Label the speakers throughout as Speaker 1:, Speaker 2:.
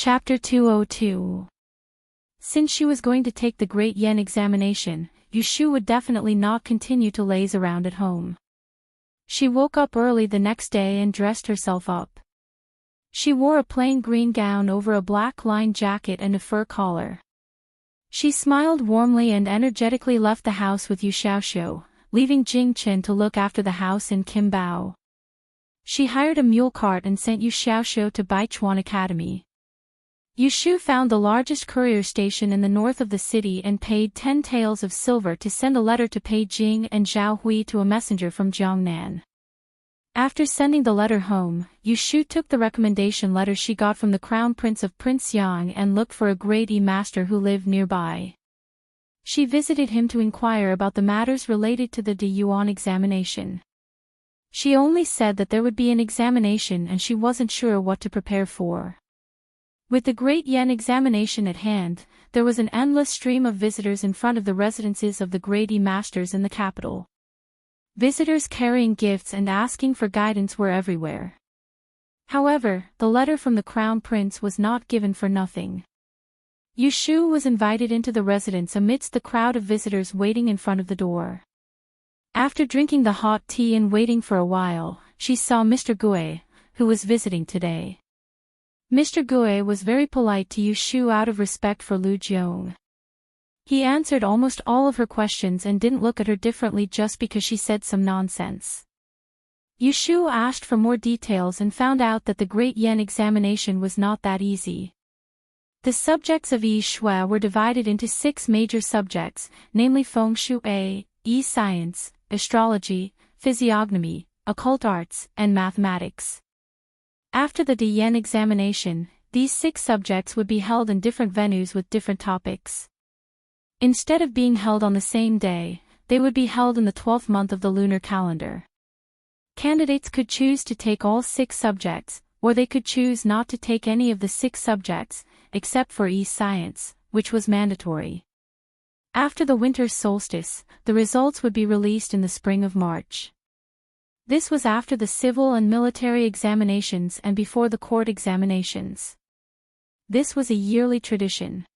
Speaker 1: Chapter 202. Since she was going to take the Great Yen examination, Yushu would definitely not continue to laze around at home. She woke up early the next day and dressed herself up. She wore a plain green gown over a black-lined jacket and a fur collar. She smiled warmly and energetically left the house with Yu Xiaoxiu, leaving Jing Chen to look after the house in Qimbao. She hired a mule cart and sent Yu Xiaoxiu to Baichuan Academy. Yushu found the largest courier station in the north of the city and paid 10 taels of silver to send a letter to Peijing and Zhao Hui to a messenger from Jiangnan. After sending the letter home, Yushu took the recommendation letter she got from the Crown Prince of Prince Yang and looked for a grade E master who lived nearby. She visited him to inquire about the matters related to the De Yuan examination. She only said that there would be an examination and she wasn't sure what to prepare for. With the Great Yen examination at hand, there was an endless stream of visitors in front of the residences of the Grade E masters in the capital. Visitors carrying gifts and asking for guidance were everywhere. However, the letter from the Crown Prince was not given for nothing. Yushu was invited into the residence amidst the crowd of visitors waiting in front of the door. After drinking the hot tea and waiting for a while, she saw Mr. Gui, who was visiting today. Mr. Gui was very polite to Yushu out of respect for Lu Jiong. He answered almost all of her questions and didn't look at her differently just because she said some nonsense. Yushu asked for more details and found out that the Great Yen examination was not that easy. The subjects of Yi Shui were divided into 6 major subjects, namely Feng Shui, Yi Science, Astrology, Physiognomy, Occult Arts, and Mathematics. After the De Yen examination, these 6 subjects would be held in different venues with different topics. Instead of being held on the same day, they would be held in the 12th month of the lunar calendar. Candidates could choose to take all 6 subjects, or they could choose not to take any of the 6 subjects, except for E-Science, which was mandatory. After the winter solstice, the results would be released in the spring of March. This was after the civil and military examinations and before the court examinations. This was a yearly tradition.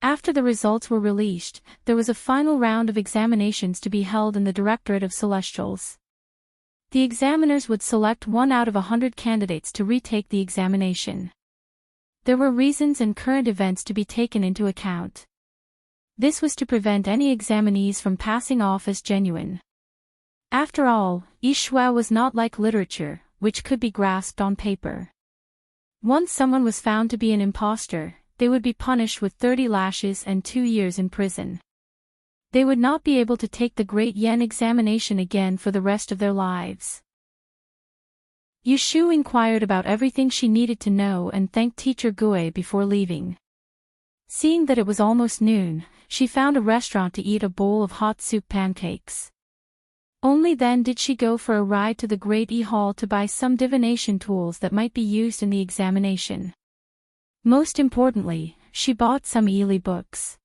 Speaker 1: After the results were released, there was a final round of examinations to be held in the Directorate of Celestials. The examiners would select 1 out of 100 candidates to retake the examination. There were reasons and current events to be taken into account. This was to prevent any examinees from passing off as genuine. After all, Yi Shui was not like literature, which could be grasped on paper. Once someone was found to be an impostor, they would be punished with 30 lashes and 2 years in prison. They would not be able to take the Great Yen examination again for the rest of their lives. Yushu inquired about everything she needed to know and thanked Teacher Gui before leaving. Seeing that it was almost noon, she found a restaurant to eat a bowl of hot soup pancakes. Only then did she go for a ride to the Great E Hall to buy some divination tools that might be used in the examination. Most importantly, she bought some Yili books.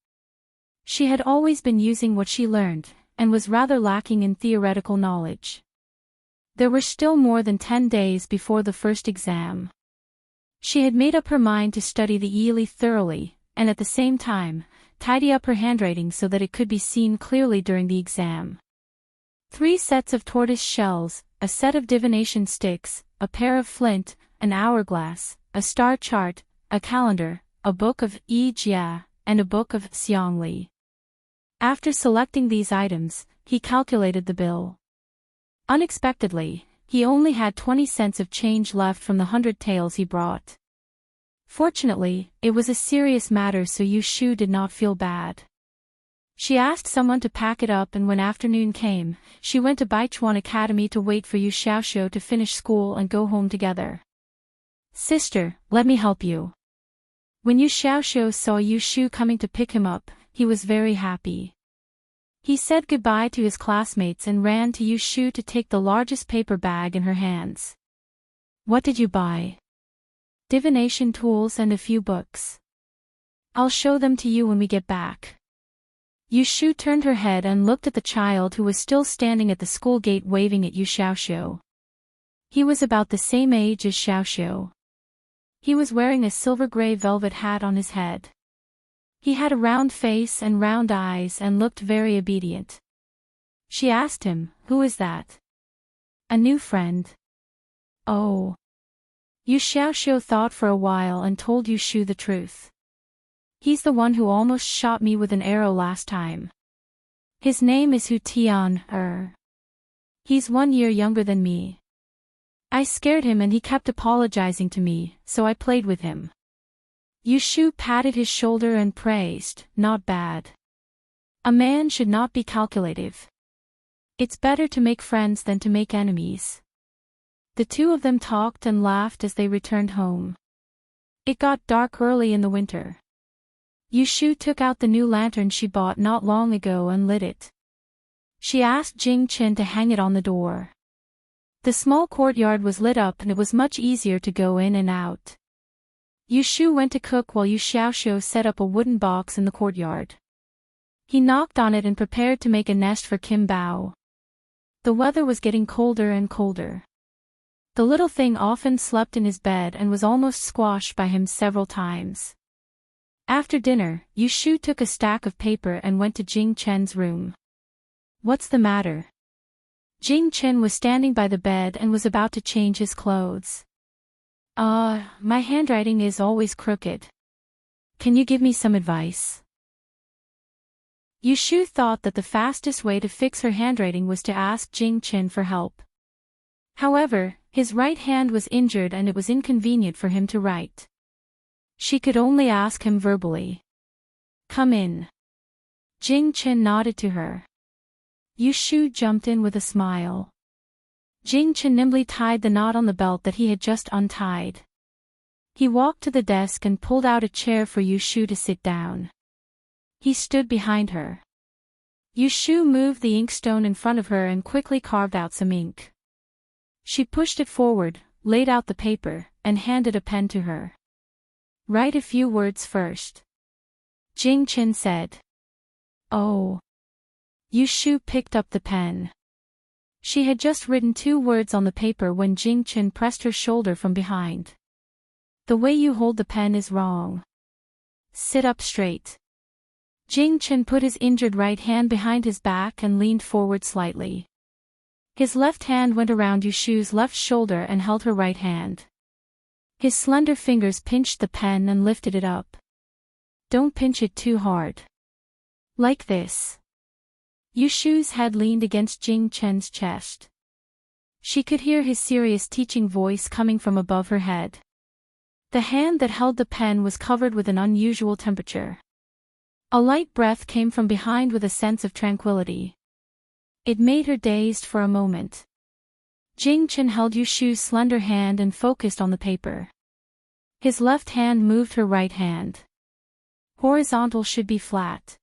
Speaker 1: She had always been using what she learned, and was rather lacking in theoretical knowledge. There were still more than 10 days before the first exam. She had made up her mind to study the Yili thoroughly, and at the same time, tidy up her handwriting so that it could be seen clearly during the exam. 3 sets of tortoise shells, a set of divination sticks, a pair of flint, an hourglass, a star chart, a calendar, a book of Yi Jia, and a book of Xiangli. After selecting these items, he calculated the bill. Unexpectedly, he only had 20 cents of change left from the 100 taels he brought. Fortunately, it was a serious matter, so Yushu did not feel bad. She asked someone to pack it up, and when afternoon came, she went to Baichuan Academy to wait for Yu Xiaoxiu to finish school and go home together. "Sister, let me help you." When Yu Xiaoxiu saw Yushu coming to pick him up, he was very happy. He said goodbye to his classmates and ran to Yushu to take the largest paper bag in her hands. "What did you buy?" "Divination tools and a few books. I'll show them to you when we get back." Yushu turned her head and looked at the child who was still standing at the school gate waving at Yu Xiaoxiu. He was about the same age as Xiaoxiu. He was wearing a silver-gray velvet hat on his head. He had a round face and round eyes and looked very obedient. She asked him, "Who is that?" "A new friend." "Oh." Yu Xiaoxiu thought for a while and told Yu Shu the truth. "He's the one who almost shot me with an arrow last time. His name is Hu Tian. He's 1 year younger than me. I scared him and he kept apologizing to me, so I played with him." Yu Shu patted his shoulder and praised, "Not bad. A man should not be calculative. It's better to make friends than to make enemies." The two of them talked and laughed as they returned home. It got dark early in the winter. Yu Shu took out the new lantern she bought not long ago and lit it. She asked Jing Chen to hang it on the door. The small courtyard was lit up and it was much easier to go in and out. Yu Shu went to cook while Yu Xiaoxiu set up a wooden box in the courtyard. He knocked on it and prepared to make a nest for Kim Bao. The weather was getting colder and colder. The little thing often slept in his bed and was almost squashed by him several times. After dinner, Yu Shu took a stack of paper and went to Jing Chen's room. "What's the matter?" Jing Chen was standing by the bed and was about to change his clothes. My handwriting is always crooked. Can you give me some advice?" Yu Shu thought that the fastest way to fix her handwriting was to ask Jing Chen for help. However, his right hand was injured and it was inconvenient for him to write. She could only ask him verbally. "Come in." Jing Chen nodded to her. Yu Shu jumped in with a smile. Jing Chen nimbly tied the knot on the belt that he had just untied. He walked to the desk and pulled out a chair for Yu Shu to sit down. He stood behind her. Yu Shu moved the inkstone in front of her and quickly carved out some ink. She pushed it forward, laid out the paper, and handed a pen to her. "Write a few words first," Jing Chen said. "Oh." Yu Shu picked up the pen. She had just written 2 words on the paper when Jing Chen pressed her shoulder from behind. "The way you hold the pen is wrong. Sit up straight." Jing Chen put his injured right hand behind his back and leaned forward slightly. His left hand went around Yu Shu's left shoulder and held her right hand. His slender fingers pinched the pen and lifted it up. "Don't pinch it too hard. Like this." Yu Shu's head leaned against Jing Chen's chest. She could hear his serious teaching voice coming from above her head. The hand that held the pen was covered with an unusual temperature. A light breath came from behind with a sense of tranquility. It made her dazed for a moment. Jing Chen held Yu Shu's slender hand and focused on the paper. His left hand moved her right hand. Horizontal should be flat.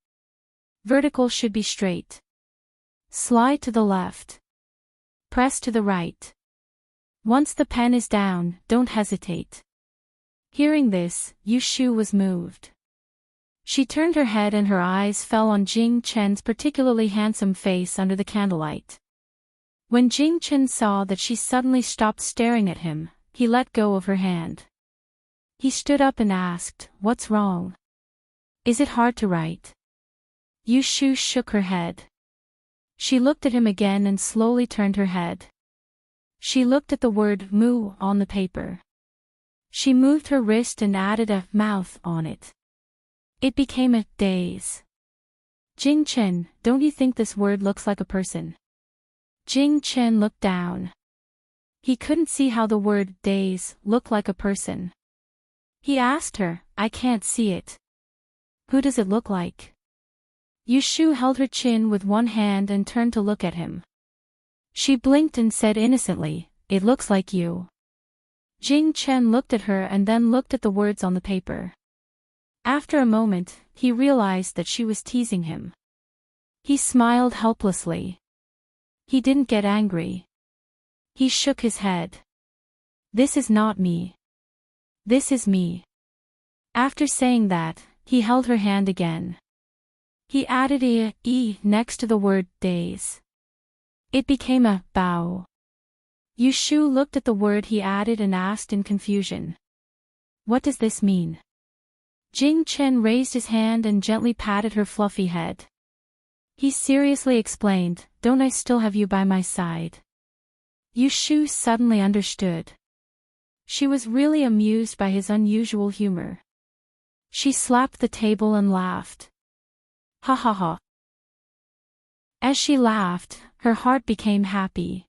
Speaker 1: Vertical should be straight. Slide to the left. Press to the right. Once the pen is down, don't hesitate. Hearing this, Yu Shu was moved. She turned her head and her eyes fell on Jing Chen's particularly handsome face under the candlelight. When Jing Chen saw that she suddenly stopped staring at him, he let go of her hand. He stood up and asked, "What's wrong? Is it hard to write?" Yu Shu shook her head. She looked at him again and slowly turned her head. She looked at the word "mu" on the paper. She moved her wrist and added a "mouth" on it. It became a "days." "Jing Chen, don't you think this word looks like a person?" Jing Chen looked down. He couldn't see how the word "days" looked like a person. He asked her, "I can't see it. Who does it look like?" Yu Shu held her chin with one hand and turned to look at him. She blinked and said innocently, "It looks like you." Jing Chen looked at her and then looked at the words on the paper. After a moment, he realized that she was teasing him. He smiled helplessly. He didn't get angry. He shook his head. "This is not me. This is me." After saying that, he held her hand again. He added a "e" next to the word "days." It became a "bao." Yu Shu looked at the word he added and asked in confusion. What does this mean? Jing Chen raised his hand and gently patted her fluffy head. He seriously explained, don't I still have you by my side? Yu Shu suddenly understood. She was really amused by his unusual humor. She slapped the table and laughed. Ha ha ha. As she laughed, her heart became happy.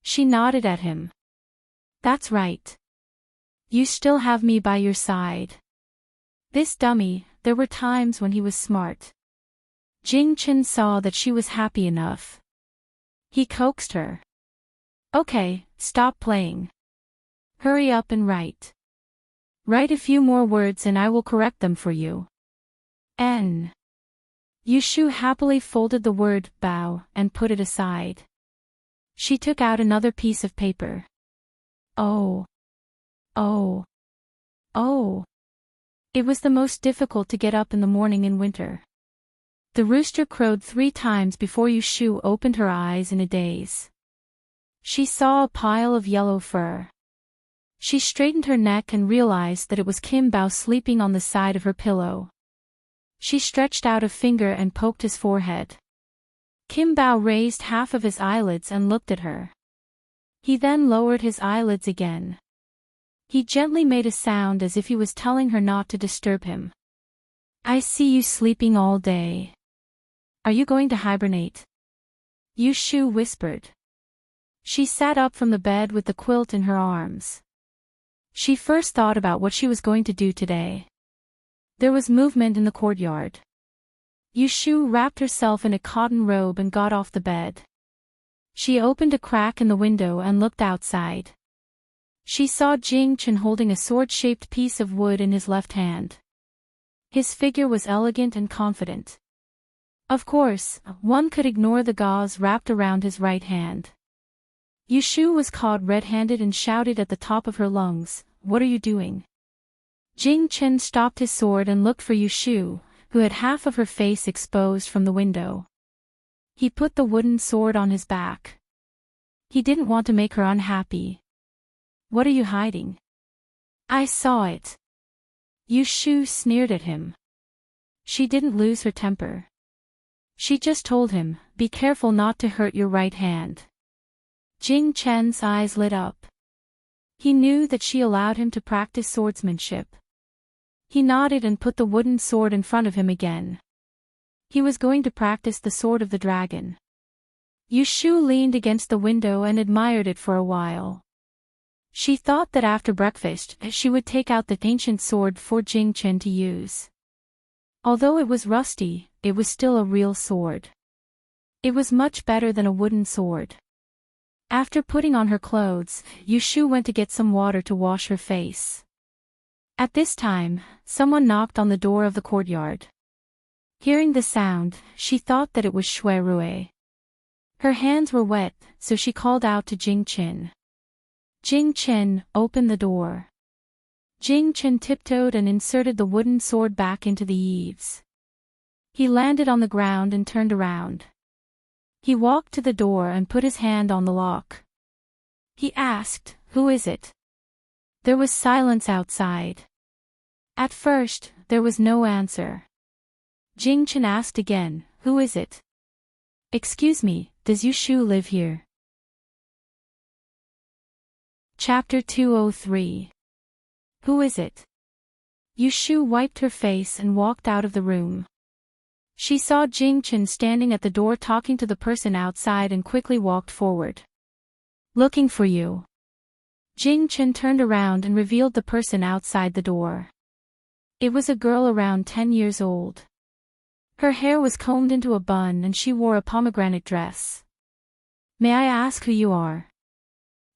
Speaker 1: She nodded at him. That's right. You still have me by your side. This dummy, there were times when he was smart. Jing Chen saw that she was happy enough. He coaxed her. Okay, stop playing. Hurry up and write. Write a few more words and I will correct them for you. N. Yu Shu happily folded the word bow and put it aside. She took out another piece of paper. Oh. Oh. Oh. It was the most difficult to get up in the morning in winter. The rooster crowed 3 times before Yu Shu opened her eyes in a daze. She saw a pile of yellow fur. She straightened her neck and realized that it was Kim Bao sleeping on the side of her pillow. She stretched out a finger and poked his forehead. Kim Bao raised half of his eyelids and looked at her. He then lowered his eyelids again. He gently made a sound as if he was telling her not to disturb him. I see you sleeping all day. Are you going to hibernate? Yu Shu whispered. She sat up from the bed with the quilt in her arms. She first thought about what she was going to do today. There was movement in the courtyard. Yu Shu wrapped herself in a cotton robe and got off the bed. She opened a crack in the window and looked outside. She saw Jing Chen holding a sword-shaped piece of wood in his left hand. His figure was elegant and confident. Of course, one could ignore the gauze wrapped around his right hand. Yu Shu was caught red-handed and shouted at the top of her lungs, "What are you doing?" Jing Chen stopped his sword and looked for Yu Shu, who had half of her face exposed from the window. He put the wooden sword on his back. He didn't want to make her unhappy. What are you hiding? I saw it. Yu Shu sneered at him. She didn't lose her temper. She just told him, be careful not to hurt your right hand. Jing Chen's eyes lit up. He knew that she allowed him to practice swordsmanship. He nodded and put the wooden sword in front of him again. He was going to practice the sword of the dragon. Yu Shu leaned against the window and admired it for a while. She thought that after breakfast she would take out the ancient sword for Jing Chen to use. Although it was rusty, it was still a real sword. It was much better than a wooden sword. After putting on her clothes, Yu Shu went to get some water to wash her face. At this time, someone knocked on the door of the courtyard. Hearing the sound, she thought that it was Shui Rui. Her hands were wet, so she called out to Jing Chen. Jing Chen, open the door. Jing Chen tiptoed and inserted the wooden sword back into the eaves. He landed on the ground and turned around. He walked to the door and put his hand on the lock. He asked, "Who is it?" There was silence outside. At first, there was no answer. Jing Chen asked again, "Who is it?" "Excuse me, does Yu Shu live here?" Chapter 203. Who is it? Yu Shu wiped her face and walked out of the room. She saw Jing Chen standing at the door talking to the person outside and quickly walked forward. Looking for you. Jing Chen turned around and revealed the person outside the door. It was a girl around 10 years old. Her hair was combed into a bun and she wore a pomegranate dress. May I ask who you are?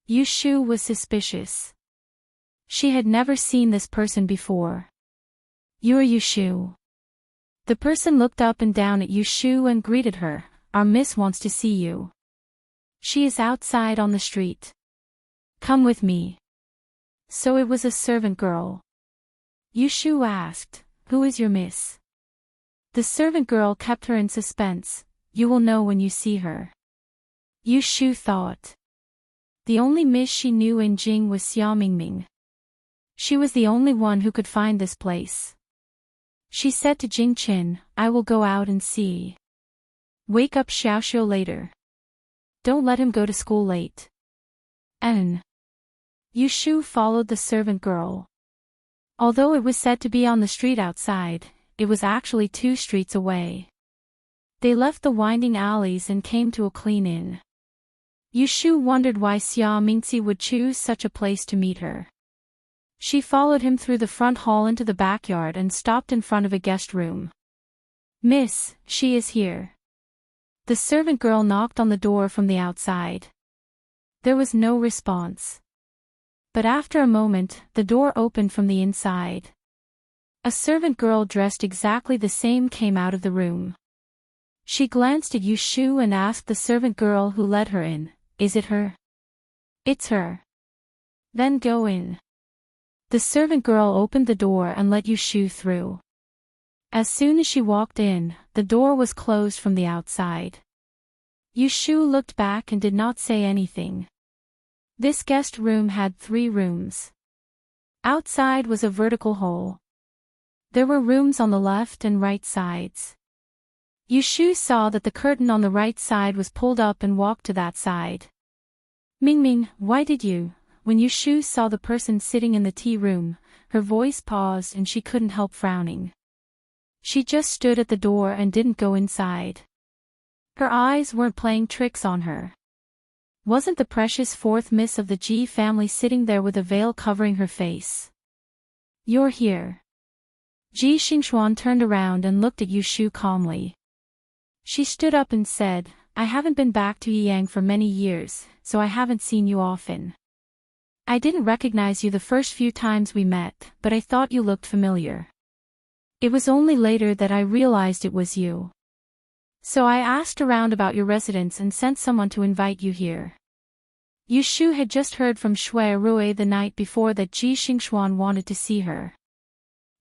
Speaker 1: Yu Shu was suspicious. She had never seen this person before. You're Yu Shu. The person looked up and down at Yu Shu and greeted her. Our miss wants to see you. She is outside on the street. Come with me. So it was a servant girl. Yu Shu asked, who is your miss? The servant girl kept her in suspense. You will know when you see her. Yu Shu thought. The only miss she knew in Jing was Xia Mingming. She was the only one who could find this place. She said to Jing Qin, I will go out and see. Wake up Xiao Xiao later. Don't let him go to school late. Yu Shu followed the servant girl. Although it was said to be on the street outside, it was actually 2 streets away. They left the winding alleys and came to a clean inn. Yu Shu wondered why Xia Mingzi would choose such a place to meet her. She followed him through the front hall into the backyard and stopped in front of a guest room. Miss, she is here. The servant girl knocked on the door from the outside. There was no response. But after a moment, the door opened from the inside. A servant girl dressed exactly the same came out of the room. She glanced at Yu Shu and asked the servant girl who led her in, Is it her? It's her. Then go in. The servant girl opened the door and let Yu Shu through. As soon as she walked in, the door was closed from the outside. Yu Shu looked back and did not say anything. This guest room had 3 rooms. Outside was a vertical hole. There were rooms on the left and right sides. Yu Shu saw that the curtain on the right side was pulled up and walked to that side. Mingming, why did you? When Yu Shu saw the person sitting in the tea room, her voice paused and she couldn't help frowning. She just stood at the door and didn't go inside. Her eyes weren't playing tricks on her. Wasn't the precious 4th Miss of the Ji family sitting there with a veil covering her face? You're here. Ji Xingxuan turned around and looked at Yu Shu calmly. She stood up and said, I haven't been back to Yiyang for many years, so I haven't seen you often. I didn't recognize you the first few times we met, but I thought you looked familiar. It was only later that I realized it was you. So I asked around about your residence and sent someone to invite you here. Yu Shu had just heard from Shui Rui the night before that Ji Xingxuan wanted to see her.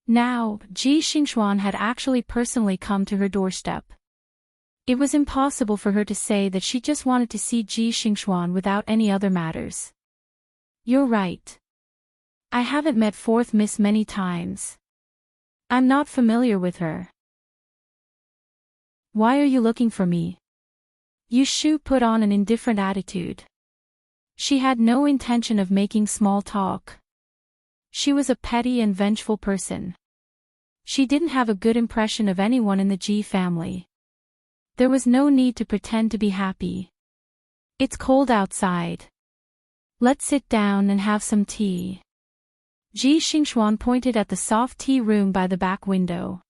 Speaker 1: Now, Ji Xingxuan had actually personally come to her doorstep. It was impossible for her to say that she just wanted to see Ji Xingxuan without any other matters. You're right. I haven't met 4th Miss many times. I'm not familiar with her. Why are you looking for me? Yu Shu put on an indifferent attitude. She had no intention of making small talk. She was a petty and vengeful person. She didn't have a good impression of anyone in the Ji family. There was no need to pretend to be happy. It's cold outside. Let's sit down and have some tea. Ji Xingxuan pointed at the soft tea room by the back window.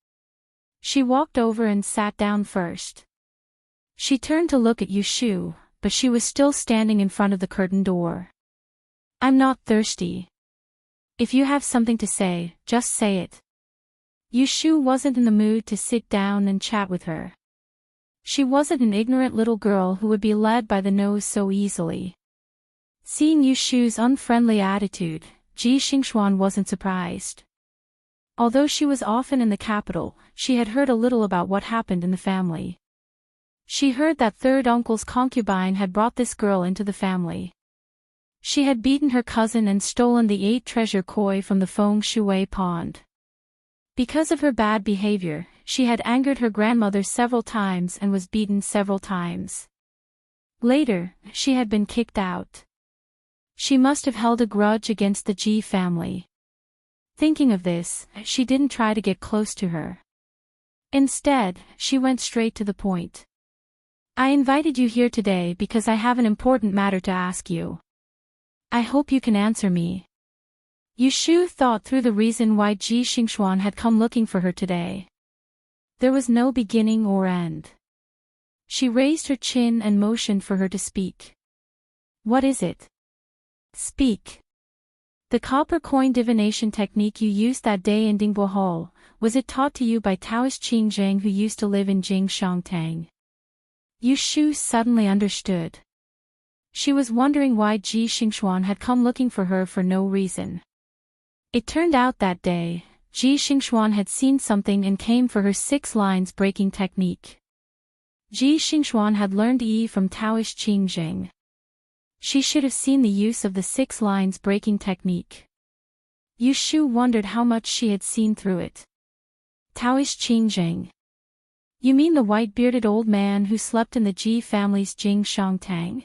Speaker 1: She walked over and sat down first. She turned to look at Yu Shu, but she was still standing in front of the curtain door. I'm not thirsty. If you have something to say, just say it. Yu Shu wasn't in the mood to sit down and chat with her. She wasn't an ignorant little girl who would be led by the nose so easily. Seeing Yu Shu's unfriendly attitude, Ji Xingxuan wasn't surprised. Although she was often in the capital, she had heard a little about what happened in the family. She heard that 3rd uncle's concubine had brought this girl into the family. She had beaten her cousin and stolen the 8 treasure koi from the Feng Shui pond. Because of her bad behavior, she had angered her grandmother several times and was beaten several times. Later, she had been kicked out. She must have held a grudge against the Ji family. Thinking of this, she didn't try to get close to her. Instead, she went straight to the point. I invited you here today because I have an important matter to ask you. I hope you can answer me. Yu Shu thought through the reason why Ji Xingxuan had come looking for her today. There was no beginning or end. She raised her chin and motioned for her to speak. What is it? Speak. The copper coin divination technique you used that day in Dingbo Hall, was it taught to you by Taoist Qing Zheng who used to live in Jingshangyang? Yu Shu suddenly understood. She was wondering why Ji Xingxuan had come looking for her for no reason. It turned out that day, Ji Xingxuan had seen something and came for her 6 lines breaking technique. Ji Xingxuan had learned Yi from Taoist Qing Zheng. She should have seen the use of the 6 lines breaking technique. Yu Shu wondered how much she had seen through it. Taoist Qing Zheng. You mean the white-bearded old man who slept in the Ji family's Jing Shangtang?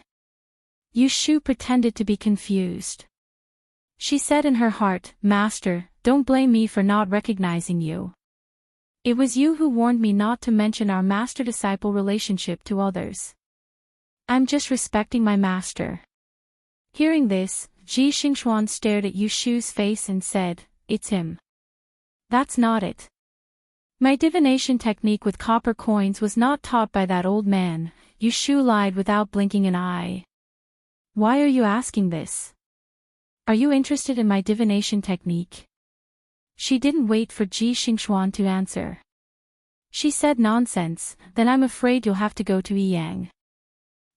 Speaker 1: Yu Shu pretended to be confused. She said in her heart, Master, don't blame me for not recognizing you. It was you who warned me not to mention our master-disciple relationship to others. I'm just respecting my master. Hearing this, Ji Xingxuan stared at Yu Shu's face and said, It's him. That's not it. My divination technique with copper coins was not taught by that old man, Yu Shu lied without blinking an eye. Why are you asking this? Are you interested in my divination technique? She didn't wait for Ji Xingxuan to answer. She said nonsense, then I'm afraid you'll have to go to Yiyang.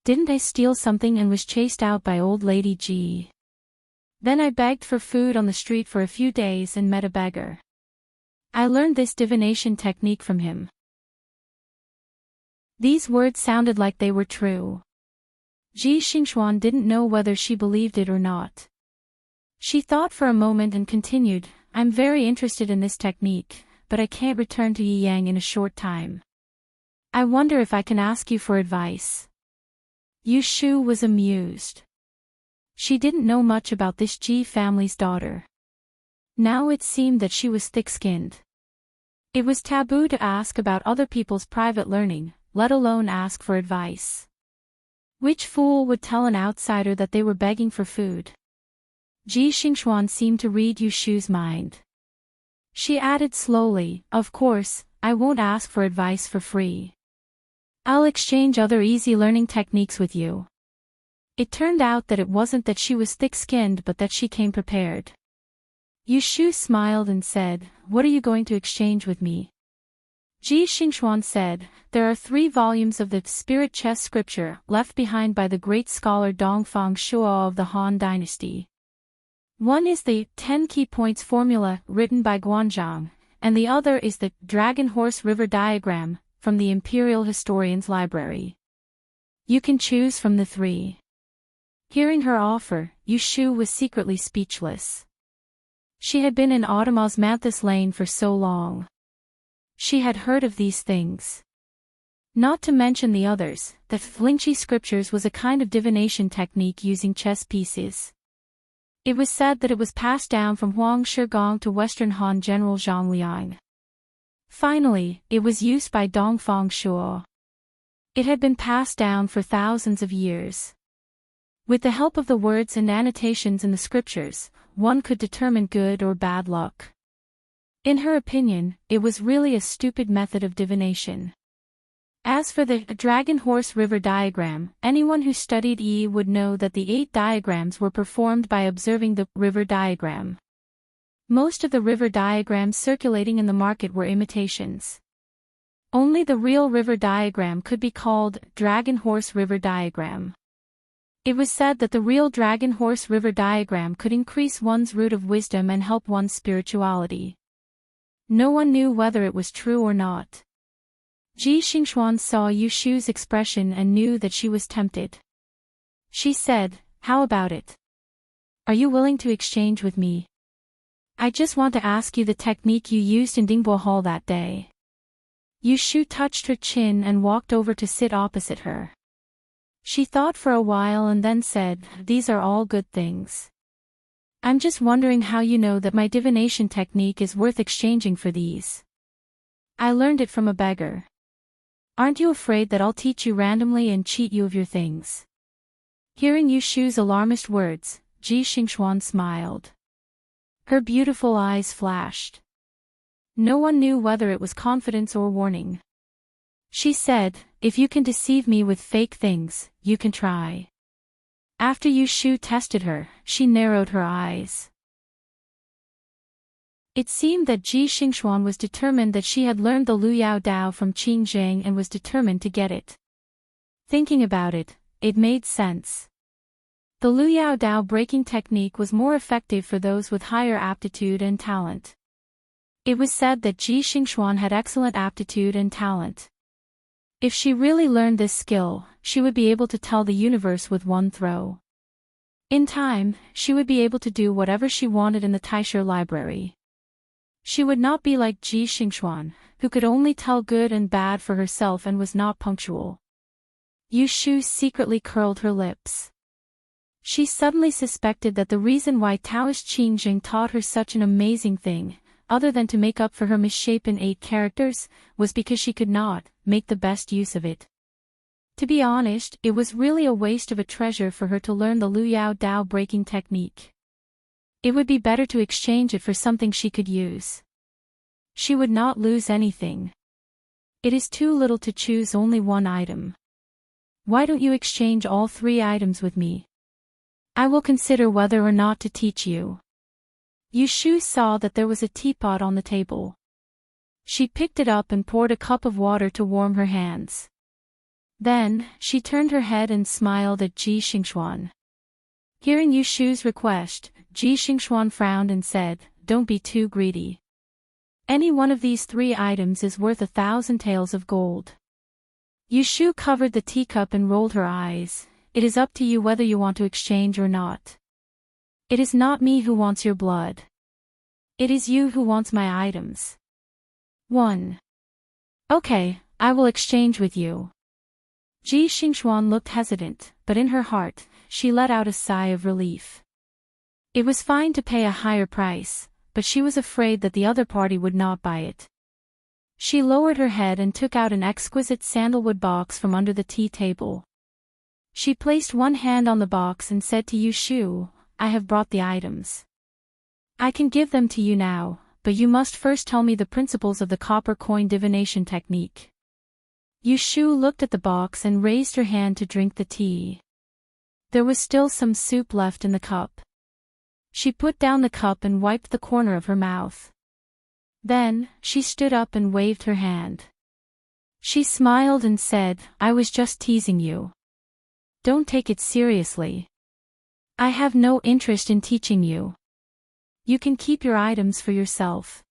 Speaker 1: Didn't I steal something and was chased out by old lady Ji? Then I begged for food on the street for a few days and met a beggar. I learned this divination technique from him. These words sounded like they were true. Ji Xingxuan didn't know whether she believed it or not. She thought for a moment and continued, I'm very interested in this technique, but I can't return to Yiyang in a short time. I wonder if I can ask you for advice. Yu Shu was amused. She didn't know much about this Ji family's daughter. Now it seemed that she was thick-skinned. It was taboo to ask about other people's private learning, let alone ask for advice. Which fool would tell an outsider that they were begging for food? Ji Xingxuan seemed to read Yu Shu's mind. She added slowly, Of course, I won't ask for advice for free. I'll exchange other easy learning techniques with you. It turned out that it wasn't that she was thick-skinned but that she came prepared. Yu Shu smiled and said, What are you going to exchange with me? Ji Xingxuan said, There are 3 volumes of the Spirit Chess scripture left behind by the great scholar Dongfang Shuo of the Han Dynasty. One is the 10 Key Points formula written by Guanzhang, and the other is the Dragon Horse River diagram from the Imperial Historian's Library. You can choose from the 3. Hearing her offer, Yu Shu was secretly speechless. She had been in Automosmanthus Lane for so long. She had heard of these things. Not to mention the others, the Lingqi scriptures was a kind of divination technique using chess pieces. It was said that it was passed down from Huang Shigong to Western Han General Zhang Liang. Finally, it was used by Dongfang Shuo. It had been passed down for thousands of years. With the help of the words and annotations in the scriptures, one could determine good or bad luck. In her opinion, it was really a stupid method of divination. As for the Dragon Horse River diagram, anyone who studied Yi would know that the 8 diagrams were performed by observing the river diagram. Most of the river diagrams circulating in the market were imitations. Only the real river diagram could be called Dragon Horse River diagram. It was said that the real Dragon Horse River diagram could increase one's root of wisdom and help one's spirituality. No one knew whether it was true or not. Ji Xingxuan saw Yu Shu's expression and knew that she was tempted. She said, How about it? Are you willing to exchange with me? I just want to ask you the technique you used in Dingbo Hall that day. Yu Shu touched her chin and walked over to sit opposite her. She thought for a while and then said, These are all good things. I'm just wondering how you know that my divination technique is worth exchanging for these. I learned it from a beggar. Aren't you afraid that I'll teach you randomly and cheat you of your things? Hearing Yu Shu's alarmist words, Ji Xingxuan smiled. Her beautiful eyes flashed. No one knew whether it was confidence or warning. She said, If you can deceive me with fake things, you can try. After Yu Shu tested her, she narrowed her eyes. It seemed that Ji Xingxuan was determined that she had learned the Luyao Dao from Qing Zheng and was determined to get it. Thinking about it, it made sense. The Luyao Dao breaking technique was more effective for those with higher aptitude and talent. It was said that Ji Xingxuan had excellent aptitude and talent. If she really learned this skill, she would be able to tell the universe with one throw. In time, she would be able to do whatever she wanted in the LoveLore Library. She would not be like Ji Xingxuan, who could only tell good and bad for herself and was not punctual. Yu Shu secretly curled her lips. She suddenly suspected that the reason why Taoist Qingjing taught her such an amazing thing, other than to make up for her misshapen 8 characters, was because she could not make the best use of it. To be honest, it was really a waste of a treasure for her to learn the Luyao Dao breaking technique. It would be better to exchange it for something she could use. She would not lose anything. It is too little to choose only one item. Why don't you exchange all 3 items with me? I will consider whether or not to teach you. Yu Shu saw that there was a teapot on the table. She picked it up and poured a cup of water to warm her hands. Then, she turned her head and smiled at Ji Xingxuan. Hearing Yu Shu's request, Ji Xingxuan frowned and said, "Don't be too greedy. Any one of these 3 items is worth 1,000 taels of gold." Yu Shu covered the teacup and rolled her eyes. "It is up to you whether you want to exchange or not. It is not me who wants your blood. It is you who wants my items." 1. Okay, I will exchange with you. Ji Xingxuan looked hesitant, but in her heart, she let out a sigh of relief. It was fine to pay a higher price, but she was afraid that the other party would not buy it. She lowered her head and took out an exquisite sandalwood box from under the tea table. She placed one hand on the box and said to Yu Shu, "I have brought the items. I can give them to you now, but you must first tell me the principles of the copper coin divination technique." Yu Shu looked at the box and raised her hand to drink the tea. There was still some soup left in the cup. She put down the cup and wiped the corner of her mouth. Then, she stood up and waved her hand. She smiled and said, "I was just teasing you. Don't take it seriously. I have no interest in teaching you. You can keep your items for yourself.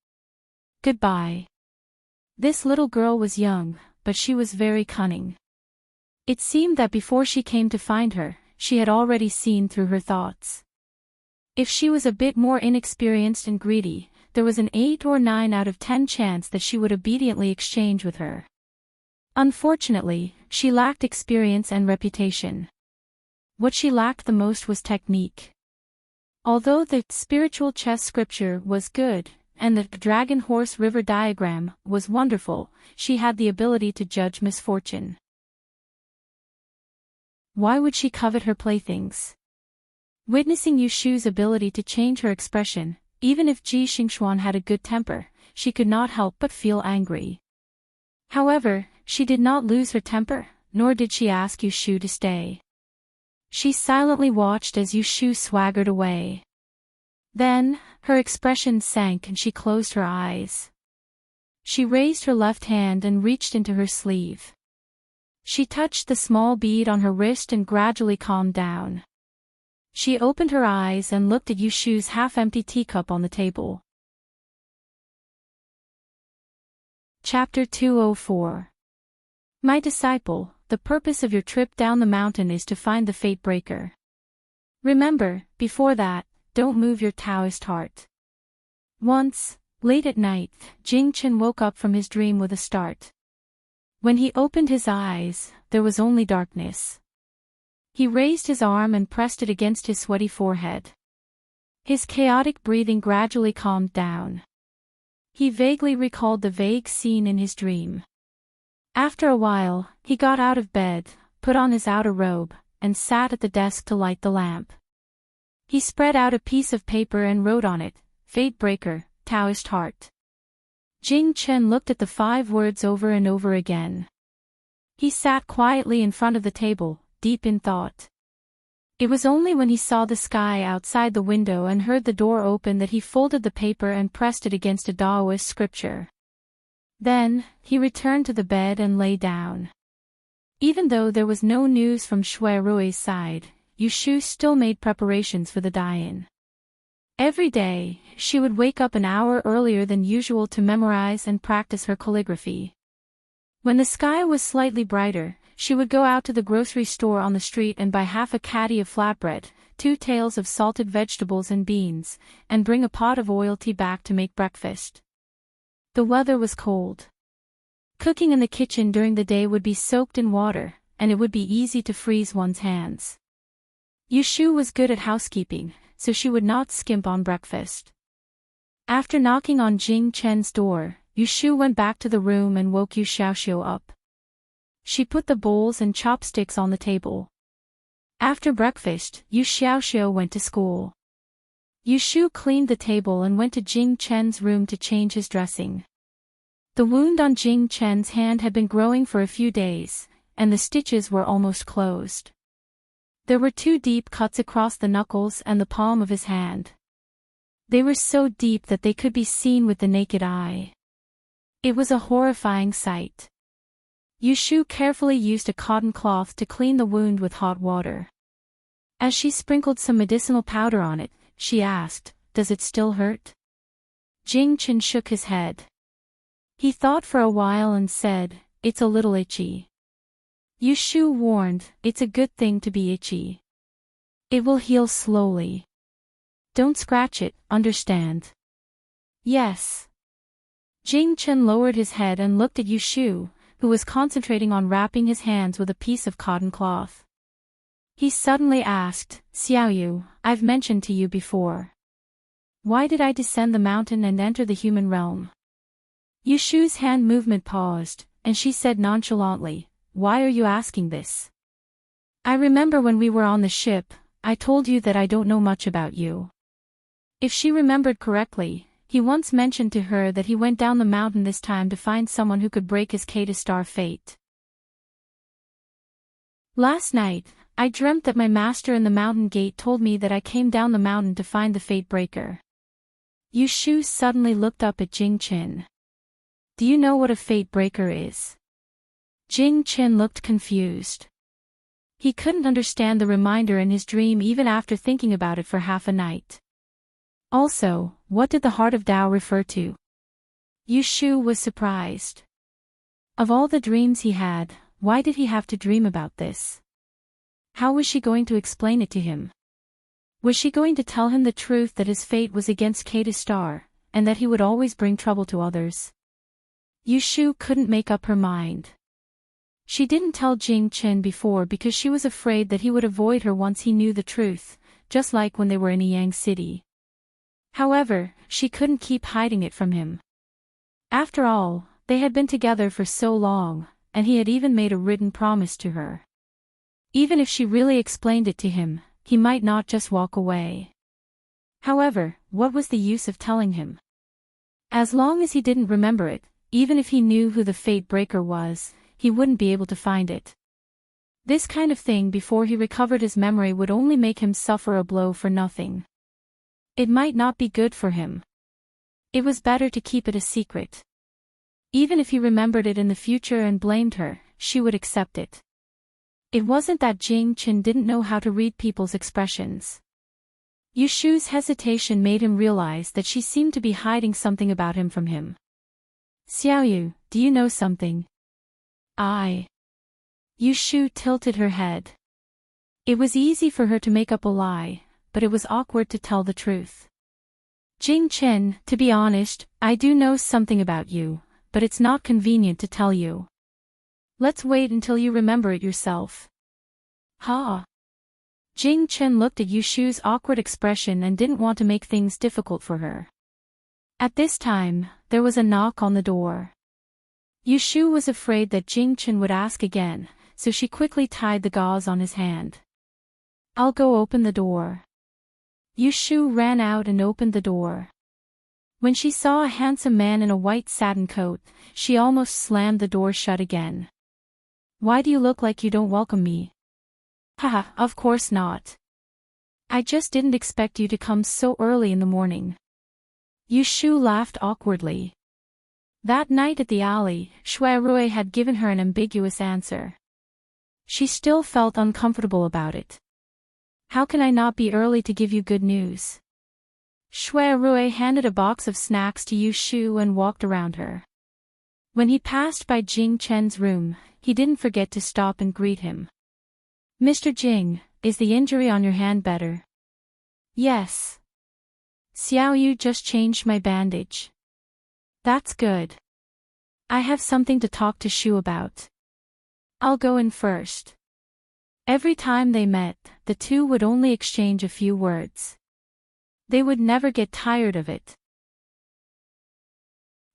Speaker 1: Goodbye." This little girl was young, but she was very cunning. It seemed that before she came to find her, she had already seen through her thoughts. If she was a bit more inexperienced and greedy, there was an 8 or 9 out of 10 chance that she would obediently exchange with her. Unfortunately, she lacked experience and reputation. What she lacked the most was technique. Although the spiritual chess scripture was good, and the dragon horse river diagram was wonderful, she had the ability to judge misfortune. Why would she covet her playthings? Witnessing Yu Shu's ability to change her expression, even if Ji Xingxuan had a good temper, she could not help but feel angry. However, she did not lose her temper, nor did she ask Yu Shu to stay. She silently watched as Yu Shu swaggered away. Then, her expression sank and she closed her eyes. She raised her left hand and reached into her sleeve. She touched the small bead on her wrist and gradually calmed down. She opened her eyes and looked at Yu Shu's half-empty teacup on the table. Chapter 204. My disciple, the purpose of your trip down the mountain is to find the fate breaker. Remember, before that, don't move your Taoist heart. Once, late at night, Jing Chen woke up from his dream with a start. When he opened his eyes, there was only darkness. He raised his arm and pressed it against his sweaty forehead. His chaotic breathing gradually calmed down. He vaguely recalled the vague scene in his dream. After a while, he got out of bed, put on his outer robe, and sat at the desk to light the lamp. He spread out a piece of paper and wrote on it, "Fate Breaker, Taoist Heart." Jing Chen looked at the 5 words over and over again. He sat quietly in front of the table, deep in thought. It was only when he saw the sky outside the window and heard the door open that he folded the paper and pressed it against a Taoist scripture. Then, he returned to the bed and lay down. Even though there was no news from Shui Rui's side, Yu Shu still made preparations for the die-in. Every day, she would wake up an hour earlier than usual to memorize and practice her calligraphy. When the sky was slightly brighter, she would go out to the grocery store on the street and buy half a caddy of flatbread, 2 tails of salted vegetables and beans, and bring a pot of oil tea back to make breakfast. The weather was cold. Cooking in the kitchen during the day would be soaked in water, and it would be easy to freeze one's hands. Yushu was good at housekeeping, so she would not skimp on breakfast. After knocking on Jing Chen's door, Yushu went back to the room and woke Yu Xiaoxiu up. She put the bowls and chopsticks on the table. After breakfast, Yu Xiaoxiu went to school. Yushu cleaned the table and went to Jing Chen's room to change his dressing. The wound on Jing Chen's hand had been growing for a few days, and the stitches were almost closed. There were 2 deep cuts across the knuckles and the palm of his hand. They were so deep that they could be seen with the naked eye. It was a horrifying sight. Yushu carefully used a cotton cloth to clean the wound with hot water. As she sprinkled some medicinal powder on it, she asked, "Does it still hurt?" Jing Chen shook his head. He thought for a while and said, "It's a little itchy." Yushu warned, "It's a good thing to be itchy. It will heal slowly. Don't scratch it, understand?" "Yes." Jing Chen lowered his head and looked at Yushu, who was concentrating on wrapping his hands with a piece of cotton cloth. He suddenly asked, "Xiaoyu, I've mentioned to you before. Why did I descend the mountain and enter the human realm?" Yushu's hand movement paused, and she said nonchalantly, "Why are you asking this? I remember when we were on the ship, I told you that I don't know much about you." If she remembered correctly, he once mentioned to her that he went down the mountain this time to find someone who could break his K-star fate. "Last night, I dreamt that my master in the mountain gate told me that I came down the mountain to find the fate breaker." Yushu suddenly looked up at Jing Chen. "Do you know what a fate breaker is?" Jing Chen looked confused. He couldn't understand the reminder in his dream even after thinking about it for half a night. Also, what did the Heart of Tao refer to? Yushu was surprised. Of all the dreams he had, why did he have to dream about this? How was she going to explain it to him? Was she going to tell him the truth that his fate was against K-star, and that he would always bring trouble to others? Yushu couldn't make up her mind. She didn't tell Jing Chen before because she was afraid that he would avoid her once he knew the truth, just like when they were in Yang City. However, she couldn't keep hiding it from him. After all, they had been together for so long, and he had even made a written promise to her. Even if she really explained it to him, he might not just walk away. However, what was the use of telling him? As long as he didn't remember it, even if he knew who the fate breaker was, he wouldn't be able to find it. This kind of thing before he recovered his memory would only make him suffer a blow for nothing. It might not be good for him. It was better to keep it a secret. Even if he remembered it in the future and blamed her, she would accept it. It wasn't that Jing Chen didn't know how to read people's expressions. Yushu's hesitation made him realize that she seemed to be hiding something about him from him. "Xiaoyu, do you know something?" Yushu tilted her head. It was easy for her to make up a lie, but it was awkward to tell the truth. "Jing Chen, to be honest, I do know something about you, but it's not convenient to tell you. Let's wait until you remember it yourself." "Ha!" Jing Chen looked at Yushu's awkward expression and didn't want to make things difficult for her. At this time, there was a knock on the door. Yushu was afraid that Jing Chen would ask again, so she quickly tied the gauze on his hand. "I'll go open the door." Yushu ran out and opened the door. When she saw a handsome man in a white satin coat, she almost slammed the door shut again. "Why do you look like you don't welcome me?" "Haha, of course not. I just didn't expect you to come so early in the morning." Yushu laughed awkwardly. That night at the alley, Shuai had given her an ambiguous answer. She still felt uncomfortable about it. "How can I not be early to give you good news?" Shuai handed a box of snacks to Yushu and walked around her. When he passed by Jing Chen's room, he didn't forget to stop and greet him. "Mr. Jing, is the injury on your hand better?" Yes. Xiao Yu just changed my bandage. That's good. I have something to talk to Shu about. I'll go in first. Every time they met, the two would only exchange a few words. They would never get tired of it.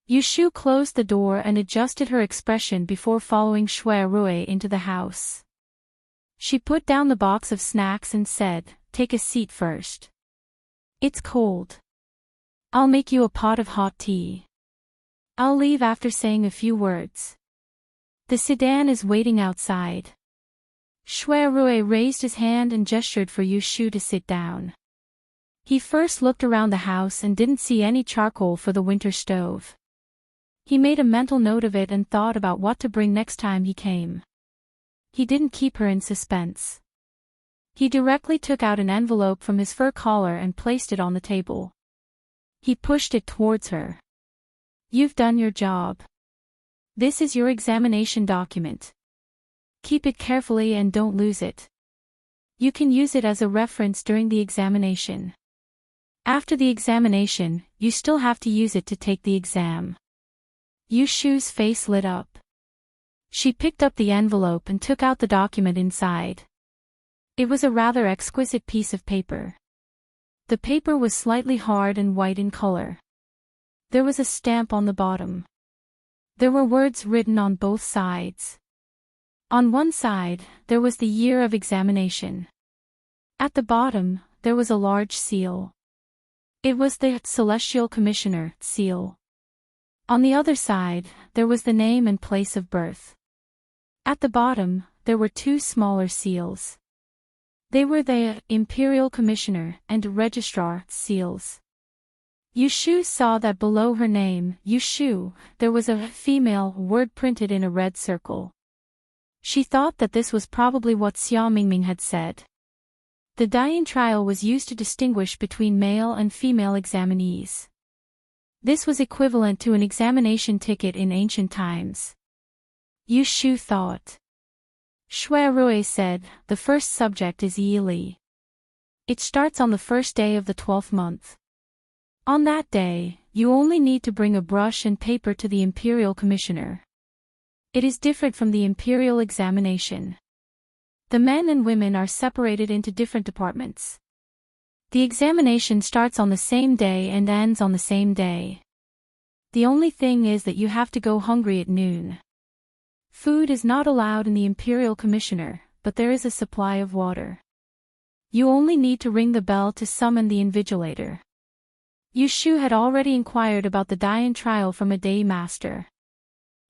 Speaker 1: Yushu closed the door and adjusted her expression before following Shui Rui into the house. She put down the box of snacks and said, "Take a seat first. It's cold. I'll make you a pot of hot tea. I'll leave after saying a few words. The sedan is waiting outside." Shui Rui raised his hand and gestured for Yushu to sit down. He first looked around the house and didn't see any charcoal for the winter stove. He made a mental note of it and thought about what to bring next time he came. He didn't keep her in suspense. He directly took out an envelope from his fur collar and placed it on the table. He pushed it towards her. "You've done your job. This is your examination document. Keep it carefully and don't lose it. You can use it as a reference during the examination. After the examination, you still have to use it to take the exam." Yushu's face lit up. She picked up the envelope and took out the document inside. It was a rather exquisite piece of paper. The paper was slightly hard and white in color. There was a stamp on the bottom. There were words written on both sides. On one side, there was the year of examination. At the bottom, there was a large seal. It was the Celestial Commissioner seal. On the other side, there was the name and place of birth. At the bottom, there were two smaller seals. They were the Imperial Commissioner and Registrar seals. Yushu saw that below her name, Yushu, there was a female word printed in a red circle. She thought that this was probably what Xia Mingming had said. The Dian trial was used to distinguish between male and female examinees. This was equivalent to an examination ticket in ancient times. Yushu thought. Shui Rui said, "The first subject is Yili. It starts on the first day of the 12th month. On that day, you only need to bring a brush and paper to the Imperial Commissioner. It is different from the Imperial examination. The men and women are separated into different departments. The examination starts on the same day and ends on the same day. The only thing is that you have to go hungry at noon. Food is not allowed in the Imperial Commissioner, but there is a supply of water. You only need to ring the bell to summon the invigilator." Yushu had already inquired about the Dian trial from a Dei master.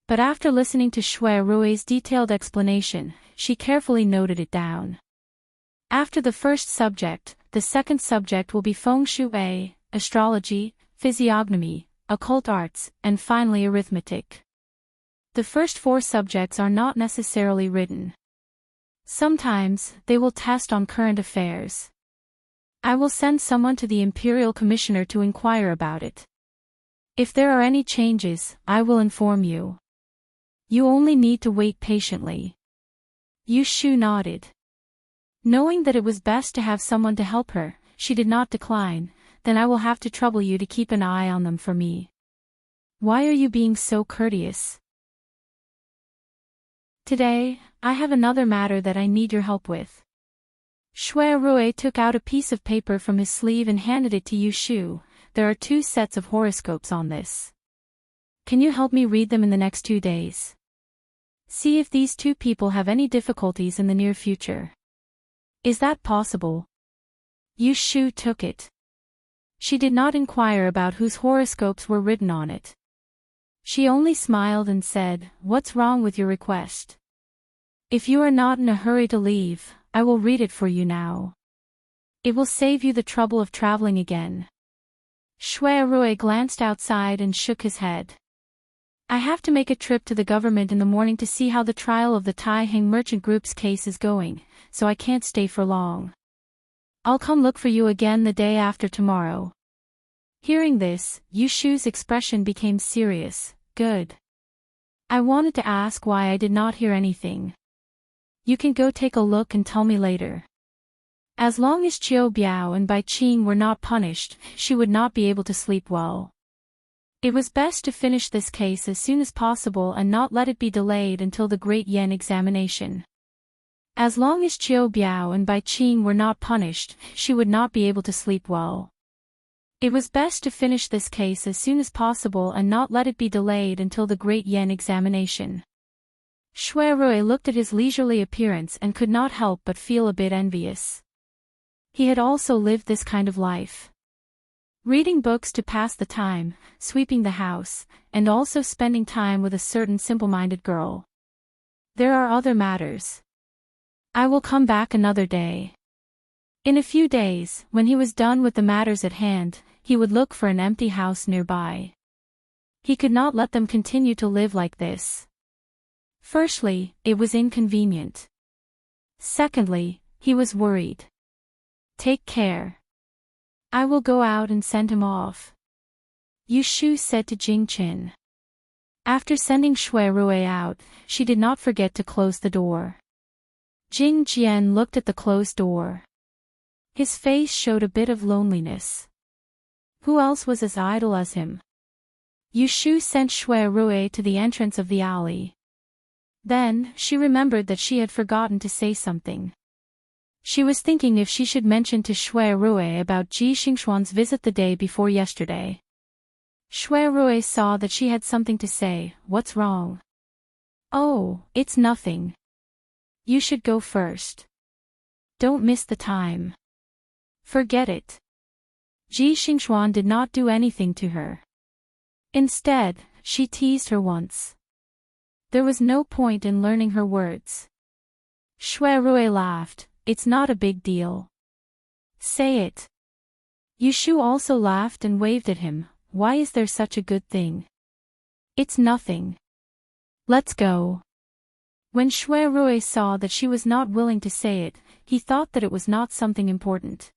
Speaker 1: But after listening to Shui Rui's detailed explanation, she carefully noted it down. After the first subject, the second subject will be feng shui, astrology, physiognomy, occult arts, and finally arithmetic. The first 4 subjects are not necessarily written. Sometimes, they will test on current affairs. I will send someone to the Imperial Commissioner to inquire about it. If there are any changes, I will inform you. You only need to wait patiently." Yushu nodded. Knowing that it was best to have someone to help her, she did not decline. "Then I will have to trouble you to keep an eye on them for me." "Why are you being so courteous?" "Today, I have another matter that I need your help with." Shui Rui took out a piece of paper from his sleeve and handed it to Yushu. "There are 2 sets of horoscopes on this. Can you help me read them in the next 2 days? See if these 2 people have any difficulties in the near future. Is that possible?" Yushu took it. She did not inquire about whose horoscopes were written on it. She only smiled and said, "What's wrong with your request? If you are not in a hurry to leave, I will read it for you now. It will save you the trouble of traveling again." Shui Rui glanced outside and shook his head. "I have to make a trip to the government in the morning to see how the trial of the Tai Heng Merchant Group's case is going, so I can't stay for long. I'll come look for you again the day after tomorrow." Hearing this, Yushu's expression became serious. "Good. I wanted to ask why I did not hear anything. You can go take a look and tell me later." As long as Qiu Biao and Bai Qing were not punished, she would not be able to sleep well. It was best to finish this case as soon as possible and not let it be delayed until the Great Yen examination. As long as Qiu Biao and Bai Qing were not punished, she would not be able to sleep well. It was best to finish this case as soon as possible and not let it be delayed until the Great Yen examination. Shui Rui looked at his leisurely appearance and could not help but feel a bit envious. He had also lived this kind of life. Reading books to pass the time, sweeping the house, and also spending time with a certain simple-minded girl. There are other matters. I will come back another day. In a few days, when he was done with the matters at hand, he would look for an empty house nearby. He could not let them continue to live like this. Firstly, it was inconvenient. Secondly, he was worried. Take care. I will go out and send him off, Yu Shu said to Jing Qin. After sending Shui Rui out, she did not forget to close the door. Jing Jian looked at the closed door. His face showed a bit of loneliness. Who else was as idle as him? Yu Shu sent Shui Rui to the entrance of the alley. Then, she remembered that she had forgotten to say something. She was thinking if she should mention to Shui Rui about Ji Xingxuan's visit the day before yesterday. Shui Rui saw that she had something to say. What's wrong? Oh, it's nothing. You should go first. Don't miss the time. Forget it. Ji Xingxuan did not do anything to her. Instead, she teased her once. There was no point in learning her words. Shui Rui laughed. It's not a big deal. Say it. Yu Shu also laughed and waved at him. Why is there such a good thing? It's nothing. Let's go. When Shui Rui saw that she was not willing to say it, he thought that it was not something important.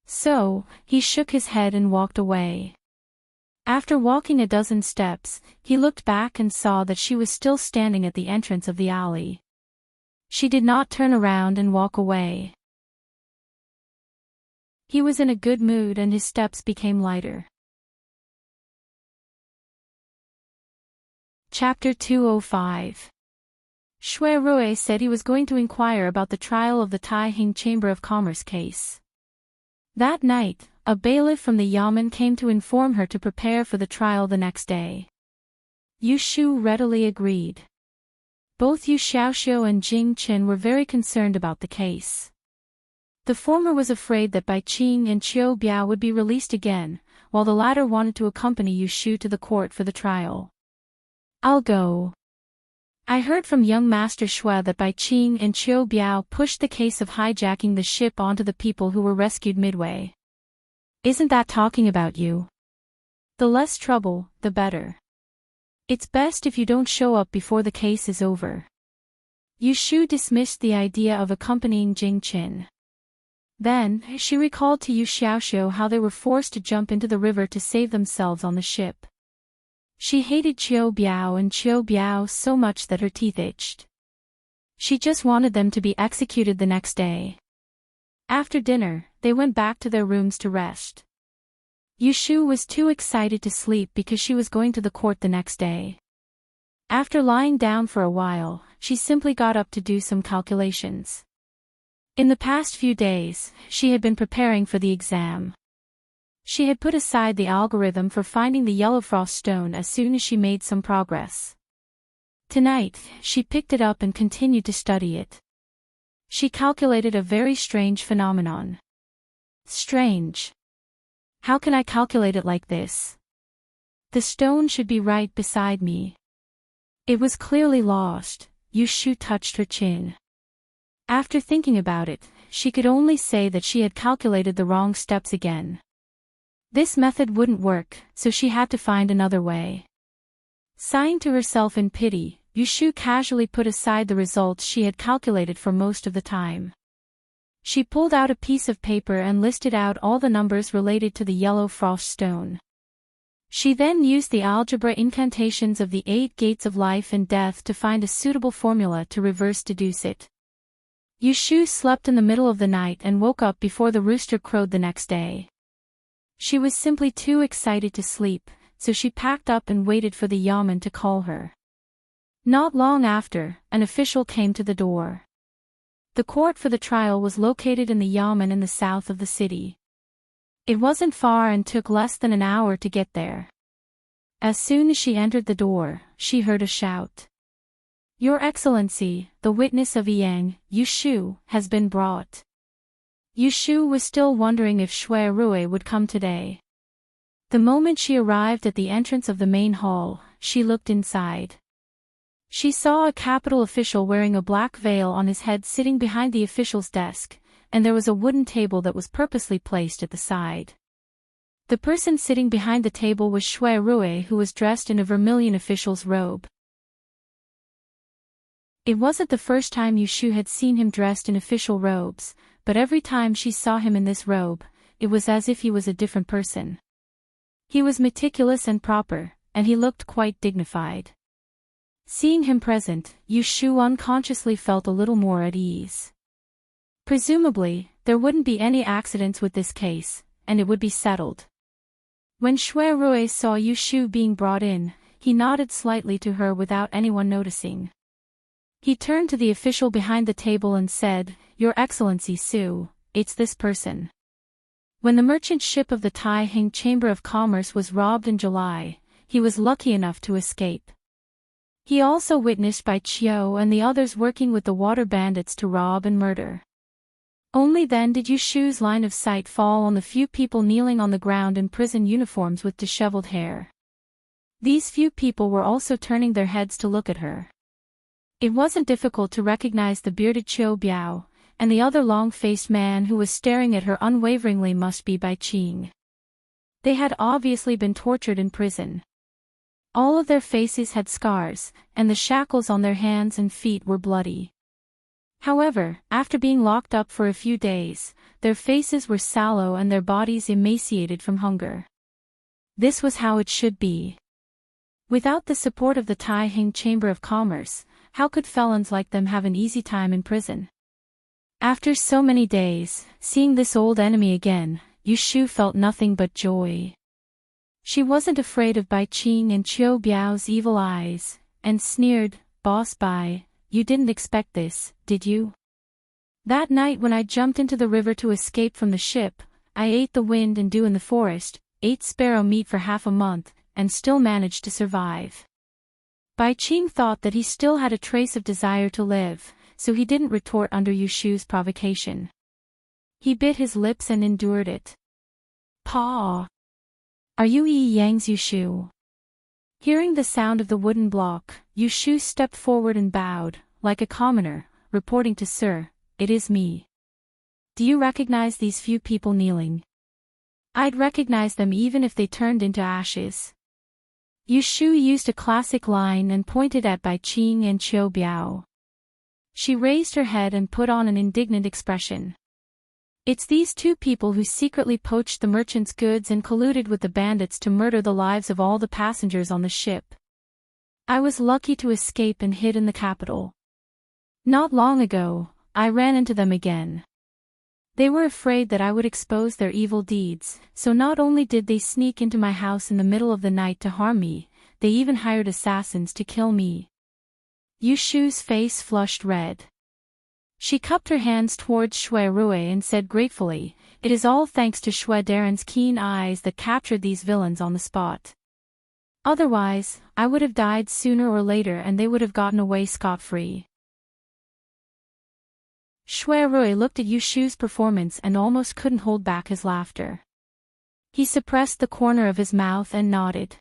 Speaker 1: So, he shook his head and walked away. After walking a dozen steps, he looked back and saw that she was still standing at the entrance of the alley. She did not turn around and walk away. He was in a good mood and his steps became lighter. Chapter 205. Shui Rui said he was going to inquire about the trial of the Taihing Chamber of Commerce case. That night, a bailiff from the Yamen came to inform her to prepare for the trial the next day. Yu Shu readily agreed. Both Yu Xiaoxiu and Jing Qin were very concerned about the case. The former was afraid that Bai Qing and Qiu Biao would be released again, while the latter wanted to accompany Yu Shu to the court for the trial. I'll go. I heard from young Master Shui that Bai Qing and Qiu Biao pushed the case of hijacking the ship onto the people who were rescued midway. Isn't that talking about you? The less trouble, the better. It's best if you don't show up before the case is over. Yu Shu dismissed the idea of accompanying Jing Qin. Then, she recalled to Yu Xiaoxiu how they were forced to jump into the river to save themselves on the ship. She hated Qiu Biao and Qiu Biao so much that her teeth itched. She just wanted them to be executed the next day. After dinner, they went back to their rooms to rest. Yu Shu was too excited to sleep because she was going to the court the next day. After lying down for a while, she simply got up to do some calculations. In the past few days, she had been preparing for the exam. She had put aside the algorithm for finding the yellow frost stone as soon as she made some progress. Tonight, she picked it up and continued to study it. She calculated a very strange phenomenon. Strange. How can I calculate it like this? The stone should be right beside me. It was clearly lost. Yu Shu touched her chin. After thinking about it, she could only say that she had calculated the wrong steps again. This method wouldn't work, so she had to find another way. Sighing to herself in pity, Yu Shu casually put aside the results she had calculated for most of the time. She pulled out a piece of paper and listed out all the numbers related to the yellow frost stone. She then used the algebra incantations of the 8 gates of life and death to find a suitable formula to reverse deduce it. Yushu slept in the middle of the night and woke up before the rooster crowed the next day. She was simply too excited to sleep, so she packed up and waited for the yamen to call her. Not long after, an official came to the door. The court for the trial was located in the yamen in the south of the city. It wasn't far and took less than an hour to get there. As soon as she entered the door, she heard a shout. "Your Excellency, the witness of Yang, Yushu, has been brought." Yushu was still wondering if Shui Rui would come today. The moment she arrived at the entrance of the main hall, she looked inside. She saw a capital official wearing a black veil on his head sitting behind the official's desk, and there was a wooden table that was purposely placed at the side. The person sitting behind the table was Shui Rui, who was dressed in a vermilion official's robe. It wasn't the first time Yushu had seen him dressed in official robes, but every time she saw him in this robe, it was as if he was a different person. He was meticulous and proper, and he looked quite dignified. Seeing him present, Yushu unconsciously felt a little more at ease. Presumably, there wouldn't be any accidents with this case, and it would be settled. When Shui Rui saw Yushu being brought in, he nodded slightly to her without anyone noticing. He turned to the official behind the table and said, "Your Excellency Su, it's this person." When the merchant ship of the Taiheng Chamber of Commerce was robbed in July, he was lucky enough to escape. He also witnessed Bai Qiu and the others working with the water bandits to rob and murder. Only then did Yushu's line of sight fall on the few people kneeling on the ground in prison uniforms with disheveled hair. These few people were also turning their heads to look at her. It wasn't difficult to recognize the bearded Qiu Biao, and the other long-faced man who was staring at her unwaveringly must be Bai Qing. They had obviously been tortured in prison. All of their faces had scars, and the shackles on their hands and feet were bloody. However, after being locked up for a few days, their faces were sallow and their bodies emaciated from hunger. This was how it should be. Without the support of the Taiheng Chamber of Commerce, how could felons like them have an easy time in prison? After so many days, seeing this old enemy again, Yushu felt nothing but joy. She wasn't afraid of Bai Qing and Qiu Biao's evil eyes, and sneered, "Boss Bai, you didn't expect this, did you? That night when I jumped into the river to escape from the ship, I ate the wind and dew in the forest, ate sparrow meat for half a month, and still managed to survive." Bai Qing thought that he still had a trace of desire to live, so he didn't retort under Yushu's provocation. He bit his lips and endured it. "Pa! Are you Yi Yang's Yushu?" Hearing the sound of the wooden block, Yushu stepped forward and bowed, like a commoner, reporting to Sir, "It is me. Do you recognize these few people kneeling? I'd recognize them even if they turned into ashes." Yushu used a classic line and pointed at Bai Qing and Qiu Biao. She raised her head and put on an indignant expression. "It's these two people who secretly poached the merchant's goods and colluded with the bandits to murder the lives of all the passengers on the ship. I was lucky to escape and hid in the capital. Not long ago, I ran into them again. They were afraid that I would expose their evil deeds, so not only did they sneak into my house in the middle of the night to harm me, they even hired assassins to kill me." Yushu's face flushed red. She cupped her hands towards Shui Rui and said gratefully, "It is all thanks to Shui Daren's keen eyes that captured these villains on the spot. Otherwise, I would have died sooner or later and they would have gotten away scot-free." Shui Rui looked at Yushu's performance and almost couldn't hold back his laughter. He suppressed the corner of his mouth and nodded.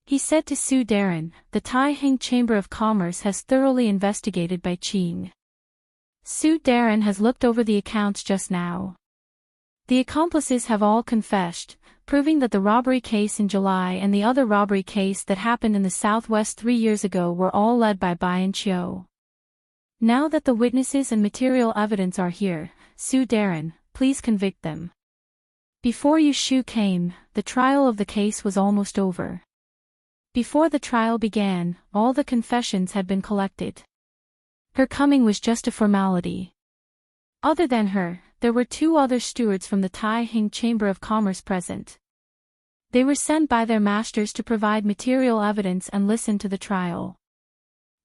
Speaker 1: He said to Su Daren, "The Taiheng Chamber of Commerce has thoroughly investigated Bai Qing. Su Daren has looked over the accounts just now. The accomplices have all confessed, proving that the robbery case in July and the other robbery case that happened in the southwest 3 years ago were all led by Bai and Qiu. Now that the witnesses and material evidence are here, Su Daren, please convict them." Before Yushu came, the trial of the case was almost over. Before the trial began, all the confessions had been collected. Her coming was just a formality. Other than her, there were 2 other stewards from the Taihing Chamber of Commerce present. They were sent by their masters to provide material evidence and listen to the trial.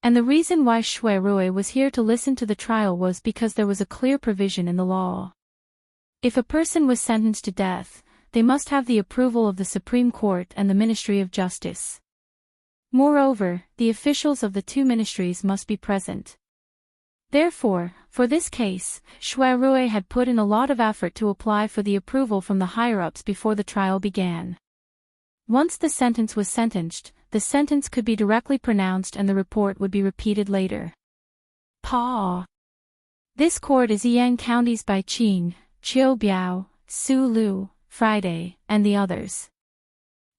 Speaker 1: And the reason why Shui Rui was here to listen to the trial was because there was a clear provision in the law. If a person was sentenced to death, they must have the approval of the Supreme Court and the Ministry of Justice. Moreover, the officials of the 2 ministries must be present. Therefore, for this case, Shui Rui had put in a lot of effort to apply for the approval from the higher-ups before the trial began. Once the sentence was sentenced, the sentence could be directly pronounced and the report would be repeated later. Pa. This court is Yang County's Baiqing, Qiu Biao, Su Lu, Friday, and the others.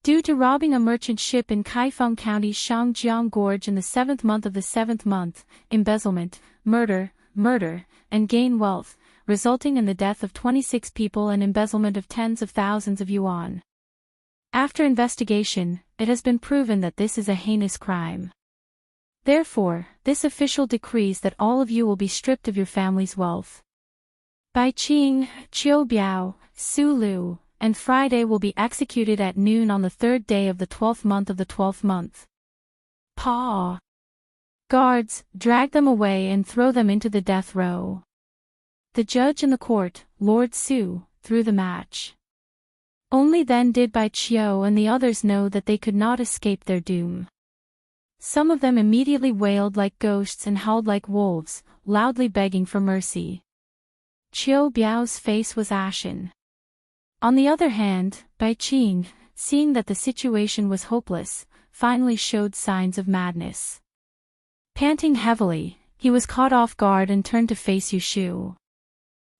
Speaker 1: Due to robbing a merchant ship in Kaifeng County Shangjiang Gorge in the 7th month of the 7th month, embezzlement, murder, and gain wealth, resulting in the death of 26 people and embezzlement of tens of thousands of yuan. After investigation, it has been proven that this is a heinous crime. Therefore, this official decrees that all of you will be stripped of your family's wealth. Baiqing, Qiu Biao, Su Lu, and Friday will be executed at noon on the 3rd day of the 12th month of the 12th month. Pa. Guards, drag them away and throw them into the death row. The judge in the court, Lord Su, threw the match. Only then did Bai Qiu and the others know that they could not escape their doom. Some of them immediately wailed like ghosts and howled like wolves, loudly begging for mercy. Qiu Biao's face was ashen. On the other hand, Baiqing, seeing that the situation was hopeless, finally showed signs of madness. Panting heavily, he was caught off guard and turned to face Yushu.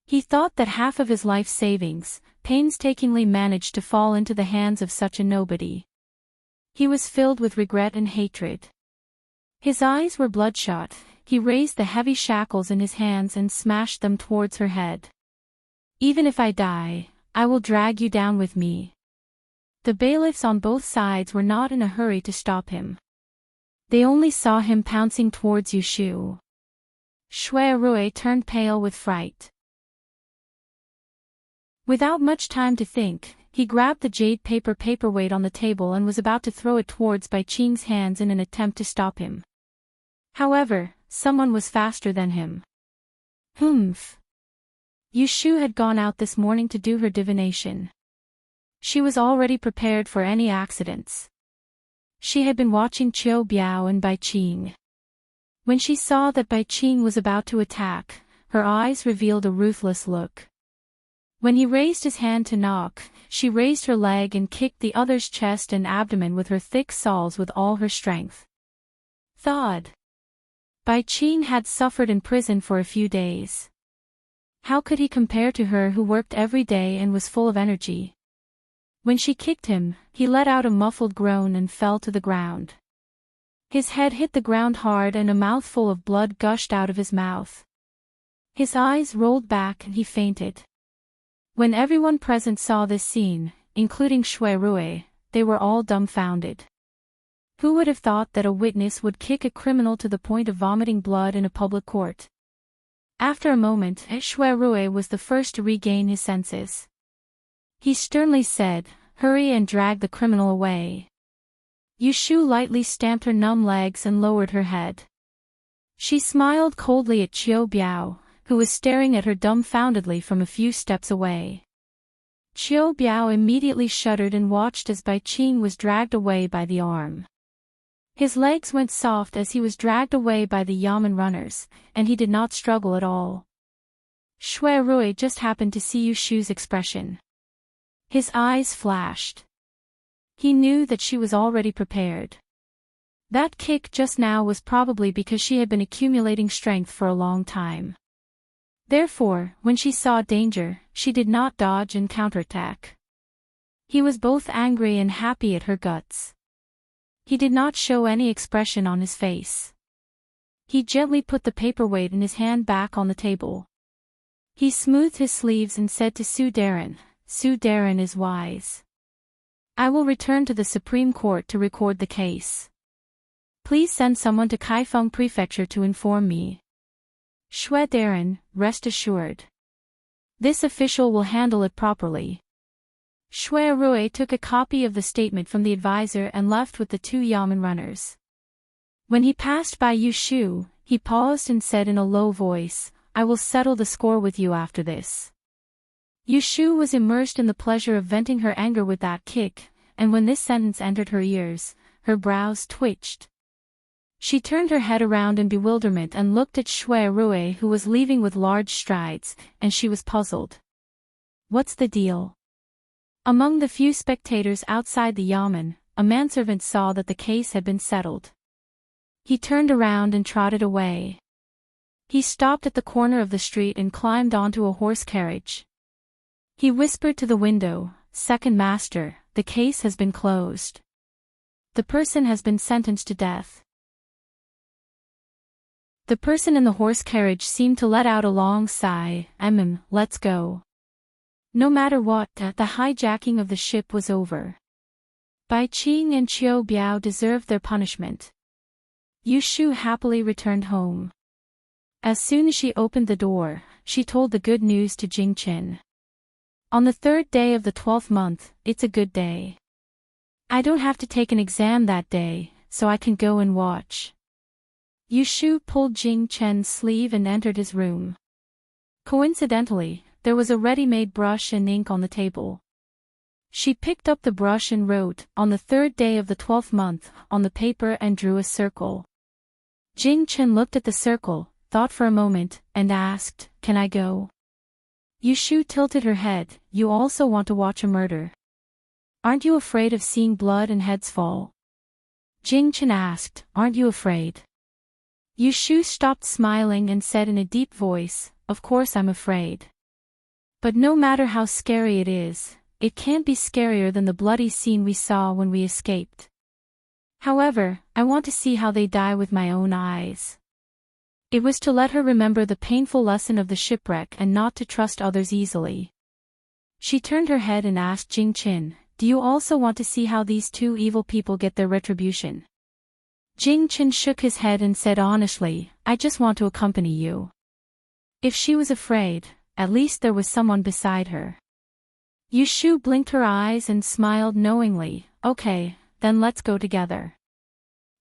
Speaker 1: He thought that half of his life savings, painstakingly managed to fall into the hands of such a nobody. He was filled with regret and hatred. His eyes were bloodshot. He raised the heavy shackles in his hands and smashed them towards her head. Even if I die, I will drag you down with me. The bailiffs on both sides were not in a hurry to stop him. They only saw him pouncing towards Yushu. Shui Rui turned pale with fright. Without much time to think, he grabbed the jade paper paperweight on the table and was about to throw it towards Baiqing's hands in an attempt to stop him. However, someone was faster than him. Humph. Yushu had gone out this morning to do her divination. She was already prepared for any accidents. She had been watching Qiu Biao and Baiqing. When she saw that Baiqing was about to attack, her eyes revealed a ruthless look. When he raised his hand to knock, she raised her leg and kicked the other's chest and abdomen with her thick soles with all her strength. Thud. Baiqing had suffered in prison for a few days. How could he compare to her who worked every day and was full of energy? When she kicked him, he let out a muffled groan and fell to the ground. His head hit the ground hard and a mouthful of blood gushed out of his mouth. His eyes rolled back and he fainted. When everyone present saw this scene, including Shui Rui, they were all dumbfounded. Who would have thought that a witness would kick a criminal to the point of vomiting blood in a public court? After a moment, Shui Rui was the first to regain his senses. He sternly said, "Hurry and drag the criminal away." Yushu lightly stamped her numb legs and lowered her head. She smiled coldly at Qiu Biao, who was staring at her dumbfoundedly from a few steps away. Qiu Biao immediately shuddered and watched as Baiqing was dragged away by the arm. His legs went soft as he was dragged away by the yamen runners, and he did not struggle at all. Shui Rui just happened to see Yushu's expression. His eyes flashed. He knew that she was already prepared. That kick just now was probably because she had been accumulating strength for a long time. Therefore, when she saw danger, she did not dodge and counterattack. He was both angry and happy at her guts. He did not show any expression on his face. He gently put the paperweight in his hand back on the table. He smoothed his sleeves and said to Su Darren, "Su Darren is wise. I will return to the Supreme Court to record the case. Please send someone to Kaifeng Prefecture to inform me." Shui Darren, rest assured. This official will handle it properly. Shui Rui took a copy of the statement from the advisor and left with the two yamen runners. When he passed by Yu Shu, he paused and said in a low voice, "I will settle the score with you after this." Yu Shu was immersed in the pleasure of venting her anger with that kick, and when this sentence entered her ears, her brows twitched. She turned her head around in bewilderment and looked at Shui Rui, who was leaving with large strides, and she was puzzled. "What's the deal?" Among the few spectators outside the yamen, a manservant saw that the case had been settled. He turned around and trotted away. He stopped at the corner of the street and climbed onto a horse carriage. He whispered to the window, "Second master, the case has been closed. The person has been sentenced to death." The person in the horse carriage seemed to let out a long sigh. Let's go. No matter what, the hijacking of the ship was over. Bai Qing and Qiu Biao deserved their punishment. Yu Shu happily returned home. As soon as she opened the door, she told the good news to Jing Qin. "On the 3rd day of the 12th month, it's a good day. I don't have to take an exam that day, so I can go and watch." Yu Shu pulled Jing Chen's sleeve and entered his room. Coincidentally, there was a ready-made brush and ink on the table. She picked up the brush and wrote, "On the 3rd day of the 12th month," on the paper and drew a circle. Jing Chen looked at the circle, thought for a moment, and asked, "Can I go?" Yu Shu tilted her head. "You also want to watch a murder? Aren't you afraid of seeing blood and heads fall?" Jing Chen asked, "Aren't you afraid?" Yu Shu stopped smiling and said in a deep voice, "Of course I'm afraid. But no matter how scary it is, it can't be scarier than the bloody scene we saw when we escaped. However, I want to see how they die with my own eyes." It was to let her remember the painful lesson of the shipwreck and not to trust others easily. She turned her head and asked Jing Qin, "Do you also want to see how these two evil people get their retribution?" Jing Qin shook his head and said honestly, "I just want to accompany you." If she was afraid, at least there was someone beside her. Yu Shu blinked her eyes and smiled knowingly. "Okay, then let's go together.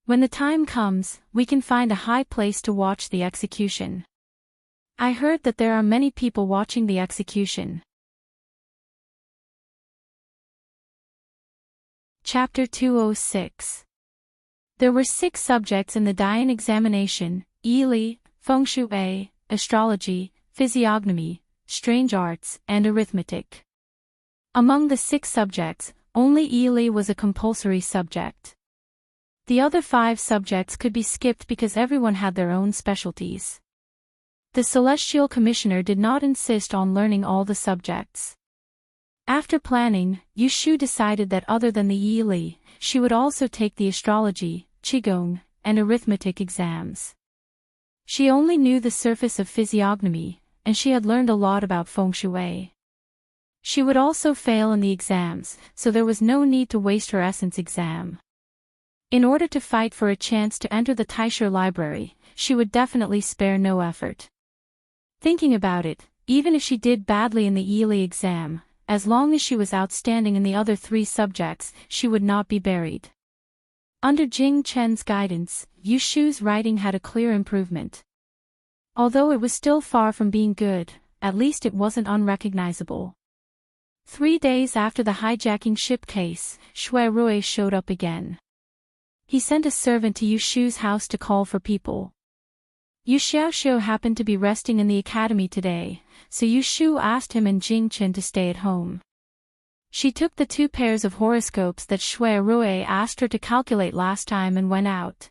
Speaker 1: When the time comes, we can find a high place to watch the execution. I heard that there are many people watching the execution." Chapter 206. There were 6 subjects in the Dian examination: Yili, Feng Shui, astrology, physiognomy, strange arts, and arithmetic. Among the 6 subjects, only Yili was a compulsory subject. The other 5 subjects could be skipped because everyone had their own specialties. The Celestial Commissioner did not insist on learning all the subjects. After planning, Yu Shu decided that other than the Yili, she would also take the astrology, qigong, and arithmetic exams. She only knew the surface of physiognomy, and she had learned a lot about feng shui. She would also fail in the exams, so there was no need to waste her essence exam. In order to fight for a chance to enter the LoveLore Library, she would definitely spare no effort. Thinking about it, even if she did badly in the Yili exam, as long as she was outstanding in the other 3 subjects, she would not be buried. Under Jing Chen's guidance, Yu Shu's writing had a clear improvement. Although it was still far from being good, at least it wasn't unrecognizable. 3 days after the hijacking ship case, Shui Rui showed up again. He sent a servant to Yu Shu's house to call for people. Yu Xiaoxiu happened to be resting in the academy today, so Yu Shu asked him and Jing Qin to stay at home. She took the 2 pairs of horoscopes that Shui Rui asked her to calculate last time and went out.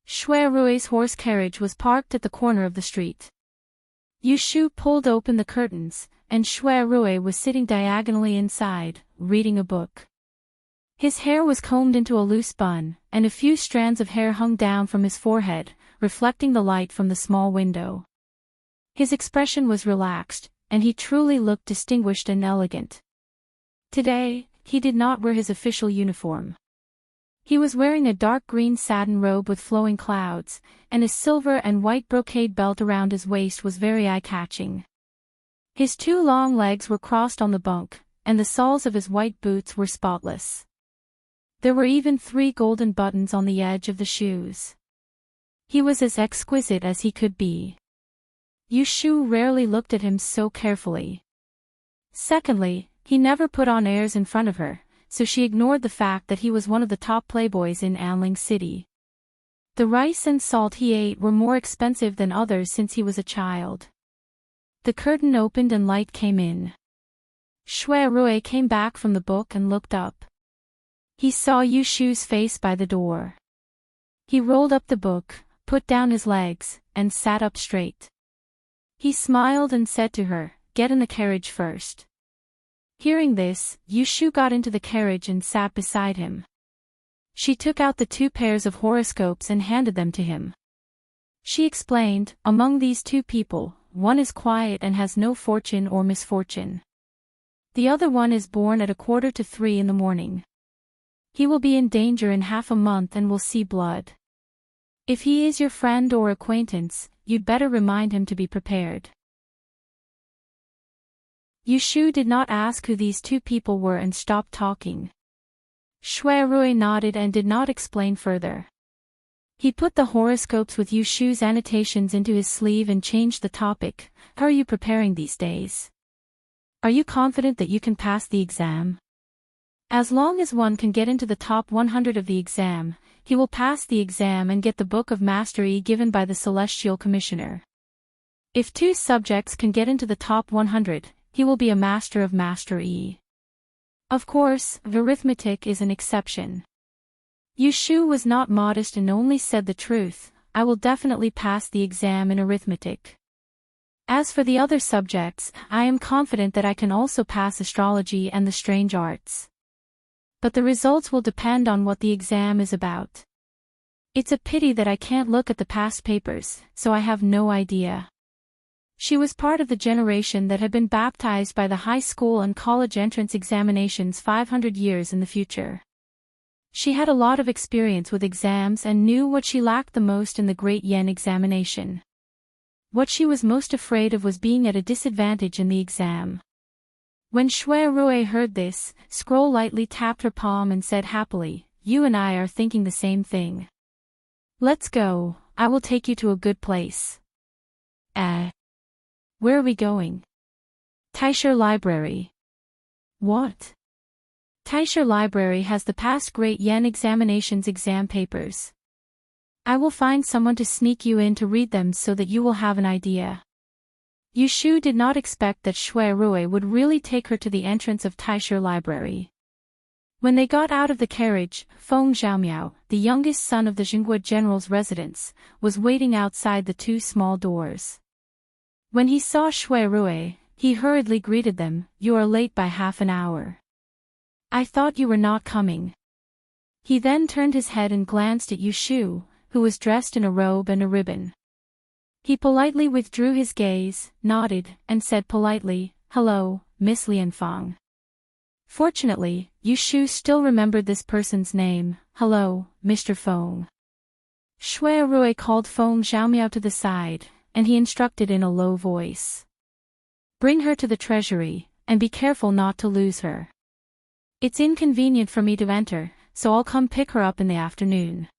Speaker 1: Shui Rui's horse carriage was parked at the corner of the street. Yu Shu pulled open the curtains, and Shui Rui was sitting diagonally inside, reading a book. His hair was combed into a loose bun, and a few strands of hair hung down from his forehead, reflecting the light from the small window. His expression was relaxed, and he truly looked distinguished and elegant. Today, he did not wear his official uniform. He was wearing a dark green satin robe with flowing clouds, and a silver and white brocade belt around his waist was very eye-catching. His two long legs were crossed on the bunk, and the soles of his white boots were spotless. There were even 3 golden buttons on the edge of the shoes. He was as exquisite as he could be. Yu Shu rarely looked at him so carefully. Secondly, he never put on airs in front of her, so she ignored the fact that he was one of the top playboys in Anling City. The rice and salt he ate were more expensive than others since he was a child. The curtain opened and light came in. Shui Rui came back from the book and looked up. He saw Yu Shu's face by the door. He rolled up the book, put down his legs, and sat up straight. He smiled and said to her, "Get in the carriage first." Hearing this, Yu Shu got into the carriage and sat beside him. She took out the 2 pairs of horoscopes and handed them to him. She explained, "Among these 2 people, one is quiet and has no fortune or misfortune. The other one is born at 2:45 in the morning. He will be in danger in half a month and will see blood. If he is your friend or acquaintance, you'd better remind him to be prepared." Yu Shu did not ask who these 2 people were and stopped talking. Shui Rui nodded and did not explain further. He put the horoscopes with Yu Shu's annotations into his sleeve and changed the topic. "How are you preparing these days? Are you confident that you can pass the exam? As long as one can get into the top 100 of the exam, he will pass the exam and get the Book of Mastery given by the Celestial Commissioner. If 2 subjects can get into the top 100, he will be a Master of Mastery. Of course, arithmetic is an exception." Yu Shu was not modest and only said the truth. "I will definitely pass the exam in arithmetic. As for the other subjects, I am confident that I can also pass astrology and the strange arts. But the results will depend on what the exam is about. It's a pity that I can't look at the past papers, so I have no idea." She was part of the generation that had been baptized by the high school and college entrance examinations 500 years in the future. She had a lot of experience with exams and knew what she lacked the most in the Great Yen examination. What she was most afraid of was being at a disadvantage in the exam. When Shui Rui heard this, Scroll lightly tapped her palm and said happily, "You and I are thinking the same thing. Let's go, I will take you to a good place." Where are we going?" "Taisher Library." "What?" "Taisher Library has the past Great Yen examinations exam papers. I will find someone to sneak you in to read them so that you will have an idea." Yu Shu did not expect that Shui Rui would really take her to the entrance of Taisher Library. When they got out of the carriage, Feng Xiaomiao, the youngest son of the Jingguo general's residence, was waiting outside the 2 small doors. When he saw Shui Rui, he hurriedly greeted them. "You are late by half an hour. I thought you were not coming." He then turned his head and glanced at Yu Shu, who was dressed in a robe and a ribbon. He politely withdrew his gaze, nodded, and said politely, "Hello, Miss Lianfang." Fortunately, Yu Shu still remembered this person's name. "Hello, Mr. Feng." Shui Rui called Feng Xiaomiao to the side, and he instructed in a low voice. "Bring her to the treasury, and be careful not to lose her. It's inconvenient for me to enter, so I'll come pick her up in the afternoon."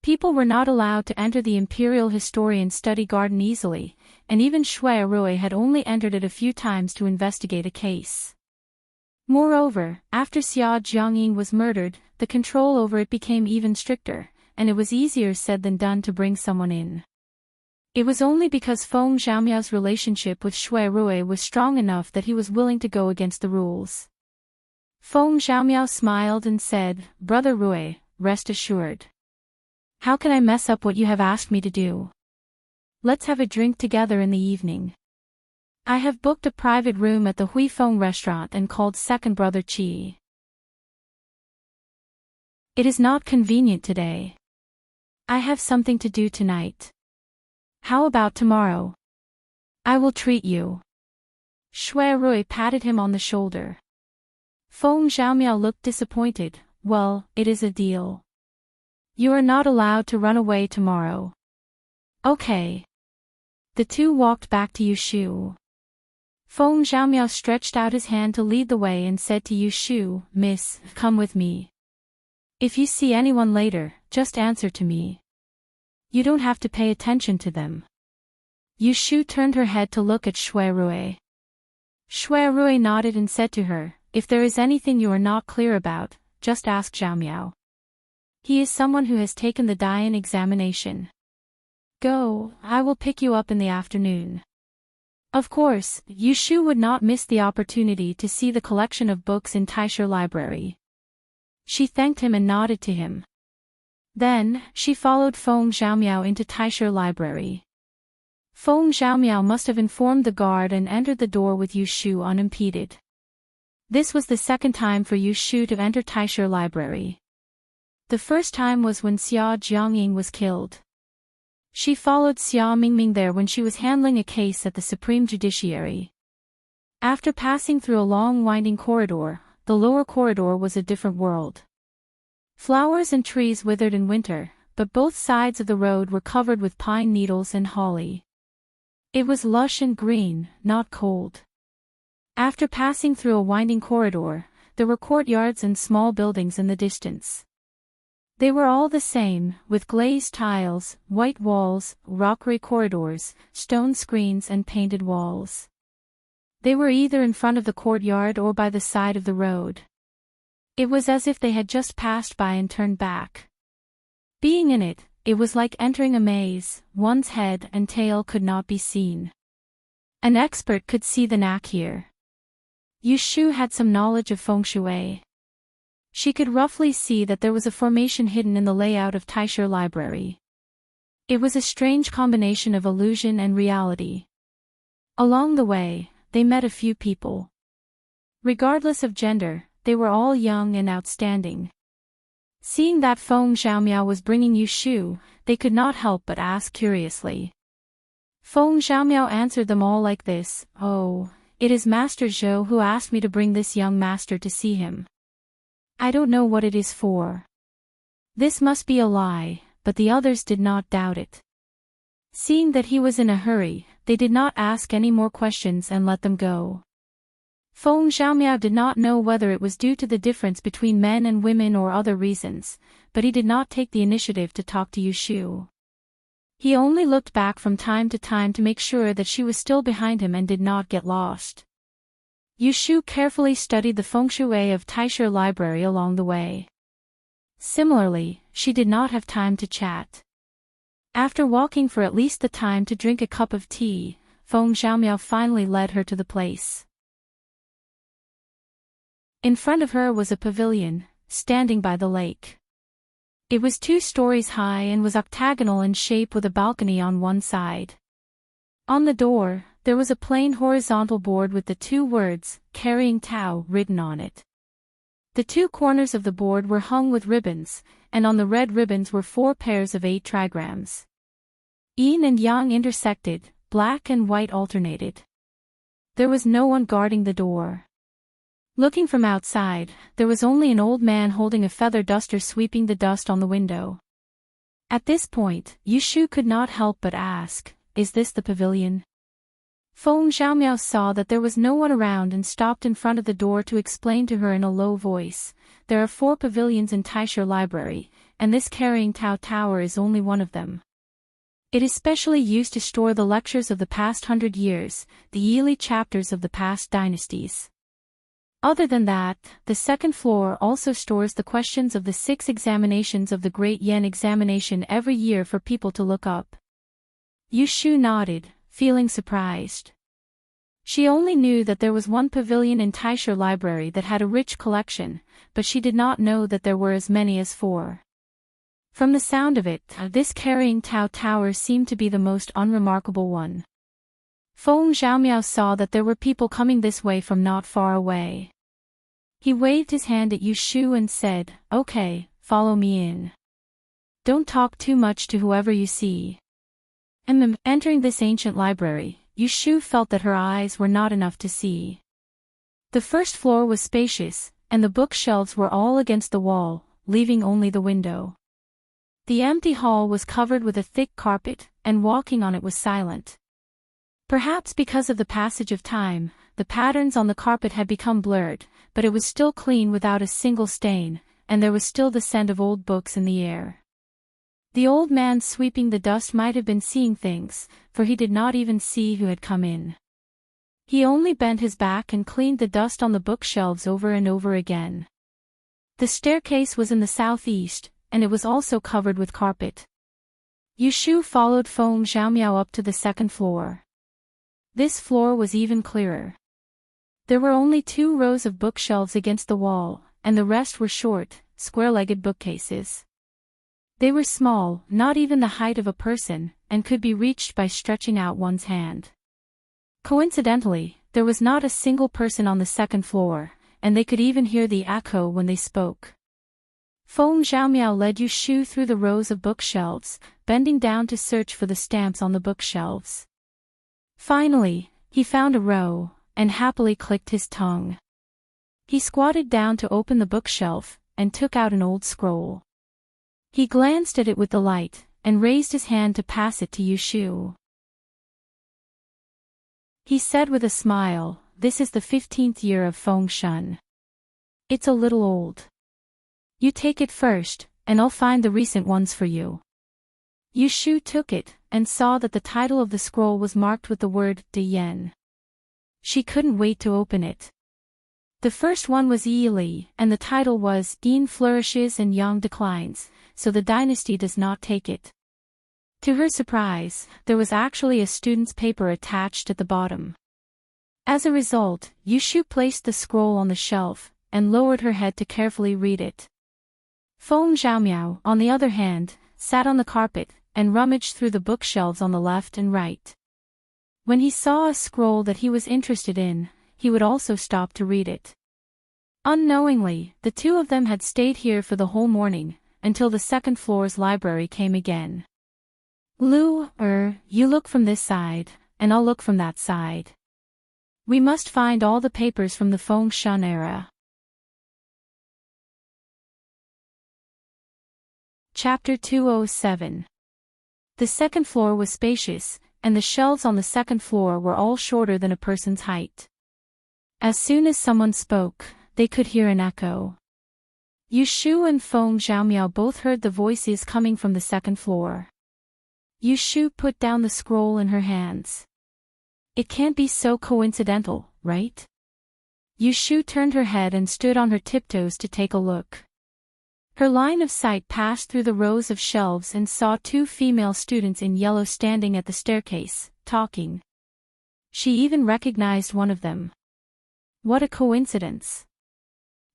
Speaker 1: People were not allowed to enter the Imperial Historian Study Garden easily, and even Shui Rui had only entered it a few times to investigate a case. Moreover, after Xia Jiangying was murdered, the control over it became even stricter, and it was easier said than done to bring someone in. It was only because Feng Xiaomiao's relationship with Shui Rui was strong enough that he was willing to go against the rules. Feng Xiaomiao smiled and said, "Brother Rui, rest assured. How can I mess up what you have asked me to do? Let's have a drink together in the evening. I have booked a private room at the Huifeng restaurant and called Second Brother Qi. It is not convenient today. I have something to do tonight. How about tomorrow? I will treat you." Shui Rui patted him on the shoulder. Feng Xiaomiao looked disappointed. "Well, it is a deal. You are not allowed to run away tomorrow." "Okay." The 2 walked back to Yu Shu. Feng Xiaomiao stretched out his hand to lead the way and said to Yu Shu, "Miss, come with me. If you see anyone later, just answer to me. You don't have to pay attention to them." Yu Shu turned her head to look at Shui Rui. Shui Rui nodded and said to her, "If there is anything you are not clear about, just ask Xiaomiao. He is someone who has taken the Dian examination. Go, I will pick you up in the afternoon." Of course, Yu Shu would not miss the opportunity to see the collection of books in LoveLore Library. She thanked him and nodded to him. Then, she followed Feng Xiaomiao into LoveLore Library. Feng Xiaomiao must have informed the guard and entered the door with Yu Shu unimpeded. This was the second time for Yu Shu to enter LoveLore Library. The first time was when Xia Jiangying was killed. She followed Xia Mingming there when she was handling a case at the Supreme Judiciary. After passing through a long winding corridor, the lower corridor was a different world. Flowers and trees withered in winter, but both sides of the road were covered with pine needles and holly. It was lush and green, not cold. After passing through a winding corridor, there were courtyards and small buildings in the distance. They were all the same, with glazed tiles, white walls, rockery corridors, stone screens and painted walls. They were either in front of the courtyard or by the side of the road. It was as if they had just passed by and turned back. Being in it, it was like entering a maze. One's head and tail could not be seen. An expert could see the knack here. Yu Shu had some knowledge of feng shui. She could roughly see that there was a formation hidden in the layout of LoveLore Library. It was a strange combination of illusion and reality. Along the way, they met a few people. Regardless of gender, they were all young and outstanding. Seeing that Feng Xiaomiao was bringing Yu Shu, they could not help but ask curiously. Feng Xiaomiao answered them all like this, "Oh, it is Master Zhou who asked me to bring this young master to see him. I don't know what it is for." This must be a lie, but the others did not doubt it. Seeing that he was in a hurry, they did not ask any more questions and let them go. Feng Xiaomiao did not know whether it was due to the difference between men and women or other reasons, but he did not take the initiative to talk to Yu Shu. He only looked back from time to make sure that she was still behind him and did not get lost. Yu Shu carefully studied the feng shui of LoveLore Library along the way. Similarly, she did not have time to chat. After walking for at least the time to drink a cup of tea, Feng Xiaomiao finally led her to the place. In front of her was a pavilion, standing by the lake. It was 2 stories high and was octagonal in shape with a balcony on one side. On the door, there was a plain horizontal board with the 2 words, "Carrying Tao," written on it. The 2 corners of the board were hung with ribbons, and on the red ribbons were 4 pairs of 8 trigrams. Yin and yang intersected, black and white alternated. There was no one guarding the door. Looking from outside, there was only an old man holding a feather duster sweeping the dust on the window. At this point, Yu Shu could not help but ask, "Is this the pavilion?" Feng Xiaomiao saw that there was no one around and stopped in front of the door to explain to her in a low voice, "There are 4 pavilions in LoveLore Library, and this Carrying Tao Tower is only one of them. It is specially used to store the lectures of the past 100 years, the yearly chapters of the past dynasties. Other than that, the second floor also stores the questions of the 6 examinations of the Great Yen examination every year for people to look up." Yu Shu nodded, feeling surprised. She only knew that there was one pavilion in LoveLore Library that had a rich collection, but she did not know that there were as many as 4. From the sound of it, this Carrying Tao Tower seemed to be the most unremarkable one. Feng Xiaomiao saw that there were people coming this way from not far away. He waved his hand at Yu Shu and said, "Okay, follow me in. Don't talk too much to whoever you see." Entering this ancient library, Yu Shu felt that her eyes were not enough to see. The first floor was spacious, and the bookshelves were all against the wall, leaving only the window. The empty hall was covered with a thick carpet, and walking on it was silent. Perhaps because of the passage of time, the patterns on the carpet had become blurred, but it was still clean without a single stain, and there was still the scent of old books in the air. The old man sweeping the dust might have been seeing things, for he did not even see who had come in. He only bent his back and cleaned the dust on the bookshelves over and over again. The staircase was in the southeast, and it was also covered with carpet. Yushu followed Feng Xiaomiao up to the second floor. This floor was even clearer. There were only 2 rows of bookshelves against the wall, and the rest were short, square-legged bookcases. They were small, not even the height of a person, and could be reached by stretching out one's hand. Coincidentally, there was not a single person on the second floor, and they could even hear the echo when they spoke. Feng Xiaomiao led Yushu through the rows of bookshelves, bending down to search for the stamps on the bookshelves. Finally, he found a row, and happily clicked his tongue. He squatted down to open the bookshelf, and took out an old scroll. He glanced at it with delight, and raised his hand to pass it to Yushu. He said with a smile, "This is the 15th year of Feng Shun. It's a little old. You take it first, and I'll find the recent ones for you." Yushu took it, and saw that the title of the scroll was marked with the word De Yen. She couldn't wait to open it. The first one was Yi Li, and the title was Yin Flourishes and Yang Declines, so the dynasty does not take it. To her surprise, there was actually a student's paper attached at the bottom. As a result, Yushu placed the scroll on the shelf, and lowered her head to carefully read it. Feng Xiaomiao, on the other hand, sat on the carpet, and rummaged through the bookshelves on the left and right. When he saw a scroll that he was interested in, he would also stop to read it. Unknowingly, the 2 of them had stayed here for the whole morning, until the second floor's library came again. "Lu, you look from this side, and I'll look from that side. We must find all the papers from the Feng Shun era." Chapter 207. The second floor was spacious, and the shelves on the second floor were all shorter than a person's height. As soon as someone spoke, they could hear an echo. Yushu and Feng Xiaomiao both heard the voices coming from the second floor. Yushu put down the scroll in her hands. "It can't be so coincidental, right?" Yushu turned her head and stood on her tiptoes to take a look. Her line of sight passed through the rows of shelves and saw 2 female students in yellow standing at the staircase, talking. She even recognized one of them. What a coincidence!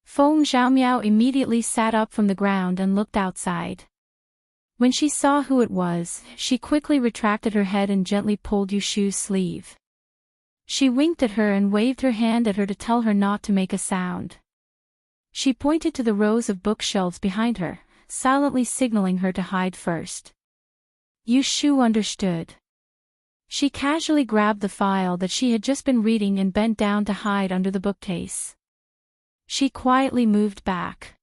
Speaker 1: Feng Xiaomiao immediately sat up from the ground and looked outside. When she saw who it was, she quickly retracted her head and gently pulled Yushu's sleeve. She winked at her and waved her hand at her to tell her not to make a sound. She pointed to the rows of bookshelves behind her, silently signaling her to hide first. Yushu understood. She casually grabbed the file that she had just been reading and bent down to hide under the bookcase. She quietly moved back.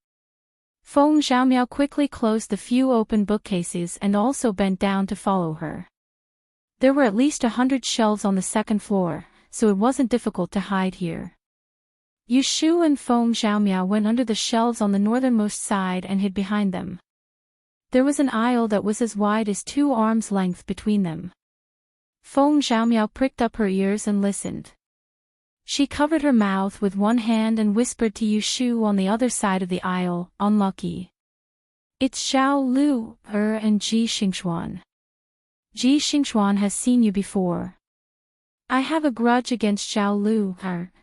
Speaker 1: Feng Xiaomiao quickly closed the few open bookcases and also bent down to follow her. There were at least 100 shelves on the second floor, so it wasn't difficult to hide here. Yushu and Feng Xiaomiao went under the shelves on the northernmost side and hid behind them. There was an aisle that was as wide as 2 arms' length between them. Feng Xiaomiao pricked up her ears and listened. She covered her mouth with one hand and whispered to Yushu on the other side of the aisle, "Unlucky. It's Xiao Lu, and Ji Xingxuan. Ji Xingxuan has seen you before. I have a grudge against Xiao Lu,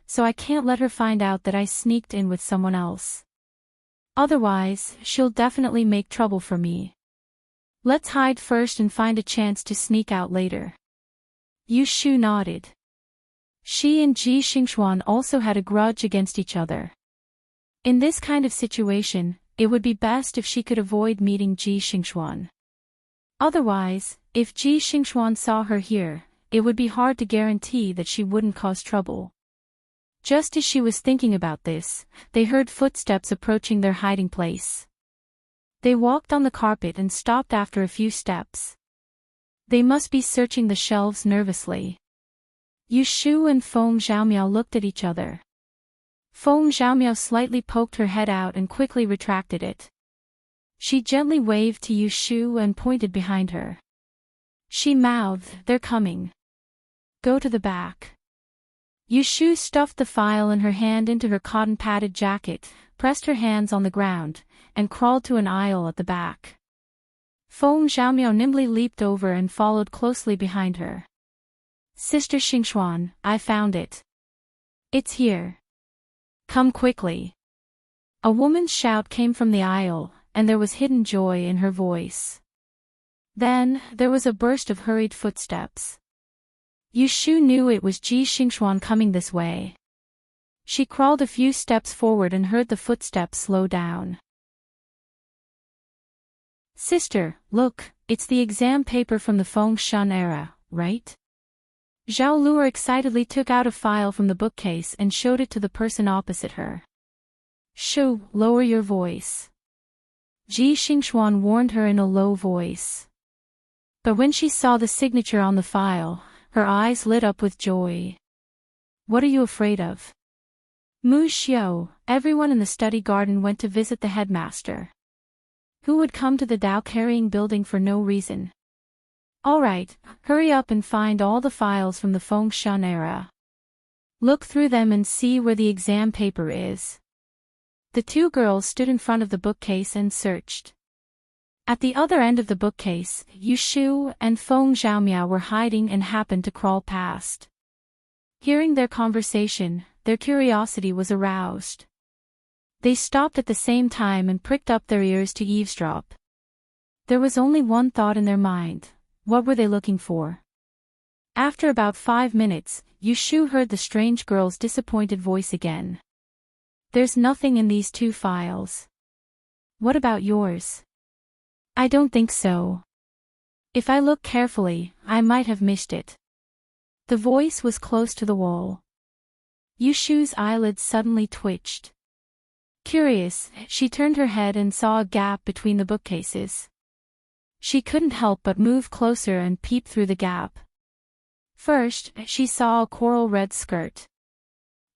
Speaker 1: so I can't let her find out that I sneaked in with someone else. Otherwise, she'll definitely make trouble for me. Let's hide first and find a chance to sneak out later." Yushu nodded. She and Ji Xingxuan also had a grudge against each other. In this kind of situation, it would be best if she could avoid meeting Ji Xingxuan. Otherwise, if Ji Xingxuan saw her here, it would be hard to guarantee that she wouldn't cause trouble. Just as she was thinking about this, they heard footsteps approaching their hiding place. They walked on the carpet and stopped after a few steps. They must be searching the shelves nervously. Yu Shu and Feng Xiaomiao looked at each other. Feng Xiaomiao slightly poked her head out and quickly retracted it. She gently waved to Yu Shu and pointed behind her. She mouthed, "They're coming. Go to the back." Yu Shu stuffed the file in her hand into her cotton-padded jacket, pressed her hands on the ground, and crawled to an aisle at the back. Feng Xiaomiao nimbly leaped over and followed closely behind her. "Sister Xingxuan, I found it. It's here. Come quickly." A woman's shout came from the aisle, and there was hidden joy in her voice. Then, there was a burst of hurried footsteps. Yu Shu knew it was Ji Xingxuan coming this way. She crawled a few steps forward and heard the footsteps slow down. "Sister, look, it's the exam paper from the Feng Shun era, right?" Zhao Luer excitedly took out a file from the bookcase and showed it to the person opposite her. "Shu, lower your voice," Ji Xingxuan warned her in a low voice. But when she saw the signature on the file, her eyes lit up with joy. "What are you afraid of?" Mu Xiao, everyone in the study garden went to visit the headmaster. Who would come to the Dao-carrying building for no reason? "All right, hurry up and find all the files from the Feng Shun era. Look through them and see where the exam paper is." The two girls stood in front of the bookcase and searched. At the other end of the bookcase, Yu Shu and Feng Xiaomiao were hiding and happened to crawl past. Hearing their conversation, their curiosity was aroused. They stopped at the same time and pricked up their ears to eavesdrop. There was only one thought in their mind. What were they looking for? After about 5 minutes, Yu Shu heard the strange girl's disappointed voice again. "There's nothing in these 2 files. What about yours?" "I don't think so. If I look carefully, I might have missed it." The voice was close to the wall. Yu Shu's eyelids suddenly twitched. Curious, she turned her head and saw a gap between the bookcases. She couldn't help but move closer and peep through the gap. First, she saw a coral red skirt.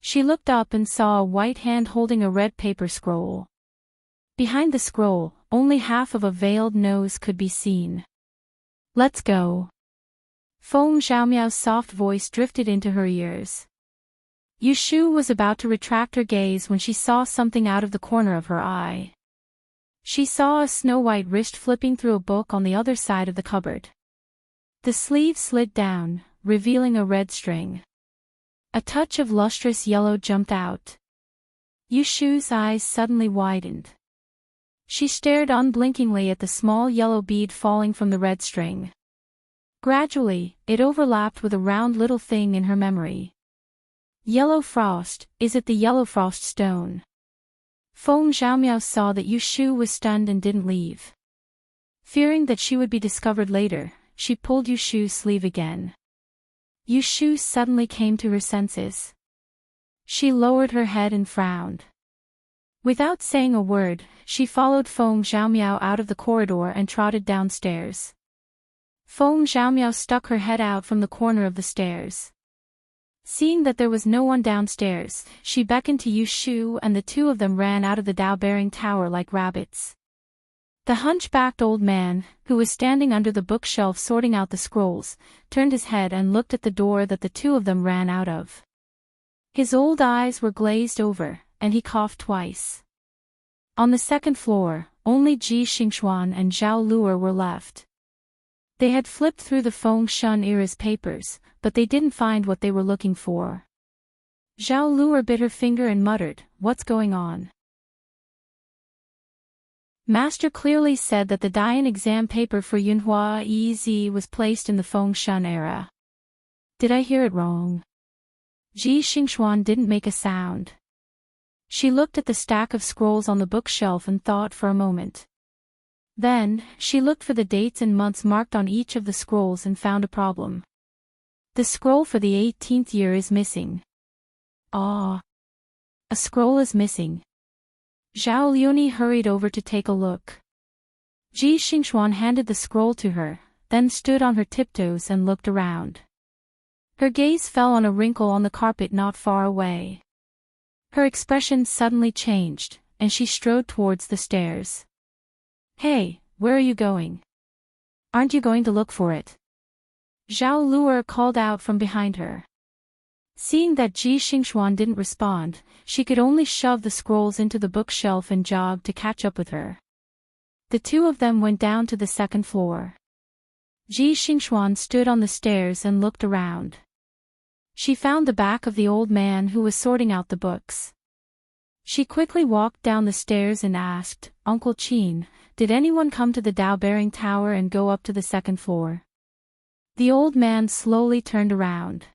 Speaker 1: She looked up and saw a white hand holding a red paper scroll. Behind the scroll, only half of a veiled nose could be seen. "Let's go." Feng Xiaomiao's soft voice drifted into her ears. Yu Shu was about to retract her gaze when she saw something out of the corner of her eye. She saw a snow-white wrist flipping through a book on the other side of the cupboard. The sleeve slid down, revealing a red string. A touch of lustrous yellow jumped out. Yu Shu's eyes suddenly widened. She stared unblinkingly at the small yellow bead falling from the red string. Gradually, it overlapped with a round little thing in her memory. Yellow frost, is it the yellow frost stone? Feng Xiaomiao saw that Yu Shu was stunned and didn't leave. Fearing that she would be discovered later, she pulled Yu Shu's sleeve again. Yu Shu suddenly came to her senses. She lowered her head and frowned. Without saying a word, she followed Feng Xiaomiao out of the corridor and trotted downstairs. Feng Xiaomiao stuck her head out from the corner of the stairs. Seeing that there was no one downstairs, she beckoned to Yu Shu and the 2 of them ran out of the Dao-bearing tower like rabbits. The hunchbacked old man, who was standing under the bookshelf sorting out the scrolls, turned his head and looked at the door that the 2 of them ran out of. His old eyes were glazed over, and he coughed twice. On the 2nd floor, only Ji Xingxuan and Zhao Luer were left. They had flipped through the Feng Shun era's papers, but they didn't find what they were looking for. Zhao Luer bit her finger and muttered, "What's going on?" Master clearly said that the Dian exam paper for Yunhua Ez was placed in the Feng Shun era. Did I hear it wrong? Ji Xingxuan didn't make a sound. She looked at the stack of scrolls on the bookshelf and thought for a moment. Then, she looked for the dates and months marked on each of the scrolls and found a problem. The scroll for the 18th year is missing. Ah! A scroll is missing. Zhao Liuni hurried over to take a look. Ji Xingxuan handed the scroll to her, then stood on her tiptoes and looked around. Her gaze fell on a wrinkle on the carpet not far away. Her expression suddenly changed, and she strode towards the stairs. "Hey, where are you going? Aren't you going to look for it?" Zhao Luer called out from behind her. Seeing that Ji Xingxuan didn't respond, she could only shove the scrolls into the bookshelf and jog to catch up with her. The two of them went down to the second floor. Ji Xingxuan stood on the stairs and looked around. She found the back of the old man who was sorting out the books. She quickly walked down the stairs and asked, "Uncle Qin, did anyone come to the Dao-bearing tower and go up to the second floor?" The old man slowly turned around.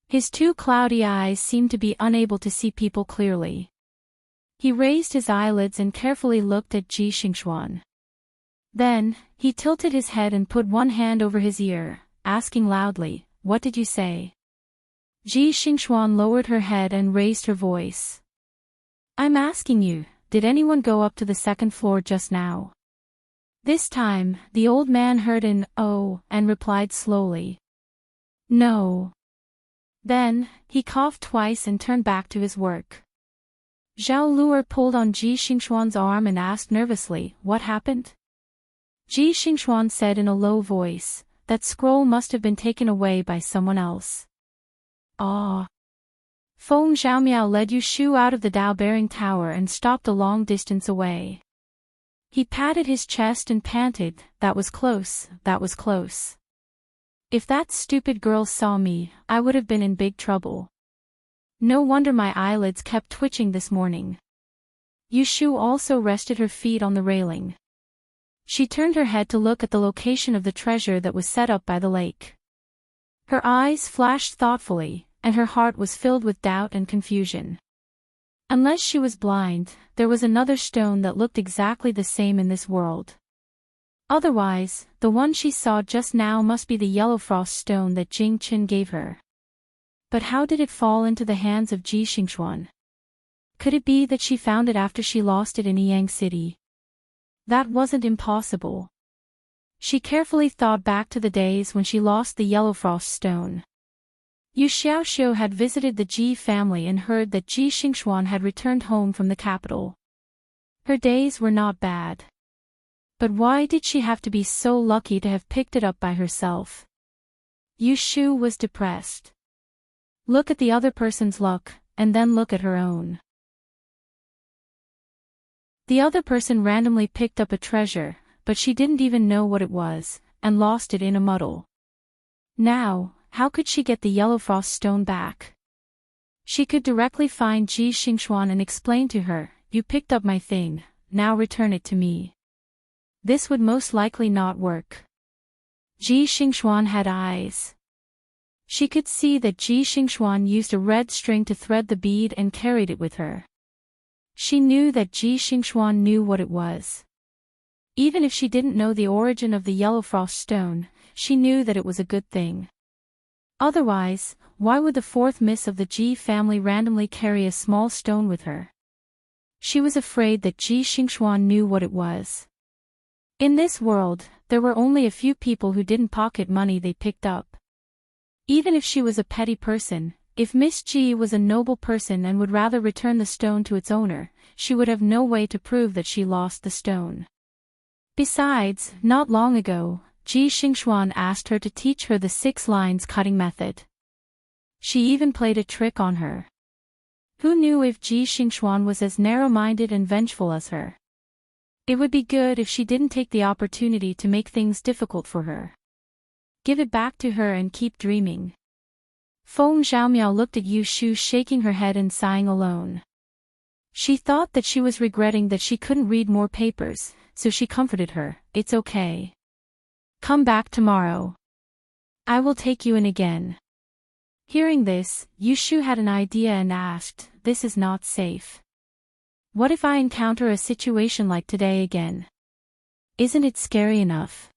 Speaker 1: His two cloudy eyes seemed to be unable to see people clearly. He raised his eyelids and carefully looked at Ji Xingxuan. Then, he tilted his head and put one hand over his ear, asking loudly, "What did you say?" Ji Xingxuan lowered her head and raised her voice. "I'm asking you, did anyone go up to the second floor just now?" This time, the old man heard an "oh" and replied slowly, "No." Then, he coughed twice and turned back to his work. Zhao Luer pulled on Ji Xingxuan's arm and asked nervously, "What happened?" Ji Xingxuan said in a low voice, "That scroll must have been taken away by someone else." "Ah." Feng Zhaomiao led Yu Shu out of the Dao-bearing tower and stopped a long distance away. He patted his chest and panted, "That was close, that was close. If that stupid girl saw me, I would have been in big trouble. No wonder my eyelids kept twitching this morning." Yu Shu also rested her feet on the railing. She turned her head to look at the location of the treasure that was set up by the lake. Her eyes flashed thoughtfully, and her heart was filled with doubt and confusion. Unless she was blind, there was another stone that looked exactly the same in this world. Otherwise, the one she saw just now must be the yellow frost stone that Jing Qin gave her. But how did it fall into the hands of Ji Xingxuan? Could it be that she found it after she lost it in Yang City? That wasn't impossible. She carefully thought back to the days when she lost the yellow frost stone. Yu Xiaoxiu had visited the Ji family and heard that Ji Xingxuan had returned home from the capital. Her days were not bad. But why did she have to be so lucky to have picked it up by herself? Yu Shu was depressed. Look at the other person's luck, and then look at her own. The other person randomly picked up a treasure, but she didn't even know what it was, and lost it in a muddle. Now, how could she get the yellow frost stone back? She could directly find Ji Xingxuan and explain to her, "You picked up my thing, now return it to me." This would most likely not work. Ji Xingxuan had eyes. She could see that Ji Xingxuan used a red string to thread the bead and carried it with her. She knew that Ji Xingxuan knew what it was. Even if she didn't know the origin of the yellow frost stone, she knew that it was a good thing. Otherwise, why would the fourth miss of the Ji family randomly carry a small stone with her? She was afraid that Ji Xingxuan knew what it was. In this world, there were only a few people who didn't pocket money they picked up. Even if she was a petty person, if Miss Ji was a noble person and would rather return the stone to its owner, she would have no way to prove that she lost the stone. Besides, not long ago, Ji Xingxuan asked her to teach her the 6 lines cutting method. She even played a trick on her. Who knew if Ji Xingxuan was as narrow-minded and vengeful as her? It would be good if she didn't take the opportunity to make things difficult for her. Give it back to her and keep dreaming. Feng Zhaomiao looked at Yu Shu shaking her head and sighing alone. She thought that she was regretting that she couldn't read more papers, so she comforted her, "It's okay. Come back tomorrow. I will take you in again." Hearing this, Yu Shu had an idea and asked, "This is not safe. What if I encounter a situation like today again? Isn't it scary enough?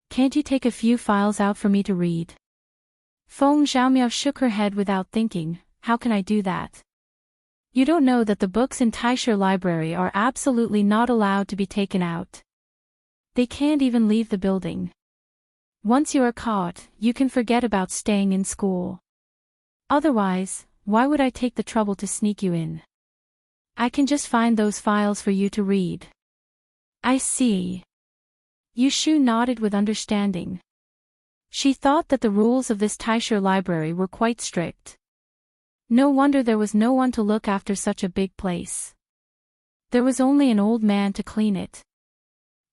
Speaker 1: Can't you take a few files out for me to read?" Feng Zhaomiao shook her head without thinking, "How can I do that? You don't know that the books in LoveLore Library are absolutely not allowed to be taken out. They can't even leave the building." Once you are caught, you can forget about staying in school. Otherwise, why would I take the trouble to sneak you in? I can just find those files for you to read. I see. Yushu nodded with understanding. She thought that the rules of this Taisher library were quite strict. No wonder there was no one to look after such a big place. There was only an old man to clean it.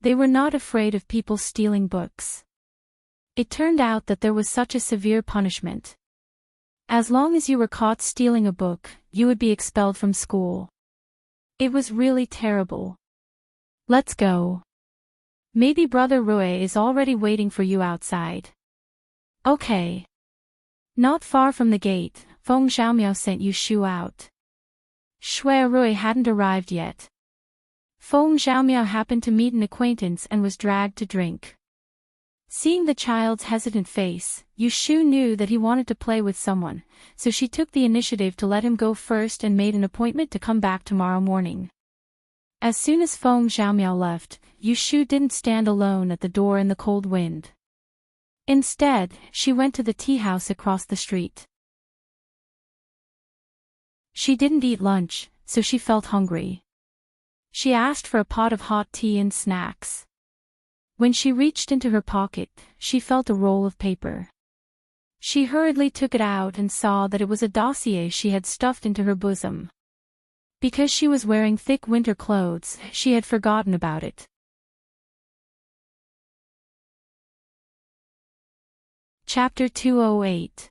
Speaker 1: They were not afraid of people stealing books. It turned out that there was such a severe punishment. As long as you were caught stealing a book, you would be expelled from school. It was really terrible. Let's go. Maybe Brother Rui is already waiting for you outside. Okay. Not far from the gate, Feng Xiaomiao sent Yushu out. Shui Rui hadn't arrived yet. Feng Xiaomiao happened to meet an acquaintance and was dragged to drink. Seeing the child's hesitant face, Yushu knew that he wanted to play with someone, so she took the initiative to let him go first and made an appointment to come back tomorrow morning. As soon as Feng Xiaomiao left, Yushu didn't stand alone at the door in the cold wind. Instead, she went to the tea house across the street. She didn't eat lunch, so she felt hungry. She asked for a pot of hot tea and snacks. When she reached into her pocket, she felt a roll of paper. She hurriedly took it out and saw that it was a dossier she had stuffed into her bosom. Because she was wearing thick winter clothes, she had forgotten about it. Chapter 208.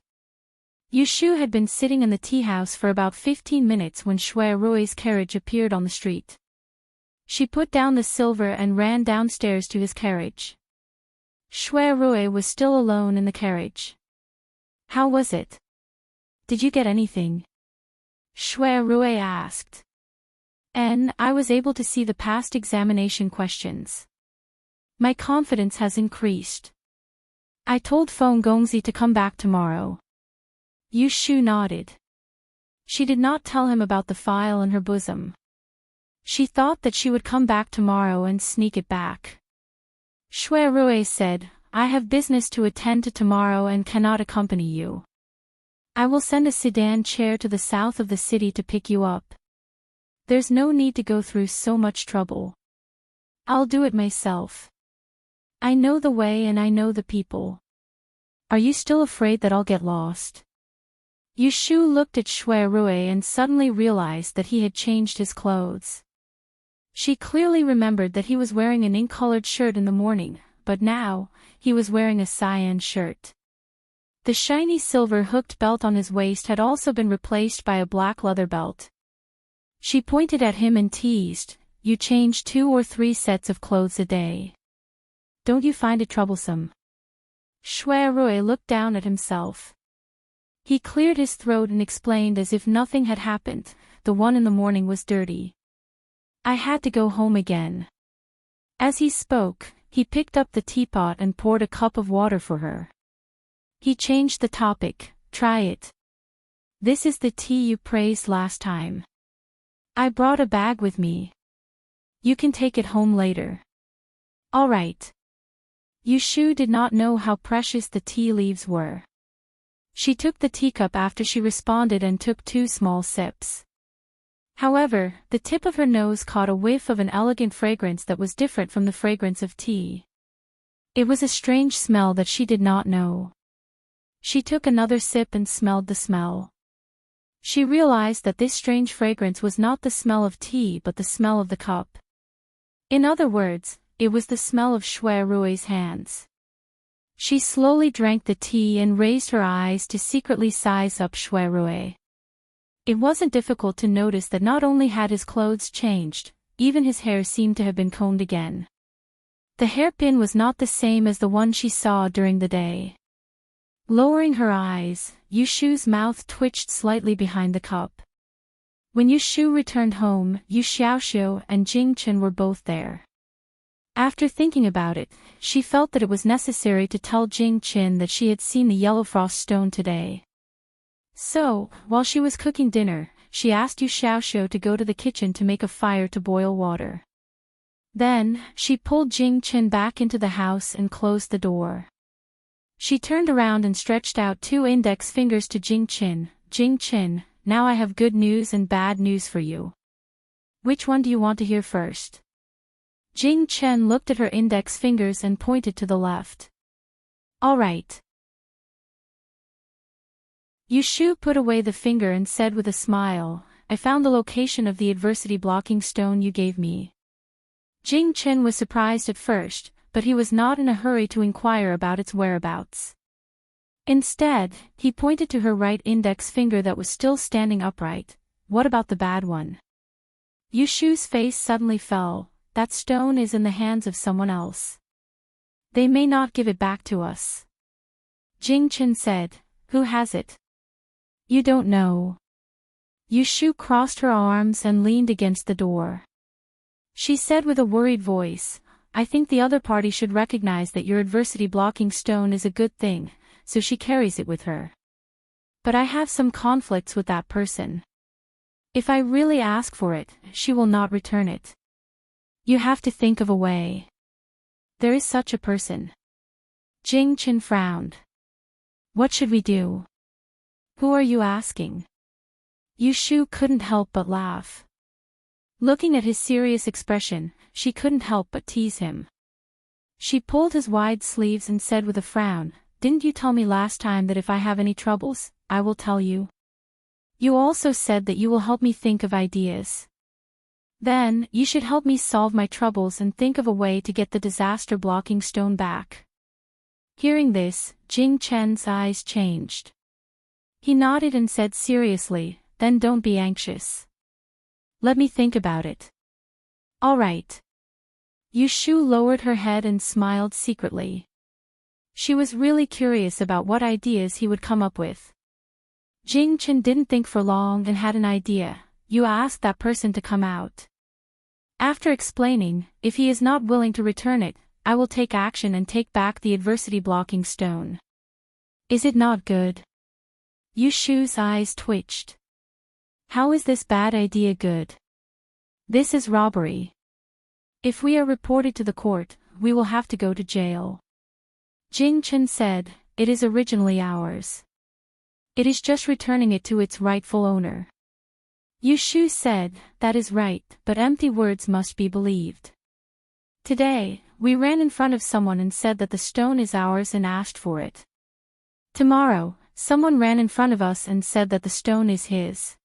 Speaker 1: Yushu had been sitting in the tea house for about 15 minutes when Shui Rui's carriage appeared on the street. She put down the silver and ran downstairs to his carriage. Shui Rui was still alone in the carriage. How was it? Did you get anything? Shui Rui asked. I was able to see the past examination questions. My confidence has increased. I told Feng Gongzi to come back tomorrow. Yushu nodded. She did not tell him about the file in her bosom. She thought that she would come back tomorrow and sneak it back. Shui Rui said, I have business to attend to tomorrow and cannot accompany you. I will send a sedan chair to the south of the city to pick you up. There's no need to go through so much trouble. I'll do it myself. I know the way and I know the people. Are you still afraid that I'll get lost? Yushu looked at Shui Rui and suddenly realized that he had changed his clothes. She clearly remembered that he was wearing an ink-colored shirt in the morning, but now, he was wearing a cyan shirt. The shiny silver hooked belt on his waist had also been replaced by a black leather belt. She pointed at him and teased, You change 2 or 3 sets of clothes a day. Don't you find it troublesome? Shui Rui looked down at himself. He cleared his throat and explained as if nothing had happened, the one in the morning was dirty. I had to go home again. As he spoke, he picked up the teapot and poured a cup of water for her. He changed the topic, Try it. This is the tea you praised last time. I brought a bag with me. You can take it home later. All right. Yushu did not know how precious the tea leaves were. She took the teacup after she responded and took 2 small sips. However, the tip of her nose caught a whiff of an elegant fragrance that was different from the fragrance of tea. It was a strange smell that she did not know. She took another sip and smelled the smell. She realized that this strange fragrance was not the smell of tea but the smell of the cup. In other words, it was the smell of Shui Rui's hands. She slowly drank the tea and raised her eyes to secretly size up Shui Rui. It wasn't difficult to notice that not only had his clothes changed, even his hair seemed to have been combed again. The hairpin was not the same as the one she saw during the day. Lowering her eyes, Yushu's mouth twitched slightly behind the cup. When Yushu returned home, Yu Xiaoxiu and Jing Chen were both there. After thinking about it, she felt that it was necessary to tell Jing Chen that she had seen the yellow frost stone today. So, while she was cooking dinner, she asked Yu Xiaoxiu to go to the kitchen to make a fire to boil water. Then, she pulled Jing Chen back into the house and closed the door. She turned around and stretched out 2 index fingers to Jing Qin. Jing Qin, now I have good news and bad news for you. Which one do you want to hear first? Jing Chen looked at her index fingers and pointed to the left. All right. Yushu put away the finger and said with a smile, I found the location of the adversity blocking stone you gave me. Jing Chen was surprised at first, but he was not in a hurry to inquire about its whereabouts. Instead, he pointed to her right index finger that was still standing upright. What about the bad one? Yushu's face suddenly fell. That stone is in the hands of someone else. They may not give it back to us. Jing Chen said, Who has it? You don't know. Yushu crossed her arms and leaned against the door. She said with a worried voice, I think the other party should recognize that your adversity blocking stone is a good thing, so she carries it with her. But I have some conflicts with that person. If I really ask for it, she will not return it. You have to think of a way. There is such a person. Jing Chen frowned. What should we do? Who are you asking? Yushu couldn't help but laugh. Looking at his serious expression, she couldn't help but tease him. She pulled his wide sleeves and said with a frown, Didn't you tell me last time that if I have any troubles, I will tell you? You also said that you will help me think of ideas. Then, you should help me solve my troubles and think of a way to get the disaster-blocking stone back. Hearing this, Jing Chen's eyes changed. He nodded and said seriously, Then don't be anxious. Let me think about it. All right. Yushu lowered her head and smiled secretly. She was really curious about what ideas he would come up with. Jing Chen didn't think for long and had an idea. You ask that person to come out. After explaining, if he is not willing to return it, I will take action and take back the adversity-blocking stone. Is it not good? Yushu's eyes twitched. How is this bad idea good? This is robbery. If we are reported to the court, we will have to go to jail. Jing Chen said, It is originally ours. It is just returning it to its rightful owner. Yushu said, That is right, but empty words must be believed. Today, we ran in front of someone and said that the stone is ours and asked for it. Tomorrow, someone ran in front of us and said that the stone is his.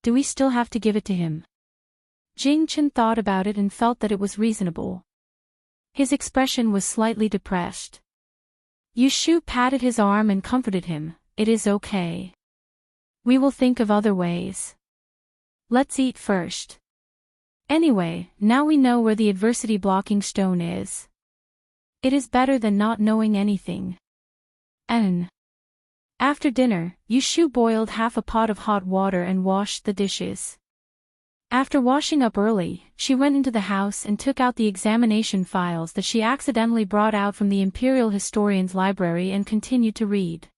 Speaker 1: Do we still have to give it to him? Jing Chen thought about it and felt that it was reasonable. His expression was slightly depressed. Yushu patted his arm and comforted him, It is okay. We will think of other ways. Let's eat first. Anyway, now we know where the adversity-blocking stone is. It is better than not knowing anything. After dinner, Yushu boiled half a pot of hot water and washed the dishes. After washing up early, she went into the house and took out the examination files that she accidentally brought out from the Imperial Historian's library and continued to read.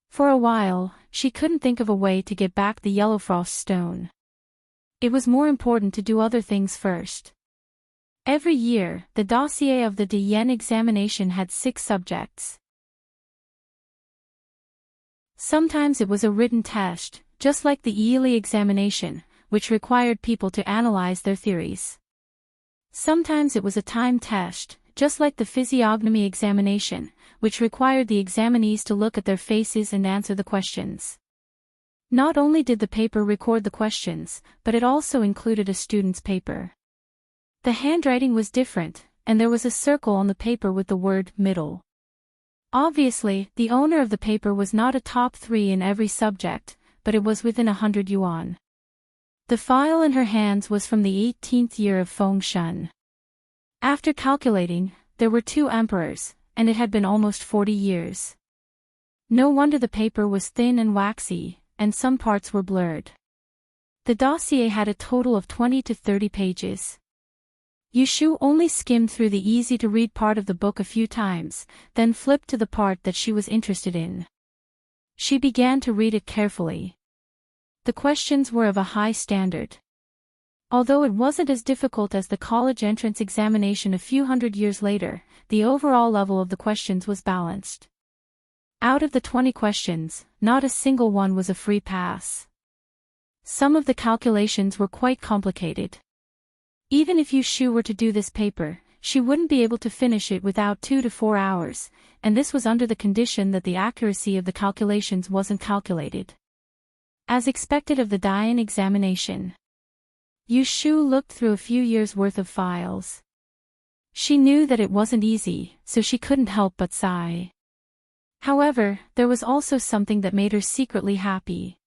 Speaker 1: For a while, she couldn't think of a way to get back the yellow frost stone. It was more important to do other things first. Every year, the dossier of the Dian examination had 6 subjects. Sometimes it was a written test, just like the yearly examination, which required people to analyze their theories. Sometimes it was a time test, just like the physiognomy examination, which required the examinees to look at their faces and answer the questions. Not only did the paper record the questions, but it also included a student's paper. The handwriting was different, and there was a circle on the paper with the word middle. Obviously, the owner of the paper was not a top 3 in every subject, but it was within 100 yuan. The file in her hands was from the 18th year of Feng Shun. After calculating, there were 2 emperors, and it had been almost 40 years. No wonder the paper was thin and waxy, and some parts were blurred. The dossier had a total of 20 to 30 pages. Yushu only skimmed through the easy-to-read part of the book a few times, then flipped to the part that she was interested in. She began to read it carefully. The questions were of a high standard. Although it wasn't as difficult as the college entrance examination a few hundred years later, the overall level of the questions was balanced. Out of the 20 questions, not a single one was a free pass. Some of the calculations were quite complicated. Even if Yu Shu were to do this paper, she wouldn't be able to finish it without 2 to 4 hours, and this was under the condition that the accuracy of the calculations wasn't calculated. As expected of the Dian examination, Yu Shu looked through a few years' worth of files. She knew that it wasn't easy, so she couldn't help but sigh. However, there was also something that made her secretly happy.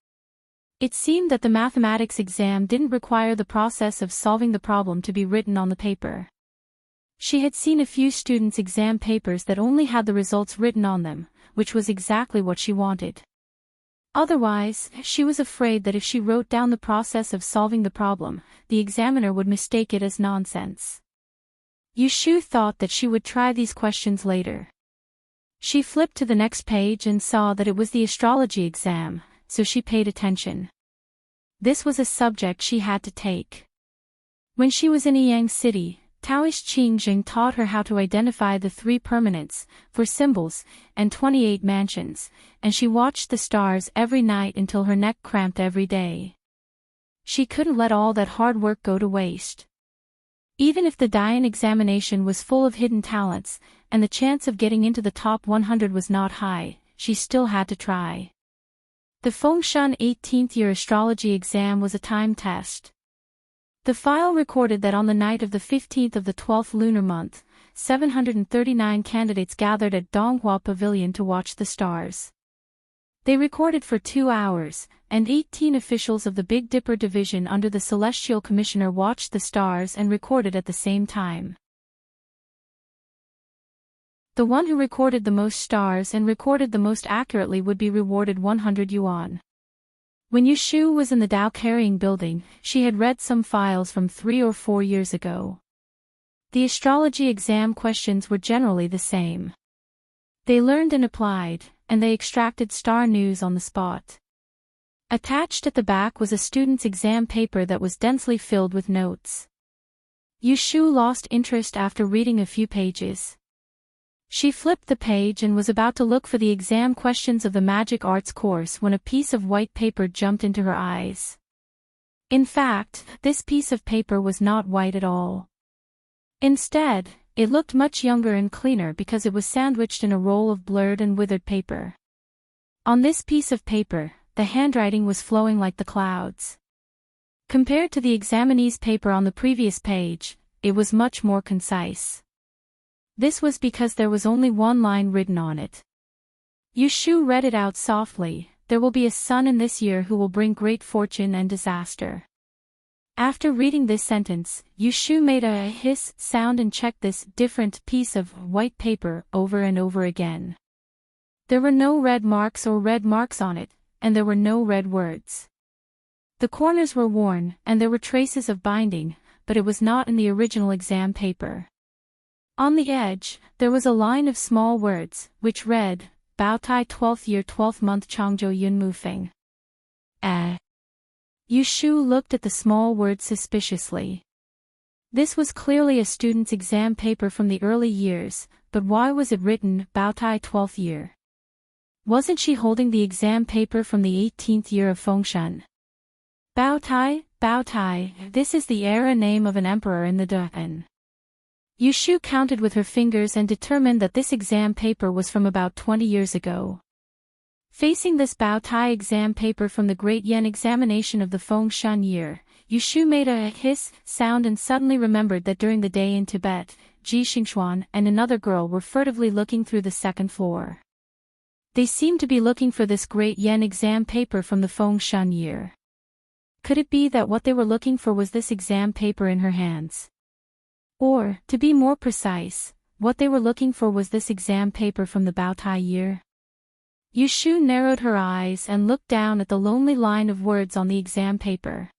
Speaker 1: It seemed that the mathematics exam didn't require the process of solving the problem to be written on the paper. She had seen a few students' exam papers that only had the results written on them, which was exactly what she wanted. Otherwise, she was afraid that if she wrote down the process of solving the problem, the examiner would mistake it as nonsense. Yu Shu thought that she would try these questions later. She flipped to the next page and saw that it was the astrology exam, so she paid attention. This was a subject she had to take. When she was in Yang City, Taoist Qingjing taught her how to identify the 3 permanents, 4 symbols, and 28 mansions, and she watched the stars every night until her neck cramped every day. She couldn't let all that hard work go to waste. Even if the Dian examination was full of hidden talents, and the chance of getting into the top 100 was not high, she still had to try. The Fengshan 18th year astrology exam was a time test. The file recorded that on the night of the 15th of the 12th lunar month, 739 candidates gathered at Donghua Pavilion to watch the stars. They recorded for 2 hours, and 18 officials of the Big Dipper division under the Celestial Commissioner watched the stars and recorded at the same time. The one who recorded the most stars and recorded the most accurately would be rewarded 100 yuan. When Yu Shu was in the Dao carrying building, she had read some files from 3 or 4 years ago. The astrology exam questions were generally the same. They learned and applied, and they extracted star news on the spot. Attached at the back was a student's exam paper that was densely filled with notes. Yu Shu lost interest after reading a few pages. She flipped the page and was about to look for the exam questions of the magic arts course when a piece of white paper jumped into her eyes. In fact, this piece of paper was not white at all. Instead, it looked much younger and cleaner because it was sandwiched in a roll of blurred and withered paper. On this piece of paper, the handwriting was flowing like the clouds. Compared to the examinee's paper on the previous page, it was much more concise. This was because there was only one line written on it. Yu Shu read it out softly, "There will be a son in this year who will bring great fortune and disaster." After reading this sentence, Yu Shu made a hiss sound and checked this different piece of white paper over and over again. There were no red marks or red marks on it, and there were no red words. The corners were worn, and there were traces of binding, but it was not in the original exam paper. On the edge, there was a line of small words, which read, "Bao Tai 12th year 12th month Changzhou Yun Mu Feng." Yu Shu looked at the small words suspiciously. This was clearly a student's exam paper from the early years, but why was it written, "Bao Tai 12th year"? Wasn't she holding the exam paper from the 18th year of Fengshan? Bao Tai, this is the era name of an emperor in the Duan. Yu Shu counted with her fingers and determined that this exam paper was from about 20 years ago. Facing this Bao Tai exam paper from the Great Yen examination of the Fengshan year, Yu Shu made a hiss sound and suddenly remembered that during the day in Tibet, Ji Xingxuan and another girl were furtively looking through the second floor. They seemed to be looking for this Great Yen exam paper from the Fengshan year. Could it be that what they were looking for was this exam paper in her hands? Or, to be more precise, what they were looking for was this exam paper from the Bao Tai year? Yu Shu narrowed her eyes and looked down at the lonely line of words on the exam paper.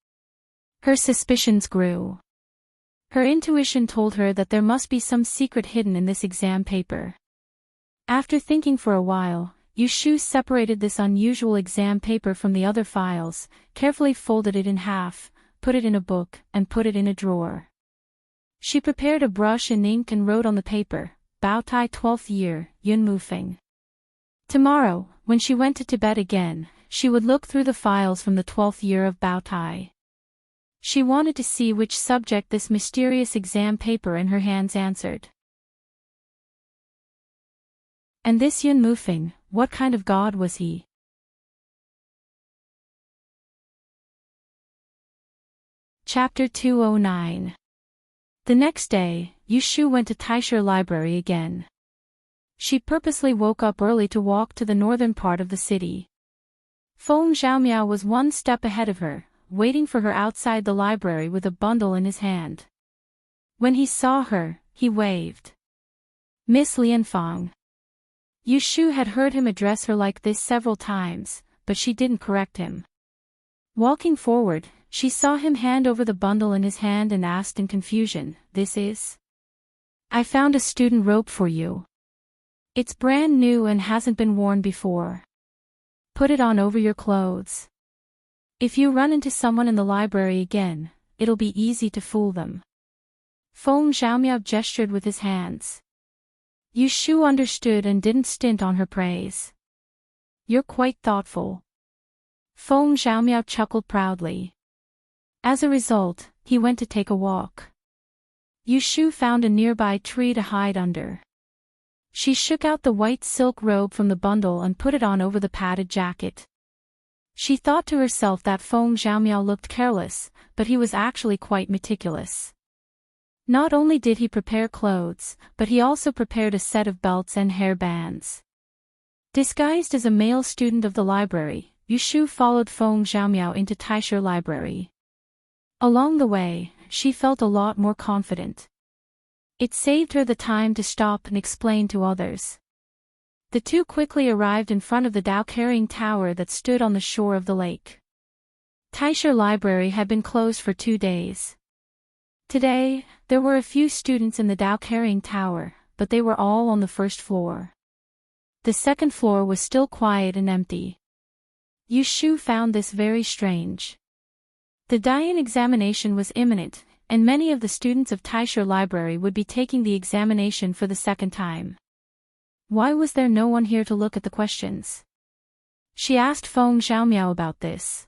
Speaker 1: Her suspicions grew. Her intuition told her that there must be some secret hidden in this exam paper. After thinking for a while, Yu Shu separated this unusual exam paper from the other files, carefully folded it in half, put it in a book, and put it in a drawer. She prepared a brush and ink and wrote on the paper, "Bao Tai 12th year, Yun Mu Feng." Tomorrow, when she went to Tibet again, she would look through the files from the 12th year of Bautai. She wanted to see which subject this mysterious exam paper in her hands answered. And this Yun Mufeng, what kind of god was he? Chapter 209. The next day, Yushu went to Taisher Library again. She purposely woke up early to walk to the northern part of the city. Feng Xiaomiao was one step ahead of her, waiting for her outside the library with a bundle in his hand. When he saw her, he waved. Miss Lianfang. Yushu had heard him address her like this several times, but she didn't correct him. Walking forward, she saw him hand over the bundle in his hand and asked in confusion, "This is?" "I found a student robe for you. It's brand new and hasn't been worn before. Put it on over your clothes. If you run into someone in the library again, it'll be easy to fool them." Feng Xiaomiao gestured with his hands. Yushu understood and didn't stint on her praise. "You're quite thoughtful." Feng Xiaomiao chuckled proudly. As a result, he went to take a walk. Yushu found a nearby tree to hide under. She shook out the white silk robe from the bundle and put it on over the padded jacket. She thought to herself that Feng Xiaomiao looked careless, but he was actually quite meticulous. Not only did he prepare clothes, but he also prepared a set of belts and hair bands. Disguised as a male student of the library, Yushu followed Feng Xiaomiao into Taisher Library. Along the way, she felt a lot more confident. It saved her the time to stop and explain to others. The two quickly arrived in front of the Dao-carrying tower that stood on the shore of the lake. Taisher Library had been closed for 2 days. Today, there were a few students in the Dao-carrying tower, but they were all on the first floor. The second floor was still quiet and empty. Yushu found this very strange. The Dian examination was imminent, and many of the students of Taisher Library would be taking the examination for the second time. Why was there no one here to look at the questions? She asked Feng Xiaomiao about this.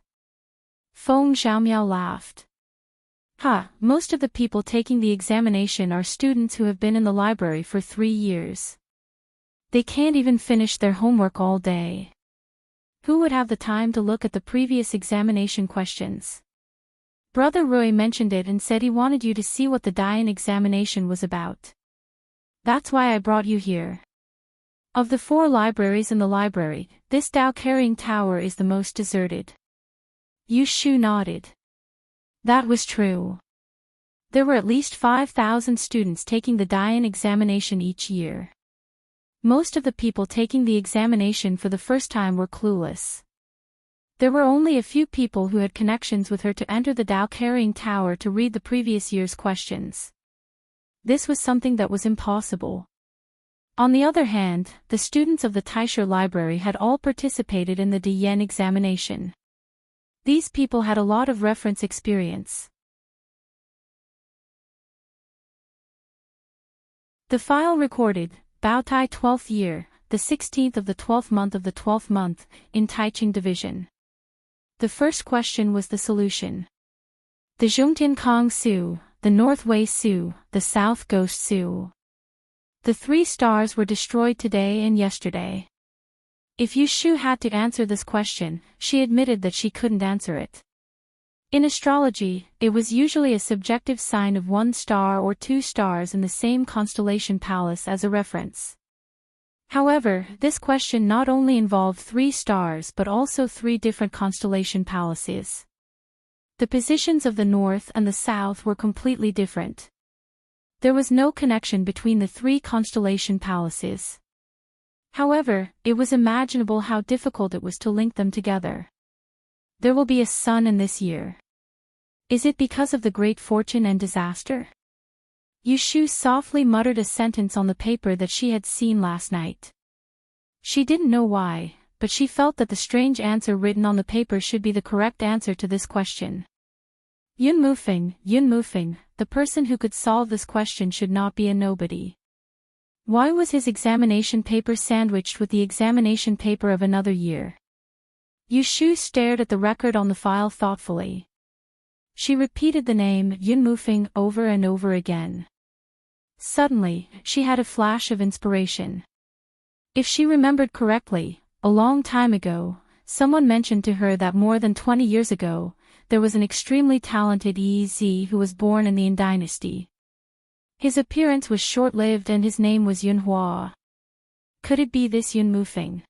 Speaker 1: Feng Xiaomiao laughed. Most of the people taking the examination are students who have been in the library for 3 years. They can't even finish their homework all day. Who would have the time to look at the previous examination questions? Brother Rui mentioned it and said he wanted you to see what the Dian examination was about. That's why I brought you here. Of the 4 libraries in the library, this Dao-carrying tower is the most deserted. Yushu nodded. That was true. There were at least 5,000 students taking the Dian examination each year. Most of the people taking the examination for the first time were clueless. There were only a few people who had connections with her to enter the Dao-carrying tower to read the previous year's questions. This was something that was impossible. On the other hand, the students of the Taisher Library had all participated in the Dian examination. These people had a lot of reference experience. The file recorded, Baotai 12th year, the 16th of the 12th month of the 12th month, in Taiching Division. The first question was the solution. The Zhongtian Kong Su, the North Wei Su, the South Ghost Su. The 3 stars were destroyed today and yesterday. If Yushu had to answer this question, she admitted that she couldn't answer it. In astrology, it was usually a subjective sign of 1 star or 2 stars in the same constellation palace as a reference. However, this question not only involved 3 stars but also 3 different constellation palaces. The positions of the north and the south were completely different. There was no connection between the 3 constellation palaces. However, it was imaginable how difficult it was to link them together. There will be a sun in this year. Is it because of the great fortune and disaster? Yushu softly muttered a sentence on the paper that she had seen last night. She didn't know why, but she felt that the strange answer written on the paper should be the correct answer to this question. Yun Mufeng, the person who could solve this question should not be a nobody. Why was his examination paper sandwiched with the examination paper of another year? Yu Shu stared at the record on the file thoughtfully. She repeated the name Yun Mufeng over and over again. Suddenly, she had a flash of inspiration. If she remembered correctly, a long time ago, someone mentioned to her that more than 20 years ago, there was an extremely talented EZ who was born in the Yin dynasty. His appearance was short-lived and his name was Yun Hua. Could it be this Yun Mufeng?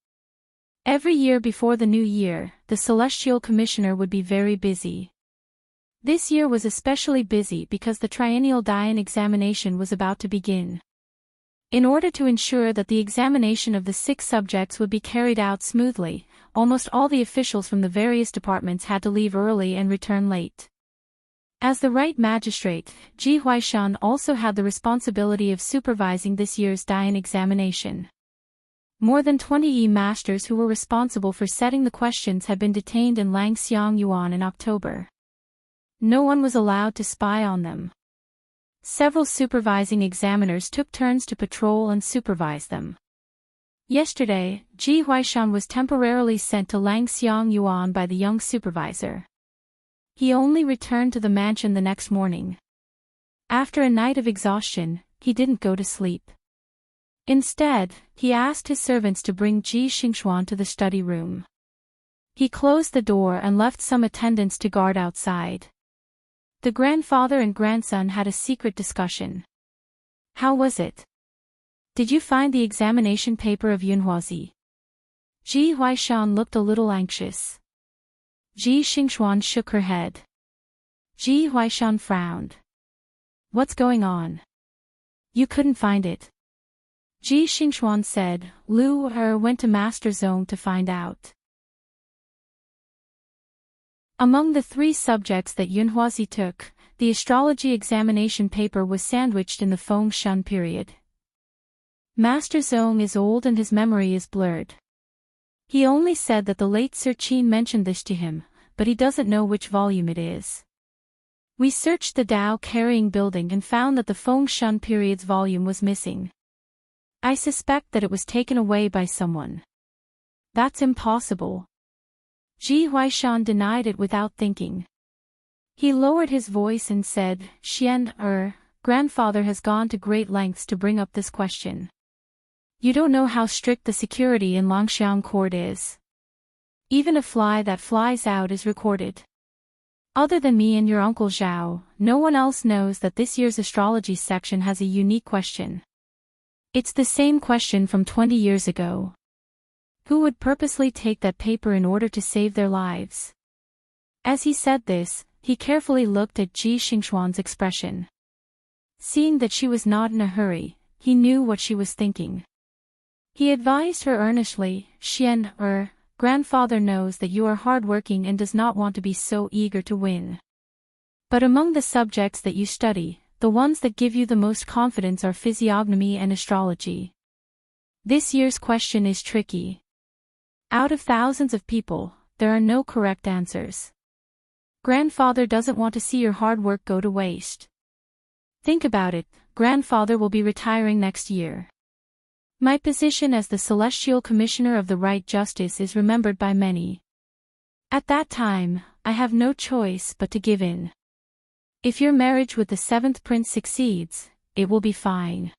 Speaker 1: Every year before the new year, the Celestial Commissioner would be very busy. This year was especially busy because the triennial Dian examination was about to begin. In order to ensure that the examination of the 6 subjects would be carried out smoothly, almost all the officials from the various departments had to leave early and return late. As the right magistrate, Ji Huaishan also had the responsibility of supervising this year's Dian examination. More than 20 Yi masters who were responsible for setting the questions had been detained in Langxiang Yuan in October. No one was allowed to spy on them. Several supervising examiners took turns to patrol and supervise them. Yesterday, Ji Huaishan was temporarily sent to Langxiang Yuan by the young supervisor. He only returned to the mansion the next morning. After a night of exhaustion, he didn't go to sleep. Instead, he asked his servants to bring Ji Xingxuan to the study room. He closed the door and left some attendants to guard outside. The grandfather and grandson had a secret discussion. How was it? Did you find the examination paper of Yunhuazi? Ji Huaishan looked a little anxious. Ji Xingxuan shook her head. Ji Huaishan frowned. What's going on? You couldn't find it. Ji Xingxuan said, Lu Er went to Master Zone to find out. Among the 3 subjects that Yunhuazi took, the astrology examination paper was sandwiched in the Feng Shun period. Master Zong is old and his memory is blurred. He only said that the late Sir Qin mentioned this to him, but he doesn't know which volume it is. We searched the Dao carrying building and found that the Feng Shun period's volume was missing. I suspect that it was taken away by someone. That's impossible. Ji Huaishan denied it without thinking. He lowered his voice and said, Xian grandfather has gone to great lengths to bring up this question. You don't know how strict the security in Langxiang court is. Even a fly that flies out is recorded. Other than me and your uncle Zhao, no one else knows that this year's astrology section has a unique question. It's the same question from 20 years ago. Who would purposely take that paper in order to save their lives? As he said this, he carefully looked at Ji Xingxuan's expression. Seeing that she was not in a hurry, he knew what she was thinking. He advised her earnestly, Xian grandfather knows that you are hardworking and does not want to be so eager to win. But among the subjects that you study, the ones that give you the most confidence are physiognomy and astrology. This year's question is tricky. Out of thousands of people, there are no correct answers. Grandfather doesn't want to see your hard work go to waste. Think about it, grandfather will be retiring next year. My position as the Celestial Commissioner of the Right Justice is remembered by many. At that time, I have no choice but to give in. If your marriage with the 7th prince succeeds, it will be fine.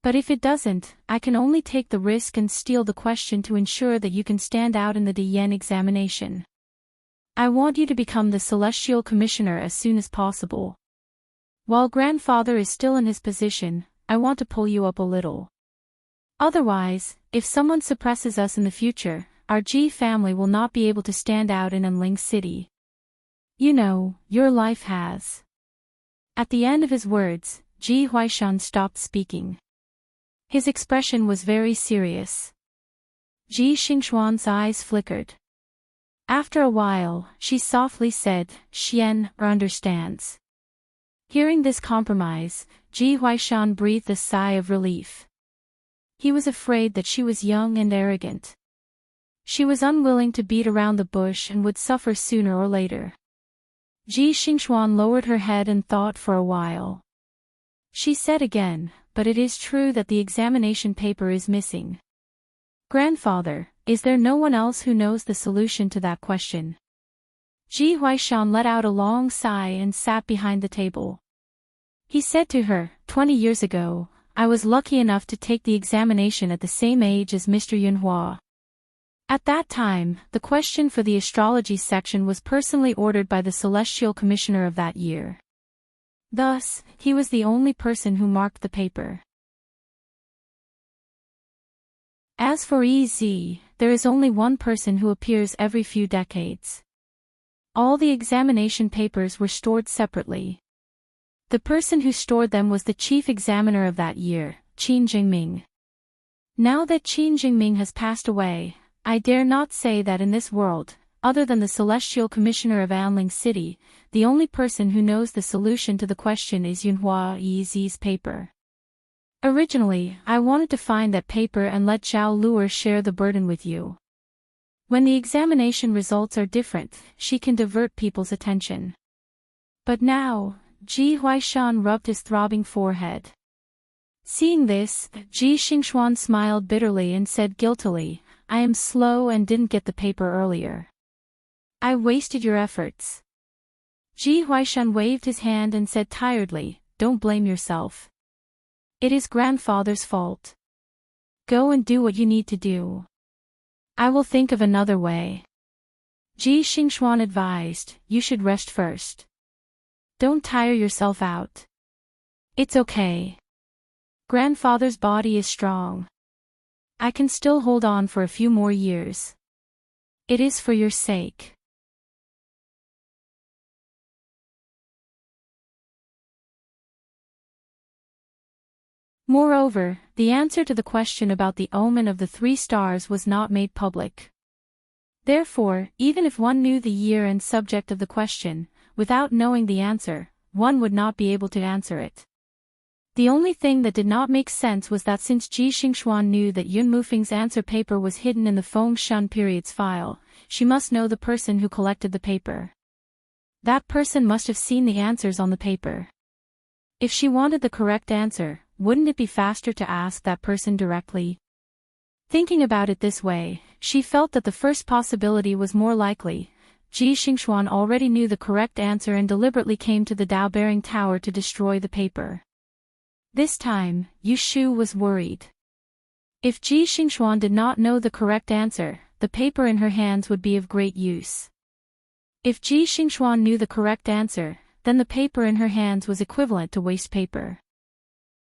Speaker 1: But if it doesn't, I can only take the risk and steal the question to ensure that you can stand out in the Dian examination. I want you to become the Celestial Commissioner as soon as possible. While grandfather is still in his position, I want to pull you up a little. Otherwise, if someone suppresses us in the future, our Ji family will not be able to stand out in Enling City. You know, your life has. At the end of his words, Ji Huaishan stopped speaking. His expression was very serious. Ji Xingxuan's eyes flickered. After a while, she softly said, Xian understands. Hearing this compromise, Ji Huaishan breathed a sigh of relief. He was afraid that she was young and arrogant. She was unwilling to beat around the bush and would suffer sooner or later. Ji Xingxuan lowered her head and thought for a while. She said again, but it is true that the examination paper is missing. Grandfather, is there no one else who knows the solution to that question? Ji Huaishan let out a long sigh and sat behind the table. He said to her, 20 years ago, I was lucky enough to take the examination at the same age as Mr. Yunhua. At that time, the question for the astrology section was personally ordered by the celestial commissioner of that year. Thus, he was the only person who marked the paper. As for EZ, there is only one person who appears every few decades. All the examination papers were stored separately. The person who stored them was the chief examiner of that year, Qin Jingming. Now that Qin Jingming has passed away, I dare not say that in this world, other than the celestial commissioner of Anling City, the only person who knows the solution to the question is Yunhua Ez's paper. Originally, I wanted to find that paper and let Zhao Luer share the burden with you. When the examination results are different, she can divert people's attention. But now, Ji Huaishan rubbed his throbbing forehead. Seeing this, Ji Xingxuan smiled bitterly and said guiltily, I am slow and didn't get the paper earlier. I wasted your efforts. Ji Huaishan waved his hand and said tiredly, don't blame yourself. It is grandfather's fault. Go and do what you need to do. I will think of another way. Ji Xingxuan advised, you should rest first. Don't tire yourself out. It's okay. Grandfather's body is strong. I can still hold on for a few more years. It is for your sake. Moreover, the answer to the question about the omen of the 3 stars was not made public. Therefore, even if one knew the year and subject of the question, without knowing the answer, one would not be able to answer it. The only thing that did not make sense was that since Ji Xingxuan knew that Yun Mufeng's answer paper was hidden in the Feng Shun period's file, she must know the person who collected the paper. That person must have seen the answers on the paper. If she wanted the correct answer, wouldn't it be faster to ask that person directly? Thinking about it this way, she felt that the first possibility was more likely. Ji Xingxuan already knew the correct answer and deliberately came to the Dao-bearing tower to destroy the paper. This time, Yu Shu was worried. If Ji Xingxuan did not know the correct answer, the paper in her hands would be of great use. If Ji Xingxuan knew the correct answer, then the paper in her hands was equivalent to waste paper.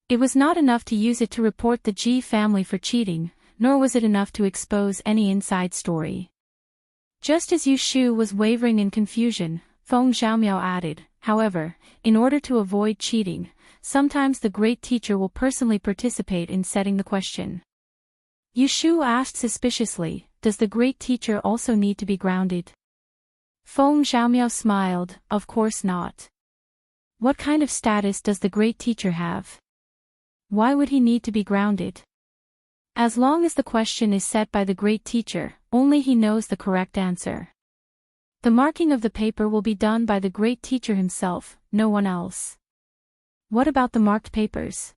Speaker 1: It was not enough to use it to report the Ji family for cheating, nor was it enough to expose any inside story. Just as Yu Shu was wavering in confusion, Feng Zhaomiao added, however, in order to avoid cheating, sometimes the great teacher will personally participate in setting the question. Yu Shu asked suspiciously, does the great teacher also need to be grounded? Feng Zhaomiao smiled, of course not. What kind of status does the great teacher have? Why would he need to be grounded? As long as the question is set by the great teacher, only he knows the correct answer. The marking of the paper will be done by the great teacher himself, no one else. What about the marked papers?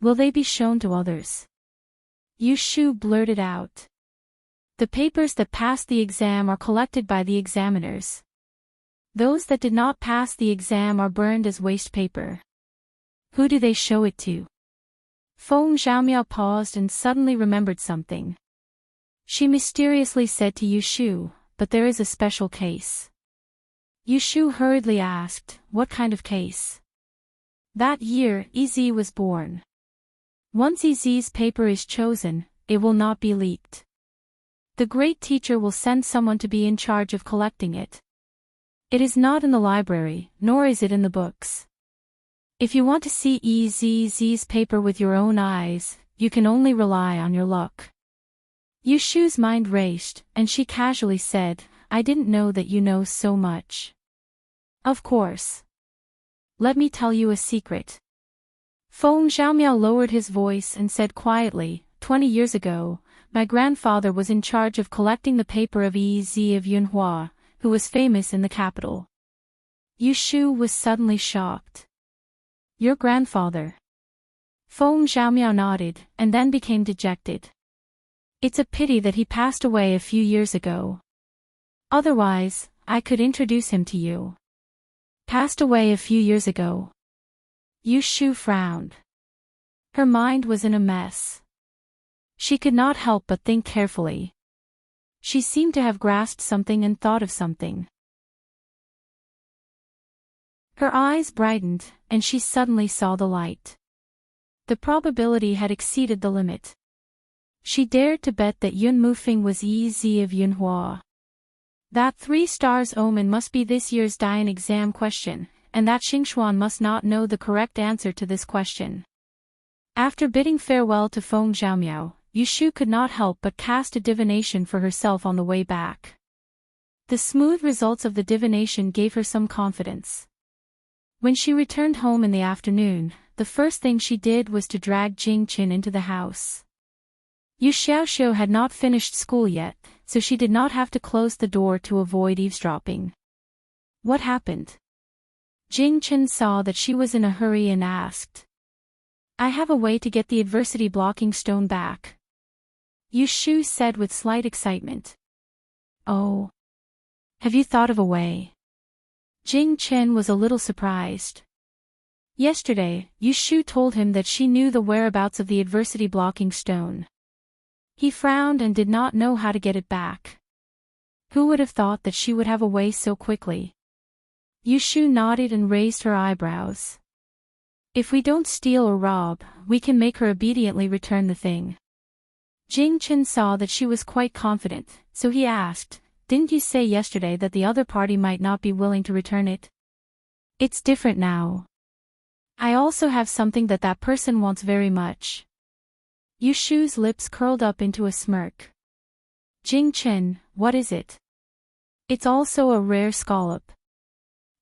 Speaker 1: Will they be shown to others? Yu Shu blurted out. The papers that passed the exam are collected by the examiners. Those that did not pass the exam are burned as waste paper. Who do they show it to? Feng Zhaomiao paused and suddenly remembered something. She mysteriously said to Yu Shu, but there is a special case. Yu Shu hurriedly asked, what kind of case? That year, Ez was born. Once Ez's paper is chosen, it will not be leaked. The great teacher will send someone to be in charge of collecting it. It is not in the library, nor is it in the books. If you want to see Ez's paper with your own eyes, you can only rely on your luck. Yu Shu's mind raced, and she casually said, I didn't know that you know so much. Of course. Let me tell you a secret. Feng Zhaomiao lowered his voice and said quietly, 20 years ago, my grandfather was in charge of collecting the paper of Ez of Yunhua, who was famous in the capital. Yu Shu was suddenly shocked. Your grandfather? Feng Xiaomiao nodded, and then became dejected. It's a pity that he passed away a few years ago. Otherwise, I could introduce him to you. Passed away a few years ago. Yu Shu frowned. Her mind was in a mess. She could not help but think carefully. She seemed to have grasped something and thought of something. Her eyes brightened, and she suddenly saw the light. The probability had exceeded the limit. She dared to bet that Yun Mufeng was Yi Zi of Yunhua. That 3 stars omen must be this year's Dian exam question, and that Xingxuan must not know the correct answer to this question. After bidding farewell to Feng Xiaomiao, Yu Shu could not help but cast a divination for herself on the way back. The smooth results of the divination gave her some confidence. When she returned home in the afternoon, the first thing she did was to drag Jing Qin into the house. Yu Xiaoxiu had not finished school yet, so she did not have to close the door to avoid eavesdropping. What happened? Jing Qin saw that she was in a hurry and asked. I have a way to get the adversity blocking stone back. Yu Shu said with slight excitement. Oh. Have you thought of a way? Jing Qin was a little surprised. Yesterday, Yu Shu told him that she knew the whereabouts of the adversity blocking stone. He frowned and did not know how to get it back. Who would have thought that she would have a way so quickly? Yu Shu nodded and raised her eyebrows. If we don't steal or rob, we can make her obediently return the thing. Jing Qin saw that she was quite confident, so he asked, didn't you say yesterday that the other party might not be willing to return it? It's different now. I also have something that person wants very much. Yu Shu's lips curled up into a smirk. Jing Qin, what is it? It's also a rare scallop.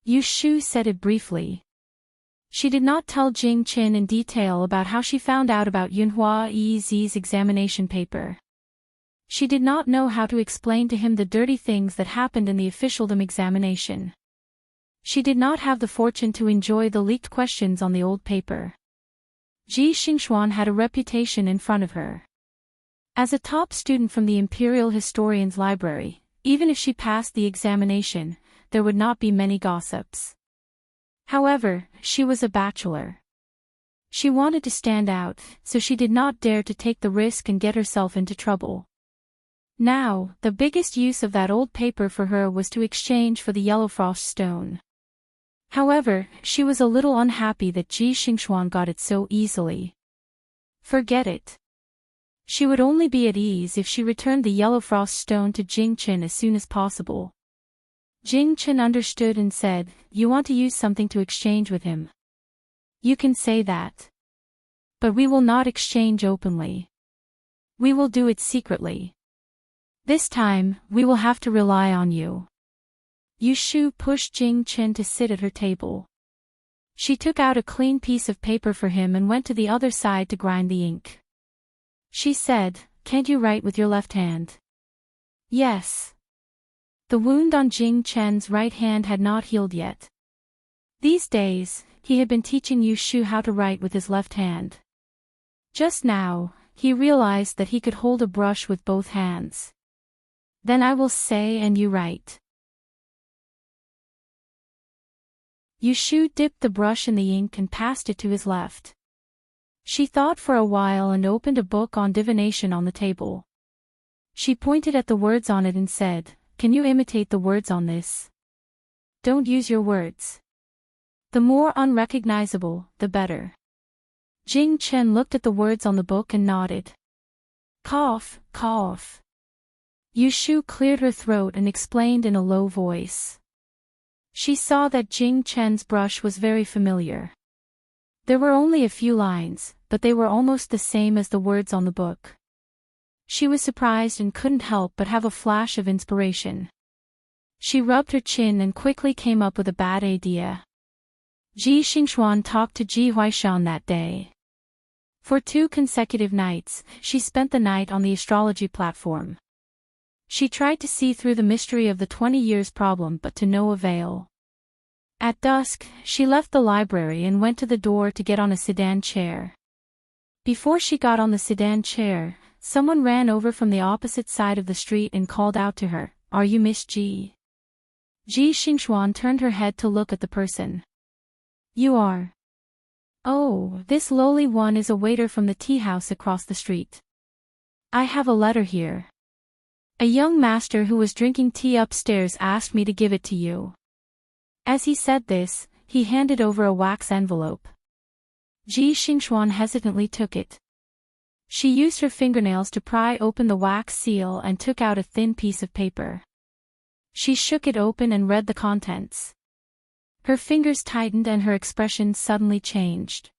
Speaker 1: Yu Shu said it briefly. She did not tell Jing Qin in detail about how she found out about Yunhua Yi's examination paper. She did not know how to explain to him the dirty things that happened in the officialdom examination. She did not have the fortune to enjoy the leaked questions on the old paper. Ji Xingxuan had a reputation in front of her. As a top student from the Imperial Historian's Library, even if she passed the examination, there would not be many gossips. However, she was a bachelor. She wanted to stand out, so she did not dare to take the risk and get herself into trouble. Now, the biggest use of that old paper for her was to exchange for the yellow frost stone. However, she was a little unhappy that Ji Xingxuan got it so easily. Forget it. She would only be at ease if she returned the yellow frost stone to Jing Qin as soon as possible. Jing Qin understood and said, you want to use something to exchange with him. You can say that. But we will not exchange openly. We will do it secretly. This time, we will have to rely on you. Yu Shu pushed Jing Qin to sit at her table. She took out a clean piece of paper for him and went to the other side to grind the ink. She said, can't you write with your left hand? Yes. The wound on Jing Qin's right hand had not healed yet. These days, he had been teaching Yu Shu how to write with his left hand. Just now, he realized that he could hold a brush with both hands. Then I will say and you write. Yu Shu dipped the brush in the ink and passed it to his left. She thought for a while and opened a book on divination on the table. She pointed at the words on it and said, can you imitate the words on this? Don't use your words. The more unrecognizable, the better. Jing Qin looked at the words on the book and nodded. Cough, cough. Yu Shu cleared her throat and explained in a low voice. She saw that Jing Qin's brush was very familiar. There were only a few lines, but they were almost the same as the words on the book. She was surprised and couldn't help but have a flash of inspiration. She rubbed her chin and quickly came up with a bad idea. Ji Xingxuan talked to Ji Huaishan that day. For 2 consecutive nights, she spent the night on the astrology platform. She tried to see through the mystery of the 20 years problem but to no avail. At dusk, she left the library and went to the door to get on a sedan chair. Before she got on the sedan chair, someone ran over from the opposite side of the street and called out to her, "Are you Miss Ji?" Ji Xingxuan turned her head to look at the person. "You are. Oh, this lowly one is a waiter from the tea house across the street. I have a letter here. A young master who was drinking tea upstairs asked me to give it to you." As he said this, he handed over a wax envelope. Ji Xingxuan hesitantly took it. She used her fingernails to pry open the wax seal and took out a thin piece of paper. She shook it open and read the contents. Her fingers tightened and her expression suddenly changed.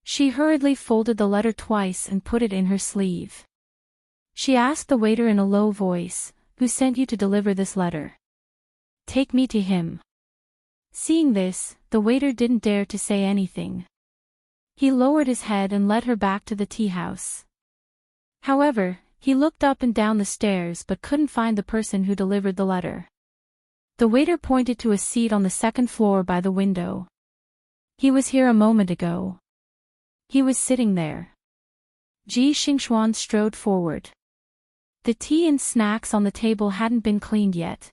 Speaker 1: She hurriedly folded the letter twice and put it in her sleeve. She asked the waiter in a low voice, "Who sent you to deliver this letter? Take me to him." Seeing this, the waiter didn't dare to say anything. He lowered his head and led her back to the tea house. However, he looked up and down the stairs but couldn't find the person who delivered the letter. The waiter pointed to a seat on the second floor by the window. "He was here a moment ago." He was sitting there. Ji Xingxuan strode forward. The tea and snacks on the table hadn't been cleaned yet.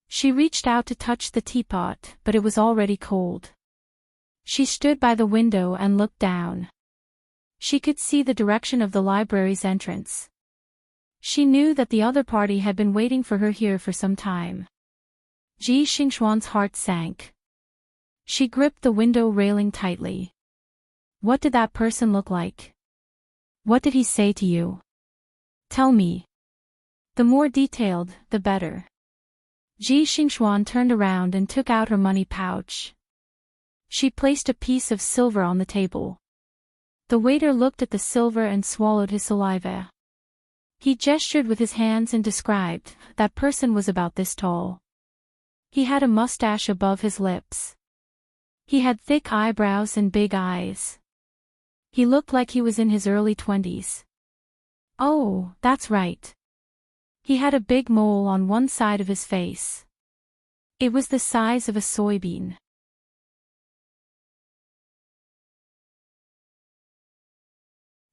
Speaker 1: She reached out to touch the teapot, but it was already cold. She stood by the window and looked down. She could see the direction of the library's entrance. She knew that the other party had been waiting for her here for some time. Ji Xingxuan's heart sank. She gripped the window railing tightly. "What did that person look like? What did he say to you? Tell me. The more detailed, the better." Ji Xingxuan turned around and took out her money pouch. She placed a piece of silver on the table. The waiter looked at the silver and swallowed his saliva. He gestured with his hands and described, "That person was about this tall. He had a mustache above his lips. He had thick eyebrows and big eyes. He looked like he was in his early 20s. Oh, that's right. He had a big mole on one side of his face. It was the size of a soybean."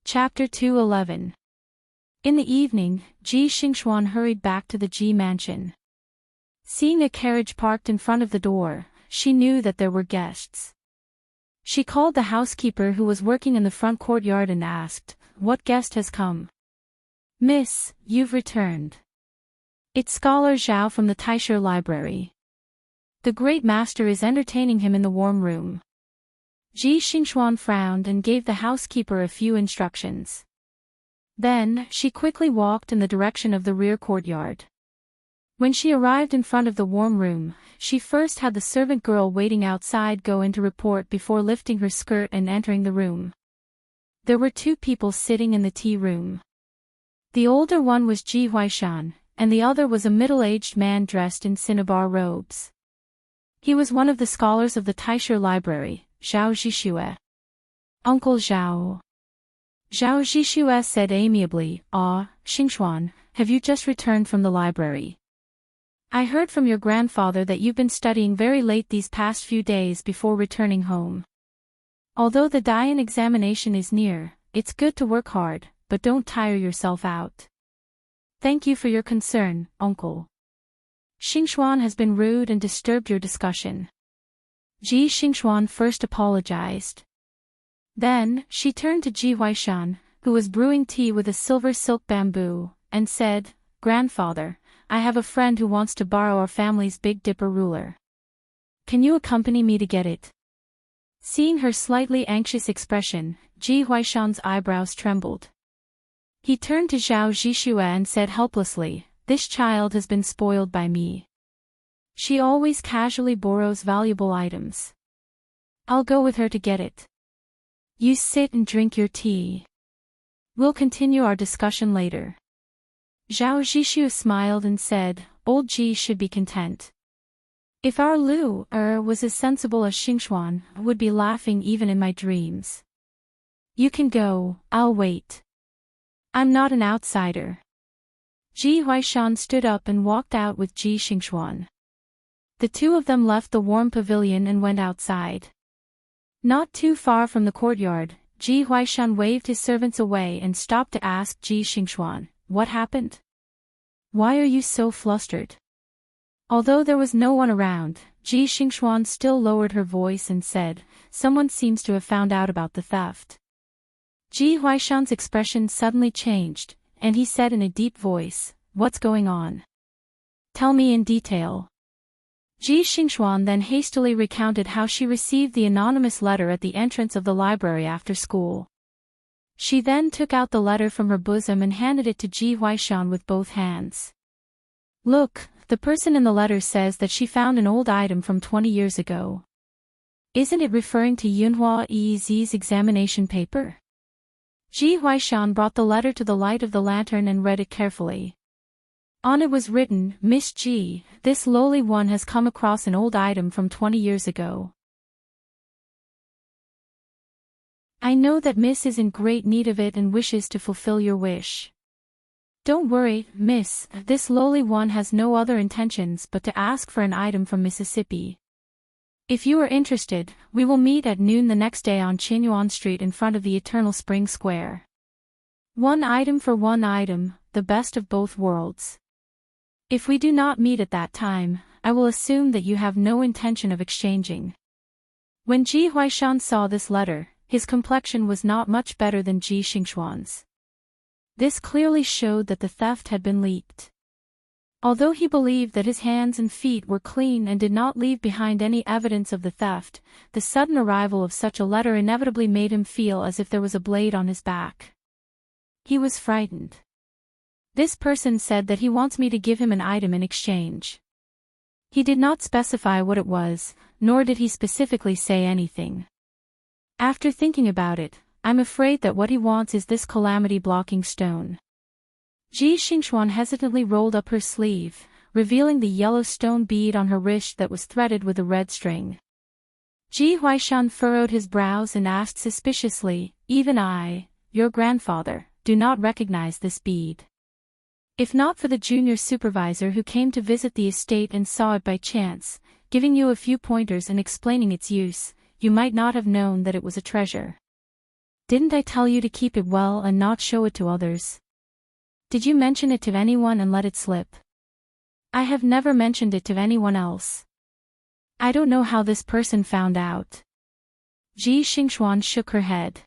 Speaker 1: Chapter 211. In the evening, Ji Xingxuan hurried back to the Ji mansion. Seeing a carriage parked in front of the door, she knew that there were guests. She called the housekeeper who was working in the front courtyard and asked, "What guest has come?" "Miss, you've returned. It's Scholar Zhao from the LoveLore Library. The great master is entertaining him in the warm room." Ji Xingxuan frowned and gave the housekeeper a few instructions. Then, she quickly walked in the direction of the rear courtyard. When she arrived in front of the warm room, she first had the servant girl waiting outside go in to report before lifting her skirt and entering the room. There were two people sitting in the tea room. The older one was Ji Huaishan, and the other was a middle-aged man dressed in cinnabar robes. He was one of the scholars of the LoveLore Library, Zhao Zhixue. "Uncle Zhao." Zhao Zhixue said amiably, "Ah, Xingxuan, have you just returned from the library? I heard from your grandfather that you've been studying very late these past few days before returning home. Although the Dian examination is near, it's good to work hard, but don't tire yourself out. Thank you for your concern, uncle. Xingxuan has been rude and disturbed your discussion." Ji Xingxuan first apologized. Then, she turned to Ji Huaishan, who was brewing tea with a silver silk bamboo, and said, "Grandfather, I have a friend who wants to borrow our family's Big Dipper ruler. Can you accompany me to get it?" Seeing her slightly anxious expression, Ji Huaishan's eyebrows trembled. He turned to Zhao Zhixue and said helplessly, "This child has been spoiled by me. She always casually borrows valuable items. I'll go with her to get it. You sit and drink your tea. We'll continue our discussion later." Zhao Zhixue smiled and said, "Old Ji should be content. If our Lu was as sensible as Xingxuan, I would be laughing even in my dreams. You can go, I'll wait. I'm not an outsider." Ji Huaishan stood up and walked out with Ji Xingxuan. The two of them left the warm pavilion and went outside. Not too far from the courtyard, Ji Huaishan waved his servants away and stopped to ask Ji Xingxuan, "What happened? Why are you so flustered?" Although there was no one around, Ji Xingxuan still lowered her voice and said, "Someone seems to have found out about the theft." Ji Huaishan's expression suddenly changed, and he said in a deep voice, "What's going on? Tell me in detail." Ji Xingxuan then hastily recounted how she received the anonymous letter at the entrance of the library after school. She then took out the letter from her bosom and handed it to Ji Huaishan with both hands. "Look, the person in the letter says that she found an old item from 20 years ago. Isn't it referring to Yunhua Yi's examination paper?" Ji Huaishan brought the letter to the light of the lantern and read it carefully. On it was written, "Miss Ji, this lowly one has come across an old item from 20 years ago. I know that Miss is in great need of it and wishes to fulfill your wish. Don't worry, Miss, this lowly one has no other intentions but to ask for an item from Mississippi. If you are interested, we will meet at noon the next day on Qinyuan Street in front of the Eternal Spring Square. One item for one item, the best of both worlds. If we do not meet at that time, I will assume that you have no intention of exchanging." When Ji Huaishan saw this letter, his complexion was not much better than Ji Xingxuan's. This clearly showed that the theft had been leaked. Although he believed that his hands and feet were clean and did not leave behind any evidence of the theft, the sudden arrival of such a letter inevitably made him feel as if there was a blade on his back. He was frightened. "This person said that he wants me to give him an item in exchange." He did not specify what it was, nor did he specifically say anything. After thinking about it, I'm afraid that what he wants is this calamity-blocking stone. Ji Xingxuan hesitantly rolled up her sleeve, revealing the yellow stone bead on her wrist that was threaded with a red string. Ji Huaishan furrowed his brows and asked suspiciously, "Even I, your grandfather, do not recognize this bead. If not for the junior supervisor who came to visit the estate and saw it by chance, giving you a few pointers and explaining its use, you might not have known that it was a treasure. Didn't I tell you to keep it well and not show it to others? Did you mention it to anyone and let it slip?" "I have never mentioned it to anyone else. I don't know how this person found out." Ji Xingxuan shook her head.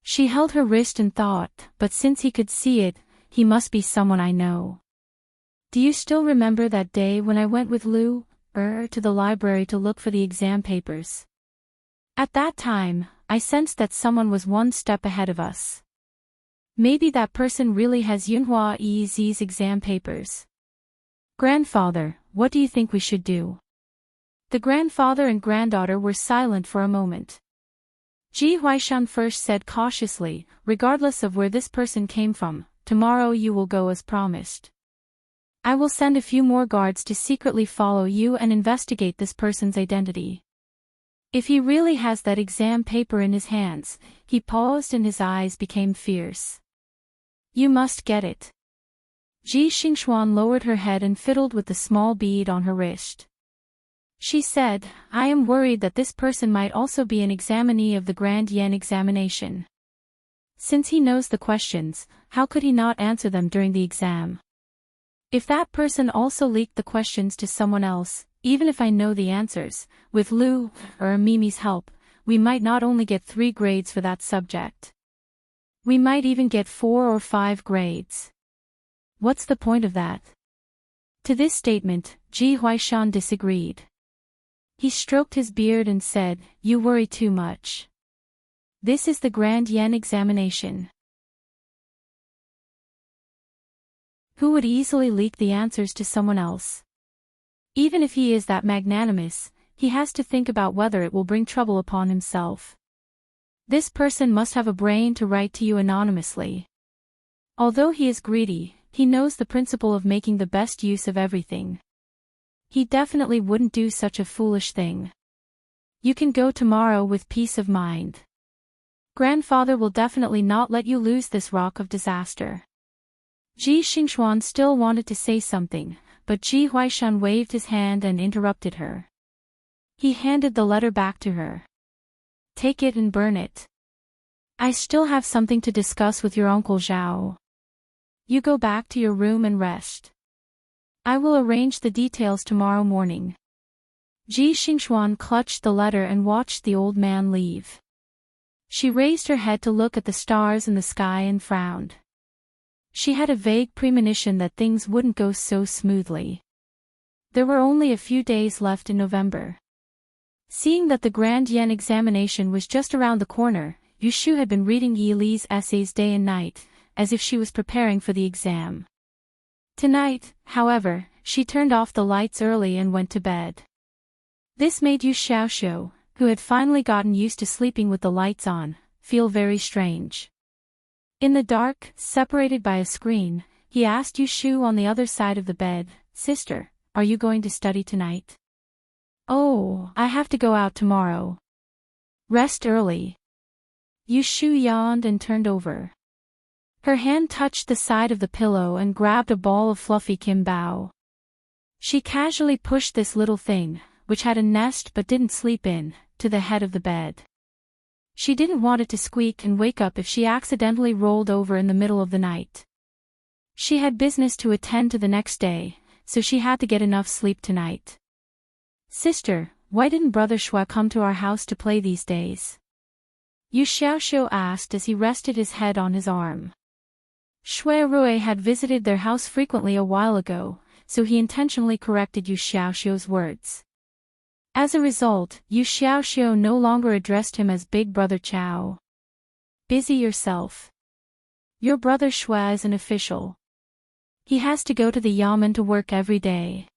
Speaker 1: She held her wrist and thought, "But since he could see it, he must be someone I know. Do you still remember that day when I went with LoveLore to the library to look for the exam papers? At that time, I sensed that someone was one step ahead of us. Maybe that person really has Yunhua Yi's exam papers. Grandfather, what do you think we should do?" The grandfather and granddaughter were silent for a moment. Ji Huaishan first said cautiously, "Regardless of where this person came from, tomorrow you will go as promised. I will send a few more guards to secretly follow you and investigate this person's identity. If he really has that exam paper in his hands," he paused and his eyes became fierce. "You must get it." Ji Xingxuan lowered her head and fiddled with the small bead on her wrist. She said, "I am worried that this person might also be an examinee of the Grand Yen examination. Since he knows the questions, how could he not answer them during the exam? If that person also leaked the questions to someone else, even if I know the answers, with Lu or Mimi's help, we might not only get 3 grades for that subject. We might even get 4 or 5 grades. What's the point of that?" To this statement, Ji Huaishan disagreed. He stroked his beard and said, "You worry too much. This is the Grand Yen examination. Who would easily leak the answers to someone else? Even if he is that magnanimous, he has to think about whether it will bring trouble upon himself. This person must have a brain to write to you anonymously. Although he is greedy, he knows the principle of making the best use of everything. He definitely wouldn't do such a foolish thing. You can go tomorrow with peace of mind. Grandfather will definitely not let you lose this rock of disaster." Ji Xingxuan still wanted to say something, but Ji Huaishan waved his hand and interrupted her. He handed the letter back to her. "Take it and burn it. I still have something to discuss with your Uncle Zhao. You go back to your room and rest. I will arrange the details tomorrow morning. Ji Xingxuan clutched the letter and watched the old man leave. She raised her head to look at the stars in the sky and frowned. She had a vague premonition that things wouldn't go so smoothly. There were only a few days left in November. Seeing that the Grand Yen examination was just around the corner, Yu Shu had been reading Yi Li's essays day and night, as if she was preparing for the exam. Tonight, however, she turned off the lights early and went to bed. This made Yu Xiaoxiu, who had finally gotten used to sleeping with the lights on, feel very strange. In the dark, separated by a screen, he asked Yu Shu on the other side of the bed, "Sister, are you going to study tonight?" "Oh, I have to go out tomorrow. Rest early." Yu Shu yawned and turned over. Her hand touched the side of the pillow and grabbed a ball of fluffy kimbao. She casually pushed this little thing, which had a nest but didn't sleep in, to the head of the bed. She didn't want it to squeak and wake up if she accidentally rolled over in the middle of the night. She had business to attend to the next day, so she had to get enough sleep tonight. "Sister, why didn't Brother Shui come to our house to play these days?" Yu Xiaoxiu asked as he rested his head on his arm. Shui Rui had visited their house frequently a while ago, so he intentionally corrected Yu Xiaoxiu's words. As a result, Yu Xiaoxiu no longer addressed him as Big Brother Chao. "Busy yourself. Your brother Shui is an official. He has to go to the yamen to work every day.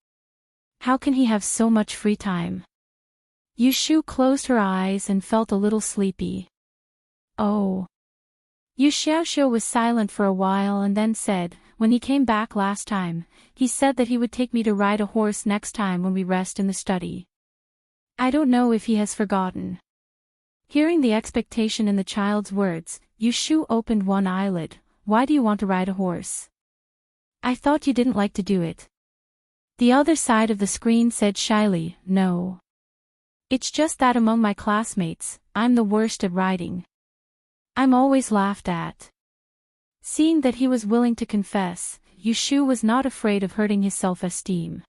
Speaker 1: How can he have so much free time?" Yu Shu closed her eyes and felt a little sleepy. "Oh." Yu Xiaoxiu was silent for a while and then said, "When he came back last time, he said that he would take me to ride a horse next time when we rest in the study. I don't know if he has forgotten." Hearing the expectation in the child's words, Yu Shu opened one eyelid. "Why do you want to ride a horse? I thought you didn't like to do it." The other side of the screen said shyly, "No. It's just that among my classmates, I'm the worst at riding. I'm always laughed at." Seeing that he was willing to confess, Yu Shu was not afraid of hurting his self-esteem.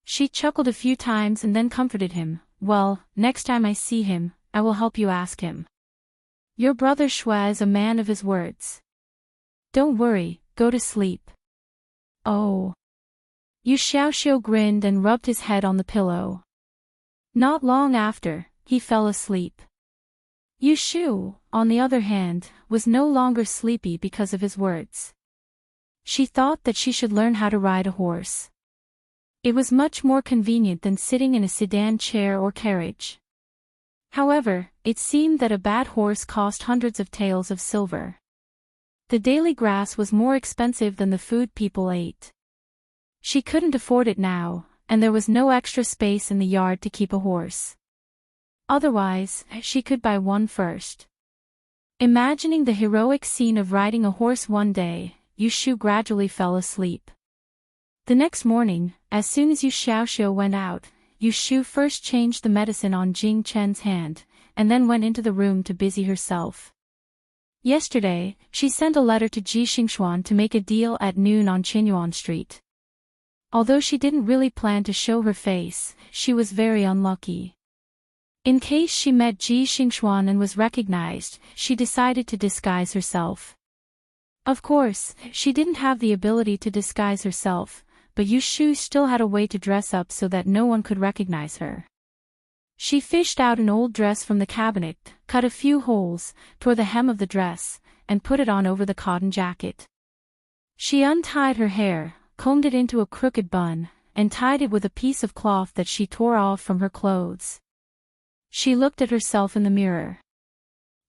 Speaker 1: She chuckled a few times and then comforted him. "Well, next time I see him, I will help you ask him. Your brother Shui is a man of his words. Don't worry, go to sleep." "Oh." Yu Xiaoxiu grinned and rubbed his head on the pillow. Not long after, he fell asleep. Yu Shu, on the other hand, was no longer sleepy because of his words. She thought that she should learn how to ride a horse. It was much more convenient than sitting in a sedan chair or carriage. However, it seemed that a bad horse cost hundreds of taels of silver. The daily grass was more expensive than the food people ate. She couldn't afford it now, and there was no extra space in the yard to keep a horse. Otherwise, she could buy one first. Imagining the heroic scene of riding a horse one day, Yu Shu gradually fell asleep. The next morning, as soon as Yu Xiaoxiu went out, Yu Shu first changed the medicine on Jing Chen's hand, and then went into the room to busy herself. Yesterday, she sent a letter to Ji Xingxuan to make a deal at noon on Qinyuan Street. Although she didn't really plan to show her face, she was very unlucky. In case she met Ji Xingxuan and was recognized, she decided to disguise herself. Of course, she didn't have the ability to disguise herself, but Yu Shu still had a way to dress up so that no one could recognize her. She fished out an old dress from the cabinet, cut a few holes, tore the hem of the dress, and put it on over the cotton jacket. She untied her hair, combed it into a crooked bun, and tied it with a piece of cloth that she tore off from her clothes. She looked at herself in the mirror.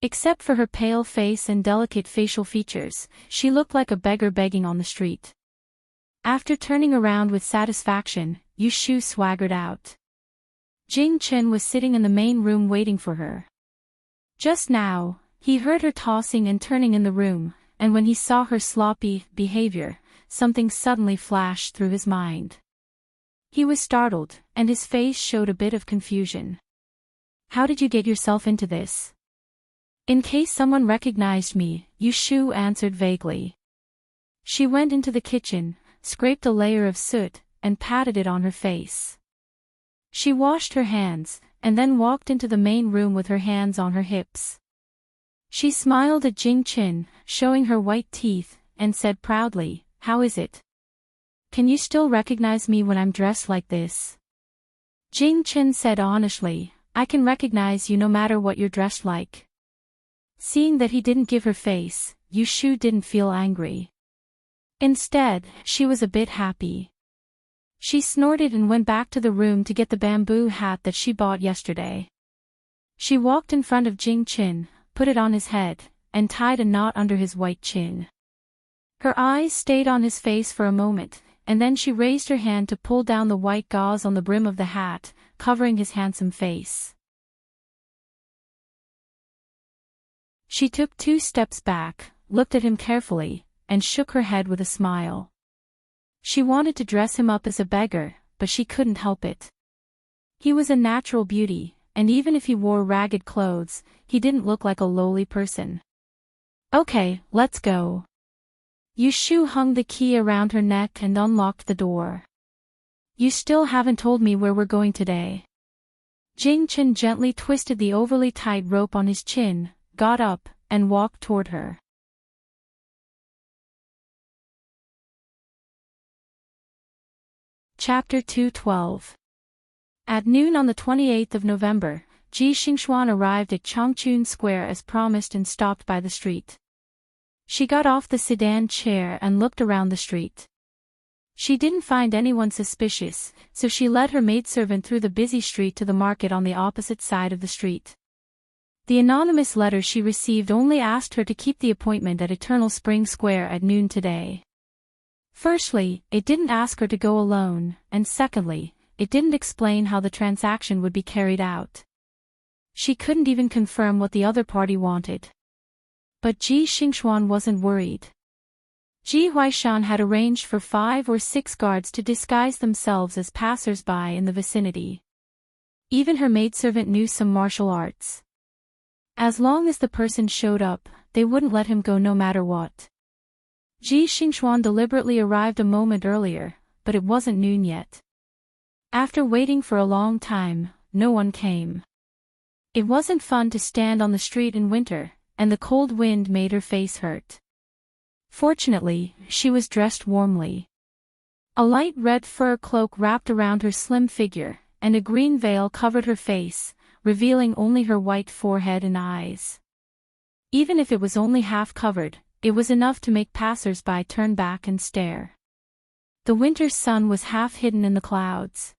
Speaker 1: Except for her pale face and delicate facial features, she looked like a beggar begging on the street. After turning around with satisfaction, Yu Shu swaggered out. Jing Chen was sitting in the main room waiting for her. Just now, he heard her tossing and turning in the room, and when he saw her sloppy behavior, something suddenly flashed through his mind. He was startled, and his face showed a bit of confusion. How did you get yourself into this? In case someone recognized me, Yu Shu answered vaguely. She went into the kitchen, scraped a layer of soot, and patted it on her face. She washed her hands, and then walked into the main room with her hands on her hips. She smiled at Jing Qin, showing her white teeth, and said proudly, "How is it? Can you still recognize me when I'm dressed like this?" Jing Qin said honestly, "I can recognize you no matter what you're dressed like." Seeing that he didn't give her face, Yu Shu didn't feel angry. Instead, she was a bit happy. She snorted and went back to the room to get the bamboo hat that she bought yesterday. She walked in front of Jing Qin, put it on his head, and tied a knot under his white chin. Her eyes stayed on his face for a moment, and then she raised her hand to pull down the white gauze on the brim of the hat, covering his handsome face. She took 2 steps back, looked at him carefully, and shook her head with a smile. She wanted to dress him up as a beggar, but she couldn't help it. He was a natural beauty, and even if he wore ragged clothes, he didn't look like a lowly person. "Okay, let's go." Yu Shu hung the key around her neck and unlocked the door. "You still haven't told me where we're going today." Jing Qin gently twisted the overly tight rope on his chin, got up, and walked toward her. Chapter 212. At noon on the 28th of November, Ji Xingxuan arrived at Changchun Square as promised and stopped by the street. She got off the sedan chair and looked around the street. She didn't find anyone suspicious, so she led her maidservant through the busy street to the market on the opposite side of the street. The anonymous letter she received only asked her to keep the appointment at Eternal Spring Square at noon today. Firstly, it didn't ask her to go alone, and secondly, it didn't explain how the transaction would be carried out. She couldn't even confirm what the other party wanted. But Ji Xingxuan wasn't worried. Ji Huaishan had arranged for 5 or 6 guards to disguise themselves as passers-by in the vicinity. Even her maidservant knew some martial arts. As long as the person showed up, they wouldn't let him go no matter what. Ji Xingxuan deliberately arrived a moment earlier, but it wasn't noon yet. After waiting for a long time, no one came. It wasn't fun to stand on the street in winter, and the cold wind made her face hurt. Fortunately, she was dressed warmly. A light red fur cloak wrapped around her slim figure, and a green veil covered her face, revealing only her white forehead and eyes. Even if it was only half covered, it was enough to make passers-by turn back and stare. The winter sun was half hidden in the clouds.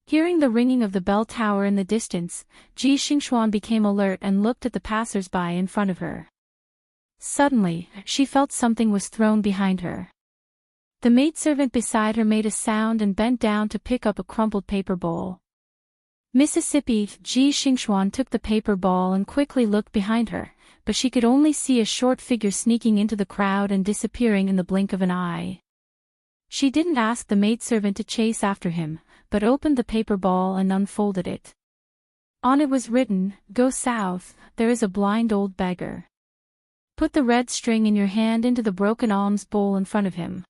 Speaker 1: Hearing the ringing of the bell tower in the distance, Ji Xingxuan became alert and looked at the passers-by in front of her. Suddenly, she felt something was thrown behind her. The maidservant beside her made a sound and bent down to pick up a crumpled paper bowl. Mississippi, Ji Xingxuan took the paper ball and quickly looked behind her, but she could only see a short figure sneaking into the crowd and disappearing in the blink of an eye. She didn't ask the maidservant to chase after him, but opened the paper ball and unfolded it. On it was written, "Go south, there is a blind old beggar. Put the red string in your hand into the broken alms bowl in front of him.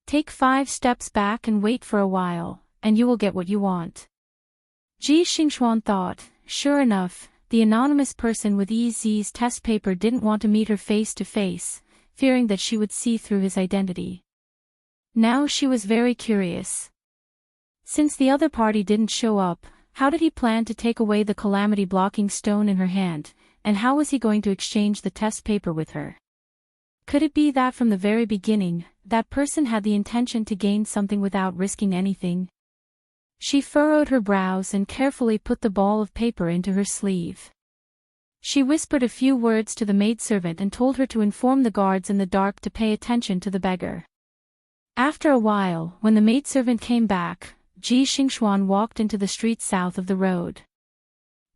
Speaker 1: Take 5 steps back and wait for a while, and you will get what you want." Ji Xingxuan thought, sure enough, the anonymous person with EZ's test paper didn't want to meet her face to face, fearing that she would see through his identity. Now she was very curious. Since the other party didn't show up, how did he plan to take away the calamity-blocking stone in her hand, and how was he going to exchange the test paper with her? Could it be that from the very beginning, that person had the intention to gain something without risking anything? She furrowed her brows and carefully put the ball of paper into her sleeve. She whispered a few words to the maidservant and told her to inform the guards in the dark to pay attention to the beggar. After a while, when the maidservant came back, Ji Xingxuan walked into the street south of the road.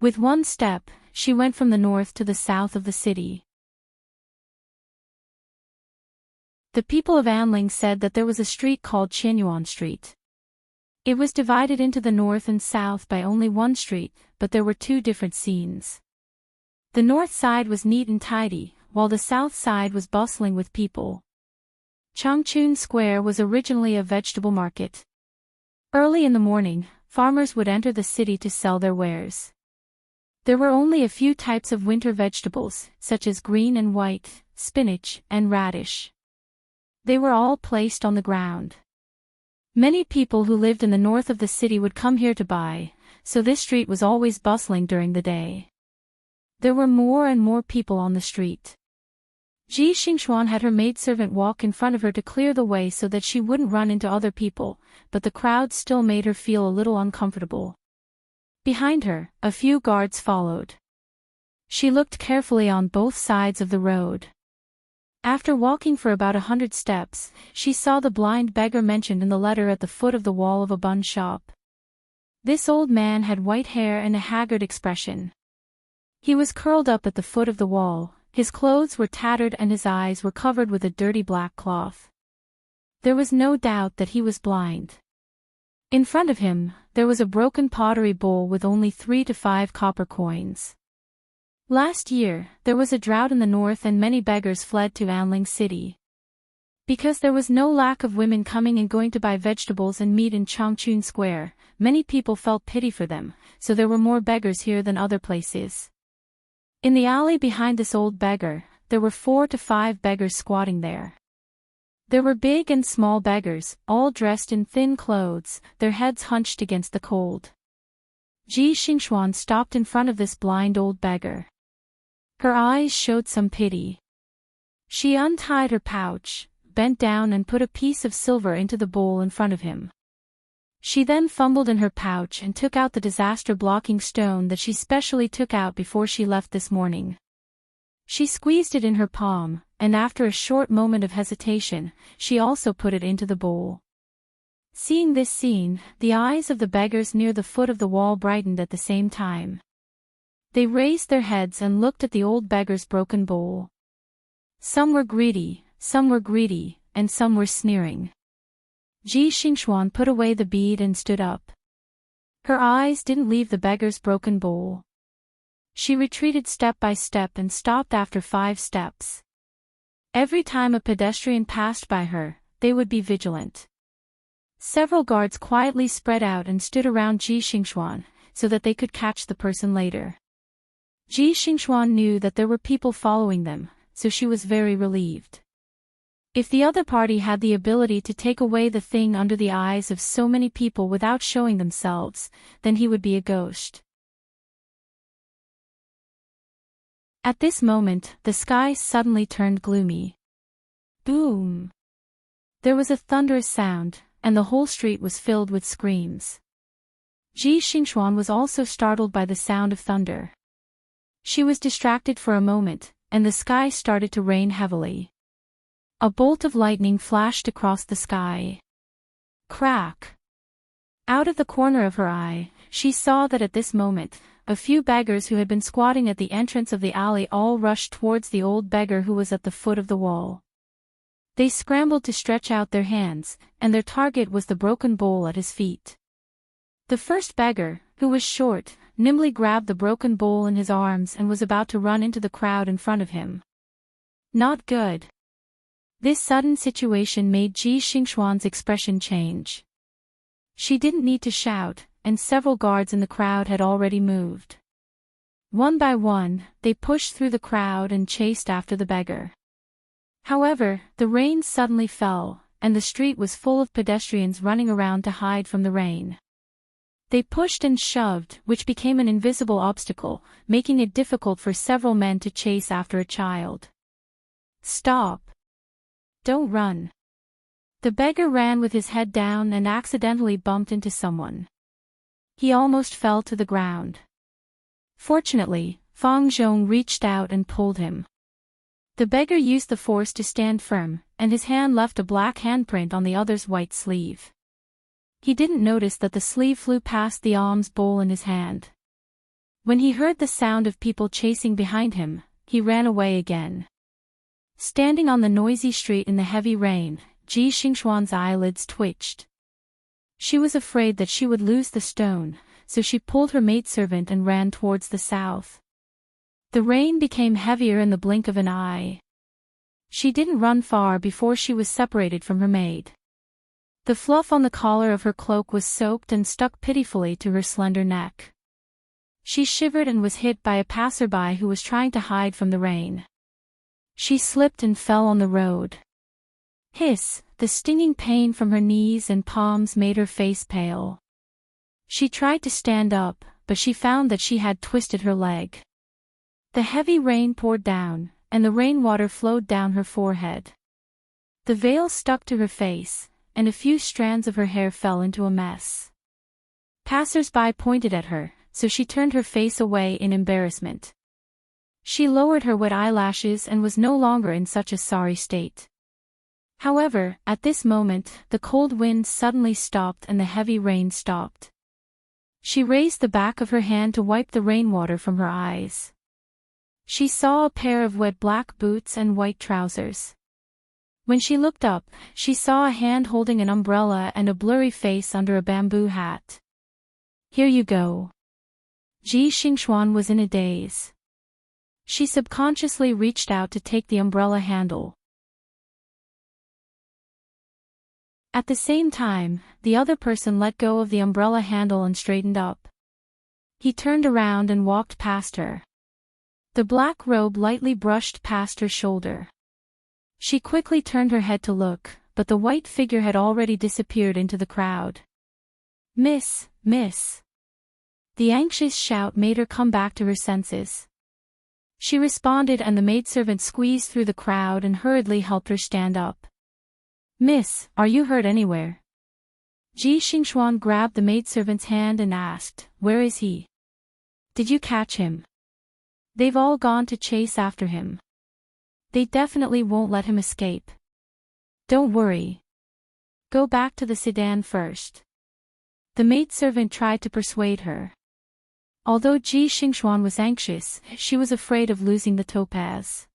Speaker 1: With one step, she went from the north to the south of the city. The people of Anling said that there was a street called Qianyuan Street. It was divided into the north and south by only one street, but there were two different scenes. The north side was neat and tidy, while the south side was bustling with people. Changchun Square was originally a vegetable market. Early in the morning, farmers would enter the city to sell their wares. There were only a few types of winter vegetables, such as green and white, spinach, and radish. They were all placed on the ground. Many people who lived in the north of the city would come here to buy, so this street was always bustling during the day. There were more and more people on the street. Ji Xingxuan had her maidservant walk in front of her to clear the way so that she wouldn't run into other people, but the crowd still made her feel a little uncomfortable. Behind her, a few guards followed. She looked carefully on both sides of the road. After walking for about 100 steps, she saw the blind beggar mentioned in the letter at the foot of the wall of a bun shop. This old man had white hair and a haggard expression. He was curled up at the foot of the wall, his clothes were tattered and his eyes were covered with a dirty black cloth. There was no doubt that he was blind. In front of him, there was a broken pottery bowl with only 3 to 5 copper coins. Last year, there was a drought in the north and many beggars fled to Anling City. Because there was no lack of women coming and going to buy vegetables and meat in Changchun Square, many people felt pity for them, so there were more beggars here than other places. In the alley behind this old beggar, there were 4 to 5 beggars squatting there. There were big and small beggars, all dressed in thin clothes, their heads hunched against the cold. Ji Xingxuan stopped in front of this blind old beggar. Her eyes showed some pity. She untied her pouch, bent down and put a piece of silver into the bowl in front of him. She then fumbled in her pouch and took out the disaster-blocking stone that she specially took out before she left this morning. She squeezed it in her palm, and after a short moment of hesitation, she also put it into the bowl. Seeing this scene, the eyes of the beggars near the foot of the wall brightened at the same time. They raised their heads and looked at the old beggar's broken bowl. Some were greedy, and some were sneering. Ji Xingxuan put away the bead and stood up. Her eyes didn't leave the beggar's broken bowl. She retreated step by step and stopped after 5 steps. Every time a pedestrian passed by her, they would be vigilant. Several guards quietly spread out and stood around Ji Xingxuan, so that they could catch the person later. Ji Xingxuan knew that there were people following them, so she was very relieved. If the other party had the ability to take away the thing under the eyes of so many people without showing themselves, then he would be a ghost. At this moment, the sky suddenly turned gloomy. Boom! There was a thunderous sound, and the whole street was filled with screams. Ji Xingxuan was also startled by the sound of thunder. She was distracted for a moment, and the sky started to rain heavily. A bolt of lightning flashed across the sky. Crack! Out of the corner of her eye, she saw that at this moment, a few beggars who had been squatting at the entrance of the alley all rushed towards the old beggar who was at the foot of the wall. They scrambled to stretch out their hands, and their target was the broken bowl at his feet. The first beggar, who was short, nimbly grabbed the broken bowl in his arms and was about to run into the crowd in front of him. Not good. This sudden situation made Ji Xingxuan's expression change. She didn't need to shout, and several guards in the crowd had already moved. One by one, they pushed through the crowd and chased after the beggar. However, the rain suddenly fell, and the street was full of pedestrians running around to hide from the rain. They pushed and shoved, which became an invisible obstacle, making it difficult for several men to chase after a child. Stop! Don't run. The beggar ran with his head down and accidentally bumped into someone. He almost fell to the ground. Fortunately, Fang Zhong reached out and pulled him. The beggar used the force to stand firm, and his hand left a black handprint on the other's white sleeve. He didn't notice that the sleeve flew past the alms bowl in his hand. When he heard the sound of people chasing behind him, he ran away again. Standing on the noisy street in the heavy rain, Ji Xingxuan's eyelids twitched. She was afraid that she would lose the stone, so she pulled her maidservant and ran towards the south. The rain became heavier in the blink of an eye. She didn't run far before she was separated from her maid. The fluff on the collar of her cloak was soaked and stuck pitifully to her slender neck. She shivered and was hit by a passerby who was trying to hide from the rain. She slipped and fell on the road. Hiss! The stinging pain from her knees and palms made her face pale. She tried to stand up, but she found that she had twisted her leg. The heavy rain poured down, and the rainwater flowed down her forehead. The veil stuck to her face, and a few strands of her hair fell into a mess. Passers-by pointed at her, so she turned her face away in embarrassment. She lowered her wet eyelashes and was no longer in such a sorry state. However, at this moment, the cold wind suddenly stopped and the heavy rain stopped. She raised the back of her hand to wipe the rainwater from her eyes. She saw a pair of wet black boots and white trousers. When she looked up, she saw a hand holding an umbrella and a blurry face under a bamboo hat. "Here you go." Ji Xingxuan was in a daze. She subconsciously reached out to take the umbrella handle. At the same time, the other person let go of the umbrella handle and straightened up. He turned around and walked past her. The black robe lightly brushed past her shoulder. She quickly turned her head to look, but the white figure had already disappeared into the crowd. "Miss, miss." The anxious shout made her come back to her senses. She responded and the maidservant squeezed through the crowd and hurriedly helped her stand up. "Miss, are you hurt anywhere?" Ji Xingxuan grabbed the maidservant's hand and asked, "Where is he? Did you catch him?" "They've all gone to chase after him. They definitely won't let him escape." "Don't worry. Go back to the sedan first." The maidservant tried to persuade her. Although Ji Xingxuan was anxious, she was afraid of losing the topaz.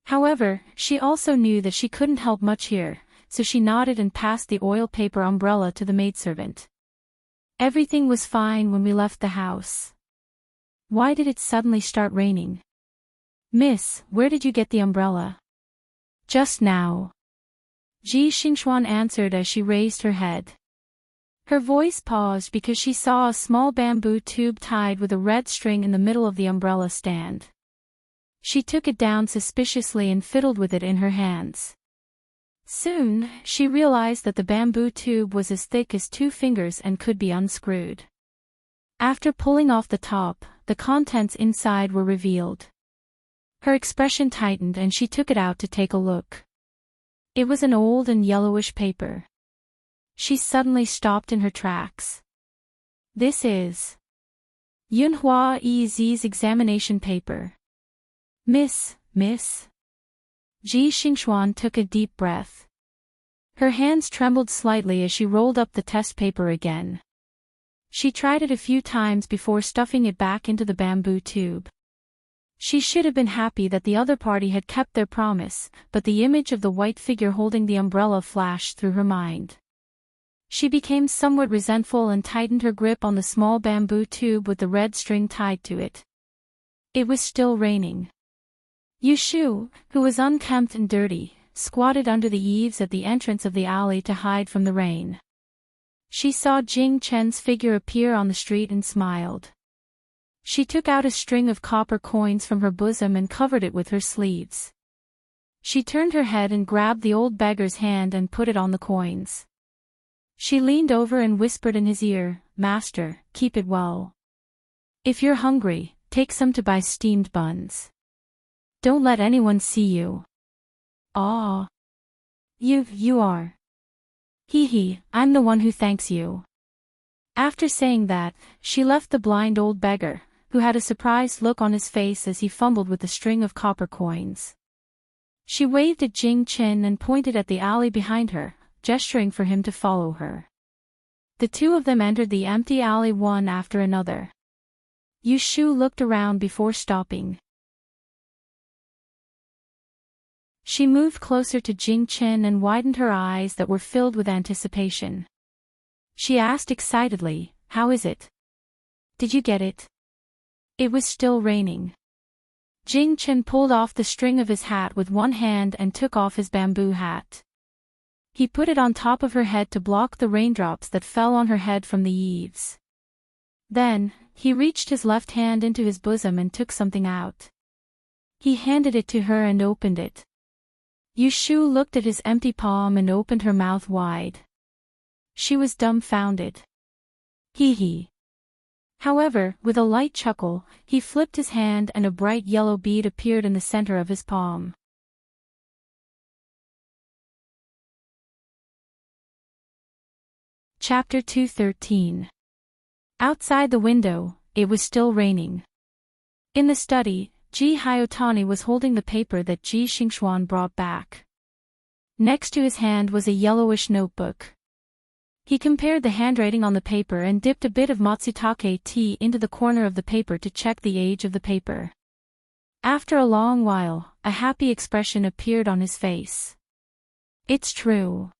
Speaker 1: However, she also knew that she couldn't help much here, so she nodded and passed the oil paper umbrella to the maidservant. "Everything was fine when we left the house. Why did it suddenly start raining?" "Miss, where did you get the umbrella?" "Just now." Ji Xingxuan answered as she raised her head. Her voice paused because she saw a small bamboo tube tied with a red string in the middle of the umbrella stand. She took it down suspiciously and fiddled with it in her hands. Soon, she realized that the bamboo tube was as thick as 2 fingers and could be unscrewed. After pulling off the top, the contents inside were revealed. Her expression tightened and she took it out to take a look. It was an old and yellowish paper. She suddenly stopped in her tracks. "This is Yunhua Ez's examination paper." Miss." Ji Xingxuan took a deep breath. Her hands trembled slightly as she rolled up the test paper again. She tried it a few times before stuffing it back into the bamboo tube. She should have been happy that the other party had kept their promise, but the image of the white figure holding the umbrella flashed through her mind. She became somewhat resentful and tightened her grip on the small bamboo tube with the red string tied to it. It was still raining. Yushu, who was unkempt and dirty, squatted under the eaves at the entrance of the alley to hide from the rain. She saw Jing Chen's figure appear on the street and smiled. She took out a string of copper coins from her bosom and covered it with her sleeves. She turned her head and grabbed the old beggar's hand and put it on the coins. She leaned over and whispered in his ear, "Master, keep it well. If you're hungry, take some to buy steamed buns. Don't let anyone see you." "Aw. You are. Hee, I'm the one who thanks you." After saying that, she left the blind old beggar, who had a surprised look on his face as he fumbled with the string of copper coins. She waved at Jing Chen and pointed at the alley behind her, gesturing for him to follow her. The two of them entered the empty alley one after another. Yushu looked around before stopping. She moved closer to Jing Chen and widened her eyes that were filled with anticipation. She asked excitedly, "How is it? Did you get it? It was still raining. Jing Chen pulled off the string of his hat with one hand and took off his bamboo hat. He put it on top of her head to block the raindrops that fell on her head from the eaves. Then, he reached his left hand into his bosom and took something out. He handed it to her and opened it. Yu Shu looked at his empty palm and opened her mouth wide. She was dumbfounded. Hee hee. However, with a light chuckle, he flipped his hand and a bright yellow bead appeared in the center of his palm. Chapter 213. Outside the window, it was still raining. In the study, Ji Hyotani was holding the paper that Ji Xingxuan brought back. Next to his hand was a yellowish notebook. He compared the handwriting on the paper and dipped a bit of matsutake tea into the corner of the paper to check the age of the paper. After a long while, a happy expression appeared on his face. It's true.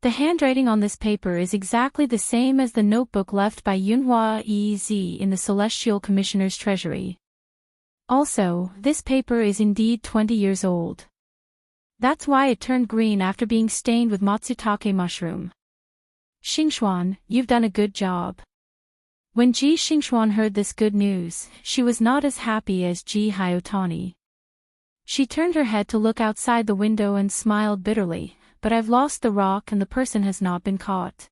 Speaker 1: The handwriting on this paper is exactly the same as the notebook left by Yunhua Ez in the Celestial Commissioner's treasury. Also, this paper is indeed 20 years old. That's why it turned green after being stained with matsutake mushroom. Xingxuan, you've done a good job. When Ji Xingxuan heard this good news, she was not as happy as Ji Hyotani. She turned her head to look outside the window and smiled bitterly, but I've lost the rock and the person has not been caught.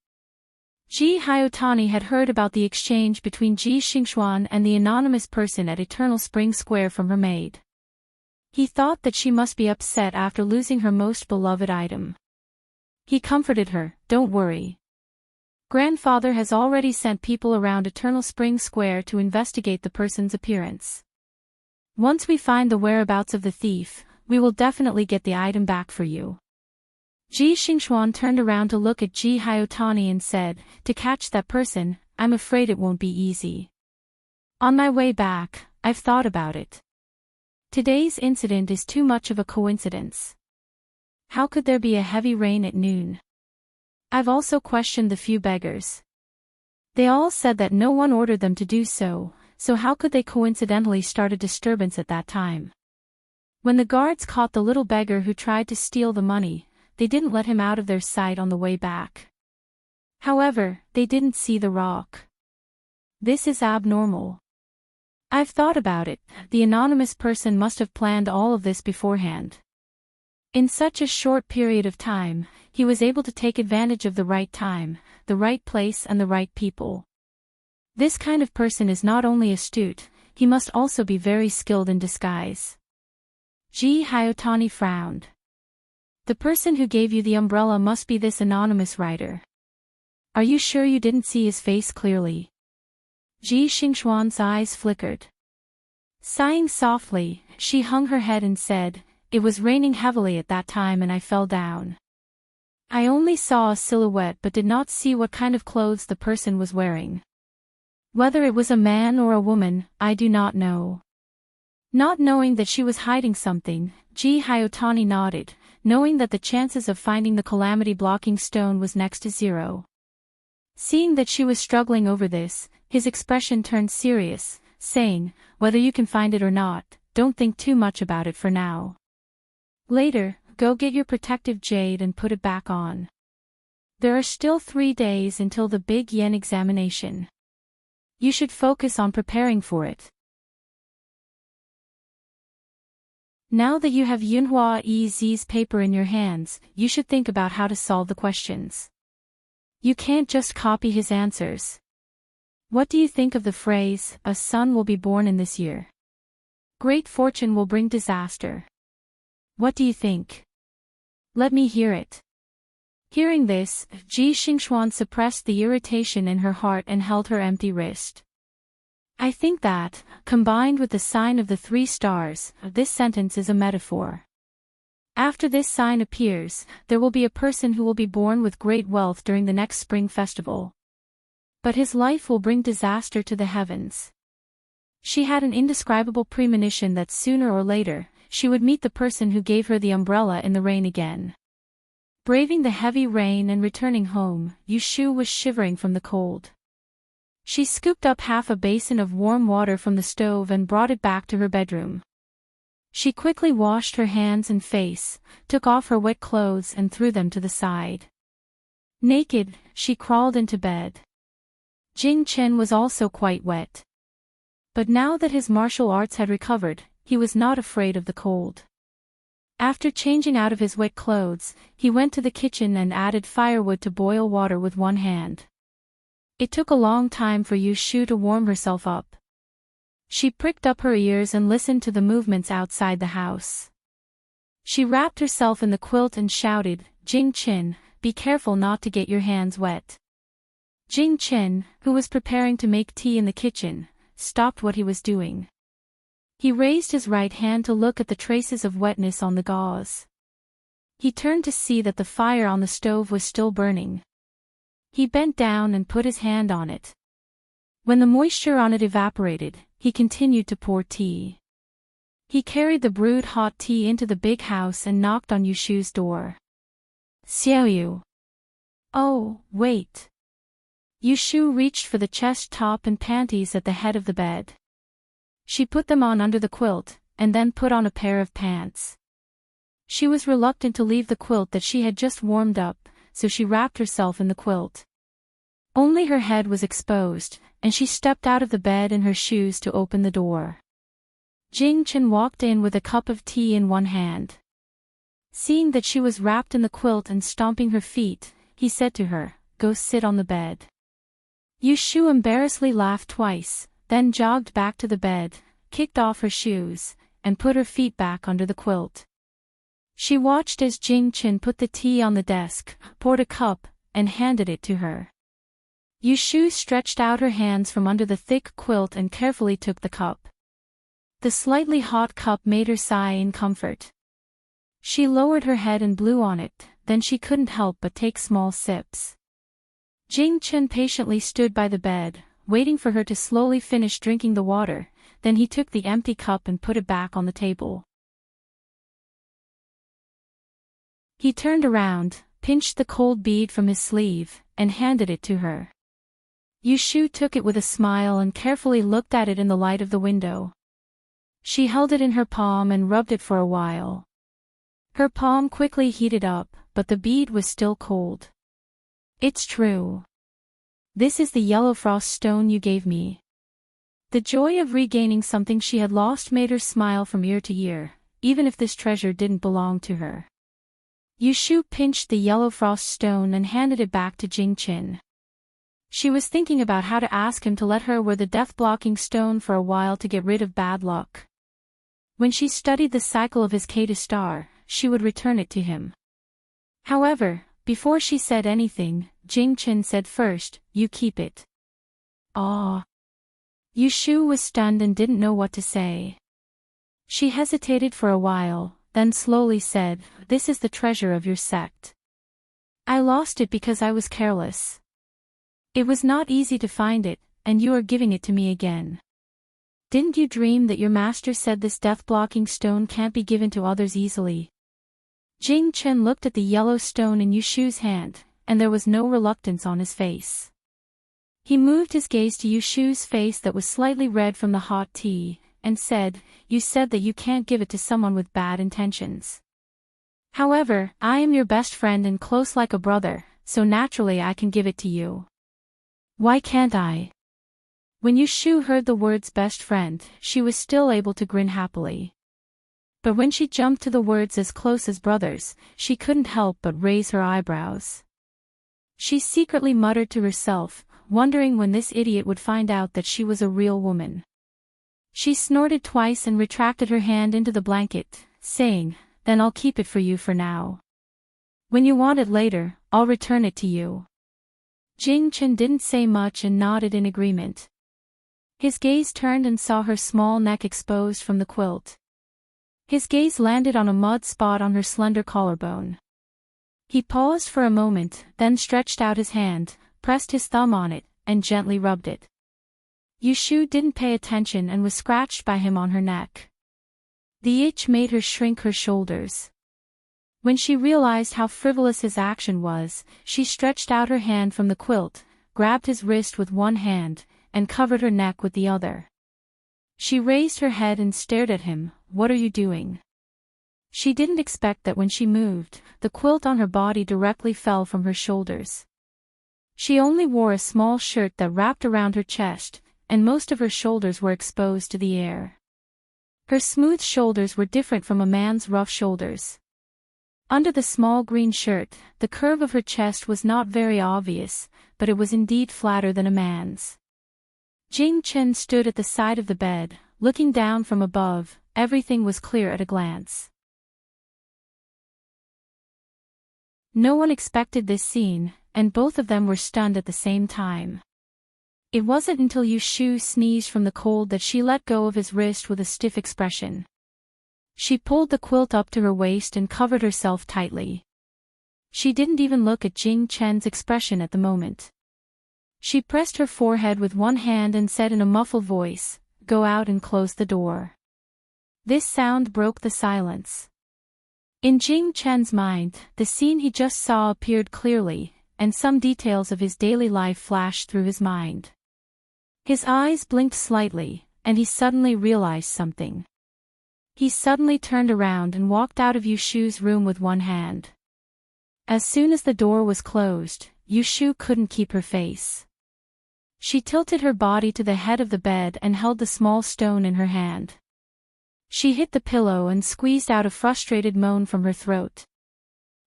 Speaker 1: Ji Hyotani had heard about the exchange between Ji Xingxuan and the anonymous person at Eternal Spring Square from her maid. He thought that she must be upset after losing her most beloved item. He comforted her, don't worry. Grandfather has already sent people around Eternal Spring Square to investigate the person's appearance. Once we find the whereabouts of the thief, we will definitely get the item back for you. Ji Xingxuan turned around to look at Ji Hyotani and said, to catch that person, I'm afraid it won't be easy. On my way back, I've thought about it. Today's incident is too much of a coincidence. How could there be a heavy rain at noon? I've also questioned the few beggars. They all said that no one ordered them to do so, so how could they coincidentally start a disturbance at that time? When the guards caught the little beggar who tried to steal the money, they didn't let him out of their sight on the way back. However, they didn't see the rock. This is abnormal. I've thought about it, the anonymous person must have planned all of this beforehand. In such a short period of time, he was able to take advantage of the right time, the right place and the right people. This kind of person is not only astute, he must also be very skilled in disguise. Ji Hyotani frowned. The person who gave you the umbrella must be this anonymous writer. Are you sure you didn't see his face clearly? Ji Xingxuan's eyes flickered. Sighing softly, she hung her head and said, it was raining heavily at that time and I fell down. I only saw a silhouette but did not see what kind of clothes the person was wearing. Whether it was a man or a woman, I do not know. Not knowing that she was hiding something, Ji Hyotani nodded, knowing that the chances of finding the calamity-blocking stone was next to zero. Seeing that she was struggling over this, his expression turned serious, saying, whether you can find it or not, don't think too much about it for now. Later, go get your protective jade and put it back on. There are still 3 days until the big yen examination. You should focus on preparing for it. Now that you have Yunhua Ez's paper in your hands, you should think about how to solve the questions. You can't just copy his answers. What do you think of the phrase, a son will be born in this year? Great fortune will bring disaster. What do you think? Let me hear it. Hearing this, Ji Xingxuan suppressed the irritation in her heart and held her empty wrist. I think that, combined with the sign of the 3 stars, this sentence is a metaphor. After this sign appears, there will be a person who will be born with great wealth during the next spring festival. But his life will bring disaster to the heavens. She had an indescribable premonition that sooner or later, she would meet the person who gave her the umbrella in the rain again. Braving the heavy rain and returning home, Yu Shu was shivering from the cold. She scooped up half a basin of warm water from the stove and brought it back to her bedroom. She quickly washed her hands and face, took off her wet clothes and threw them to the side. Naked, she crawled into bed. Jing Chen was also quite wet. But now that his martial arts had recovered, he was not afraid of the cold. After changing out of his wet clothes, he went to the kitchen and added firewood to boil water with one hand. It took a long time for Yu Shu to warm herself up. She pricked up her ears and listened to the movements outside the house. She wrapped herself in the quilt and shouted, "Jing Chen, be careful not to get your hands wet." Jing Chen, who was preparing to make tea in the kitchen, stopped what he was doing. He raised his right hand to look at the traces of wetness on the gauze. He turned to see that the fire on the stove was still burning. He bent down and put his hand on it. When the moisture on it evaporated, he continued to pour tea. He carried the brewed hot tea into the big house and knocked on Yu Shu's door. "Xiaoyu." "Oh, wait." Yu Shu reached for the chest top and panties at the head of the bed. She put them on under the quilt, and then put on a pair of pants. She was reluctant to leave the quilt that she had just warmed up, so she wrapped herself in the quilt. Only her head was exposed, and she stepped out of the bed in her shoes to open the door. Jing Chen walked in with a cup of tea in one hand. Seeing that she was wrapped in the quilt and stomping her feet, he said to her, "Go sit on the bed." Yu Shu embarrassedly laughed twice, then jogged back to the bed, kicked off her shoes, and put her feet back under the quilt. She watched as Jing Chen put the tea on the desk, poured a cup, and handed it to her. Yu Shu stretched out her hands from under the thick quilt and carefully took the cup. The slightly hot cup made her sigh in comfort. She lowered her head and blew on it, then she couldn't help but take small sips. Jing Chen patiently stood by the bed, waiting for her to slowly finish drinking the water, then he took the empty cup and put it back on the table. He turned around, pinched the cold bead from his sleeve, and handed it to her. Yu Shu took it with a smile and carefully looked at it in the light of the window. She held it in her palm and rubbed it for a while. Her palm quickly heated up, but the bead was still cold. "It's true. This is the yellow frost stone you gave me." The joy of regaining something she had lost made her smile from ear to ear, even if this treasure didn't belong to her. Yu Shu pinched the yellow frost stone and handed it back to Jing Chen. She was thinking about how to ask him to let her wear the death-blocking stone for a while to get rid of bad luck. When she studied the cycle of his Kata star, she would return it to him. However, before she said anything, Jing Chen said first, "You keep it." "Ah." Yu Shu was stunned and didn't know what to say. She hesitated for a while, then slowly said, "This is the treasure of your sect. I lost it because I was careless. It was not easy to find it, and you are giving it to me again. Didn't you dream that your master said this death-blocking stone can't be given to others easily?" Jing Chen looked at the yellow stone in Yu Shu's hand, and there was no reluctance on his face. He moved his gaze to Yu Shu's face that was slightly red from the hot tea, and said, "You said that you can't give it to someone with bad intentions. However, I am your best friend and close like a brother, so naturally I can give it to you. Why can't I?" When Yu Shu heard the words best friend, she was still able to grin happily. But when she jumped to the words as close as brothers, she couldn't help but raise her eyebrows. She secretly muttered to herself, wondering when this idiot would find out that she was a real woman. She snorted twice and retracted her hand into the blanket, saying, "Then I'll keep it for you for now. When you want it later, I'll return it to you." Jing Chen didn't say much and nodded in agreement. His gaze turned and saw her small neck exposed from the quilt. His gaze landed on a mud spot on her slender collarbone. He paused for a moment, then stretched out his hand, pressed his thumb on it, and gently rubbed it. Yu Shu didn't pay attention and was scratched by him on her neck. The itch made her shrink her shoulders. When she realized how frivolous his action was, she stretched out her hand from the quilt, grabbed his wrist with one hand, and covered her neck with the other. She raised her head and stared at him. "What are you doing?" She didn't expect that when she moved, the quilt on her body directly fell from her shoulders. She only wore a small shirt that wrapped around her chest, and most of her shoulders were exposed to the air. Her smooth shoulders were different from a man's rough shoulders. Under the small green shirt, the curve of her chest was not very obvious, but it was indeed flatter than a man's. Jing Chen stood at the side of the bed, looking down from above. Everything was clear at a glance. No one expected this scene, and both of them were stunned at the same time. It wasn't until Yu Shu sneezed from the cold that she let go of his wrist with a stiff expression. She pulled the quilt up to her waist and covered herself tightly. She didn't even look at Jing Chen's expression at the moment. She pressed her forehead with one hand and said in a muffled voice, "Go out and close the door." This sound broke the silence. In Jing Chen's mind, the scene he just saw appeared clearly, and some details of his daily life flashed through his mind. His eyes blinked slightly, and he suddenly realized something. He suddenly turned around and walked out of Yu Shu's room with one hand. As soon as the door was closed, Yu Shu couldn't keep her face. She tilted her body to the head of the bed and held the small stone in her hand. She hit the pillow and squeezed out a frustrated moan from her throat.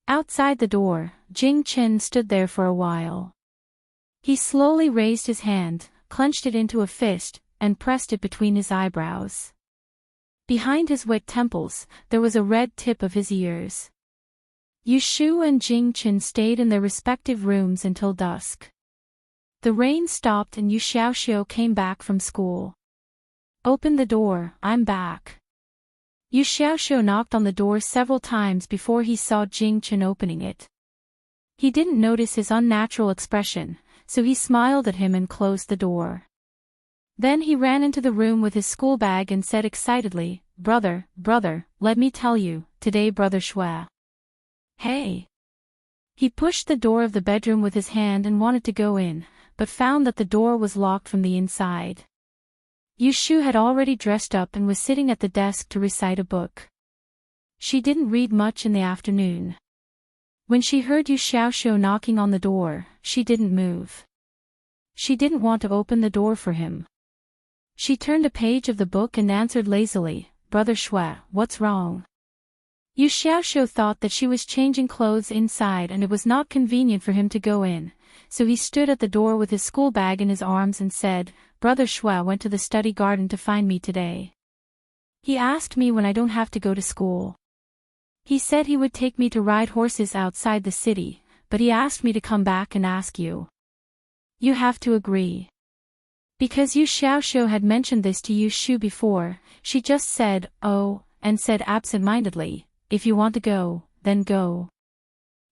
Speaker 1: Outside the door, Jing Chen stood there for a while. He slowly raised his hand, clenched it into a fist, and pressed it between his eyebrows. Behind his wet temples, there was a red tip of his ears. Yu Shu and Jing Chen stayed in their respective rooms until dusk. The rain stopped and Yu Xiaoxiu came back from school. "Open the door, I'm back." Yu Xiaoxiu knocked on the door several times before he saw Jing Chen opening it. He didn't notice his unnatural expression, so he smiled at him and closed the door. Then he ran into the room with his school bag and said excitedly, brother, let me tell you, today brother Shui." "Hey!" He pushed the door of the bedroom with his hand and wanted to go in, but found that the door was locked from the inside. Yu Shu had already dressed up and was sitting at the desk to recite a book. She didn't read much in the afternoon. When she heard Yu Xiaoxiu knocking on the door, she didn't move. She didn't want to open the door for him. She turned a page of the book and answered lazily, "Brother Shui, what's wrong?" Yu Xiaoxiu thought that she was changing clothes inside and it was not convenient for him to go in, so he stood at the door with his school bag in his arms and said, "Brother Shui went to the study garden to find me today. He asked me when I don't have to go to school. He said he would take me to ride horses outside the city, but he asked me to come back and ask you. You have to agree." Because Yu Xiaoxiu had mentioned this to Yu Shu before, she just said, "Oh," and said absent-mindedly, "If you want to go, then go."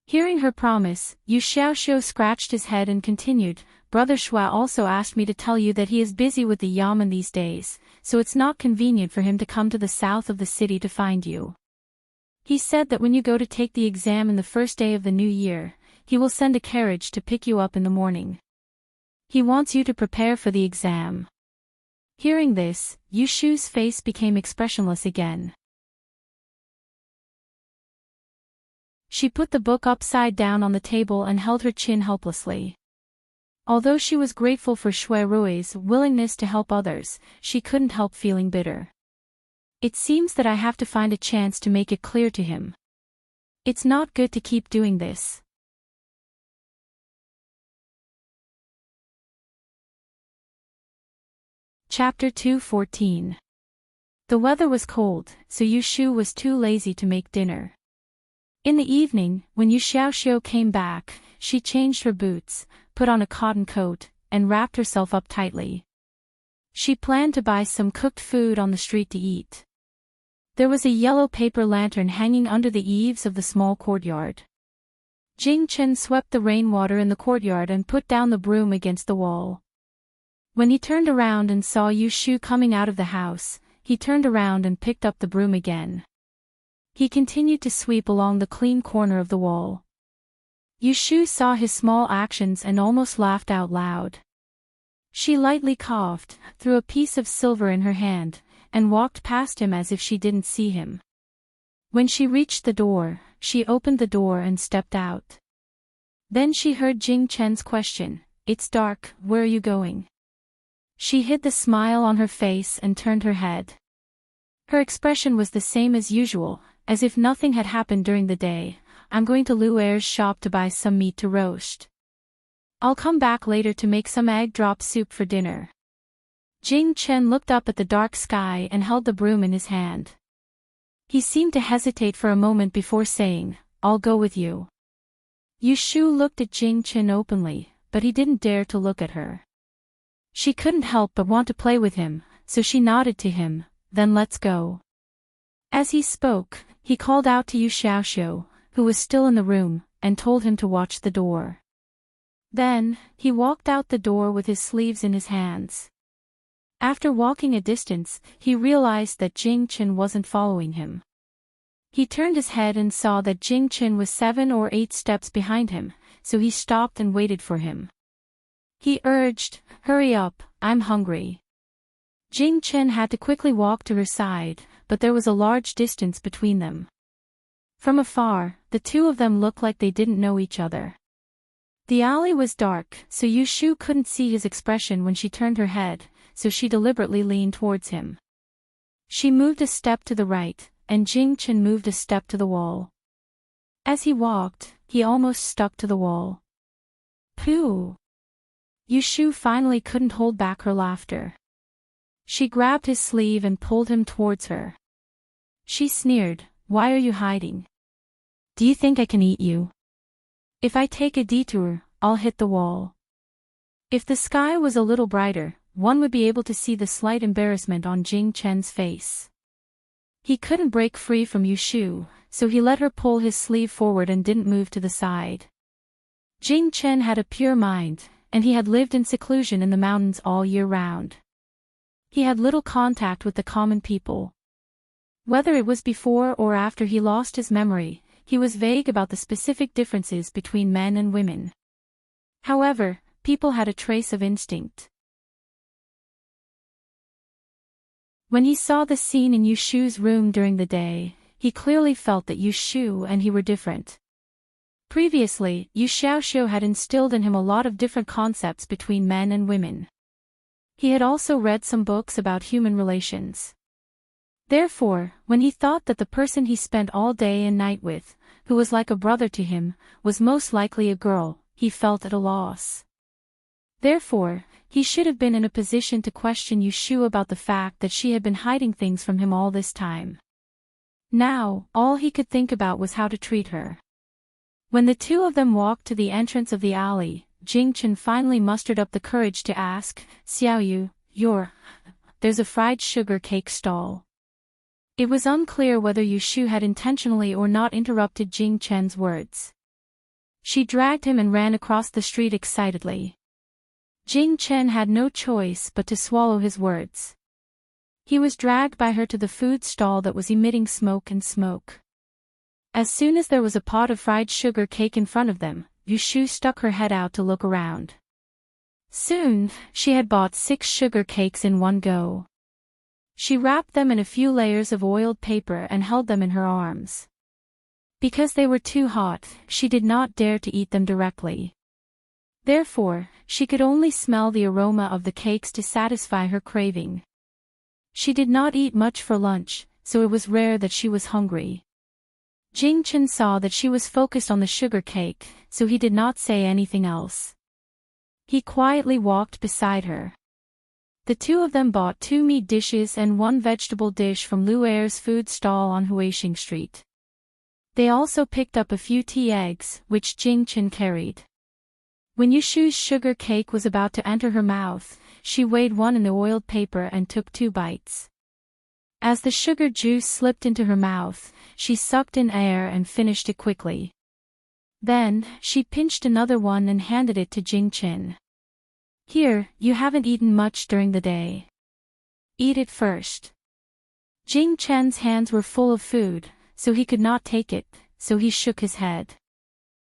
Speaker 1: Hearing her promise, Yu Xiaoxiu scratched his head and continued, "Brother Shui also asked me to tell you that he is busy with the yamen these days, so it's not convenient for him to come to the south of the city to find you. He said that when you go to take the exam in the first day of the new year, he will send a carriage to pick you up in the morning. He wants you to prepare for the exam." Hearing this, Yu Shu's face became expressionless again. She put the book upside down on the table and held her chin helplessly. Although she was grateful for Shui Rui's willingness to help others, she couldn't help feeling bitter. "It seems that I have to find a chance to make it clear to him. It's not good to keep doing this." Chapter 2:14. The weather was cold, so Yu Shu was too lazy to make dinner. In the evening, when Yu Xiaoxiu came back, she changed her boots, put on a cotton coat, and wrapped herself up tightly. She planned to buy some cooked food on the street to eat. There was a yellow paper lantern hanging under the eaves of the small courtyard. Jing Chen swept the rainwater in the courtyard and put down the broom against the wall. When he turned around and saw Yu Shu coming out of the house, he turned around and picked up the broom again. He continued to sweep along the clean corner of the wall. Yu Shu saw his small actions and almost laughed out loud. She lightly coughed, threw a piece of silver in her hand, and walked past him as if she didn't see him. When she reached the door, she opened the door and stepped out. Then she heard Jing Chen's question, "It's dark, where are you going?" She hid the smile on her face and turned her head. Her expression was the same as usual, as if nothing had happened during the day. "I'm going to LoveLore's shop to buy some meat to roast. I'll come back later to make some egg drop soup for dinner." Jing Chen looked up at the dark sky and held the broom in his hand. He seemed to hesitate for a moment before saying, "I'll go with you." Yu Shu looked at Jing Chen openly, but he didn't dare to look at her. She couldn't help but want to play with him, so she nodded to him, "Then let's go." As he spoke, he called out to Yu Xiaoxiu, who was still in the room, and told him to watch the door. Then, he walked out the door with his sleeves in his hands. After walking a distance, he realized that Jing Chen wasn't following him. He turned his head and saw that Jing Chen was 7 or 8 steps behind him, so he stopped and waited for him. He urged, "Hurry up, I'm hungry." Jing Chen had to quickly walk to her side, but there was a large distance between them. From afar, the two of them looked like they didn't know each other. The alley was dark, so Yu Shu couldn't see his expression when she turned her head, so she deliberately leaned towards him. She moved a step to the right, and Jing Chen moved a step to the wall. As he walked, he almost stuck to the wall. Pooh! Yu Shu finally couldn't hold back her laughter. She grabbed his sleeve and pulled him towards her. She sneered, "Why are you hiding? Do you think I can eat you? If I take a detour, I'll hit the wall." If the sky was a little brighter, one would be able to see the slight embarrassment on Jing Chen's face. He couldn't break free from Yu Shu, so he let her pull his sleeve forward and didn't move to the side. Jing Chen had a pure mind, and he had lived in seclusion in the mountains all year round. He had little contact with the common people. Whether it was before or after he lost his memory, he was vague about the specific differences between men and women. However, people had a trace of instinct. When he saw the scene in Yu Shu's room during the day, he clearly felt that Yu Shu and he were different. Previously, Yu Xiaoxiu had instilled in him a lot of different concepts between men and women. He had also read some books about human relations. Therefore, when he thought that the person he spent all day and night with, who was like a brother to him, was most likely a girl, he felt at a loss. Therefore, he should have been in a position to question Yu Shu about the fact that she had been hiding things from him all this time. Now, all he could think about was how to treat her. When the two of them walked to the entrance of the alley, Jing Chen finally mustered up the courage to ask, "Xiaoyu, there's a fried sugar cake stall." It was unclear whether Yu Shu had intentionally or not interrupted Jing Chen's words. She dragged him and ran across the street excitedly. Jing Chen had no choice but to swallow his words. He was dragged by her to the food stall that was emitting smoke and smoke. As soon as there was a pot of fried sugar cake in front of them, Yu Shu stuck her head out to look around. Soon, she had bought 6 sugar cakes in one go. She wrapped them in a few layers of oiled paper and held them in her arms. Because they were too hot, she did not dare to eat them directly. Therefore, she could only smell the aroma of the cakes to satisfy her craving. She did not eat much for lunch, so it was rare that she was hungry. Jing Chen saw that she was focused on the sugar cake, so he did not say anything else. He quietly walked beside her. The two of them bought 2 meat dishes and 1 vegetable dish from LoveLore's food stall on Huixing Street. They also picked up a few tea eggs, which Jing Chen carried. When Yu Shu's sugar cake was about to enter her mouth, she weighed one in the oiled paper and took 2 bites. As the sugar juice slipped into her mouth, she sucked in air and finished it quickly. Then, she pinched another one and handed it to Jing Chen. "Here, you haven't eaten much during the day. Eat it first." Jing Chen's hands were full of food, so he could not take it, so he shook his head.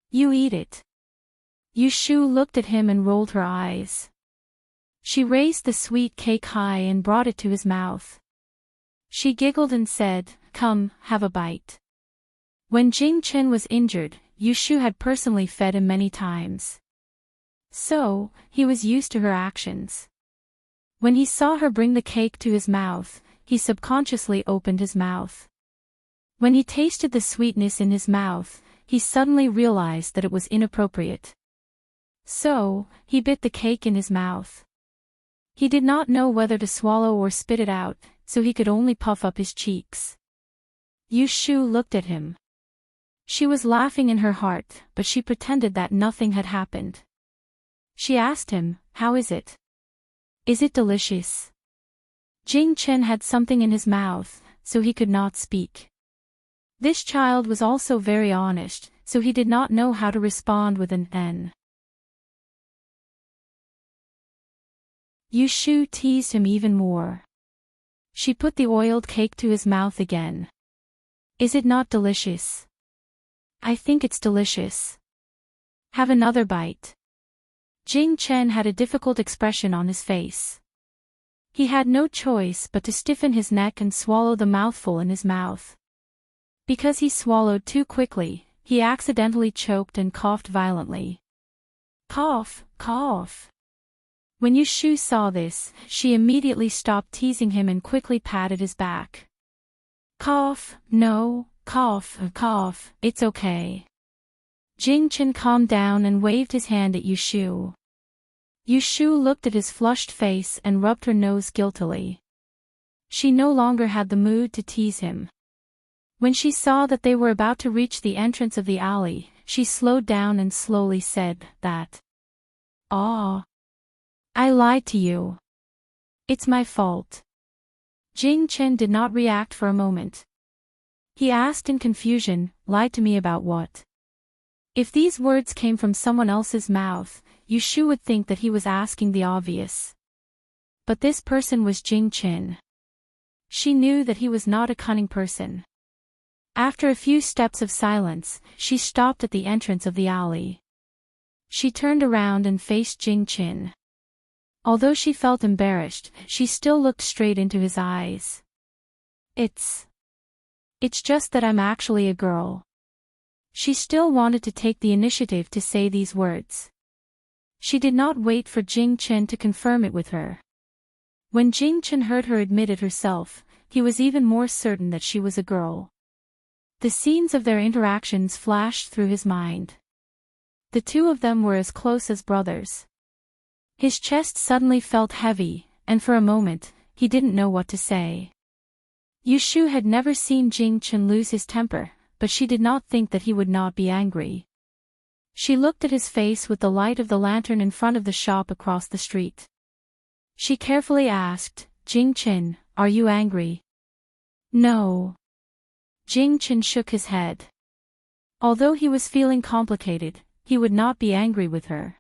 Speaker 1: "You eat it." Yu Shu looked at him and rolled her eyes. She raised the sweet cake high and brought it to his mouth. She giggled and said, "Come, have a bite." When Jing Chen was injured, Yu Shu had personally fed him many times. So, he was used to her actions. When he saw her bring the cake to his mouth, he subconsciously opened his mouth. When he tasted the sweetness in his mouth, he suddenly realized that it was inappropriate. So, he bit the cake in his mouth. He did not know whether to swallow or spit it out, so he could only puff up his cheeks. Yu Shu looked at him. She was laughing in her heart, but she pretended that nothing had happened. She asked him, "How is it? Is it delicious?" Jing Chen had something in his mouth, so he could not speak. This child was also very honest, so he did not know how to respond with an N. Yu Shu teased him even more. She put the oiled cake to his mouth again. "Is it not delicious?" "I think it's delicious." "Have another bite." Jing Chen had a difficult expression on his face. He had no choice but to stiffen his neck and swallow the mouthful in his mouth. Because he swallowed too quickly, he accidentally choked and coughed violently. Cough, cough. When Yu Shu saw this, she immediately stopped teasing him and quickly patted his back. "Cough, no, cough, cough, it's okay." Jing Chen calmed down and waved his hand at Yu Shu. Yu Shu looked at his flushed face and rubbed her nose guiltily. She no longer had the mood to tease him. When she saw that they were about to reach the entrance of the alley, she slowed down and slowly said that. "Ah, I lied to you. It's my fault." Jing Chen did not react for a moment. He asked in confusion, "Lied to me about what?" If these words came from someone else's mouth, Yu Shu would think that he was asking the obvious. But this person was Jing Chen. She knew that he was not a cunning person. After a few steps of silence, she stopped at the entrance of the alley. She turned around and faced Jing Chen. Although she felt embarrassed, she still looked straight into his eyes. It's just that I'm actually a girl." She still wanted to take the initiative to say these words. She did not wait for Jing Chen to confirm it with her. When Jing Chen heard her admit it herself, he was even more certain that she was a girl. The scenes of their interactions flashed through his mind. The two of them were as close as brothers. His chest suddenly felt heavy, and for a moment, he didn't know what to say. Yu Shu had never seen Jing Chen lose his temper, but she did not think that he would not be angry. She looked at his face with the light of the lantern in front of the shop across the street. She carefully asked, "Jing Chen, are you angry?" "No." Jing Chen shook his head. Although he was feeling complicated, he would not be angry with her.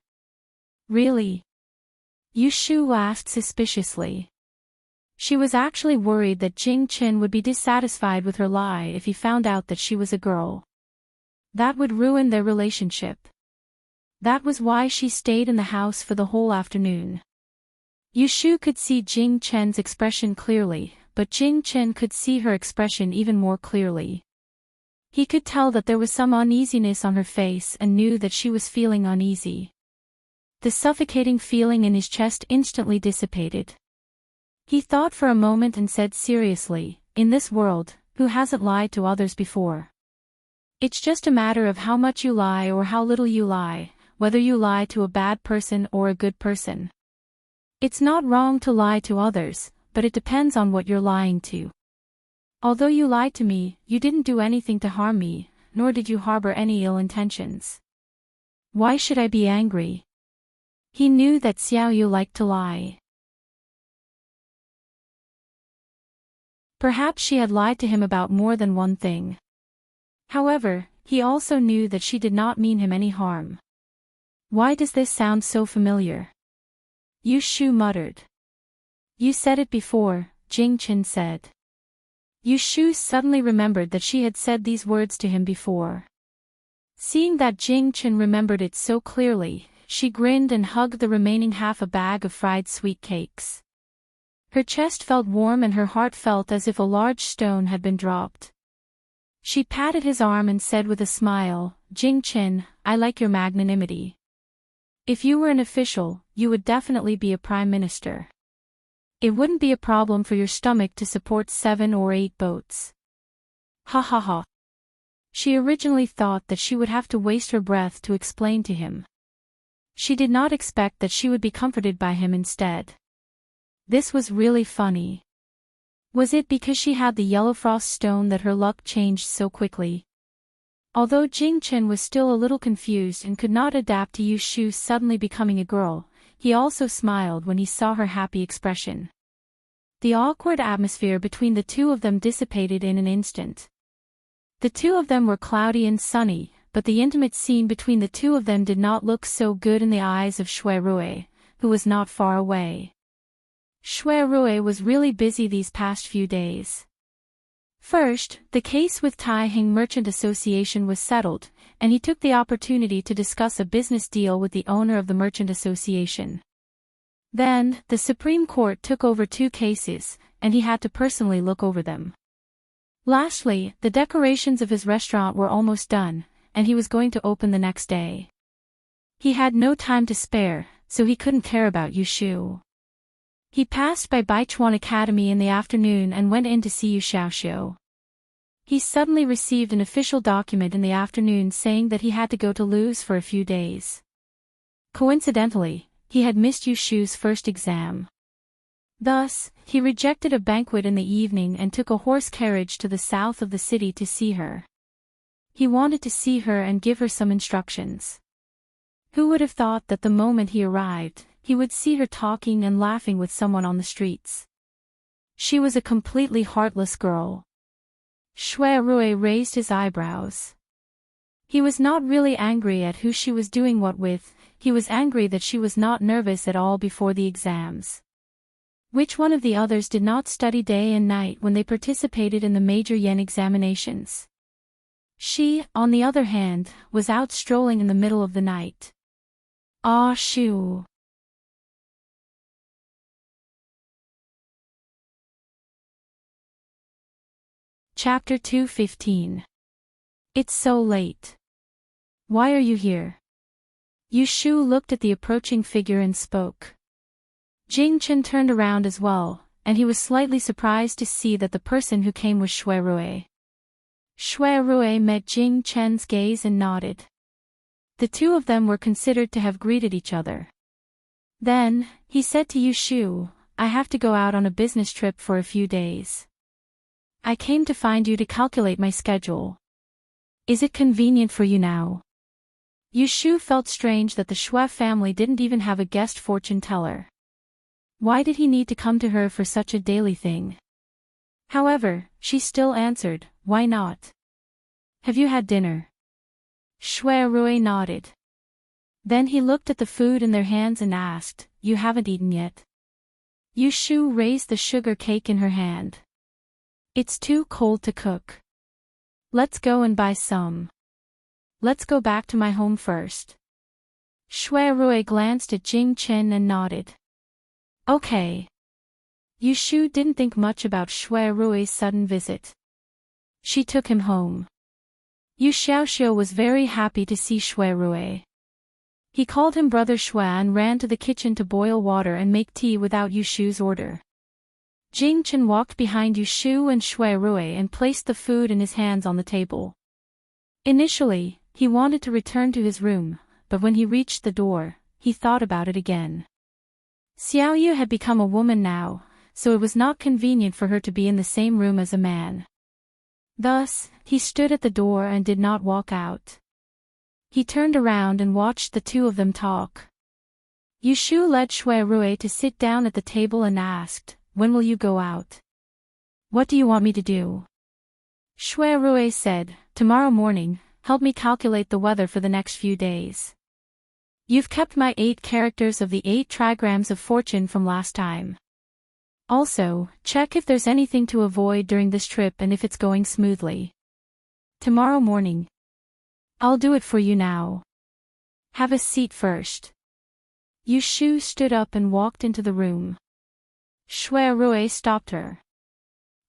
Speaker 1: "Really?" Yu Shu asked suspiciously. She was actually worried that Jing Chen would be dissatisfied with her lie if he found out that she was a girl. That would ruin their relationship. That was why she stayed in the house for the whole afternoon. Yu Shu could see Jing Chen's expression clearly, but Jing Chen could see her expression even more clearly. He could tell that there was some uneasiness on her face and knew that she was feeling uneasy. The suffocating feeling in his chest instantly dissipated. He thought for a moment and said seriously, "In this world, who hasn't lied to others before? It's just a matter of how much you lie or how little you lie, whether you lie to a bad person or a good person. It's not wrong to lie to others, but it depends on what you're lying to. Although you lied to me, you didn't do anything to harm me, nor did you harbor any ill intentions. Why should I be angry?" He knew that Xiao Yu liked to lie. Perhaps she had lied to him about more than one thing. However, he also knew that she did not mean him any harm. "Why does this sound so familiar?" Yu Shu muttered. "You said it before," Jing Chen said. Yu Shu suddenly remembered that she had said these words to him before. Seeing that Jing Chen remembered it so clearly, she grinned and hugged the remaining half a bag of fried sweet cakes. Her chest felt warm and her heart felt as if a large stone had been dropped. She patted his arm and said with a smile, "Jing-chin, I like your magnanimity. If you were an official, you would definitely be a prime minister. It wouldn't be a problem for your stomach to support 7 or 8 boats." Ha ha ha. She originally thought that she would have to waste her breath to explain to him. She did not expect that she would be comforted by him instead. This was really funny. Was it because she had the yellow frost stone that her luck changed so quickly? Although Jing-chen was still a little confused and could not adapt to Yu-shu suddenly becoming a girl, he also smiled when he saw her happy expression. The awkward atmosphere between the two of them dissipated in an instant. The two of them were cloudy and sunny, but the intimate scene between the two of them did not look so good in the eyes of Shui Rui, who was not far away. Shui Rui was really busy these past few days. First, the case with Taiheng Merchant Association was settled, and he took the opportunity to discuss a business deal with the owner of the Merchant Association. Then, the Supreme Court took over 2 cases, and he had to personally look over them. Lastly, the decorations of his restaurant were almost done, and he was going to open the next day. He had no time to spare, so he couldn't care about Yu-shu. He passed by Baichuan Academy in the afternoon and went in to see Yu Xiaoxiu. He suddenly received an official document in the afternoon saying that he had to go to Luz for a few days. Coincidentally, he had missed Yu-shu's first exam. Thus, he rejected a banquet in the evening and took a horse carriage to the south of the city to see her. He wanted to see her and give her some instructions. Who would have thought that the moment he arrived, he would see her talking and laughing with someone on the streets? She was a completely heartless girl. Shui Rui raised his eyebrows. He was not really angry at who she was doing what with, he was angry that she was not nervous at all before the exams. Which one of the others did not study day and night when they participated in the major yen examinations? She, on the other hand, was out strolling in the middle of the night. Ah shoo. Chapter 2:15. It's so late. Why are you here? Yu-shu looked at the approaching figure and spoke. Jing-chen turned around as well, and he was slightly surprised to see that the person who came was Shui Rui. Shui Rui met Jing-chen's gaze and nodded. The two of them were considered to have greeted each other. Then, he said to Yu-shu, "I have to go out on a business trip for a few days. I came to find you to calculate my schedule. Is it convenient for you now?" Yu-shu felt strange that the Shui family didn't even have a guest fortune teller. Why did he need to come to her for such a daily thing? However, she still answered, "Why not? Have you had dinner?" Shui Rui nodded. Then he looked at the food in their hands and asked, "You haven't eaten yet?" Yu-shu raised the sugar cake in her hand. "It's too cold to cook. Let's go and buy some. Let's go back to my home first." Shui Rui glanced at Jing-chen and nodded. Okay. Yu-shu didn't think much about Shui Rui's sudden visit. She took him home. Yu Xiaoxiu was very happy to see Shui Rui. He called him Brother Shui and ran to the kitchen to boil water and make tea without Yu-shu's order. Jing-chen walked behind Yu-shu and Shui Rui and placed the food in his hands on the table. Initially, he wanted to return to his room, but when he reached the door, he thought about it again. Xiaoyu had become a woman now, so it was not convenient for her to be in the same room as a man. Thus, he stood at the door and did not walk out. He turned around and watched the two of them talk. Yu-shu led Shui Rui to sit down at the table and asked, "When will you go out? What do you want me to do?" Shui Rui said, "Tomorrow morning, help me calculate the weather for the next few days. You've kept my 8 characters of the 8 trigrams of fortune from last time. Also, check if there's anything to avoid during this trip and if it's going smoothly. Tomorrow morning. I'll do it for you now. Have a seat first." Yu Shu stood up and walked into the room. Shui Rui stopped her.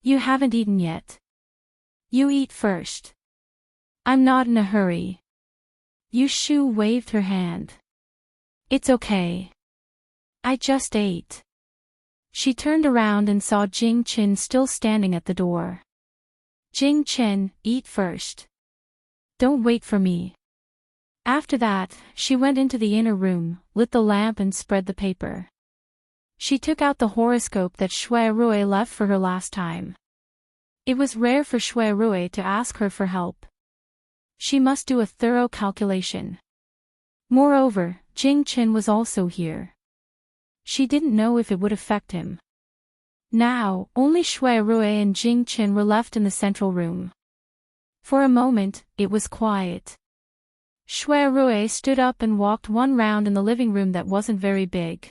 Speaker 1: You haven't eaten yet. You eat first. I'm not in a hurry. Yu Shu waved her hand. It's okay. I just ate. She turned around and saw Jing Qin still standing at the door. Jing Qin, eat first. Don't wait for me. After that, she went into the inner room, lit the lamp and spread the paper. She took out the horoscope that Shui Rui left for her last time. It was rare for Shui Rui to ask her for help. She must do a thorough calculation. Moreover, Jing Qin was also here. She didn't know if it would affect him. Now, only Shui Rui and Jing Qin were left in the central room. For a moment, it was quiet. Shui Rui stood up and walked one round in the living room that wasn't very big.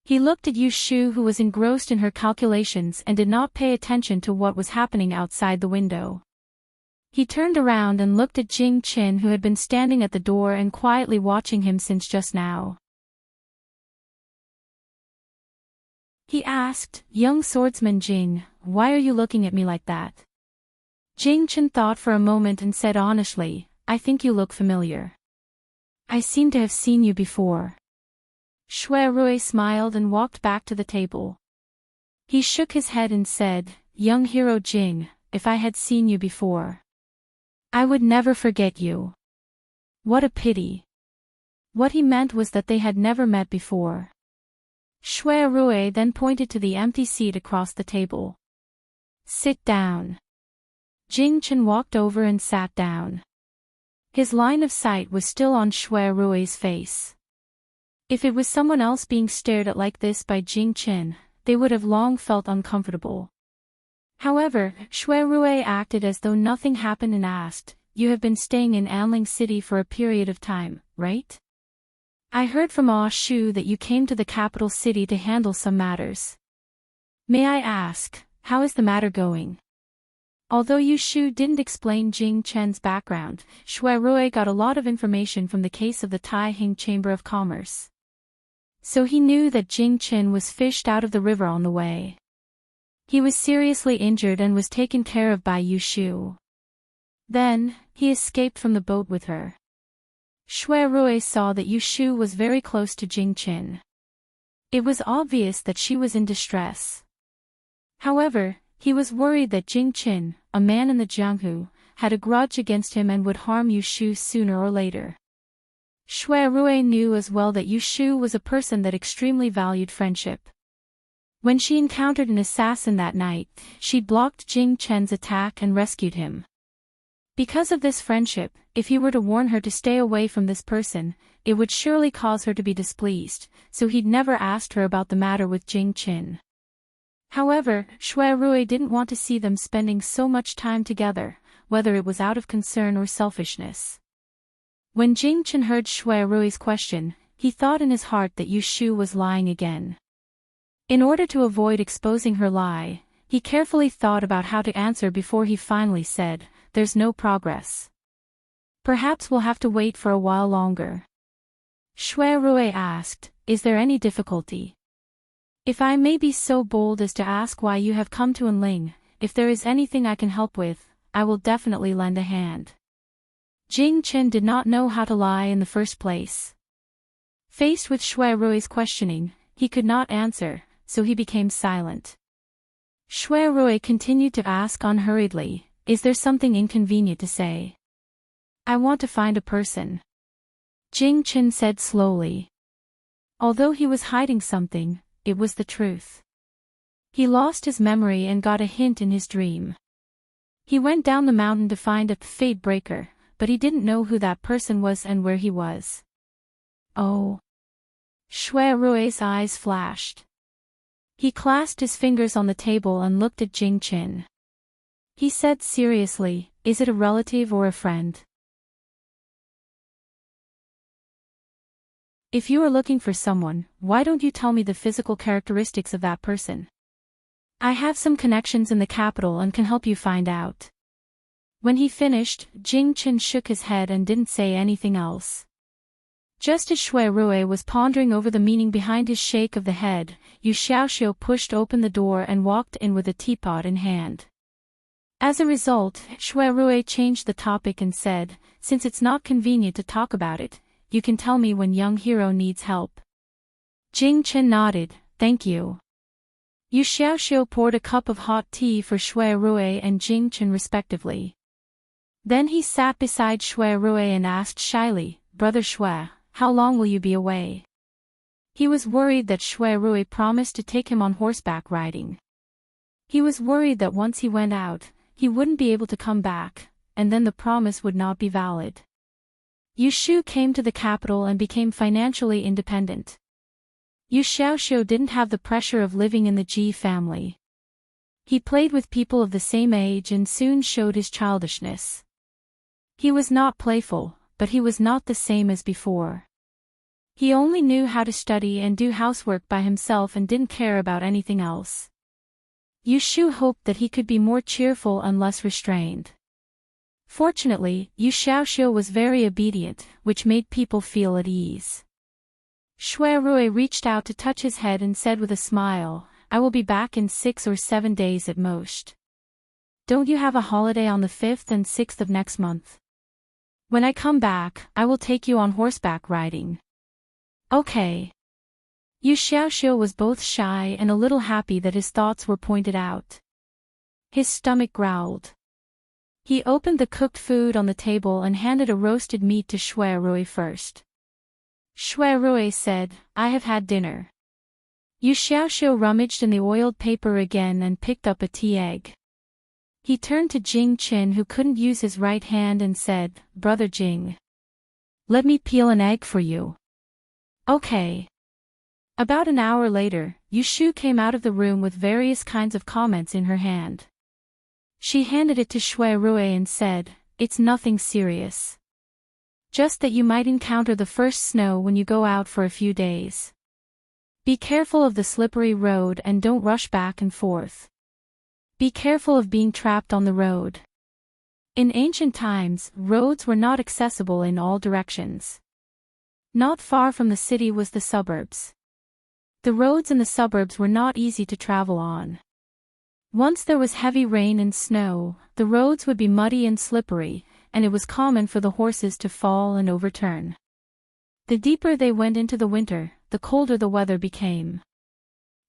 Speaker 1: He looked at Yu Shu, who was engrossed in her calculations and did not pay attention to what was happening outside the window. He turned around and looked at Jing Qin, who had been standing at the door and quietly watching him since just now. He asked, "Young swordsman Jing, why are you looking at me like that?" Jing Qin thought for a moment and said honestly, "I think you look familiar. I seem to have seen you before." Shui Rui smiled and walked back to the table. He shook his head and said, "Young hero Jing, if I had seen you before, I would never forget you." What a pity. What he meant was that they had never met before. Shui Rui then pointed to the empty seat across the table. "Sit down." Jing Qin walked over and sat down. His line of sight was still on Shui Rui's face. If it was someone else being stared at like this by Jing Qin, they would have long felt uncomfortable. However, Shui Rui acted as though nothing happened and asked, "You have been staying in Anling City for a period of time, right? I heard from Ah Shu that you came to the capital city to handle some matters. May I ask, how is the matter going?" Although Yu Shu didn't explain Jing Chen's background, Shui Rui got a lot of information from the case of the Taihing Chamber of Commerce. So he knew that Jing Chen was fished out of the river on the way. He was seriously injured and was taken care of by Yu Shu. Then, he escaped from the boat with her. Shui Rui saw that Yu Shu was very close to Jing Chen. It was obvious that she was in distress. However, he was worried that Jing Chen, a man in the Jianghu, had a grudge against him and would harm Yu Shu sooner or later. Shui Rui knew as well that Yu Shu was a person that extremely valued friendship. When she encountered an assassin that night, she blocked Jing Chen's attack and rescued him. Because of this friendship, if he were to warn her to stay away from this person, it would surely cause her to be displeased, so he'd never asked her about the matter with Jing Chen. However, Shui Rui didn't want to see them spending so much time together, whether it was out of concern or selfishness. When Jing Chen heard Shui Rui's question, he thought in his heart that Yu Shu was lying again. In order to avoid exposing her lie, he carefully thought about how to answer before he finally said, "There's no progress. Perhaps we'll have to wait for a while longer." Shui Rui asked, "Is there any difficulty? If I may be so bold as to ask why you have come to Enling, if there is anything I can help with, I will definitely lend a hand." Jing Chen did not know how to lie in the first place. Faced with Shui Rui's questioning, he could not answer, so he became silent. Shui Rui continued to ask unhurriedly, "Is there something inconvenient to say?" "I want to find a person," Jing Chen said slowly. Although he was hiding something, it was the truth. He lost his memory and got a hint in his dream. He went down the mountain to find a fate breaker, but he didn't know who that person was and where he was. Oh. Shui Rui's eyes flashed. He clasped his fingers on the table and looked at Jing Chen. He said seriously, "Is it a relative or a friend?" "If you are looking for someone, why don't you tell me the physical characteristics of that person? I have some connections in the capital and can help you find out." When he finished, Jing Chen shook his head and didn't say anything else. Just as Shui Rui was pondering over the meaning behind his shake of the head, Yu Xiaoxiu pushed open the door and walked in with a teapot in hand. As a result, Shui Rui changed the topic and said, "Since it's not convenient to talk about it, you can tell me when young hero needs help." Jing Chen nodded, "Thank you." Yu Xiaoxiu poured a cup of hot tea for Shui Rui and Jing Chen respectively. Then he sat beside Shui Rui and asked shyly, "Brother Shui, how long will you be away?" He was worried that Shui Rui promised to take him on horseback riding. He was worried that once he went out, he wouldn't be able to come back, and then the promise would not be valid. Yu Shu came to the capital and became financially independent. Yu Xiaoxiu didn't have the pressure of living in the Ji family. He played with people of the same age and soon showed his childishness. He was not playful, but he was not the same as before. He only knew how to study and do housework by himself and didn't care about anything else. Yu Shu hoped that he could be more cheerful and less restrained. Fortunately, Yu Xiaoxiu was very obedient, which made people feel at ease. Shui Rui reached out to touch his head and said with a smile, "I will be back in 6 or 7 days at most. Don't you have a holiday on the 5th and 6th of next month? When I come back, I will take you on horseback riding." "Okay." Yu Xiaoxiu was both shy and a little happy that his thoughts were pointed out. His stomach growled. He opened the cooked food on the table and handed a roasted meat to Shui Rui first. Shui Rui said, "I have had dinner." Yu Xiaoxiu rummaged in the oiled paper again and picked up a tea egg. He turned to Jing Chen, who couldn't use his right hand, and said, "Brother Jing, let me peel an egg for you." "Okay." About an hour later, Yu Shu came out of the room with various kinds of comments in her hand. She handed it to Shui Rui and said, "It's nothing serious. Just that you might encounter the first snow when you go out for a few days. Be careful of the slippery road and don't rush back and forth. Be careful of being trapped on the road." In ancient times, roads were not accessible in all directions. Not far from the city was the suburbs. The roads in the suburbs were not easy to travel on. Once there was heavy rain and snow, the roads would be muddy and slippery, and it was common for the horses to fall and overturn. The deeper they went into the winter, the colder the weather became.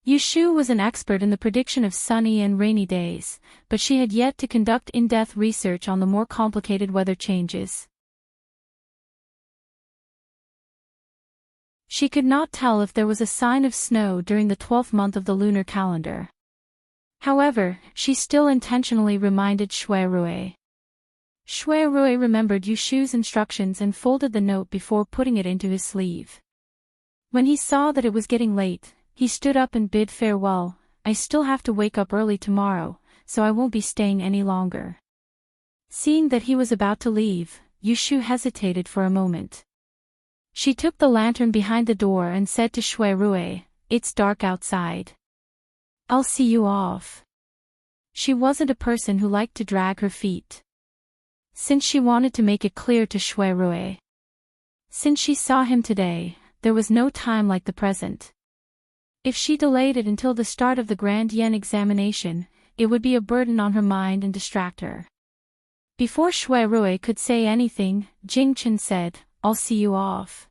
Speaker 1: Yu Shu was an expert in the prediction of sunny and rainy days, but she had yet to conduct in-depth research on the more complicated weather changes. She could not tell if there was a sign of snow during the 12th month of the lunar calendar. However, she still intentionally reminded Shui Rui. Shui Rui remembered Yu Shu's instructions and folded the note before putting it into his sleeve. When he saw that it was getting late, he stood up and bid farewell. "I still have to wake up early tomorrow, so I won't be staying any longer." Seeing that he was about to leave, Yu Shu hesitated for a moment. She took the lantern behind the door and said to Shui Rui, "It's dark outside. I'll see you off." She wasn't a person who liked to drag her feet. Since she wanted to make it clear to Shui Rui. Since she saw him today, there was no time like the present. If she delayed it until the start of the Grand Yen examination, it would be a burden on her mind and distract her. Before Shui Rui could say anything, Jing Chen said, "I'll see you off."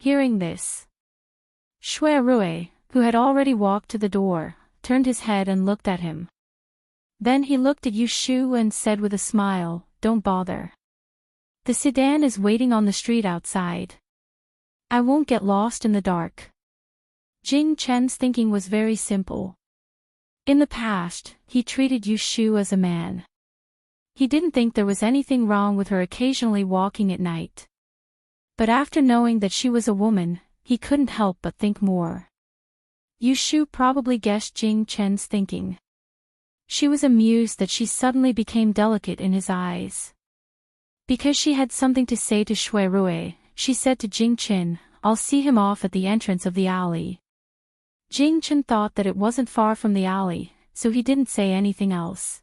Speaker 1: Hearing this, Shui Rui, who had already walked to the door, turned his head and looked at him. Then he looked at Yu Shu and said with a smile, "Don't bother. The sedan is waiting on the street outside. I won't get lost in the dark." Jing Chen's thinking was very simple. In the past, he treated Yu Shu as a man. He didn't think there was anything wrong with her occasionally walking at night. But after knowing that she was a woman, he couldn't help but think more. Yu Shu probably guessed Jing Chen's thinking. She was amused that she suddenly became delicate in his eyes. Because she had something to say to Shui Rui, she said to Jing Chen, "I'll see him off at the entrance of the alley." Jing Chen thought that it wasn't far from the alley, so he didn't say anything else.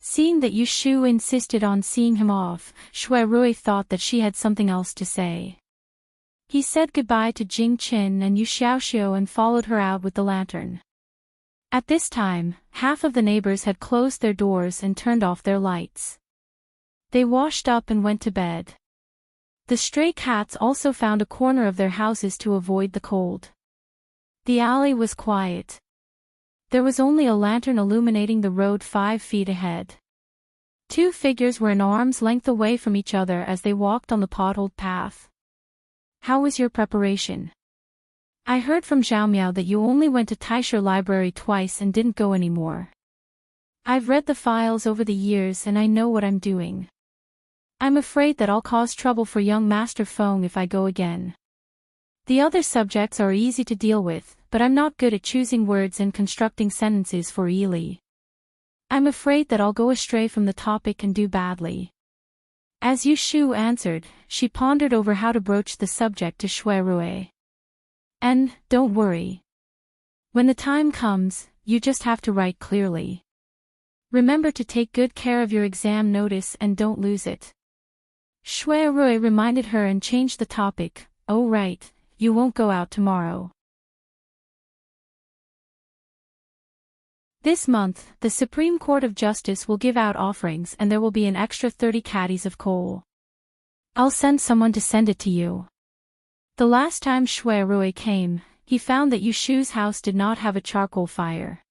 Speaker 1: Seeing that Yu Shu insisted on seeing him off, Shui Rui thought that she had something else to say. He said goodbye to Jing Qin and Yu Xiaoxiu and followed her out with the lantern. At this time, half of the neighbors had closed their doors and turned off their lights. They washed up and went to bed. The stray cats also found a corner of their houses to avoid the cold. The alley was quiet. There was only a lantern illuminating the road 5 feet ahead. 2 figures were an arm's length away from each other as they walked on the potholed path. How was your preparation? I heard from Xiaomiao that you only went to LoveLore Library twice and didn't go anymore. I've read the files over the years and I know what I'm doing. I'm afraid that I'll cause trouble for young Master Feng if I go again. The other subjects are easy to deal with, but I'm not good at choosing words and constructing sentences for Yili. I'm afraid that I'll go astray from the topic and do badly. As Yu Shu answered, she pondered over how to broach the subject to Shui Rui. And, don't worry. When the time comes, you just have to write clearly. Remember to take good care of your exam notice and don't lose it. Shui Rui reminded her and changed the topic. Oh right, you won't go out tomorrow. This month, the Supreme Court of Justice will give out offerings and there will be an extra 30 caddies of coal. I'll send someone to send it to you. The last time Shui Rui came, he found that Yu Shu's house did not have a charcoal fire.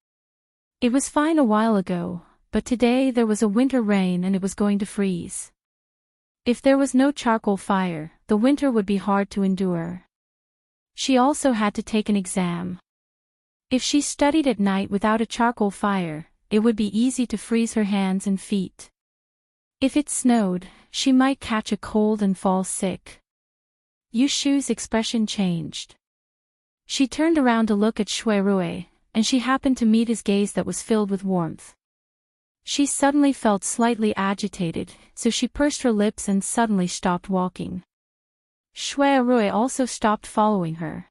Speaker 1: It was fine a while ago, but today there was a winter rain and it was going to freeze. If there was no charcoal fire, the winter would be hard to endure. She also had to take an exam. If she studied at night without a charcoal fire, it would be easy to freeze her hands and feet. If it snowed, she might catch a cold and fall sick. Yu Shu's expression changed. She turned around to look at Shui Rui, and she happened to meet his gaze that was filled with warmth. She suddenly felt slightly agitated, so she pursed her lips and suddenly stopped walking. Shui Rui also stopped following her.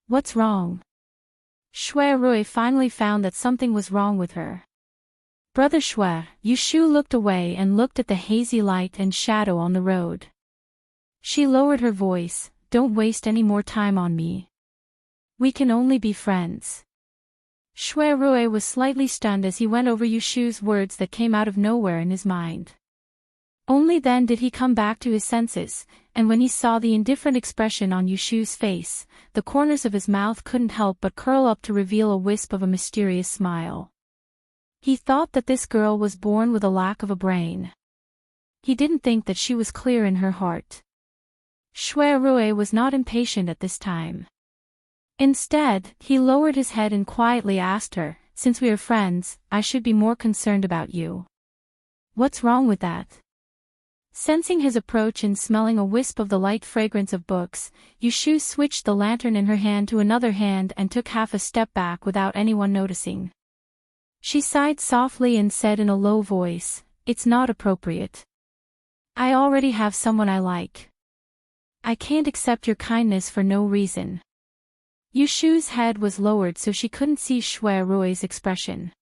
Speaker 1: What's wrong? Shui Rui finally found that something was wrong with her. Brother Shui, Yu Shu looked away and looked at the hazy light and shadow on the road. She lowered her voice, don't waste any more time on me. We can only be friends. Shui Rui was slightly stunned as he went over Yu Shu's words that came out of nowhere in his mind. Only then did he come back to his senses, and when he saw the indifferent expression on Yu Shu's face, the corners of his mouth couldn't help but curl up to reveal a wisp of a mysterious smile. He thought that this girl was born with a lack of a brain. He didn't think that she was clear in her heart. Shui Rui was not impatient at this time. Instead, he lowered his head and quietly asked her, since we are friends, I should be more concerned about you. What's wrong with that? Sensing his approach and smelling a wisp of the light fragrance of books, Yu Shu switched the lantern in her hand to another hand and took half a step back without anyone noticing. She sighed softly and said in a low voice, it's not appropriate. I already have someone I like. I can't accept your kindness for no reason. Yu Shu's head was lowered so she couldn't see Shui Rui's expression.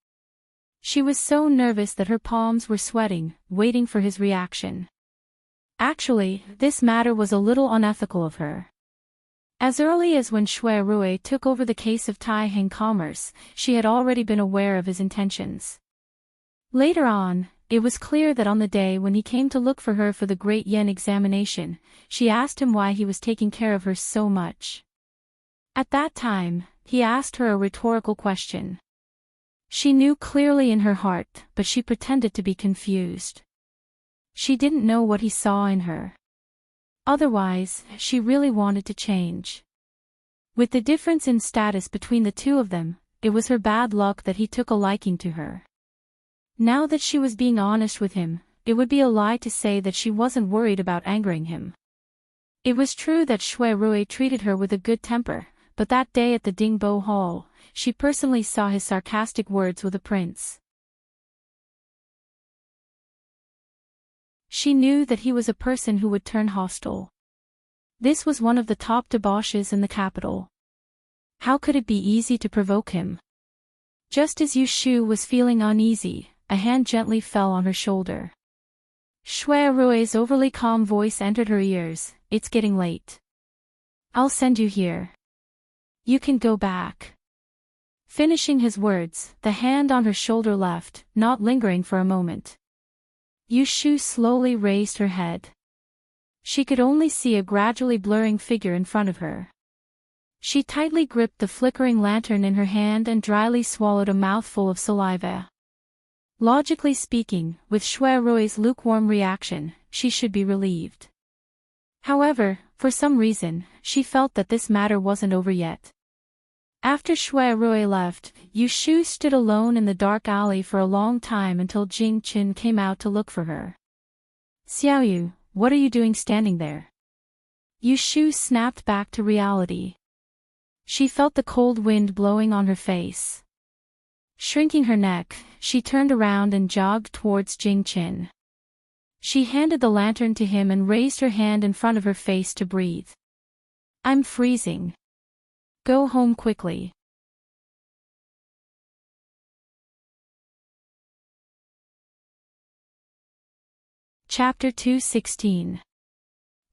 Speaker 1: She was so nervous that her palms were sweating, waiting for his reaction. Actually, this matter was a little unethical of her. As early as when Shui Rui took over the case of Tai Heng Commerce, she had already been aware of his intentions. Later on, it was clear that on the day when he came to look for her for the Great Yen examination, she asked him why he was taking care of her so much. At that time, he asked her a rhetorical question. She knew clearly in her heart, but she pretended to be confused. She didn't know what he saw in her. Otherwise, she really wanted to change. With the difference in status between the two of them, it was her bad luck that he took a liking to her. Now that she was being honest with him, it would be a lie to say that she wasn't worried about angering him. It was true that Shui Rui treated her with a good temper, but that day at the Dingbo Hall, she personally saw his sarcastic words with the prince. She knew that he was a person who would turn hostile. This was one of the top debauches in the capital. How could it be easy to provoke him? Just as Yu Shu was feeling uneasy, a hand gently fell on her shoulder. Shui Rui's overly calm voice entered her ears, it's getting late. I'll send you here. You can go back. Finishing his words, the hand on her shoulder left, not lingering for a moment. Yushu slowly raised her head. She could only see a gradually blurring figure in front of her. She tightly gripped the flickering lantern in her hand and dryly swallowed a mouthful of saliva. Logically speaking, with Shuerui's lukewarm reaction, she should be relieved. However, for some reason, she felt that this matter wasn't over yet. After Shuerui left, Yushu stood alone in the dark alley for a long time until Jing Qin came out to look for her. Xiaoyu, what are you doing standing there? Yushu snapped back to reality. She felt the cold wind blowing on her face. Shrinking her neck, she turned around and jogged towards Jing Qin. She handed the lantern to him and raised her hand in front of her face to breathe. I'm freezing. Go home quickly. Chapter 216.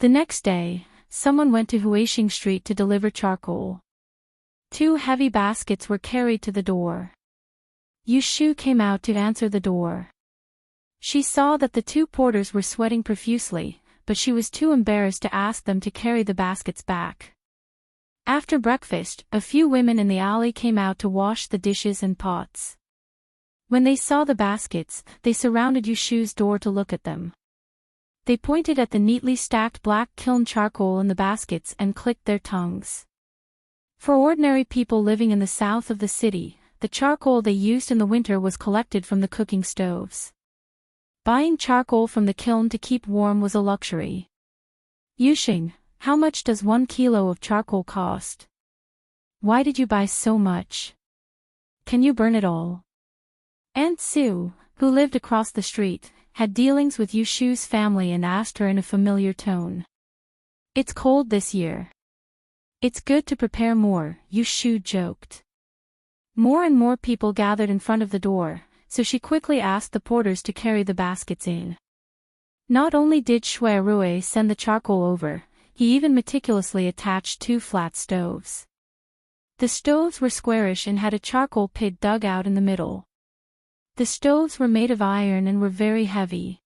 Speaker 1: The next day, someone went to Huixing Street to deliver charcoal. 2 heavy baskets were carried to the door. Yushu came out to answer the door. She saw that the 2 porters were sweating profusely, but she was too embarrassed to ask them to carry the baskets back. After breakfast, a few women in the alley came out to wash the dishes and pots. When they saw the baskets, they surrounded Yushu's door to look at them. They pointed at the neatly stacked black kiln charcoal in the baskets and clicked their tongues. For ordinary people living in the south of the city, the charcoal they used in the winter was collected from the cooking stoves. Buying charcoal from the kiln to keep warm was a luxury. Yuxing, how much does 1 kilo of charcoal cost? Why did you buy so much? Can you burn it all? Aunt Sue, who lived across the street, had dealings with Yushu's family and asked her in a familiar tone. It's cold this year. It's good to prepare more, Yushu joked. More and more people gathered in front of the door, so she quickly asked the porters to carry the baskets in. Not only did Shuerui send the charcoal over, he even meticulously attached 2 flat stoves. The stoves were squarish and had a charcoal pit dug out in the middle. The stoves were made of iron and were very heavy.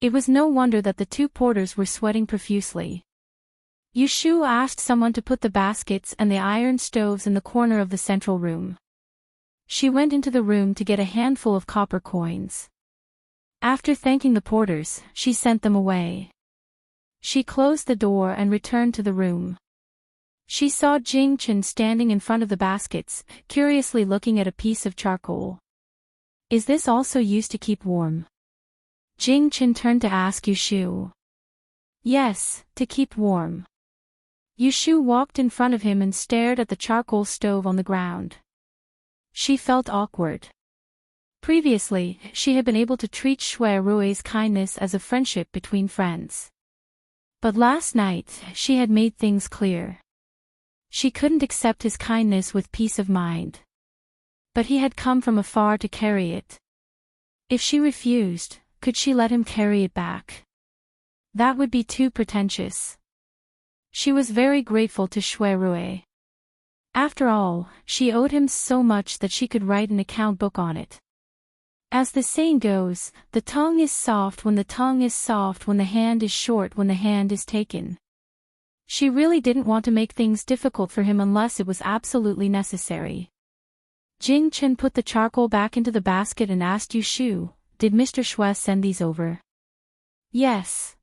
Speaker 1: It was no wonder that the 2 porters were sweating profusely. Yushu asked someone to put the baskets and the iron stoves in the corner of the central room. She went into the room to get a handful of copper coins. After thanking the porters, she sent them away. She closed the door and returned to the room. She saw Jing Qin standing in front of the baskets, curiously looking at a piece of charcoal. Is this also used to keep warm? Jing Qin turned to ask Yushu. Yes, to keep warm. Yushu walked in front of him and stared at the charcoal stove on the ground. She felt awkward. Previously, she had been able to treat Shuerui's kindness as a friendship between friends. But last night, she had made things clear. She couldn't accept his kindness with peace of mind. But he had come from afar to carry it. If she refused, could she let him carry it back? That would be too pretentious. She was very grateful to Shuerui. After all, she owed him so much that she could write an account book on it. As the saying goes, the tongue is soft when the tongue is soft when the hand is short when the hand is taken. She really didn't want to make things difficult for him unless it was absolutely necessary. Jing Qin put the charcoal back into the basket and asked Yushu, did Mr. Shui send these over? Yes.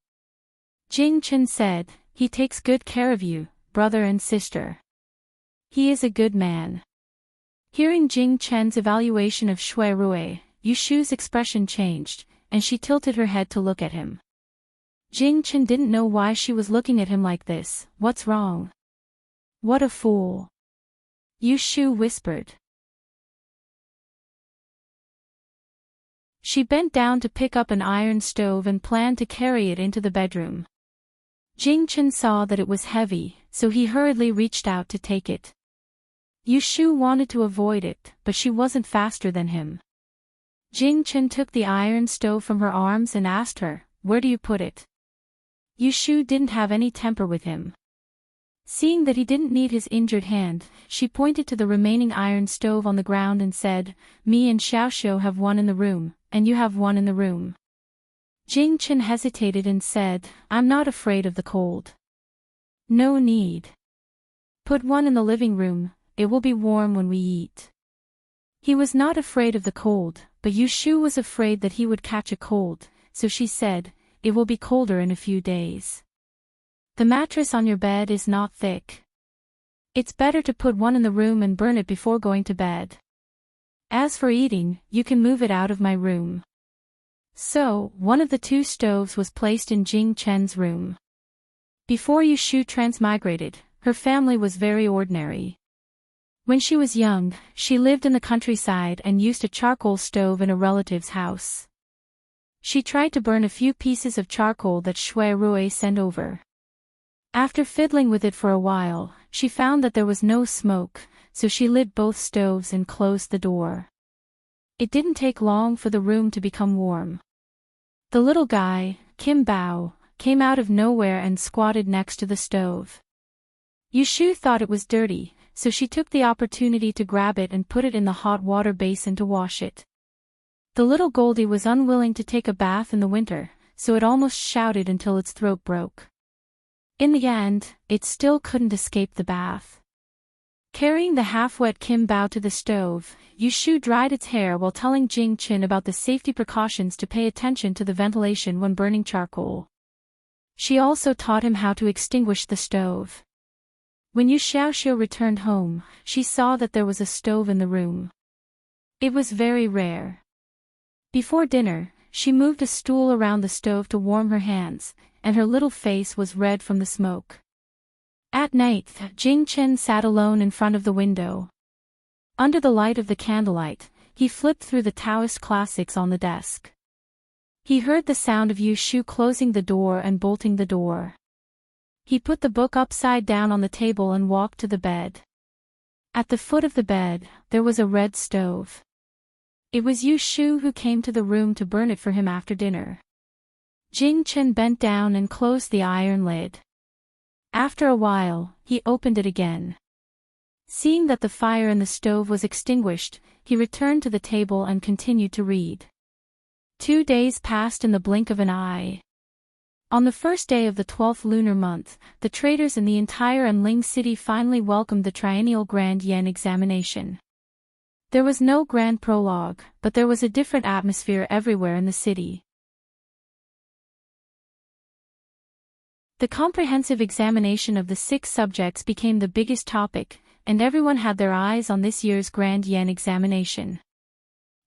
Speaker 1: Jing Qin said, he takes good care of you, brother and sister. He is a good man. Hearing Jing Chen's evaluation of Shuerui, Yushu's expression changed, and she tilted her head to look at him. Jing Chen didn't know why she was looking at him like this. What's wrong? What a fool. Yushu whispered. She bent down to pick up an iron stove and planned to carry it into the bedroom. Jing Chen saw that it was heavy, so he hurriedly reached out to take it. Yushu wanted to avoid it, but she wasn't faster than him. Jing Chen took the iron stove from her arms and asked her, where do you put it? Yushu didn't have any temper with him. Seeing that he didn't need his injured hand, she pointed to the remaining iron stove on the ground and said, "Me and Xiaoxiu have one in the room, and you have one in the room." Jing Chen hesitated and said, "I'm not afraid of the cold." "No need. Put one in the living room, it will be warm when we eat." He was not afraid of the cold, but Yu Shu was afraid that he would catch a cold, so she said, "It will be colder in a few days. The mattress on your bed is not thick. It's better to put one in the room and burn it before going to bed. As for eating, you can move it out of my room." So, one of the two stoves was placed in Jing Chen's room. Before Yu Shu transmigrated, her family was very ordinary. When she was young, she lived in the countryside and used a charcoal stove in a relative's house. She tried to burn a few pieces of charcoal that Shui Rui sent over. After fiddling with it for a while, she found that there was no smoke, so she lit both stoves and closed the door. It didn't take long for the room to become warm. The little guy, Kim Bao, came out of nowhere and squatted next to the stove. Yu Shu thought it was dirty, so she took the opportunity to grab it and put it in the hot water basin to wash it. The little Goldie was unwilling to take a bath in the winter, so it almost shouted until its throat broke. In the end, it still couldn't escape the bath. Carrying the half-wet Kim Bao to the stove, Yu Shu dried its hair while telling Jing Chen about the safety precautions to pay attention to the ventilation when burning charcoal. She also taught him how to extinguish the stove. When Yu Xiaoxiu returned home, she saw that there was a stove in the room. It was very rare. Before dinner, she moved a stool around the stove to warm her hands, and her little face was red from the smoke. At night, Jing Chen sat alone in front of the window. Under the light of the candlelight, he flipped through the Taoist classics on the desk. He heard the sound of Yu Shu closing the door and bolting the door. He put the book upside down on the table and walked to the bed. At the foot of the bed, there was a red stove. It was Yu Shu who came to the room to burn it for him after dinner. Jing Chen bent down and closed the iron lid. After a while, he opened it again. Seeing that the fire in the stove was extinguished, he returned to the table and continued to read. 2 days passed in the blink of an eye. On the first day of the 12th lunar month, the traders in the entire Enling city finally welcomed the triennial Grand Yen examination. There was no grand prologue, but there was a different atmosphere everywhere in the city. The comprehensive examination of the 6 subjects became the biggest topic, and everyone had their eyes on this year's Grand Yen examination.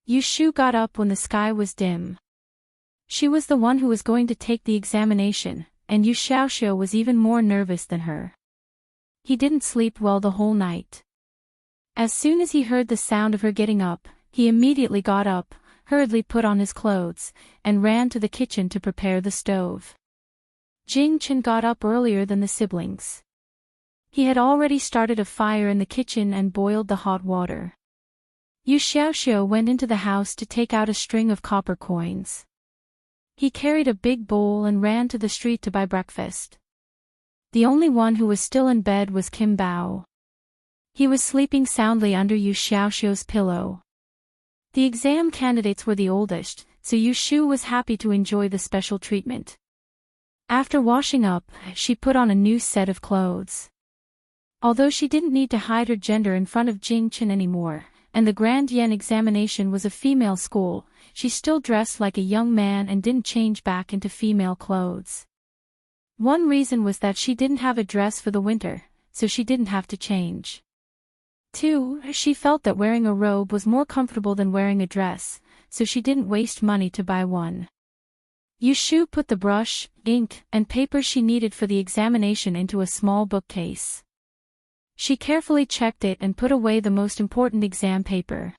Speaker 1: Yu Shu got up when the sky was dim. She was the one who was going to take the examination, and Yu Xiaoxiu was even more nervous than her. He didn't sleep well the whole night. As soon as he heard the sound of her getting up, he immediately got up, hurriedly put on his clothes, and ran to the kitchen to prepare the stove. Jing Chen got up earlier than the siblings. He had already started a fire in the kitchen and boiled the hot water. Yu Xiaoxiu went into the house to take out a string of copper coins. He carried a big bowl and ran to the street to buy breakfast. The only one who was still in bed was Kim Bao. He was sleeping soundly under Yu Xiaoxiu's pillow. The exam candidates were the oldest, so Yu Shu was happy to enjoy the special treatment. After washing up, she put on a new set of clothes. Although she didn't need to hide her gender in front of Jing Chen anymore, and the Grand Yen examination was a female school, she still dressed like a young man and didn't change back into female clothes. One reason was that she didn't have a dress for the winter, so she didn't have to change. 2. She felt that wearing a robe was more comfortable than wearing a dress, so she didn't waste money to buy one. Yu Shu put the brush, ink, and paper she needed for the examination into a small bookcase. She carefully checked it and put away the most important exam paper.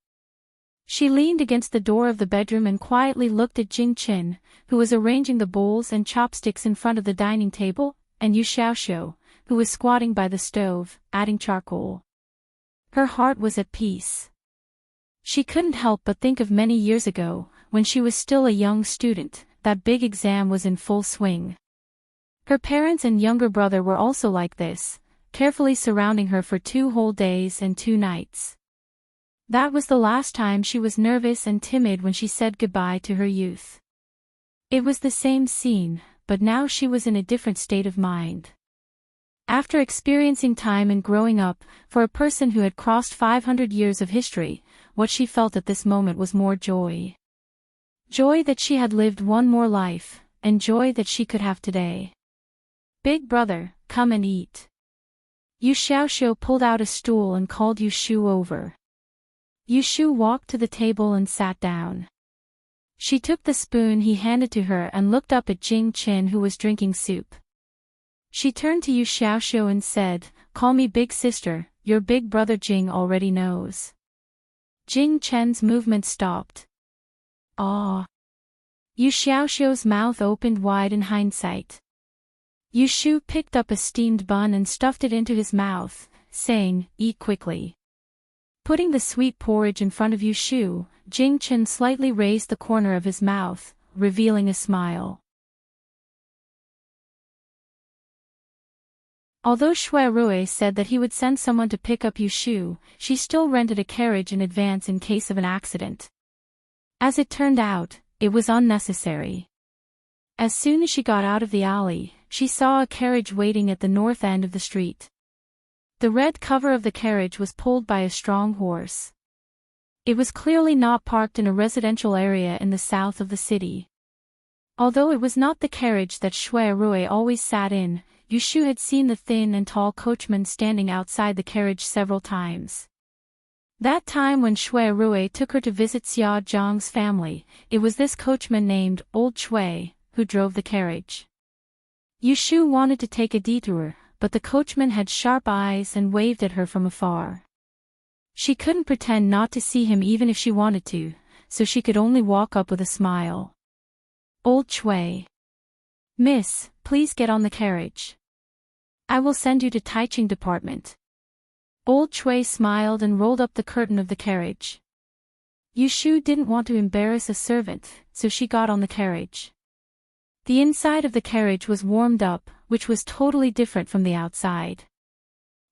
Speaker 1: She leaned against the door of the bedroom and quietly looked at Jing Chen, who was arranging the bowls and chopsticks in front of the dining table, and Yu Xiaoxiu, who was squatting by the stove, adding charcoal. Her heart was at peace. She couldn't help but think of many years ago, when she was still a young student, that big exam was in full swing. Her parents and younger brother were also like this, carefully surrounding her for 2 whole days and 2 nights. That was the last time she was nervous and timid when she said goodbye to her youth. It was the same scene, but now she was in a different state of mind. After experiencing time and growing up, for a person who had crossed 500 years of history, what she felt at this moment was more joy. Joy that she had lived one more life, and joy that she could have today. "Big brother, come and eat." Yu Xiaoxiu pulled out a stool and called Yu Shu over. Yu Shu walked to the table and sat down. She took the spoon he handed to her and looked up at Jing Chen, who was drinking soup. She turned to Yu Xiaoxiu and said, "Call me big sister, your big brother Jing already knows." Jing Chen's movement stopped. "Ah." Yu Xiaoxiu's mouth opened wide in hindsight. Yu Shu picked up a steamed bun and stuffed it into his mouth, saying, "Eat quickly." Putting the sweet porridge in front of Yu Shu, Jing Chen slightly raised the corner of his mouth, revealing a smile. Although Shui Rui said that he would send someone to pick up Yu Shu, she still rented a carriage in advance in case of an accident. As it turned out, it was unnecessary. As soon as she got out of the alley, she saw a carriage waiting at the north end of the street. The red cover of the carriage was pulled by a strong horse. It was clearly not parked in a residential area in the south of the city. Although it was not the carriage that Shui Rui always sat in, Yu Shu had seen the thin and tall coachman standing outside the carriage several times. That time when Shui Rui took her to visit Xia Zhang's family, it was this coachman named Old Shui who drove the carriage. Yu Shu wanted to take a detour, but the coachman had sharp eyes and waved at her from afar. She couldn't pretend not to see him even if she wanted to, so she could only walk up with a smile. "Old Shui. Miss, please get on the carriage. I will send you to Taiching department." Old Shui smiled and rolled up the curtain of the carriage. Yu Shu didn't want to embarrass a servant, so she got on the carriage. The inside of the carriage was warmed up, which was totally different from the outside.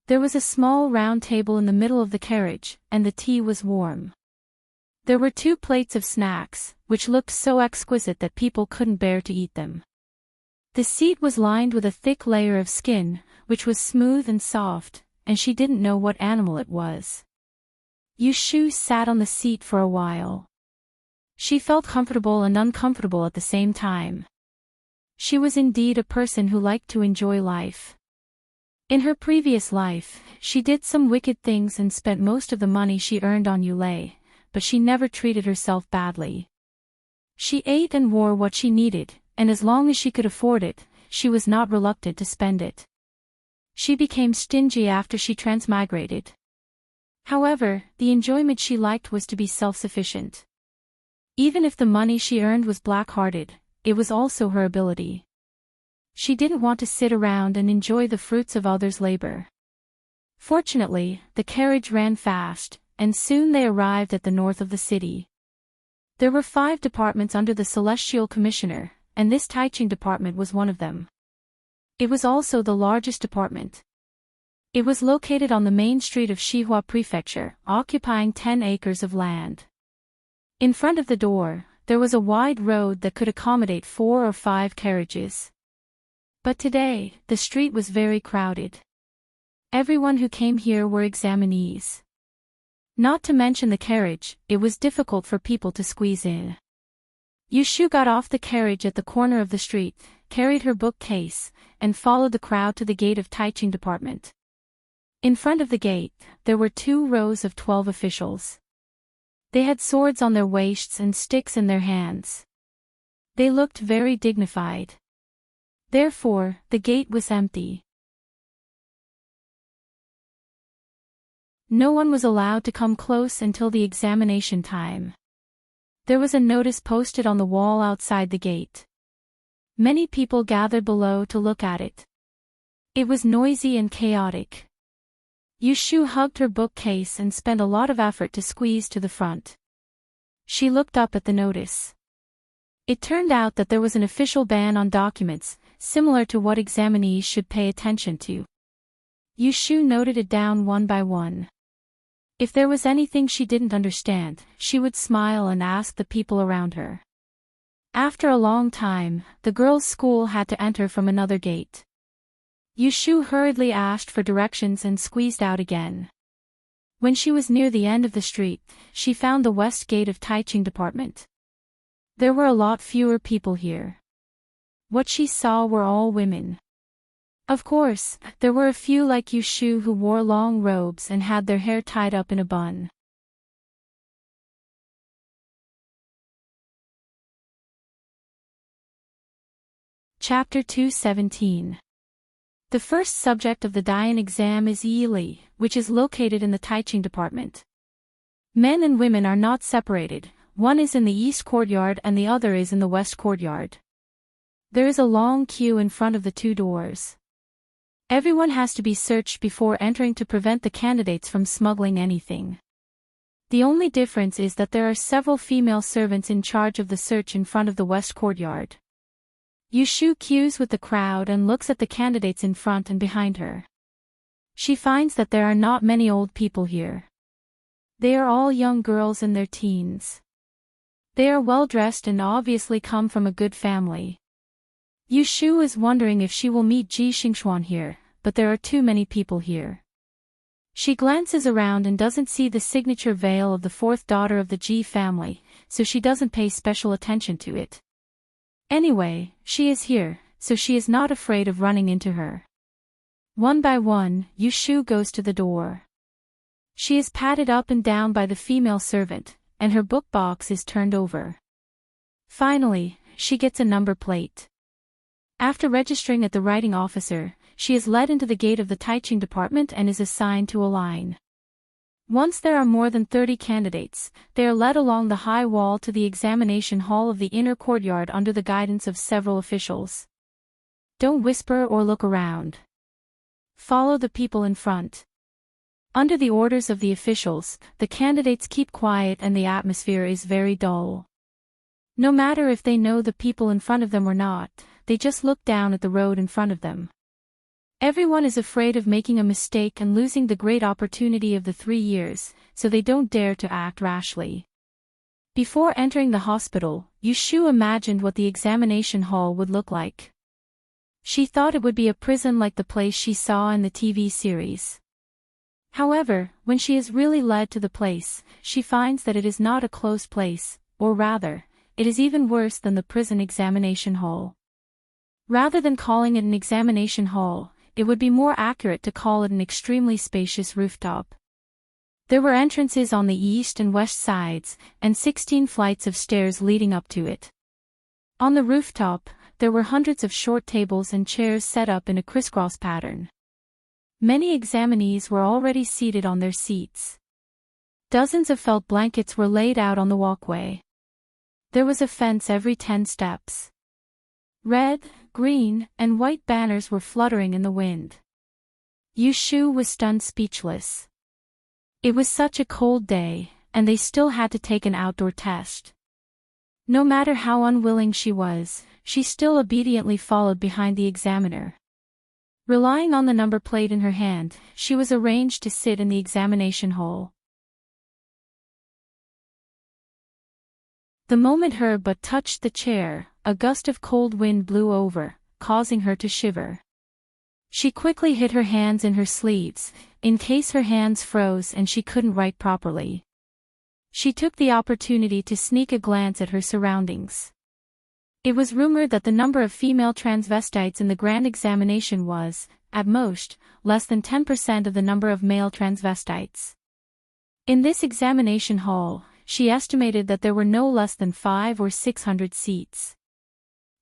Speaker 1: There was a small round table in the middle of the carriage, and the tea was warm. There were 2 plates of snacks, which looked so exquisite that people couldn't bear to eat them. The seat was lined with a thick layer of skin, which was smooth and soft, and she didn't know what animal it was. Yu Shu sat on the seat for a while. She felt comfortable and uncomfortable at the same time. She was indeed a person who liked to enjoy life. In her previous life, she did some wicked things and spent most of the money she earned on Yulei, but she never treated herself badly. She ate and wore what she needed, and as long as she could afford it, she was not reluctant to spend it. She became stingy after she transmigrated. However, the enjoyment she liked was to be self-sufficient. Even if the money she earned was black-hearted, it was also her ability. She didn't want to sit around and enjoy the fruits of others' labor. Fortunately, the carriage ran fast, and soon they arrived at the north of the city. There were 5 departments under the Celestial Commissioner, and this Taiching department was one of them. It was also the largest department. It was located on the main street of Shihua Prefecture, occupying 10 acres of land. In front of the door, there was a wide road that could accommodate 4 or 5 carriages. But today, the street was very crowded. Everyone who came here were examinees. Not to mention the carriage, it was difficult for people to squeeze in. Yu Shu got off the carriage at the corner of the street, carried her bookcase, and followed the crowd to the gate of Taiching department. In front of the gate, there were 2 rows of 12 officials. They had swords on their waists and sticks in their hands. They looked very dignified. Therefore, the gate was empty. No one was allowed to come close until the examination time. There was a notice posted on the wall outside the gate. Many people gathered below to look at it. It was noisy and chaotic. Yu Shu hugged her bookcase and spent a lot of effort to squeeze to the front. She looked up at the notice. It turned out that there was an official ban on documents, similar to what examinees should pay attention to. Yushu noted it down one by one. If there was anything she didn't understand, she would smile and ask the people around her. After a long time, the girls' school had to enter from another gate. Yushu hurriedly asked for directions and squeezed out again. When she was near the end of the street, she found the west gate of Taiching department. There were a lot fewer people here. What she saw were all women. Of course, there were a few like Yushu who wore long robes and had their hair tied up in a bun. Chapter 217. The first subject of the Dian exam is Yili, which is located in the Taiching department. Men and women are not separated, one is in the east courtyard and the other is in the west courtyard. There is a long queue in front of the two doors. Everyone has to be searched before entering to prevent the candidates from smuggling anything. The only difference is that there are several female servants in charge of the search in front of the west courtyard. Yushu queues with the crowd and looks at the candidates in front and behind her. She finds that there are not many old people here. They are all young girls in their teens. They are well dressed and obviously come from a good family. Yushu is wondering if she will meet Ji Xingxuan here, but there are too many people here. She glances around and doesn't see the signature veil of the fourth daughter of the Ji family, so she doesn't pay special attention to it. Anyway, she is here, so she is not afraid of running into her. One by one, Yushu goes to the door. She is patted up and down by the female servant, and her book box is turned over. Finally, she gets a number plate. After registering at the writing officer, she is led into the gate of the Taiching department and is assigned to a line. Once there are more than 30 candidates, they are led along the high wall to the examination hall of the inner courtyard under the guidance of several officials. Don't whisper or look around. Follow the people in front. Under the orders of the officials, the candidates keep quiet and the atmosphere is very dull. No matter if they know the people in front of them or not, they just look down at the road in front of them. Everyone is afraid of making a mistake and losing the great opportunity of the 3 years, so they don't dare to act rashly. Before entering the hospital, Yushu imagined what the examination hall would look like. She thought it would be a prison like the place she saw in the TV series. However, when she is really led to the place, she finds that it is not a closed place, or rather, it is even worse than the prison examination hall. Rather than calling it an examination hall, it would be more accurate to call it an extremely spacious rooftop. There were entrances on the east and west sides, and 16 flights of stairs leading up to it. On the rooftop, there were hundreds of short tables and chairs set up in a crisscross pattern. Many examinees were already seated on their seats. Dozens of felt blankets were laid out on the walkway. There was a fence every 10 steps. Red, green, and white banners were fluttering in the wind. Yushu was stunned speechless. It was such a cold day, and they still had to take an outdoor test. No matter how unwilling she was, she still obediently followed behind the examiner. Relying on the number plate in her hand, she was arranged to sit in the examination hall. The moment her butt touched the chair, a gust of cold wind blew over, causing her to shiver. She quickly hid her hands in her sleeves, in case her hands froze and she couldn't write properly. She took the opportunity to sneak a glance at her surroundings. It was rumored that the number of female transvestites in the grand examination was, at most, less than 10% of the number of male transvestites. In this examination hall, she estimated that there were no less than 500 or 600 seats.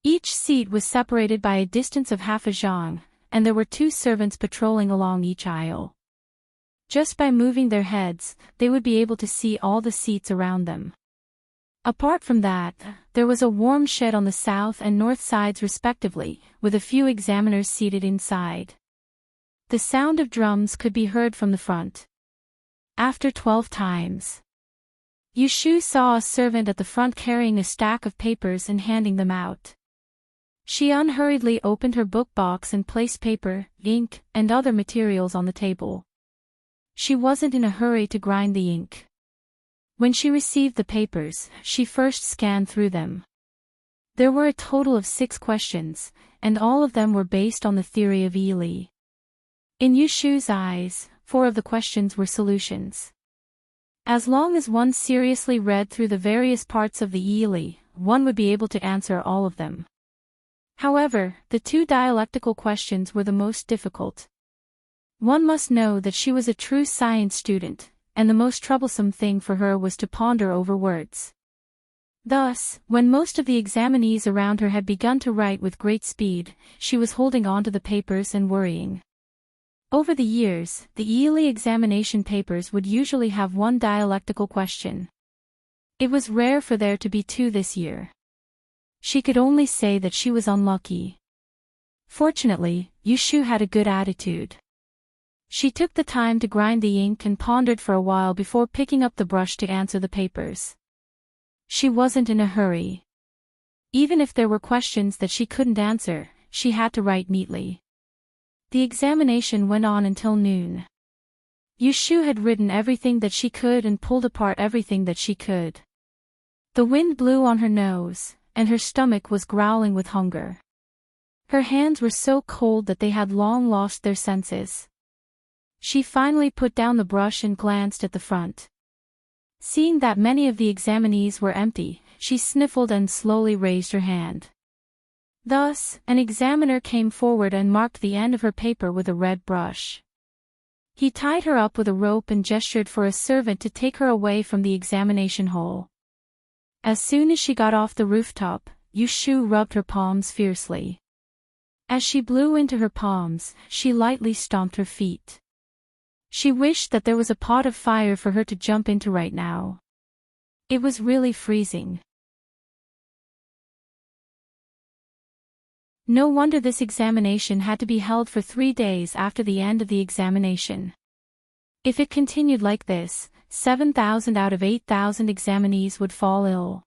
Speaker 1: Each seat was separated by a distance of half a zhang, and there were 2 servants patrolling along each aisle. Just by moving their heads, they would be able to see all the seats around them. Apart from that, there was a warm shed on the south and north sides respectively, with a few examiners seated inside. The sound of drums could be heard from the front. After 12 times, Yushu saw a servant at the front carrying a stack of papers and handing them out. She unhurriedly opened her book box and placed paper, ink, and other materials on the table. She wasn't in a hurry to grind the ink. When she received the papers, she first scanned through them. There were a total of 6 questions, and all of them were based on the theory of Ely. In Yushu's eyes, 4 of the questions were solutions. As long as one seriously read through the various parts of the Ely, one would be able to answer all of them. However, the 2 dialectical questions were the most difficult. One must know that she was a true science student, and the most troublesome thing for her was to ponder over words. Thus, when most of the examinees around her had begun to write with great speed, she was holding on to the papers and worrying. Over the years, the Ely examination papers would usually have 1 dialectical question. It was rare for there to be 2 this year. She could only say that she was unlucky. Fortunately, Yushu had a good attitude. She took the time to grind the ink and pondered for a while before picking up the brush to answer the papers. She wasn't in a hurry. Even if there were questions that she couldn't answer, she had to write neatly. The examination went on until noon. Yushu had written everything that she could and pulled apart everything that she could. The wind blew on her nose, and her stomach was growling with hunger. Her hands were so cold that they had long lost their senses. She finally put down the brush and glanced at the front. Seeing that many of the examinees were empty, she sniffled and slowly raised her hand. Thus, an examiner came forward and marked the end of her paper with a red brush. He tied her up with a rope and gestured for a servant to take her away from the examination hall. As soon as she got off the rooftop, Yushu rubbed her palms fiercely. As she blew into her palms, she lightly stomped her feet. She wished that there was a pot of fire for her to jump into right now. It was really freezing. No wonder this examination had to be held for 3 days after the end of the examination. If it continued like this, 7,000 out of 8,000 examinees would fall ill.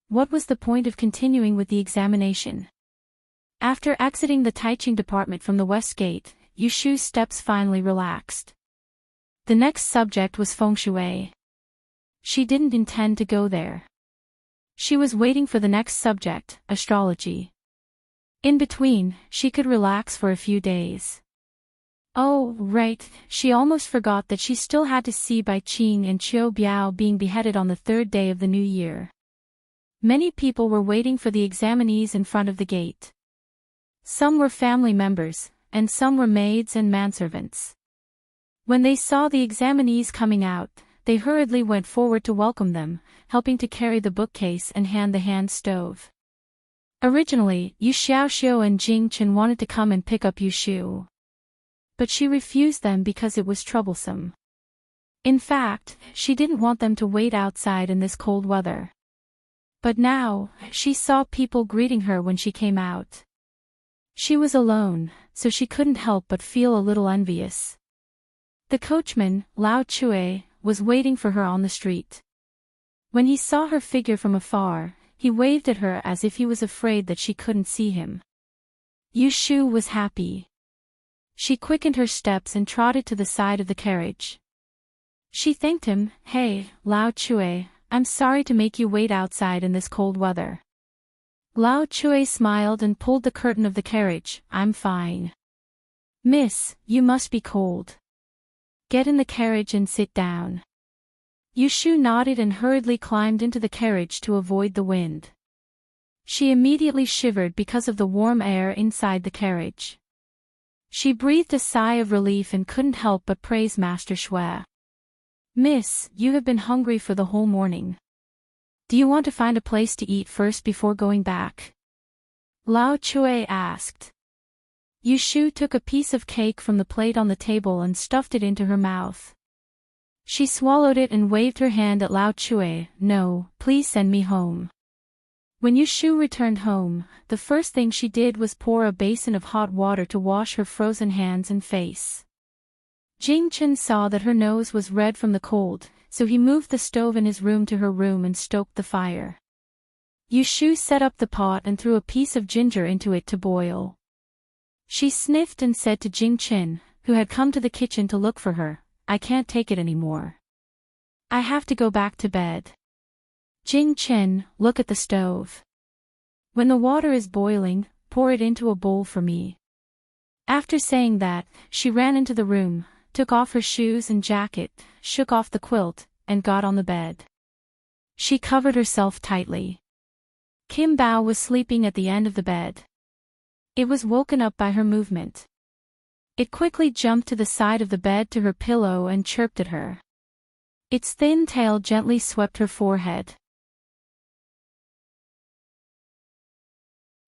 Speaker 1: What was the point of continuing with the examination? After exiting the teaching department from the west gate, Yushu's steps finally relaxed. The next subject was feng shui. She didn't intend to go there. She was waiting for the next subject, astrology. In between, she could relax for a few days. Oh, right, she almost forgot that she still had to see Bai Qing and Qiu Biao being beheaded on the 3rd day of the new year. Many people were waiting for the examinees in front of the gate. Some were family members, and some were maids and manservants. When they saw the examinees coming out, they hurriedly went forward to welcome them, helping to carry the bookcase and hand the hand stove. Originally, Yu Xiaoxiu and Jing Chen wanted to come and pick up Yushu. But she refused them because it was troublesome. In fact, she didn't want them to wait outside in this cold weather. But now, she saw people greeting her when she came out. She was alone, so she couldn't help but feel a little envious. The coachman, Lao Chue, was waiting for her on the street. When he saw her figure from afar, he waved at her as if he was afraid that she couldn't see him. Yushu was happy. She quickened her steps and trotted to the side of the carriage. She thanked him. "Hey, Lao Chue, I'm sorry to make you wait outside in this cold weather." Lao Chue smiled and pulled the curtain of the carriage. "I'm fine." "Miss, you must be cold. Get in the carriage and sit down." Yushu nodded and hurriedly climbed into the carriage to avoid the wind. She immediately shivered because of the warm air inside the carriage. She breathed a sigh of relief and couldn't help but praise Master Shui. "Miss, you have been hungry for the whole morning. Do you want to find a place to eat first before going back?" Lao Chue asked. Yushu took a piece of cake from the plate on the table and stuffed it into her mouth. She swallowed it and waved her hand at Lao Chue. "No, please send me home." When Yushu returned home, the first thing she did was pour a basin of hot water to wash her frozen hands and face. Jing Chen saw that her nose was red from the cold, so he moved the stove in his room to her room and stoked the fire. Yushu set up the pot and threw a piece of ginger into it to boil. She sniffed and said to Jing Qin, who had come to the kitchen to look for her, "I can't take it anymore. I have to go back to bed." Jing Qin, look at the stove. When the water is boiling, pour it into a bowl for me. After saying that, she ran into the room, took off her shoes and jacket, shook off the quilt, and got on the bed. She covered herself tightly. Kim Bao was sleeping at the end of the bed. It was woken up by her movement. It quickly jumped to the side of the bed to her pillow and chirped at her. Its thin tail gently swept her forehead.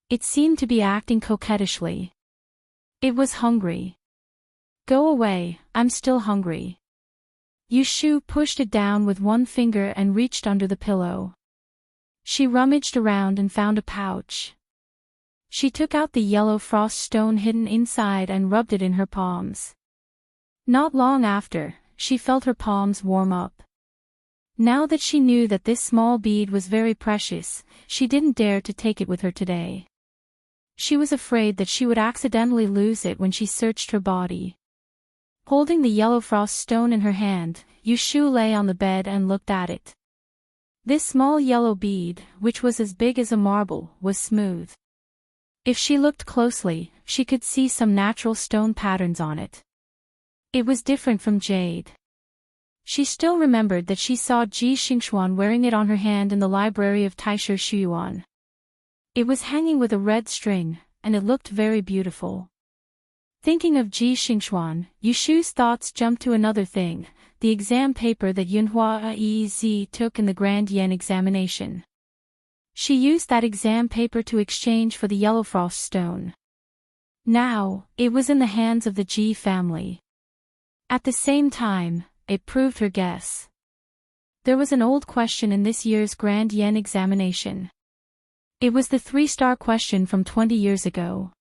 Speaker 1: It seemed to be acting coquettishly. It was hungry. "Go away, I'm still hungry." Yushu pushed it down with one finger and reached under the pillow. She rummaged around and found a pouch. She took out the yellow frost stone hidden inside and rubbed it in her palms. Not long after, she felt her palms warm up. Now that she knew that this small bead was very precious, she didn't dare to take it with her today. She was afraid that she would accidentally lose it when she searched her body. Holding the yellow frost stone in her hand, Yushu lay on the bed and looked at it. This small yellow bead, which was as big as a marble, was smooth. If she looked closely, she could see some natural stone patterns on it. It was different from jade. She still remembered that she saw Ji Xingxuan wearing it on her hand in the library of Taisher Shuyuan. It was hanging with a red string, and it looked very beautiful. Thinking of Ji Xingxuan, Yushu's thoughts jumped to another thing, the exam paper that Yunhua Ez took in the Grand Yen examination. She used that exam paper to exchange for the yellow frost stone. Now, it was in the hands of the Ji family. At the same time, it proved her guess. There was an old question in this year's Grand Yen examination. It was the 3-star question from 20 years ago.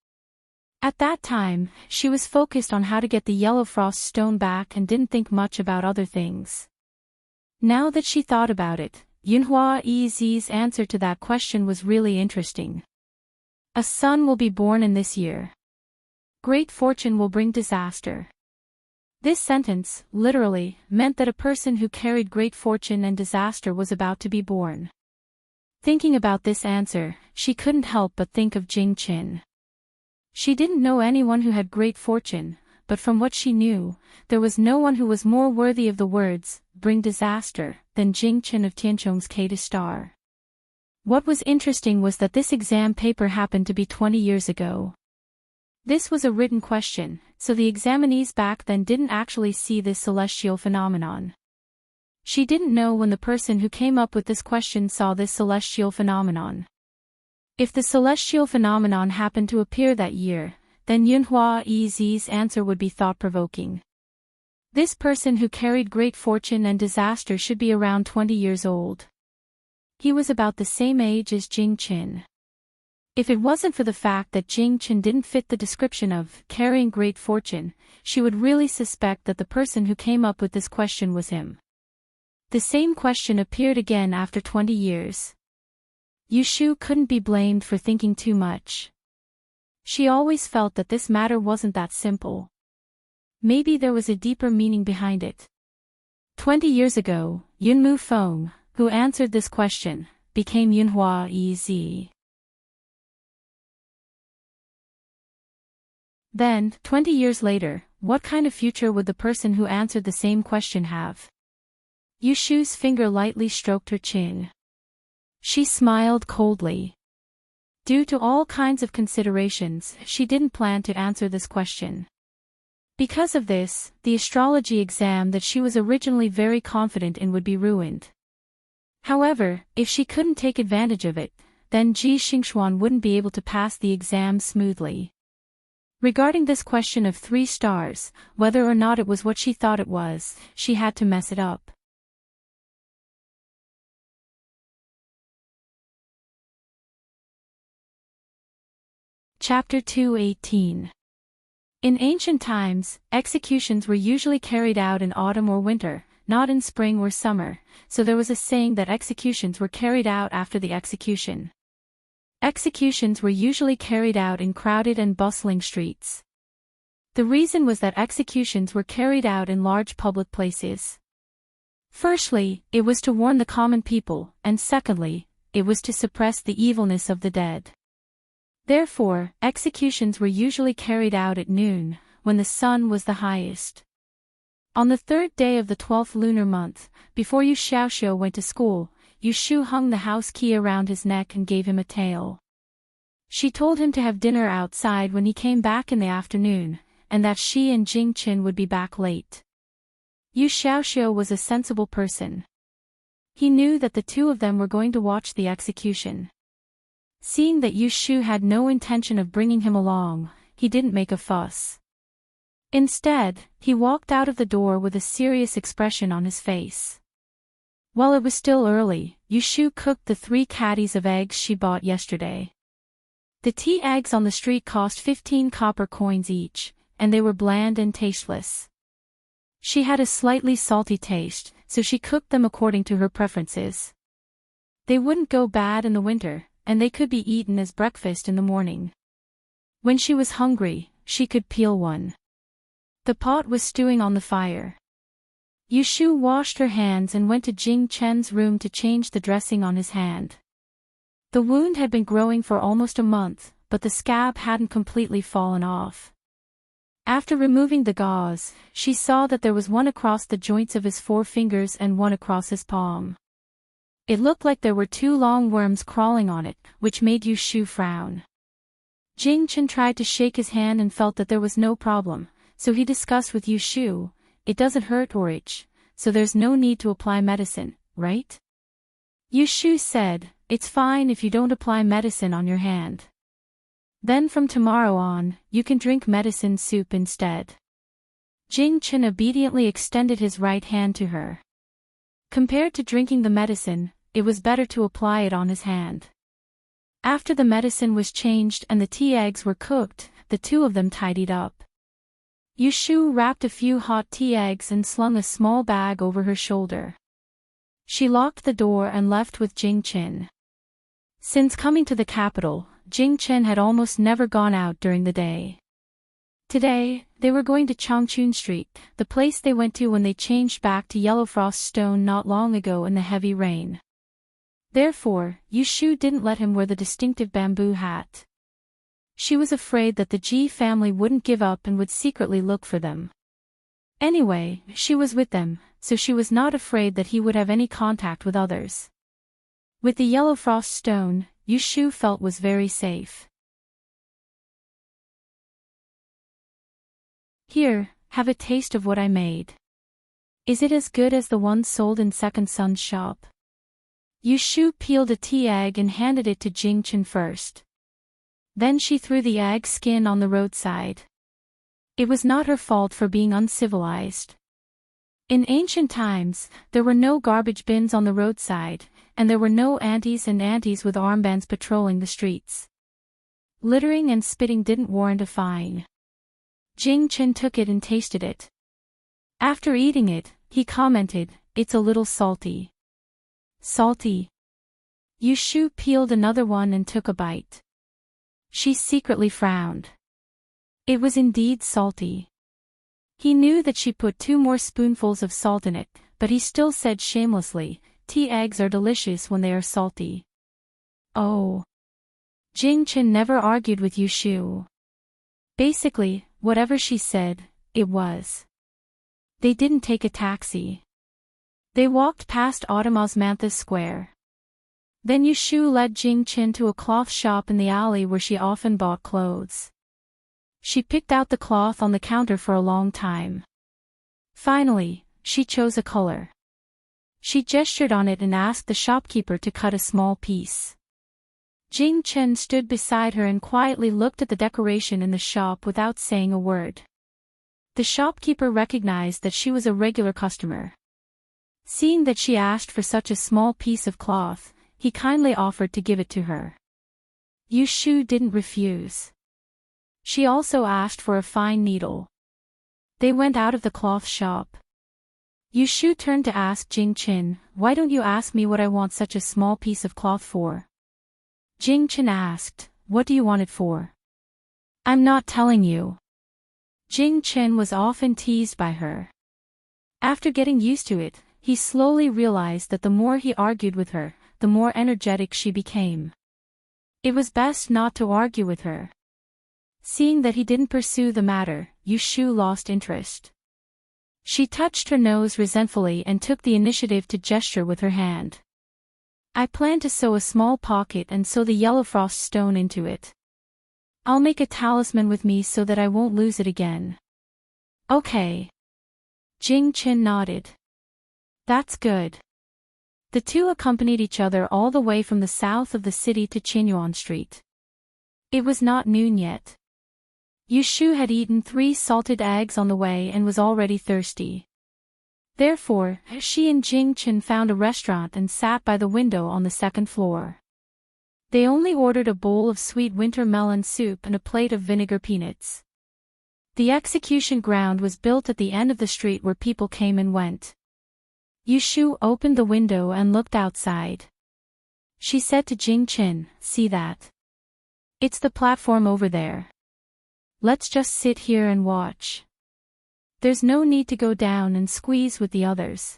Speaker 1: At that time, she was focused on how to get the yellow frost stone back and didn't think much about other things. Now that she thought about it, Yunhua Ez's answer to that question was really interesting. A son will be born in this year. Great fortune will bring disaster. This sentence, literally, meant that a person who carried great fortune and disaster was about to be born. Thinking about this answer, she couldn't help but think of Jing Qin. She didn't know anyone who had great fortune, but from what she knew, there was no one who was more worthy of the words, "bring disaster," than Jing Qin of Tianchong's K star. What was interesting was that this exam paper happened to be 20 years ago. This was a written question, so the examinees back then didn't actually see this celestial phenomenon. She didn't know when the person who came up with this question saw this celestial phenomenon. If the celestial phenomenon happened to appear that year, then Yunhua Ez's answer would be thought-provoking. This person who carried great fortune and disaster should be around 20 years old. He was about the same age as Jing Qin. If it wasn't for the fact that Jing Qin didn't fit the description of carrying great fortune, she would really suspect that the person who came up with this question was him. The same question appeared again after 20 years. Yushu couldn't be blamed for thinking too much. She always felt that this matter wasn't that simple. Maybe there was a deeper meaning behind it. 20 years ago, Yunmu Feng, who answered this question, became Yunhua Ez. Then, 20 years later, what kind of future would the person who answered the same question have? Yushu's finger lightly stroked her chin. She smiled coldly. Due to all kinds of considerations, she didn't plan to answer this question. Because of this, the astrology exam that she was originally very confident in would be ruined. However, if she couldn't take advantage of it, then Ji Xingxuan wouldn't be able to pass the exam smoothly. Regarding this question of 3 stars, whether or not it was what she thought it was, she had to mess it up. Chapter 218. In ancient times, executions were usually carried out in autumn or winter, not in spring or summer, so there was a saying that executions were carried out after the execution. Executions were usually carried out in crowded and bustling streets. The reason was that executions were carried out in large public places. Firstly, it was to warn the common people, and secondly, it was to suppress the evilness of the dead. Therefore, executions were usually carried out at noon, when the sun was the highest. On the 3rd day of the 12th lunar month, before Yu Xiaoxiu went to school, Yu Shu hung the house key around his neck and gave him a tail. She told him to have dinner outside when he came back in the afternoon, and that she and Jing Qin would be back late. Yu Xiaoxiu was a sensible person. He knew that the two of them were going to watch the execution. Seeing that Yu Shu had no intention of bringing him along, he didn't make a fuss. Instead, he walked out of the door with a serious expression on his face. While it was still early, Yu Shu cooked the 3 caddies of eggs she bought yesterday. The tea eggs on the street cost 15 copper coins each, and they were bland and tasteless. She had a slightly salty taste, so she cooked them according to her preferences. They wouldn't go bad in the winter, and they could be eaten as breakfast in the morning. When she was hungry, she could peel one. The pot was stewing on the fire. Yu Shu washed her hands and went to Jing Chen's room to change the dressing on his hand. The wound had been growing for almost a month, but the scab hadn't completely fallen off. After removing the gauze, she saw that there was one across the joints of his 4 fingers and one across his palm. It looked like there were 2 long worms crawling on it, which made Yu Shu frown. Jing Chen tried to shake his hand and felt that there was no problem, so he discussed with Yu Shu, "It doesn't hurt or itch, so there's no need to apply medicine, right?" Yu Shu said, "It's fine if you don't apply medicine on your hand. Then from tomorrow on, you can drink medicine soup instead." Jing Chen obediently extended his right hand to her. Compared to drinking the medicine, it was better to apply it on his hand. After the medicine was changed and the tea eggs were cooked, the two of them tidied up. Yu Shu wrapped a few hot tea eggs and slung a small bag over her shoulder. She locked the door and left with Jing Chen. Since coming to the capital, Jing Chen had almost never gone out during the day. Today, they were going to Changchun Street, the place they went to when they changed back to Yellow Frost Stone not long ago in the heavy rain. Therefore, Yu Shu didn't let him wear the distinctive bamboo hat. She was afraid that the Ji family wouldn't give up and would secretly look for them. Anyway, she was with them, so she was not afraid that he would have any contact with others. With the Yellow Frost Stone, Yu Shu felt was very safe. "Here, have a taste of what I made. Is it as good as the one sold in Second Sun's shop?" Yu Shu peeled a tea egg and handed it to Jing Chen first. Then she threw the egg skin on the roadside. It was not her fault for being uncivilized. In ancient times, there were no garbage bins on the roadside, and there were no aunties and aunties with armbands patrolling the streets. Littering and spitting didn't warrant a fine. Jing Chen took it and tasted it. After eating it, he commented, "It's a little salty." "Salty?" Yu Shu peeled another one and took a bite. She secretly frowned. It was indeed salty. He knew that she put 2 more spoonfuls of salt in it, but he still said shamelessly, "Tea eggs are delicious when they are salty." Oh. Jing Chen never argued with Yu Shu. Basically, whatever she said, it was. They didn't take a taxi. They walked past Automosmanthus Square. Then Yu Shu led Jing Chen to a cloth shop in the alley where she often bought clothes. She picked out the cloth on the counter for a long time. Finally, she chose a color. She gestured on it and asked the shopkeeper to cut a small piece. Jing Chen stood beside her and quietly looked at the decoration in the shop without saying a word. The shopkeeper recognized that she was a regular customer. Seeing that she asked for such a small piece of cloth, he kindly offered to give it to her. Yu Shu didn't refuse. She also asked for a fine needle. They went out of the cloth shop. Yushu turned to ask Jing Qin, "Why don't you ask me what I want such a small piece of cloth for?" Jing Qin asked, "What do you want it for?" "I'm not telling you." Jing Qin was often teased by her. After getting used to it, he slowly realized that the more he argued with her, the more energetic she became. It was best not to argue with her. Seeing that he didn't pursue the matter, Yushu lost interest. She touched her nose resentfully and took the initiative to gesture with her hand. "I plan to sew a small pocket and sew the yellow frost stone into it. I'll make a talisman with me so that I won't lose it again." "Okay." Jing Qin nodded. "That's good." The two accompanied each other all the way from the south of the city to Qinyuan Street. It was not noon yet. Yushu had eaten 3 salted eggs on the way and was already thirsty. Therefore, she and Jing Qin found a restaurant and sat by the window on the 2nd floor. They only ordered a bowl of sweet winter melon soup and a plate of vinegar peanuts. The execution ground was built at the end of the street where people came and went. Yushu opened the window and looked outside. She said to Jing Qin, "See that? It's the platform over there. Let's just sit here and watch. There's no need to go down and squeeze with the others."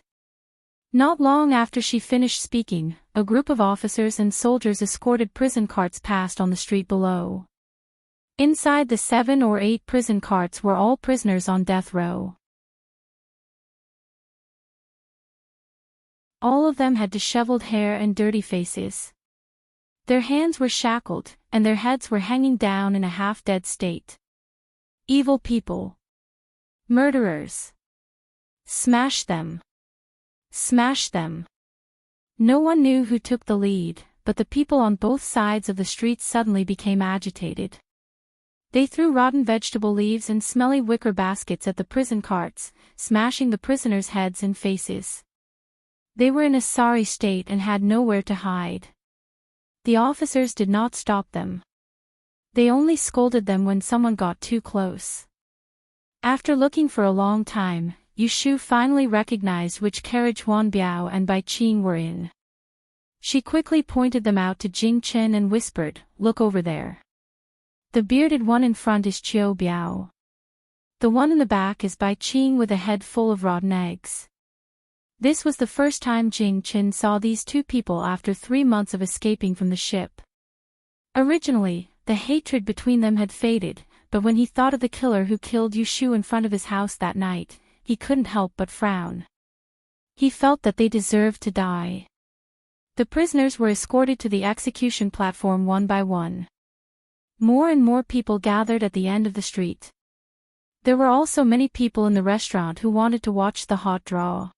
Speaker 1: Not long after she finished speaking, a group of officers and soldiers escorted prison carts past on the street below. Inside the 7 or 8 prison carts were all prisoners on death row. All of them had disheveled hair and dirty faces. Their hands were shackled, and their heads were hanging down in a half-dead state. Evil people. Murderers. Smash them. Smash them. No one knew who took the lead, but the people on both sides of the street suddenly became agitated. They threw rotten vegetable leaves and smelly wicker baskets at the prison carts, smashing the prisoners' heads and faces. They were in a sorry state and had nowhere to hide. The officers did not stop them. They only scolded them when someone got too close. After looking for a long time, Yushu finally recognized which carriage Wan Biao and Bai Qing were in. She quickly pointed them out to Jing Qin and whispered, "Look over there. The bearded one in front is Qiu Biao. The one in the back is Bai Qing with a head full of rotten eggs." This was the first time Jing Qin saw these two people after 3 months of escaping from the ship. Originally, the hatred between them had faded, but when he thought of the killer who killed Yushu in front of his house that night, he couldn't help but frown. He felt that they deserved to die. The prisoners were escorted to the execution platform one by one. More and more people gathered at the end of the street. There were also many people in the restaurant who wanted to watch the hot draw.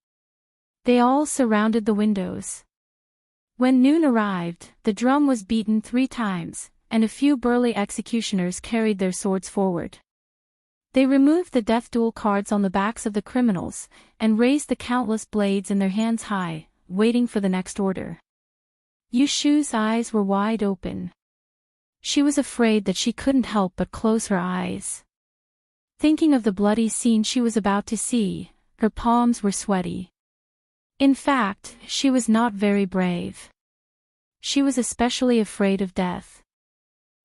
Speaker 1: They all surrounded the windows. When noon arrived, the drum was beaten 3 times, and a few burly executioners carried their swords forward. They removed the death duel cards on the backs of the criminals, and raised the countless blades in their hands high, waiting for the next order. Yushu's eyes were wide open. She was afraid that she couldn't help but close her eyes. Thinking of the bloody scene she was about to see, her palms were sweaty. In fact, she was not very brave. She was especially afraid of death.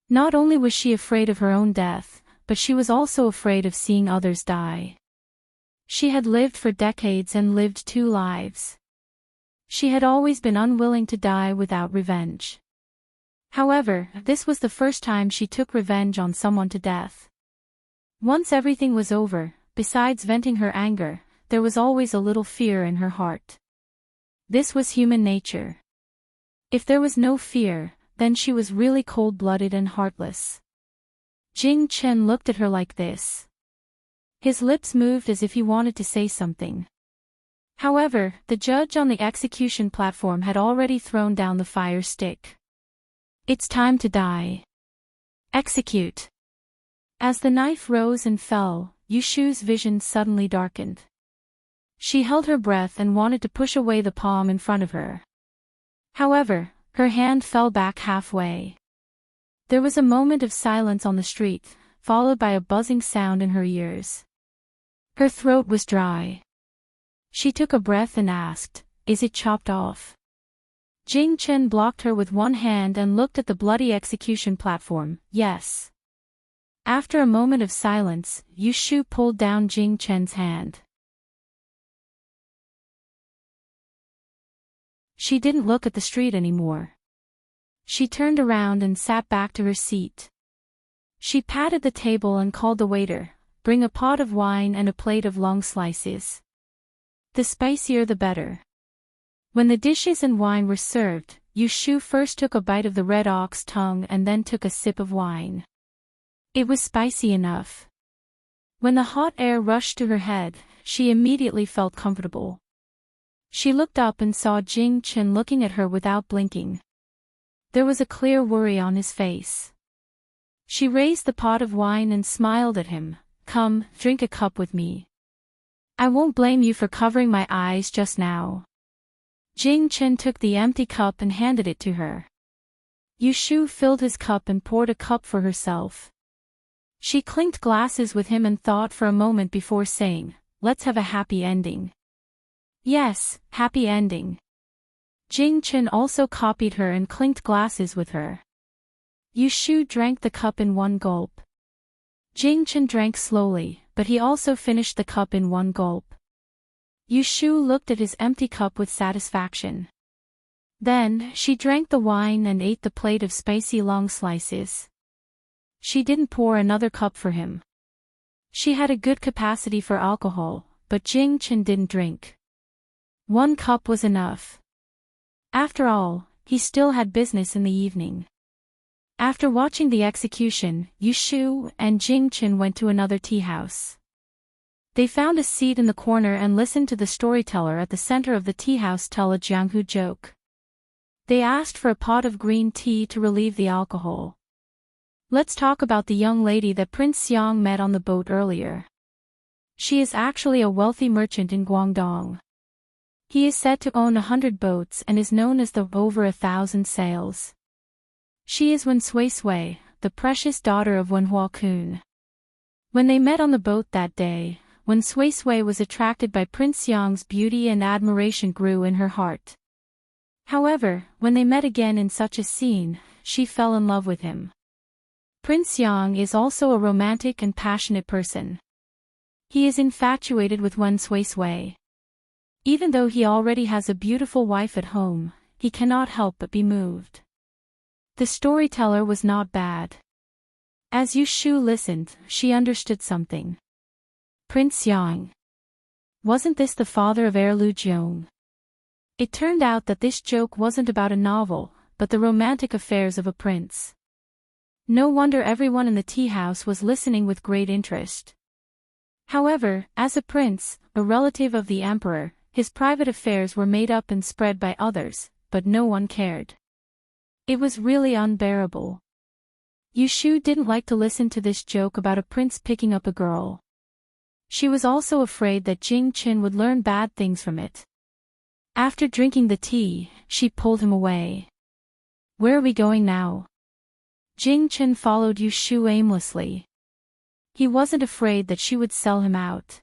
Speaker 1: Not only was she afraid of her own death, but she was also afraid of seeing others die. She had lived for decades and lived 2 lives. She had always been unwilling to die without revenge. However, this was the first time she took revenge on someone to death. Once everything was over, besides venting her anger, there was always a little fear in her heart. This was human nature. If there was no fear, then she was really cold-blooded and heartless. Jing Qin looked at her like this. His lips moved as if he wanted to say something. However, the judge on the execution platform had already thrown down the fire stick. "It's time to die. Execute." As the knife rose and fell, Yushu's vision suddenly darkened. She held her breath and wanted to push away the palm in front of her. However, her hand fell back halfway. There was a moment of silence on the street, followed by a buzzing sound in her ears. Her throat was dry. She took a breath and asked, "Is it chopped off?" Jing Chen blocked her with one hand and looked at the bloody execution platform. "Yes." After a moment of silence, Yu Shu pulled down Jing Chen's hand. She didn't look at the street anymore. She turned around and sat back to her seat. She patted the table and called the waiter, "Bring a pot of wine and a plate of long slices. The spicier the better." When the dishes and wine were served, Yu Shu first took a bite of the red ox tongue and then took a sip of wine. It was spicy enough. When the hot air rushed to her head, she immediately felt comfortable. She looked up and saw Jing Chen looking at her without blinking. There was a clear worry on his face. She raised the pot of wine and smiled at him. "Come, drink a cup with me. I won't blame you for covering my eyes just now." Jing Chen took the empty cup and handed it to her. Yu Shu filled his cup and poured a cup for herself. She clinked glasses with him and thought for a moment before saying, "Let's have a happy ending." "Yes, happy ending." Jing Chen also copied her and clinked glasses with her. Yu Shu drank the cup in one gulp. Jing Chen drank slowly, but he also finished the cup in one gulp. Yu Shu looked at his empty cup with satisfaction. Then, she drank the wine and ate the plate of spicy long slices. She didn't pour another cup for him. She had a good capacity for alcohol, but Jing Chen didn't drink. One cup was enough. After all, he still had business in the evening. After watching the execution, Yu Shu and Jing Chen went to another tea house. They found a seat in the corner and listened to the storyteller at the center of the tea house tell a Jianghu joke. They asked for a pot of green tea to relieve the alcohol. "Let's talk about the young lady that Prince Xiang met on the boat earlier. She is actually a wealthy merchant in Guangdong. He is said to own 100 boats and is known as the over 1,000 sails. She is Wen Sui Sui, the precious daughter of Wen Hua Kun." When they met on the boat that day, Wen Sui Sui was attracted by Prince Xiang's beauty and admiration grew in her heart. However, when they met again in such a scene, she fell in love with him. Prince Yang is also a romantic and passionate person. He is infatuated with Wen Sui Sui. Even though he already has a beautiful wife at home, he cannot help but be moved. The storyteller was not bad. As Yu Shu listened, she understood something. Prince Yang. Wasn't this the father of Heir Lu Jiong? It turned out that this joke wasn't about a novel, but the romantic affairs of a prince. No wonder everyone in the tea house was listening with great interest. However, as a prince, a relative of the emperor, his private affairs were made up and spread by others, but no one cared. It was really unbearable. Yu Shu didn't like to listen to this joke about a prince picking up a girl. She was also afraid that Jing Chen would learn bad things from it. After drinking the tea, she pulled him away. "Where are we going now?" Jing Chen followed Yu Shu aimlessly. He wasn't afraid that she would sell him out.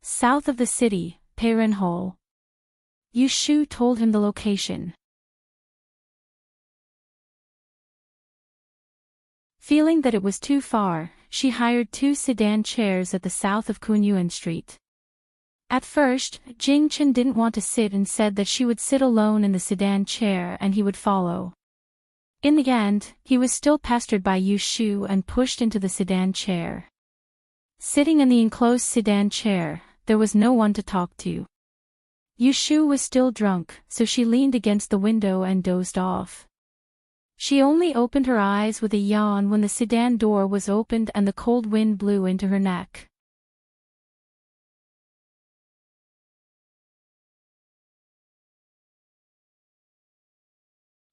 Speaker 1: "South of the city, Peiren Hall." Yu Shu told him the location. Feeling that it was too far, she hired 2 sedan chairs at the south of Kunyuan Street. At first, Jing Chen didn't want to sit and said that she would sit alone in the sedan chair and he would follow. In the end, he was still pestered by Yu Shu and pushed into the sedan chair. Sitting in the enclosed sedan chair, there was no one to talk to. Yu Shu was still drunk, so she leaned against the window and dozed off. She only opened her eyes with a yawn when the sedan door was opened and the cold wind blew into her neck.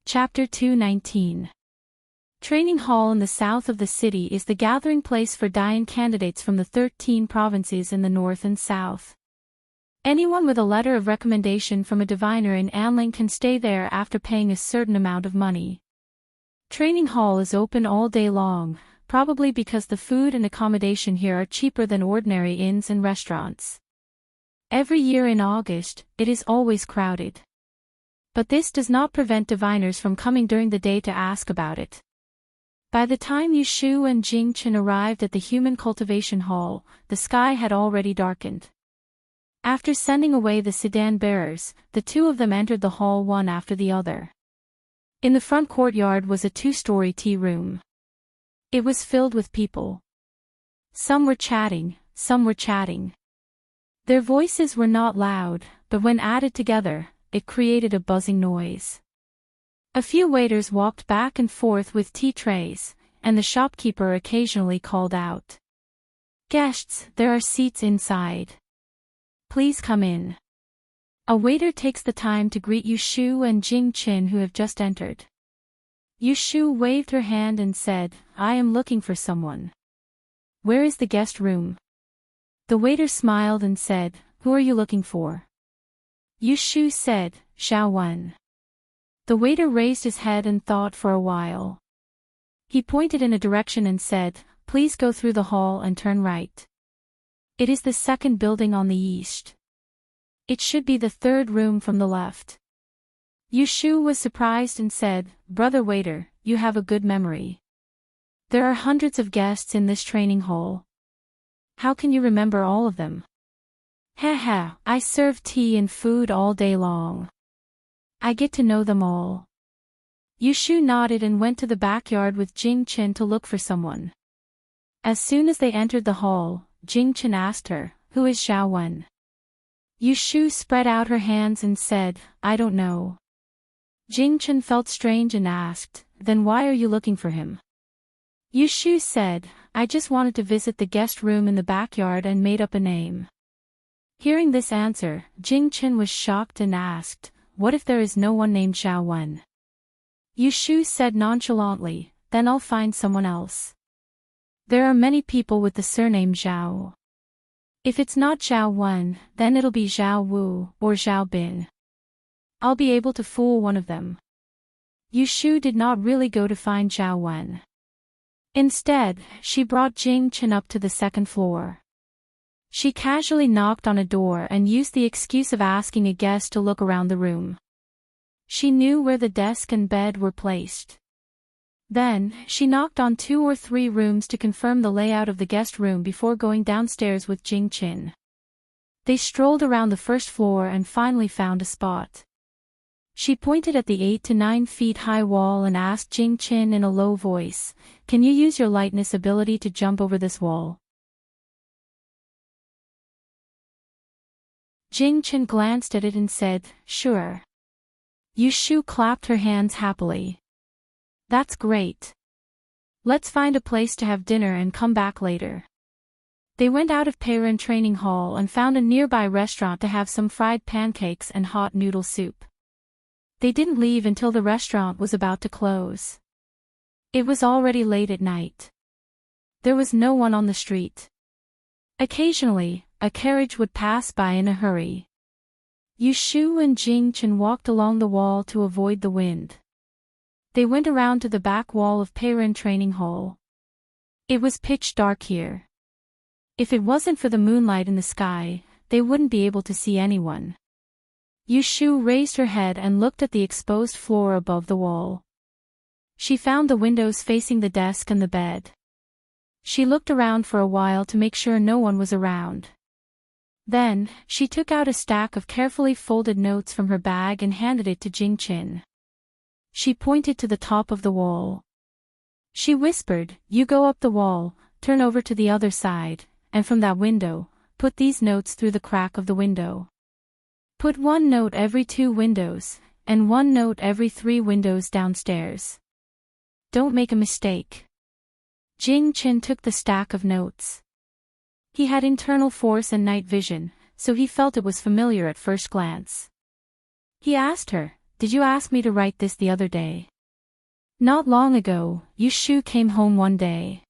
Speaker 1: Chapter 219. Training Hall in the south of the city is the gathering place for Dian candidates from the 13 provinces in the north and south. Anyone with a letter of recommendation from a diviner in Anling can stay there after paying a certain amount of money. Training Hall is open all day long, probably because the food and accommodation here are cheaper than ordinary inns and restaurants. Every year in August, it is always crowded. But this does not prevent diviners from coming during the day to ask about it. By the time Yushu and Jingchen arrived at the human cultivation hall, the sky had already darkened. After sending away the sedan bearers, the two of them entered the hall one after the other. In the front courtyard was a 2-story tea room. It was filled with people. Some were chatting, some were chatting. Their voices were not loud, but when added together, it created a buzzing noise. A few waiters walked back and forth with tea trays, and the shopkeeper occasionally called out, "Guests, there are seats inside. Please come in." A waiter takes the time to greet Yushu and Jingchen who have just entered. Yushu waved her hand and said, "I am looking for someone." "Where is the guest room?" The waiter smiled and said, "Who are you looking for?" Yushu said, "Xiao Wen." The waiter raised his head and thought for a while. He pointed in a direction and said, "Please go through the hall and turn right. It is the second building on the east. It should be the third room from the left." Yushu was surprised and said, "Brother waiter, you have a good memory. There are hundreds of guests in this training hall. How can you remember all of them?" "Haha, I serve tea and food all day long. I get to know them all." Yushu nodded and went to the backyard with Jingchen to look for someone. As soon as they entered the hall, Jingchen asked her, "Who is Xiao Wen?" Yushu spread out her hands and said, "I don't know." Jingchen felt strange and asked, "Then why are you looking for him?" Yushu said, "I just wanted to visit the guest room in the backyard and made up a name." Hearing this answer, Jingchen was shocked and asked, "What if there is no one named Xiao Wen?" Yushu said nonchalantly, "Then I'll find someone else. There are many people with the surname Zhao. If it's not Zhao Wen, then it'll be Zhao Wu or Zhao Bin. I'll be able to fool one of them." Yushu did not really go to find Zhao Wen. Instead, she brought Jingchen up to the second floor. She casually knocked on a door and used the excuse of asking a guest to look around the room. She knew where the desk and bed were placed. Then, she knocked on 2 or 3 rooms to confirm the layout of the guest room before going downstairs with Jingchen. They strolled around the first floor and finally found a spot. She pointed at the 8 to 9 feet high wall and asked Jingchen in a low voice, "Can you use your lightness ability to jump over this wall?" Jingchen glanced at it and said, "Sure." Yushu clapped her hands happily. "That's great. Let's find a place to have dinner and come back later." They went out of Peiren Training Hall and found a nearby restaurant to have some fried pancakes and hot noodle soup. They didn't leave until the restaurant was about to close. It was already late at night. There was no one on the street. Occasionally, a carriage would pass by in a hurry. Yushu and Jingchen walked along the wall to avoid the wind. They went around to the back wall of Peiren Training Hall. It was pitch dark here. If it wasn't for the moonlight in the sky, they wouldn't be able to see anyone. Yushu raised her head and looked at the exposed floor above the wall. She found the windows facing the desk and the bed. She looked around for a while to make sure no one was around. Then, she took out a stack of carefully folded notes from her bag and handed it to Jingchen. She pointed to the top of the wall. She whispered, "You go up the wall, turn over to the other side, and from that window, put these notes through the crack of the window. Put 1 note every 2 windows, and 1 note every 3 windows downstairs. Don't make a mistake." Jingchen took the stack of notes. He had internal force and night vision, so he felt it was familiar at first glance. He asked her, "Did you ask me to write this the other day?" "Not long ago, Yushu came home one day.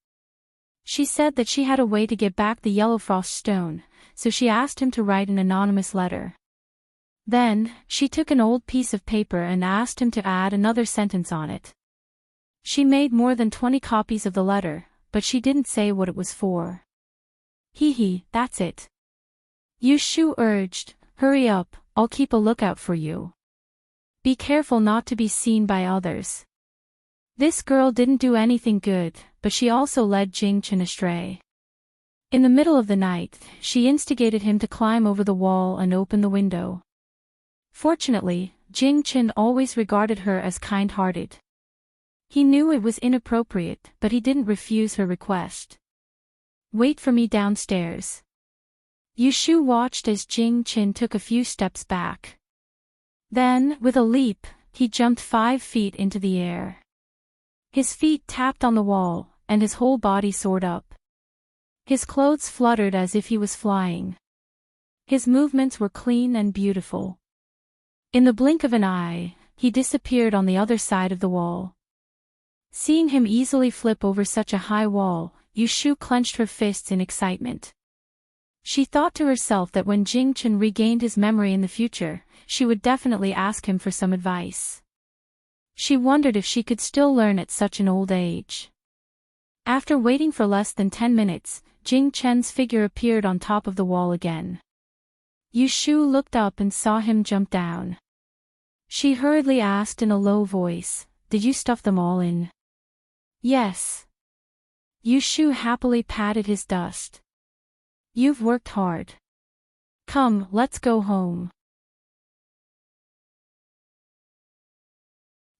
Speaker 1: She said that she had a way to get back the yellow frost stone, so she asked him to write an anonymous letter. Then, she took an old piece of paper and asked him to add another sentence on it. She made more than 20 copies of the letter, but she didn't say what it was for." Hee, that's it. Yu Shu urged, "Hurry up, I'll keep a lookout for you. Be careful not to be seen by others." This girl didn't do anything good, but she also led Jing Chen astray. In the middle of the night, she instigated him to climb over the wall and open the window. Fortunately, Jing Chen always regarded her as kind-hearted. He knew it was inappropriate, but he didn't refuse her request. "Wait for me downstairs." Yu Shu watched as Jing Chen took a few steps back. Then, with a leap, he jumped 5 feet into the air. His feet tapped on the wall, and his whole body soared up. His clothes fluttered as if he was flying. His movements were clean and beautiful. In the blink of an eye, he disappeared on the other side of the wall. Seeing him easily flip over such a high wall, Yu Shu clenched her fists in excitement. She thought to herself that when Jing Chen regained his memory in the future, she would definitely ask him for some advice. She wondered if she could still learn at such an old age. After waiting for less than 10 minutes, Jing Chen's figure appeared on top of the wall again. Yu Shu looked up and saw him jump down. She hurriedly asked in a low voice, "Did you stuff them all in?" "Yes." Yu Shu happily patted his dust. "You've worked hard. Come, let's go home."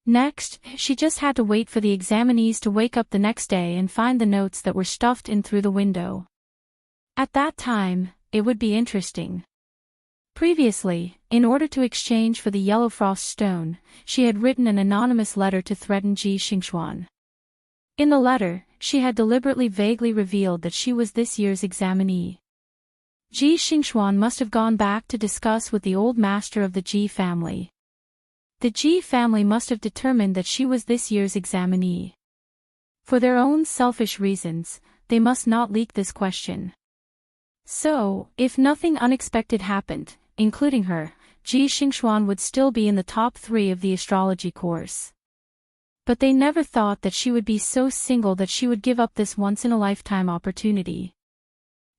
Speaker 1: Next, she just had to wait for the examinees to wake up the next day and find the notes that were stuffed in through the window. At that time, it would be interesting. Previously, in order to exchange for the yellow frost stone, she had written an anonymous letter to threaten Ji Xingxuan. In the letter, she had deliberately vaguely revealed that she was this year's examinee. Ji Xingxuan must have gone back to discuss with the old master of the Ji family. The Ji family must have determined that she was this year's examinee. For their own selfish reasons, they must not leak this question. So, if nothing unexpected happened, including her, Ji Xingxuan would still be in the top 3 of the astrology course. But they never thought that she would be so single that she would give up this once-in-a-lifetime opportunity.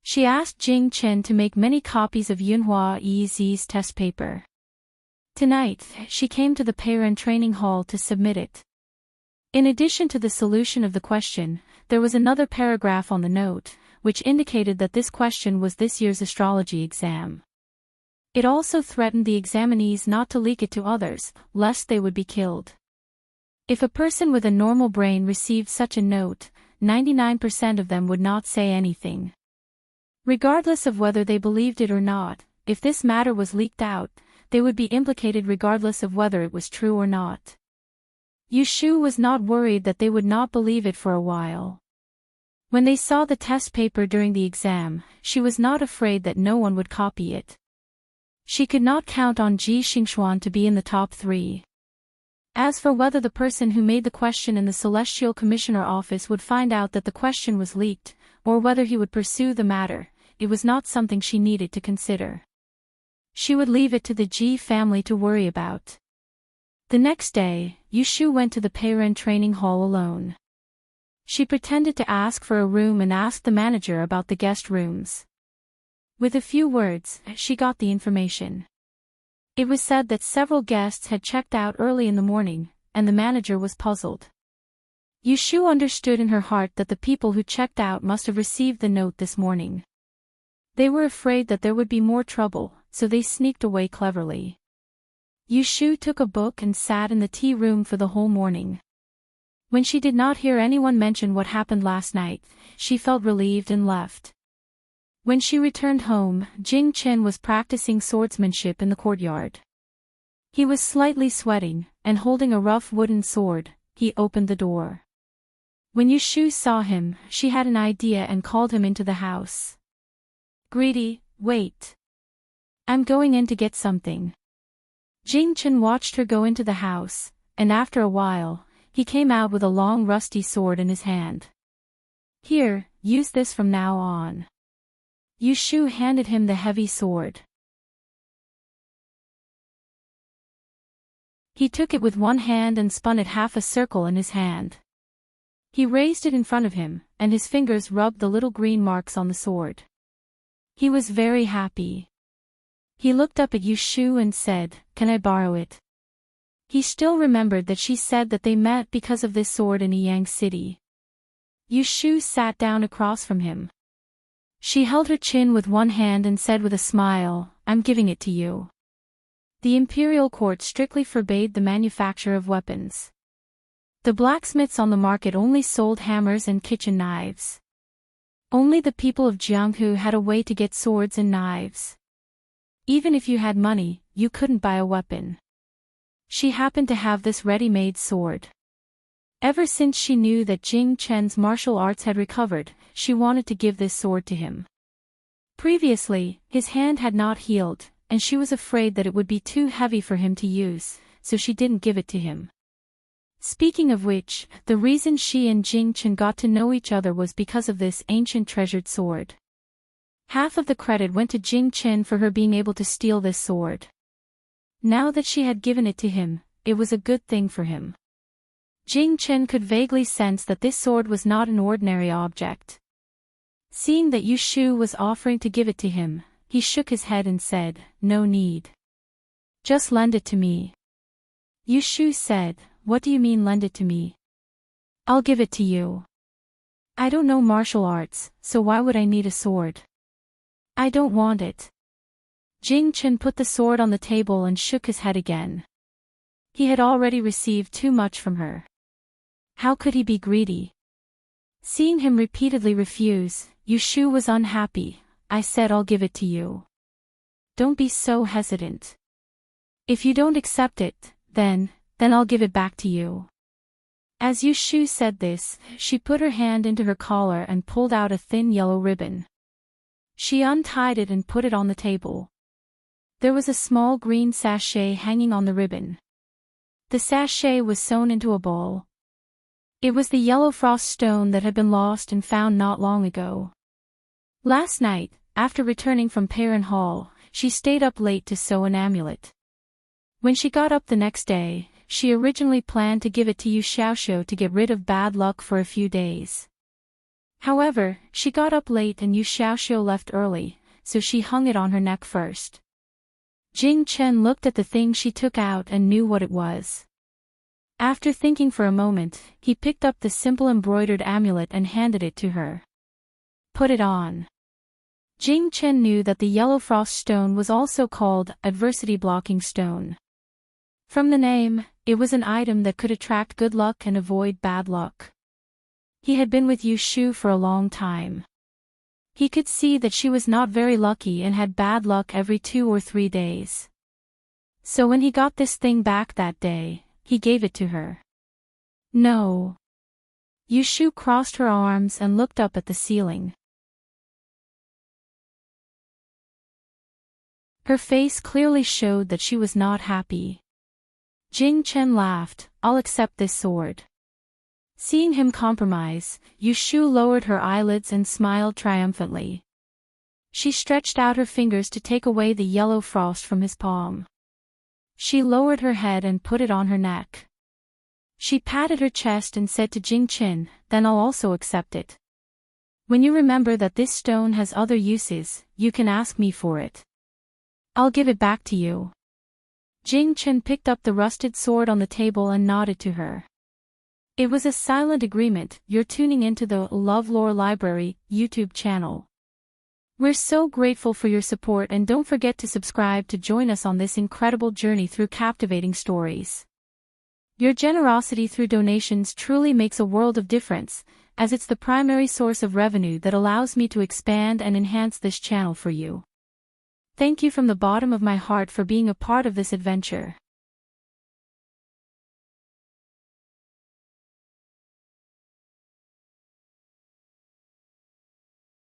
Speaker 1: She asked Jing Chen to make many copies of Yunhua Yi's test paper. Tonight, she came to the parent training hall to submit it. In addition to the solution of the question, there was another paragraph on the note, which indicated that this question was this year's astrology exam. It also threatened the examinees not to leak it to others, lest they would be killed. If a person with a normal brain received such a note, 99% of them would not say anything. Regardless of whether they believed it or not, if this matter was leaked out, they would be implicated regardless of whether it was true or not. Yu Shu was not worried that they would not believe it for a while. When they saw the test paper during the exam, she was not afraid that no one would copy it. She could not count on Ji Xingxuan to be in the top 3. As for whether the person who made the question in the Celestial Commissioner office would find out that the question was leaked, or whether he would pursue the matter, it was not something she needed to consider. She would leave it to the Ji family to worry about. The next day, Yu Shu went to the parent training hall alone. She pretended to ask for a room and asked the manager about the guest rooms. With a few words, she got the information. It was said that several guests had checked out early in the morning, and the manager was puzzled. Yu Shu understood in her heart that the people who checked out must have received the note this morning. They were afraid that there would be more trouble, so they sneaked away cleverly. Yu Shu took a book and sat in the tea room for the whole morning. When she did not hear anyone mention what happened last night, she felt relieved and left. When she returned home, Jing Chen was practicing swordsmanship in the courtyard. He was slightly sweating, and holding a rough wooden sword, he opened the door. When Yu Shu saw him, she had an idea and called him into the house. "Greedy, wait. I'm going in to get something." Jing Chen watched her go into the house, and after a while, he came out with a long rusty sword in his hand. "Here, use this from now on." Yu Shu handed him the heavy sword. He took it with one hand and spun it half a circle in his hand. He raised it in front of him, and his fingers rubbed the little green marks on the sword. He was very happy. He looked up at Yu Shu and said, "Can I borrow it?" He still remembered that she said that they met because of this sword in Yang City. Yu Shu sat down across from him. She held her chin with one hand and said with a smile, "I'm giving it to you." The imperial court strictly forbade the manufacture of weapons. The blacksmiths on the market only sold hammers and kitchen knives. Only the people of Jianghu had a way to get swords and knives. Even if you had money, you couldn't buy a weapon. She happened to have this ready-made sword. Ever since she knew that Jing Chen's martial arts had recovered, she wanted to give this sword to him. Previously, his hand had not healed, and she was afraid that it would be too heavy for him to use, so she didn't give it to him. Speaking of which, the reason she and Jing Chen got to know each other was because of this ancient treasured sword. Half of the credit went to Jing Chen for her being able to steal this sword. Now that she had given it to him, it was a good thing for him. Jing Chen could vaguely sense that this sword was not an ordinary object. Seeing that Yu Shu was offering to give it to him, he shook his head and said, "No need. Just lend it to me." Yu Shu said, "What do you mean lend it to me? I'll give it to you. I don't know martial arts, so why would I need a sword? I don't want it." Jing Chen put the sword on the table and shook his head again. He had already received too much from her. How could he be greedy? Seeing him repeatedly refuse, Yu Shu was unhappy. "I said I'll give it to you. Don't be so hesitant. If you don't accept it, then I'll give it back to you." As Yu Shu said this, she put her hand into her collar and pulled out a thin yellow ribbon. She untied it and put it on the table. There was a small green sachet hanging on the ribbon. The sachet was sewn into a ball. It was the yellow frost stone that had been lost and found not long ago. Last night, after returning from Perrin Hall, she stayed up late to sew an amulet. When she got up the next day, she originally planned to give it to Yu Xiaoxiu to get rid of bad luck for a few days. However, she got up late and Yu Xiaoxiu left early, so she hung it on her neck first. Jing Chen looked at the thing she took out and knew what it was. After thinking for a moment, he picked up the simple embroidered amulet and handed it to her. "Put it on." Jing Chen knew that the yellow frost stone was also called adversity blocking stone. From the name, it was an item that could attract good luck and avoid bad luck. He had been with Yu Shu for a long time. He could see that she was not very lucky and had bad luck every 2 or 3 days. So when he got this thing back that day, he gave it to her. "No." Yu Shu crossed her arms and looked up at the ceiling. Her face clearly showed that she was not happy. Jing Chen laughed, "I'll accept this sword." Seeing him compromise, Yu Shu lowered her eyelids and smiled triumphantly. She stretched out her fingers to take away the yellow frost from his palm. She lowered her head and put it on her neck. She patted her chest and said to Jing Chen, "Then I'll also accept it. When you remember that this stone has other uses, you can ask me for it. I'll give it back to you." Jing Chen picked up the rusted sword on the table and nodded to her. It was a silent agreement. You're tuning into the LoveLore Library YouTube channel. We're so grateful for your support and don't forget to subscribe to join us on this incredible journey through captivating stories. Your generosity through donations truly makes a world of difference, as it's the primary source of revenue that allows me to expand and enhance this channel for you. Thank you from the bottom of my heart for being a part of this adventure.